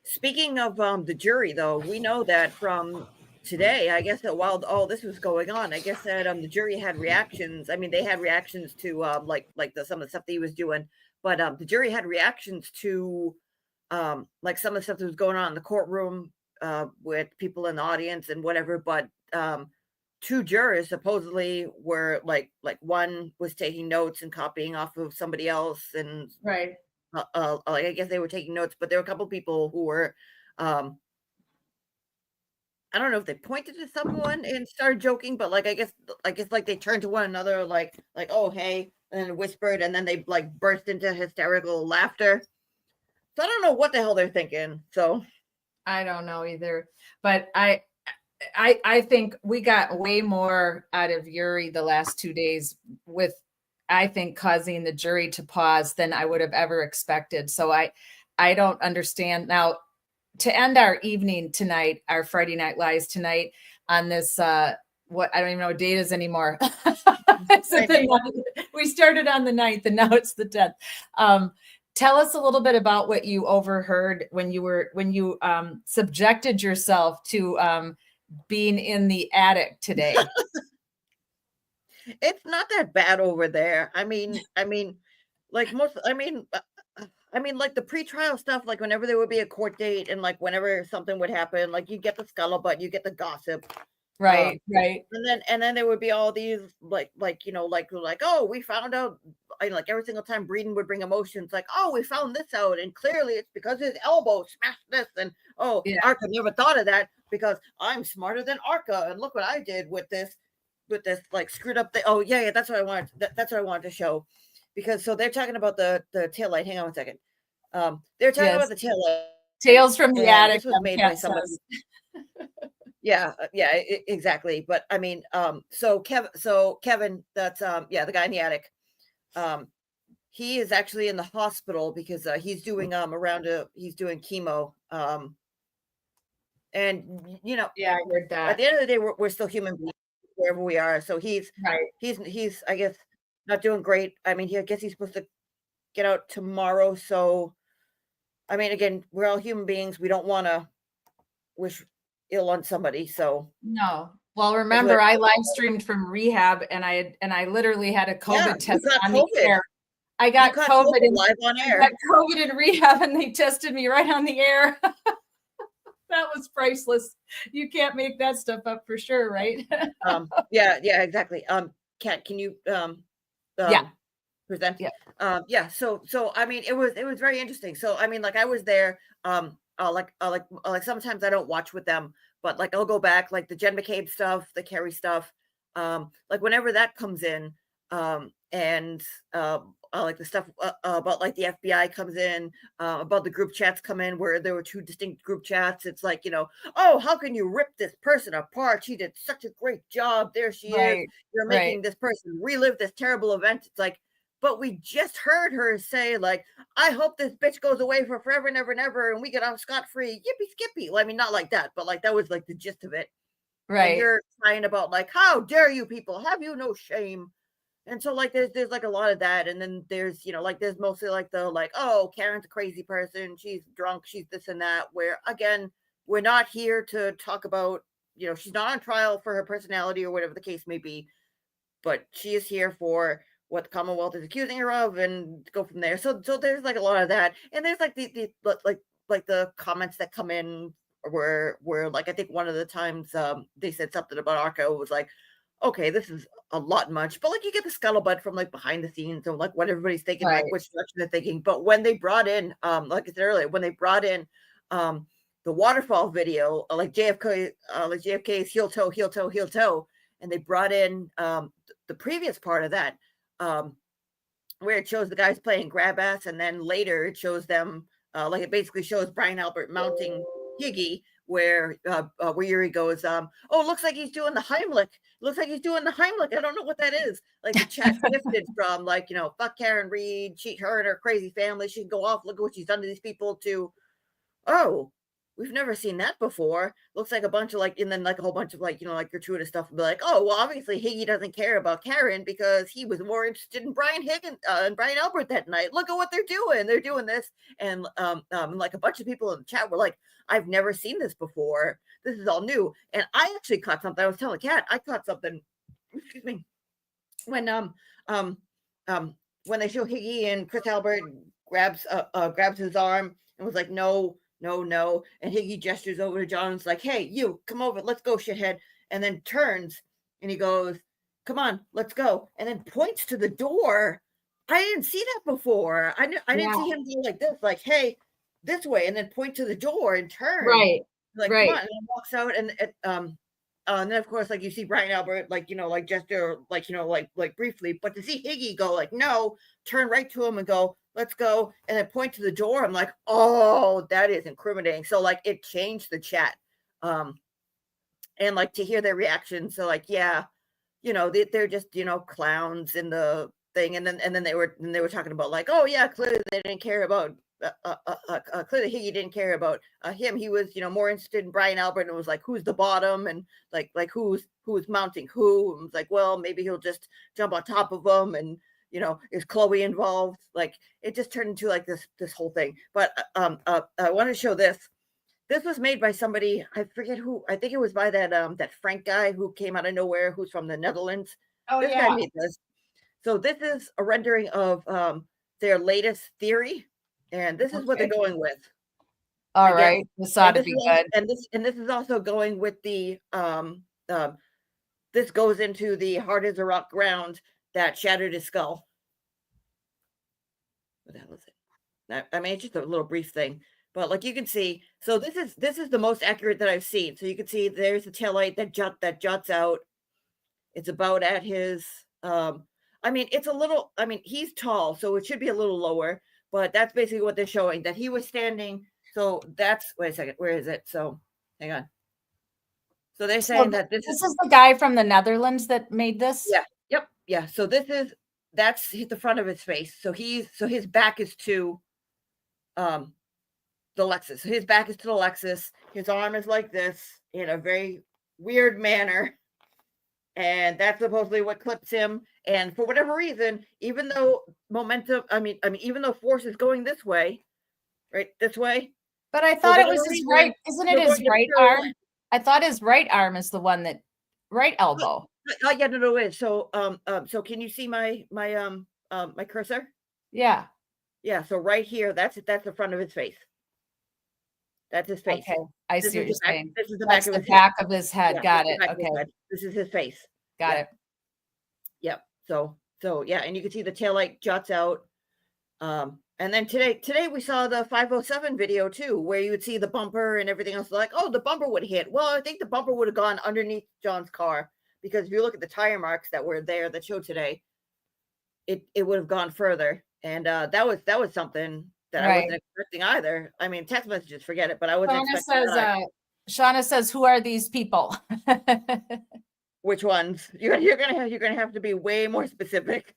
Speaking of the jury, though, we know that from today, I guess that while all this was going on, I guess that the jury had reactions. I mean, they had reactions to like some of the stuff that he was doing, but the jury had reactions to like some of the stuff that was going on in the courtroom with people in the audience and whatever. But 2 jurors supposedly were like one was taking notes and copying off of somebody else, and right. Like I guess they were taking notes, but there were a couple people who were I don't know if they pointed to someone and started joking, but like I guess like they turned to one another like oh hey, and then whispered, and then they like burst into hysterical laughter. So I don't know what the hell they're thinking. So I don't know either, but I think we got way more out of Yuri the last 2 days with, I think, causing the jury to pause than I would have ever expected. So I don't understand. Now, to end our evening tonight, our Friday Night Lies tonight on this, what I don't even know what date is anymore. We started on the 9th and now it's the 10th. Tell us a little bit about what you overheard when you subjected yourself to being in the attic today. it's not that bad over there. I mean, like like the pretrial stuff, like whenever there would be a court date and like whenever something would happen, like you get the scuttlebutt, you get the gossip. Right. And then there would be all these like oh, we found out, like every single time Breeden would bring emotions, like, oh, we found this out, and clearly it's because his elbow smashed this, and oh, yeah. Arca never thought of that because I'm smarter than Arca, and look what I did with this like screwed up oh yeah, that's what I wanted. That's what I wanted to show, because so they're talking about the tail light. Hang on one second. They're talking about the tail light. Tales from the attic. This was made by somebody. Yeah, exactly. But I mean, so Kevin, that's the guy in the attic. He is actually in the hospital because he's doing he's doing chemo. And you know, yeah, I heard that. At the end of the day, we're still human beings wherever we are. So he's I guess not doing great. I mean, I guess he's supposed to get out tomorrow. So I mean, again, we're all human beings. We don't want to wish ill on somebody. So no. Well, remember, I live streamed from rehab, and I literally had a COVID test on the air. I got COVID live on air. I got COVID in rehab, and they tested me right on the air. That was priceless. You can't make that stuff up for sure, right? Yeah, exactly. Kat, can you present? Yeah. So I mean, it was very interesting. So I mean, like I was there. Like sometimes I don't watch with them, but like I'll go back, like the Jen McCabe stuff, the Kerry stuff, like whenever that comes in, and like the stuff about like the FBI comes in, about the group chats come in where there were 2 distinct group chats. It's like, you know, oh, how can you rip this person apart? She did such a great job. There she is. You're making this person relive this terrible event. It's like, but we just heard her say, like, I hope this bitch goes away for forever, never, never, and we get off scot-free. Yippee skippy. Well, I mean, not like that, but like that was like the gist of it. Right. And you're crying about like, how dare you people? Have you no shame? And so like there's like a lot of that. And then there's, you know, like there's mostly like the like, oh, Karen's a crazy person. She's drunk. She's this and that. Where again, we're not here to talk about, you know, she's not on trial for her personality or whatever the case may be, but she is here for what the Commonwealth is accusing her of and go from there. So there's like a lot of that. And there's like the the comments that come in where like I think one of the times they said something about Arca was like, okay, this is a lot much, but like you get the scuttlebutt from like behind the scenes and like what everybody's thinking, like which direction they're thinking. But when they brought in, like I said earlier, when they brought in waterfall video, like JFK's heel toe, heel toe, heel toe, and they brought in the previous part of that, where it shows the guys playing grab ass, and then later it shows them like it basically shows Brian Albert mounting Higgy, where Yuri goes, oh, looks like he's doing the Heimlich. Looks like he's doing the Heimlich. I don't know what that is. Like the chat shifted from like, fuck Karen Reed, her and her crazy family, she can go off, look at what she's done to these people, to, oh, we've never seen that before. Looks like a bunch of like, and then like a whole bunch of like, like gratuitous stuff would be like, oh, well, obviously Higgy doesn't care about Karen because he was more interested in Brian Higgins and Brian Albert that night. Look at what they're doing. They're doing this. And like a bunch of people in the chat were like, I've never seen this before. This is all new. And I actually caught something. I was telling Kat, I caught something, excuse me, when they show Higgy and Chris Albert grabs his arm and was like, no. And Higgy gestures over to John and is like, hey, you come over, let's go, shithead. And then turns and he goes, come on, let's go. And then points to the door. I didn't see that before. I didn't see him do like this, like, hey, this way, and then point to the door and turn. Right. Like, right. Come on. And he walks out and then of course, like you see Brian Albert, like, like gesture, like, like briefly, but to see Higgy go like, no, turn right to him and go, let's go, and then point to the door. I'm like, oh, that is incriminating. So like it changed the chat. And like to hear their reaction. So like, yeah, they're just, clowns in the thing. And then they were talking about like, oh yeah, clearly they didn't care about clearly Higgy didn't care about him. He was, more interested in Brian Albert and was like, who's the bottom, and like who's mounting who, and was like, well, maybe he'll just jump on top of them, and is Chloe involved? Like it just turned into like this whole thing. But I want to show this. This was made by somebody, I forget who. I think it was by that Frank guy who came out of nowhere, who's from the Netherlands. Oh, this guy made this. So this is a rendering of their latest theory. And this is what they're going with. All right. This ought to be good. And this is also going with the this goes into the hard as a rock ground that shattered his skull. What the hell is it? I mean, it's just a little brief thing, but like you can see, so this is the most accurate that I've seen. So you can see there's the taillight that juts out. It's about at his I mean, it's a little, I mean, he's tall, so it should be a little lower. But that's basically what they're showing, that he was standing. So that's, wait a second, where is it? So hang on. So they're saying that this is the guy from the Netherlands that made this? Yeah. Yep. Yeah. So that's the front of his face. So his back is to the Lexus. So his back is to the Lexus. His arm is like this in a very weird manner. And that's supposedly what clips him. And for whatever reason, even though momentum, I mean, even though force is going this way, right, this way. But I thought it was his right, isn't it his right arm? I thought his right arm is the one that, right elbow. Oh yeah, no, it is. So, so can you see my cursor? Yeah. Yeah. So right here, that's the front of his face. That's his face. Okay, I see what you're saying. This is the back of his head. Got it. Okay. This is his face. Got it. Yep. So yeah, and you can see the taillight juts out. And then today we saw the 507 video too, where you would see the bumper and everything else. Like, oh, the bumper would hit. Well, I think the bumper would have gone underneath John's car, because if you look at the tire marks that were there that showed today, it would have gone further. And that was something that I wasn't expecting either. I mean, text messages, forget it, but I wasn't expecting. Shauna says, who are these people? Which ones? You're gonna have to be way more specific.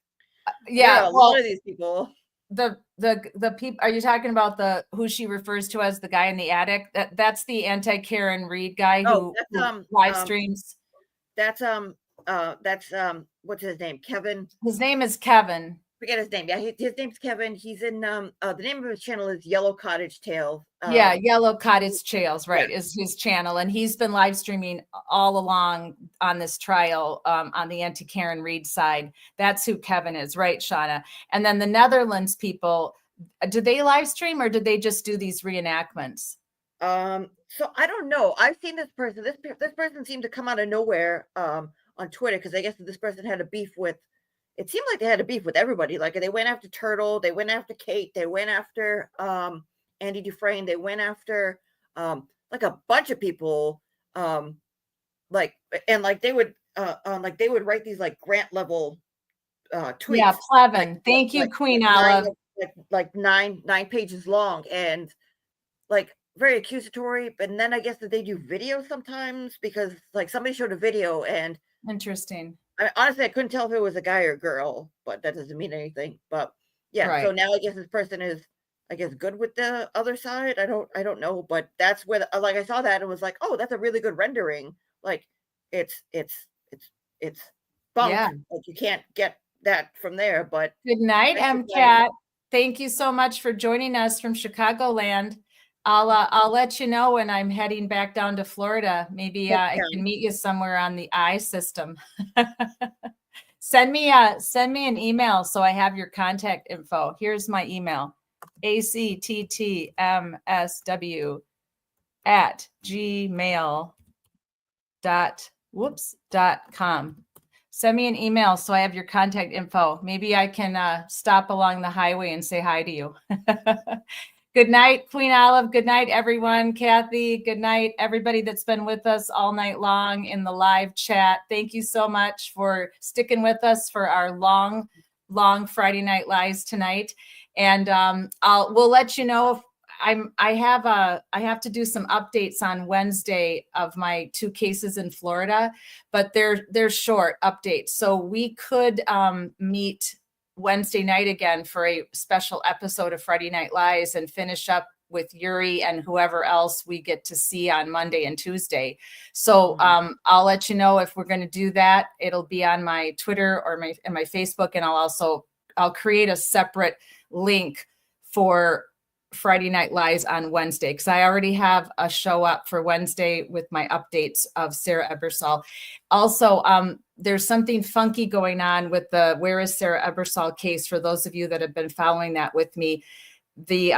Yeah, a lot of these people. The people, are you talking about who she refers to as the guy in the attic? That's the anti-Karen Reed guy who live streams. That's what's his name? Kevin. His name is Kevin. Forget his name. Yeah, his name's Kevin. He's in the name of his channel is Yellow Cottage Tales. Yellow Cottage Tales, right, is his channel, and he's been live streaming all along on this trial on the anti-Karen Reed side. That's who Kevin is, right, Shauna? And then the Netherlands people, do they live stream or did they just do these reenactments? So I don't know. I've seen this person. This person seemed to come out of nowhere on Twitter, because I guess this person had a beef with. It seemed like they had a beef with everybody. Like they went after Turtle, they went after Kate, they went after Andy Dufresne, they went after like a bunch of people, like they would write these like grant level tweets. Yeah, Plevin. Thank you, Queen Olive. Like nine pages long and like very accusatory. But then I guess that they do video sometimes because like somebody showed a video and interesting. Honestly, I couldn't tell if it was a guy or a girl, but that doesn't mean anything. But yeah, Right. So now I guess this person is, I guess, good with the other side. I don't know, but that's where like I saw that and was like, oh, that's a really good rendering. Like it's bunk. Yeah. Like you can't get that from there. But good night, MCAT. Thank you so much for joining us from Chicagoland. I'll let you know when I'm heading back down to Florida. Maybe I can meet you somewhere on the I system. Send me an email so I have your contact info. Here's my email: acttmsw@gmail.com. Send me an email so I have your contact info. Maybe I can stop along the highway and say hi to you. Good night, Queen Olive. Good night, everyone. Kathy, good night, everybody that's been with us all night long in the live chat. Thank you so much for sticking with us for our long Friday Night Lives tonight. And we'll let you know if I have to do some updates on Wednesday of my 2 cases in Florida, but they're short updates. So we could meet Wednesday night again for a special episode of Friday Night Lives and finish up with Yuri and whoever else we get to see on Monday and Tuesday. So I'll let you know if we're going to do that. It'll be on my Twitter or my Facebook, and I'll create a separate link for Friday Night Lives on Wednesday, because I already have a show up for Wednesday with my updates of Sarah Ebersol. Also, there's something funky going on with the Where is Sarah Ebersol case. For those of you that have been following that with me, the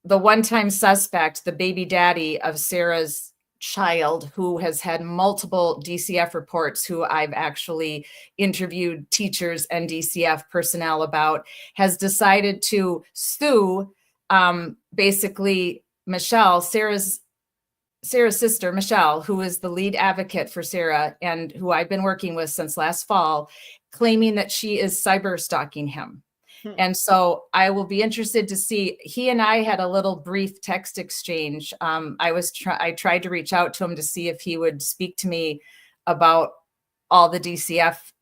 one-time suspect, the baby daddy of Sarah's child, who has had multiple DCF reports, who I've actually interviewed teachers and DCF personnel about, has decided to sue basically Michelle, Sarah's sister, Michelle, who is the lead advocate for Sarah and who I've been working with since last fall, claiming that she is cyber stalking him. And so I will be interested to see. He and I had a little brief text exchange. I tried to reach out to him to see if he would speak to me about all the DCF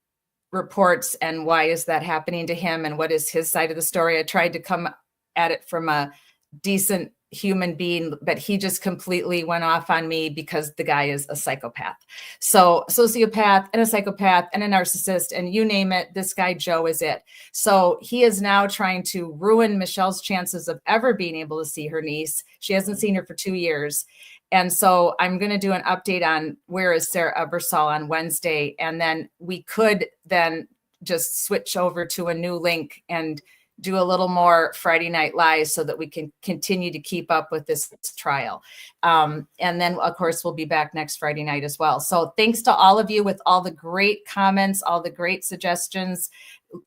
reports and why is that happening to him and what is his side of the story. I tried to come at it from a decent human being, but he just completely went off on me because the guy is a psychopath. So sociopath and a psychopath and a narcissist and you name it, this guy Joe is it. So he is now trying to ruin Michelle's chances of ever being able to see her niece. She hasn't seen her for 2 years. And so I'm going to do an update on Where is Sarah Ebersol on Wednesday. And then we could then just switch over to a new link and do a little more Friday Night Lives so that we can continue to keep up with this trial. And then, of course, we'll be back next Friday night as well. So thanks to all of you with all the great comments, all the great suggestions,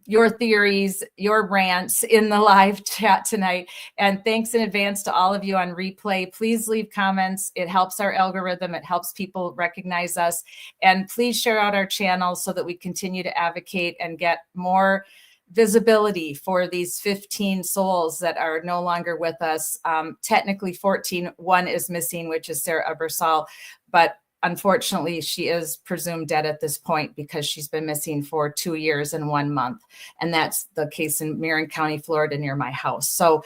your theories, your rants in the live chat tonight. And thanks in advance to all of you on replay. Please leave comments. It helps our algorithm. It helps people recognize us. And please share out our channel so that we continue to advocate and get more visibility for these 15 souls that are no longer with us. Technically 14, one is missing, which is Sarah Ebersol, but unfortunately she is presumed dead at this point because she's been missing for 2 years and 1 month. And that's the case in Marin County, Florida, near my house. So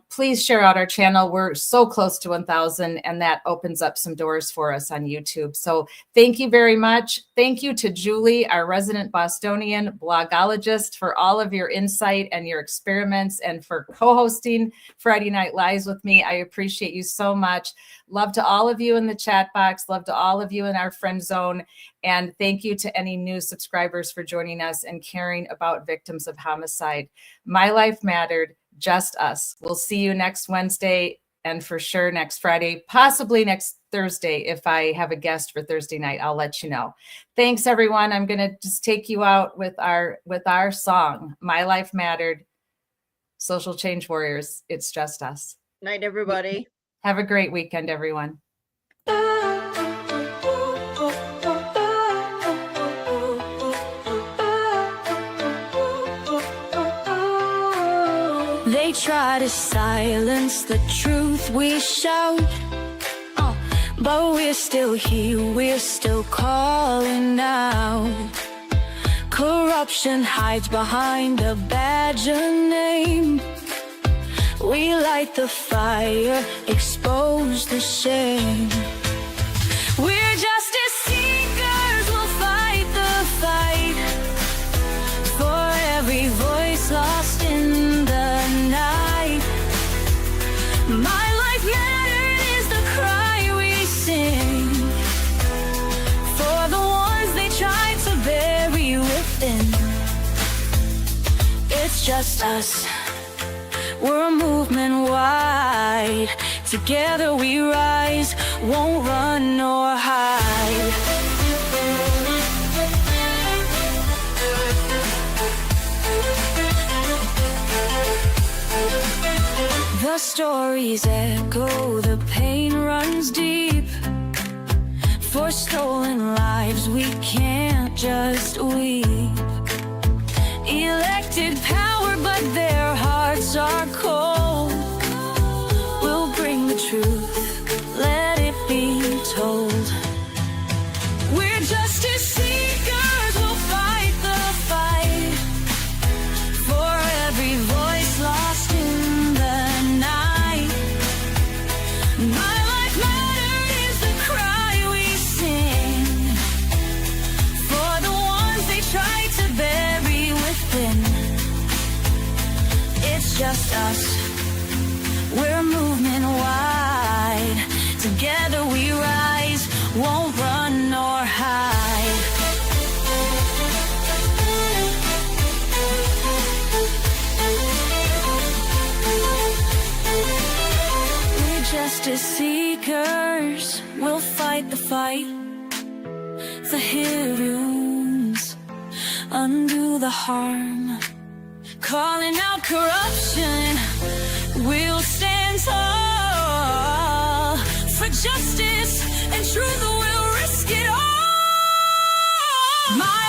please share out our channel. We're so close to 1,000 and that opens up some doors for us on YouTube. So thank you very much. Thank you to Julie, our resident Bostonian blogologist, for all of your insight and your experiments and for co-hosting Friday Night Lives with me. I appreciate you so much. Love to all of you in the chat box. Love to all of you in our friend zone. And thank you to any new subscribers for joining us and caring about victims of homicide. My life mattered, just us. We'll see you next Wednesday and for sure next Friday, possibly next Thursday. If I have a guest for Thursday night, I'll let you know. Thanks, everyone. I'm going to just take you out with our song, My Life Mattered, Social Change Warriors. It's just us. Night, everybody. Have a great weekend, everyone. They try to silence the truth we shout, but we're still here, we're still calling out. Corruption hides behind a badge of name. We light the fire, expose the shame. We're justice seekers, we'll fight the fight for every voice lost in the night. My life mattered is the cry we sing for the ones they tried to bury within. It's just us, we're a movement wide. Together we rise, won't run nor hide. The stories echo, the pain runs deep. For stolen lives we can't just weep. Elected power, but their hearts are cold. We'll bring the truth, let it be told. We're justice seekers, we'll fight the fight for every voice lost in the night. My life mattered is the cry we sing for the ones they tried to bury within. It's just us, we're a movement wide. Together we rise, won't run nor hide. We're justice seekers, we'll fight the fight. The heroes undo the harm. Calling out corruption, we'll stand tall. For justice and truth, we'll risk it all. My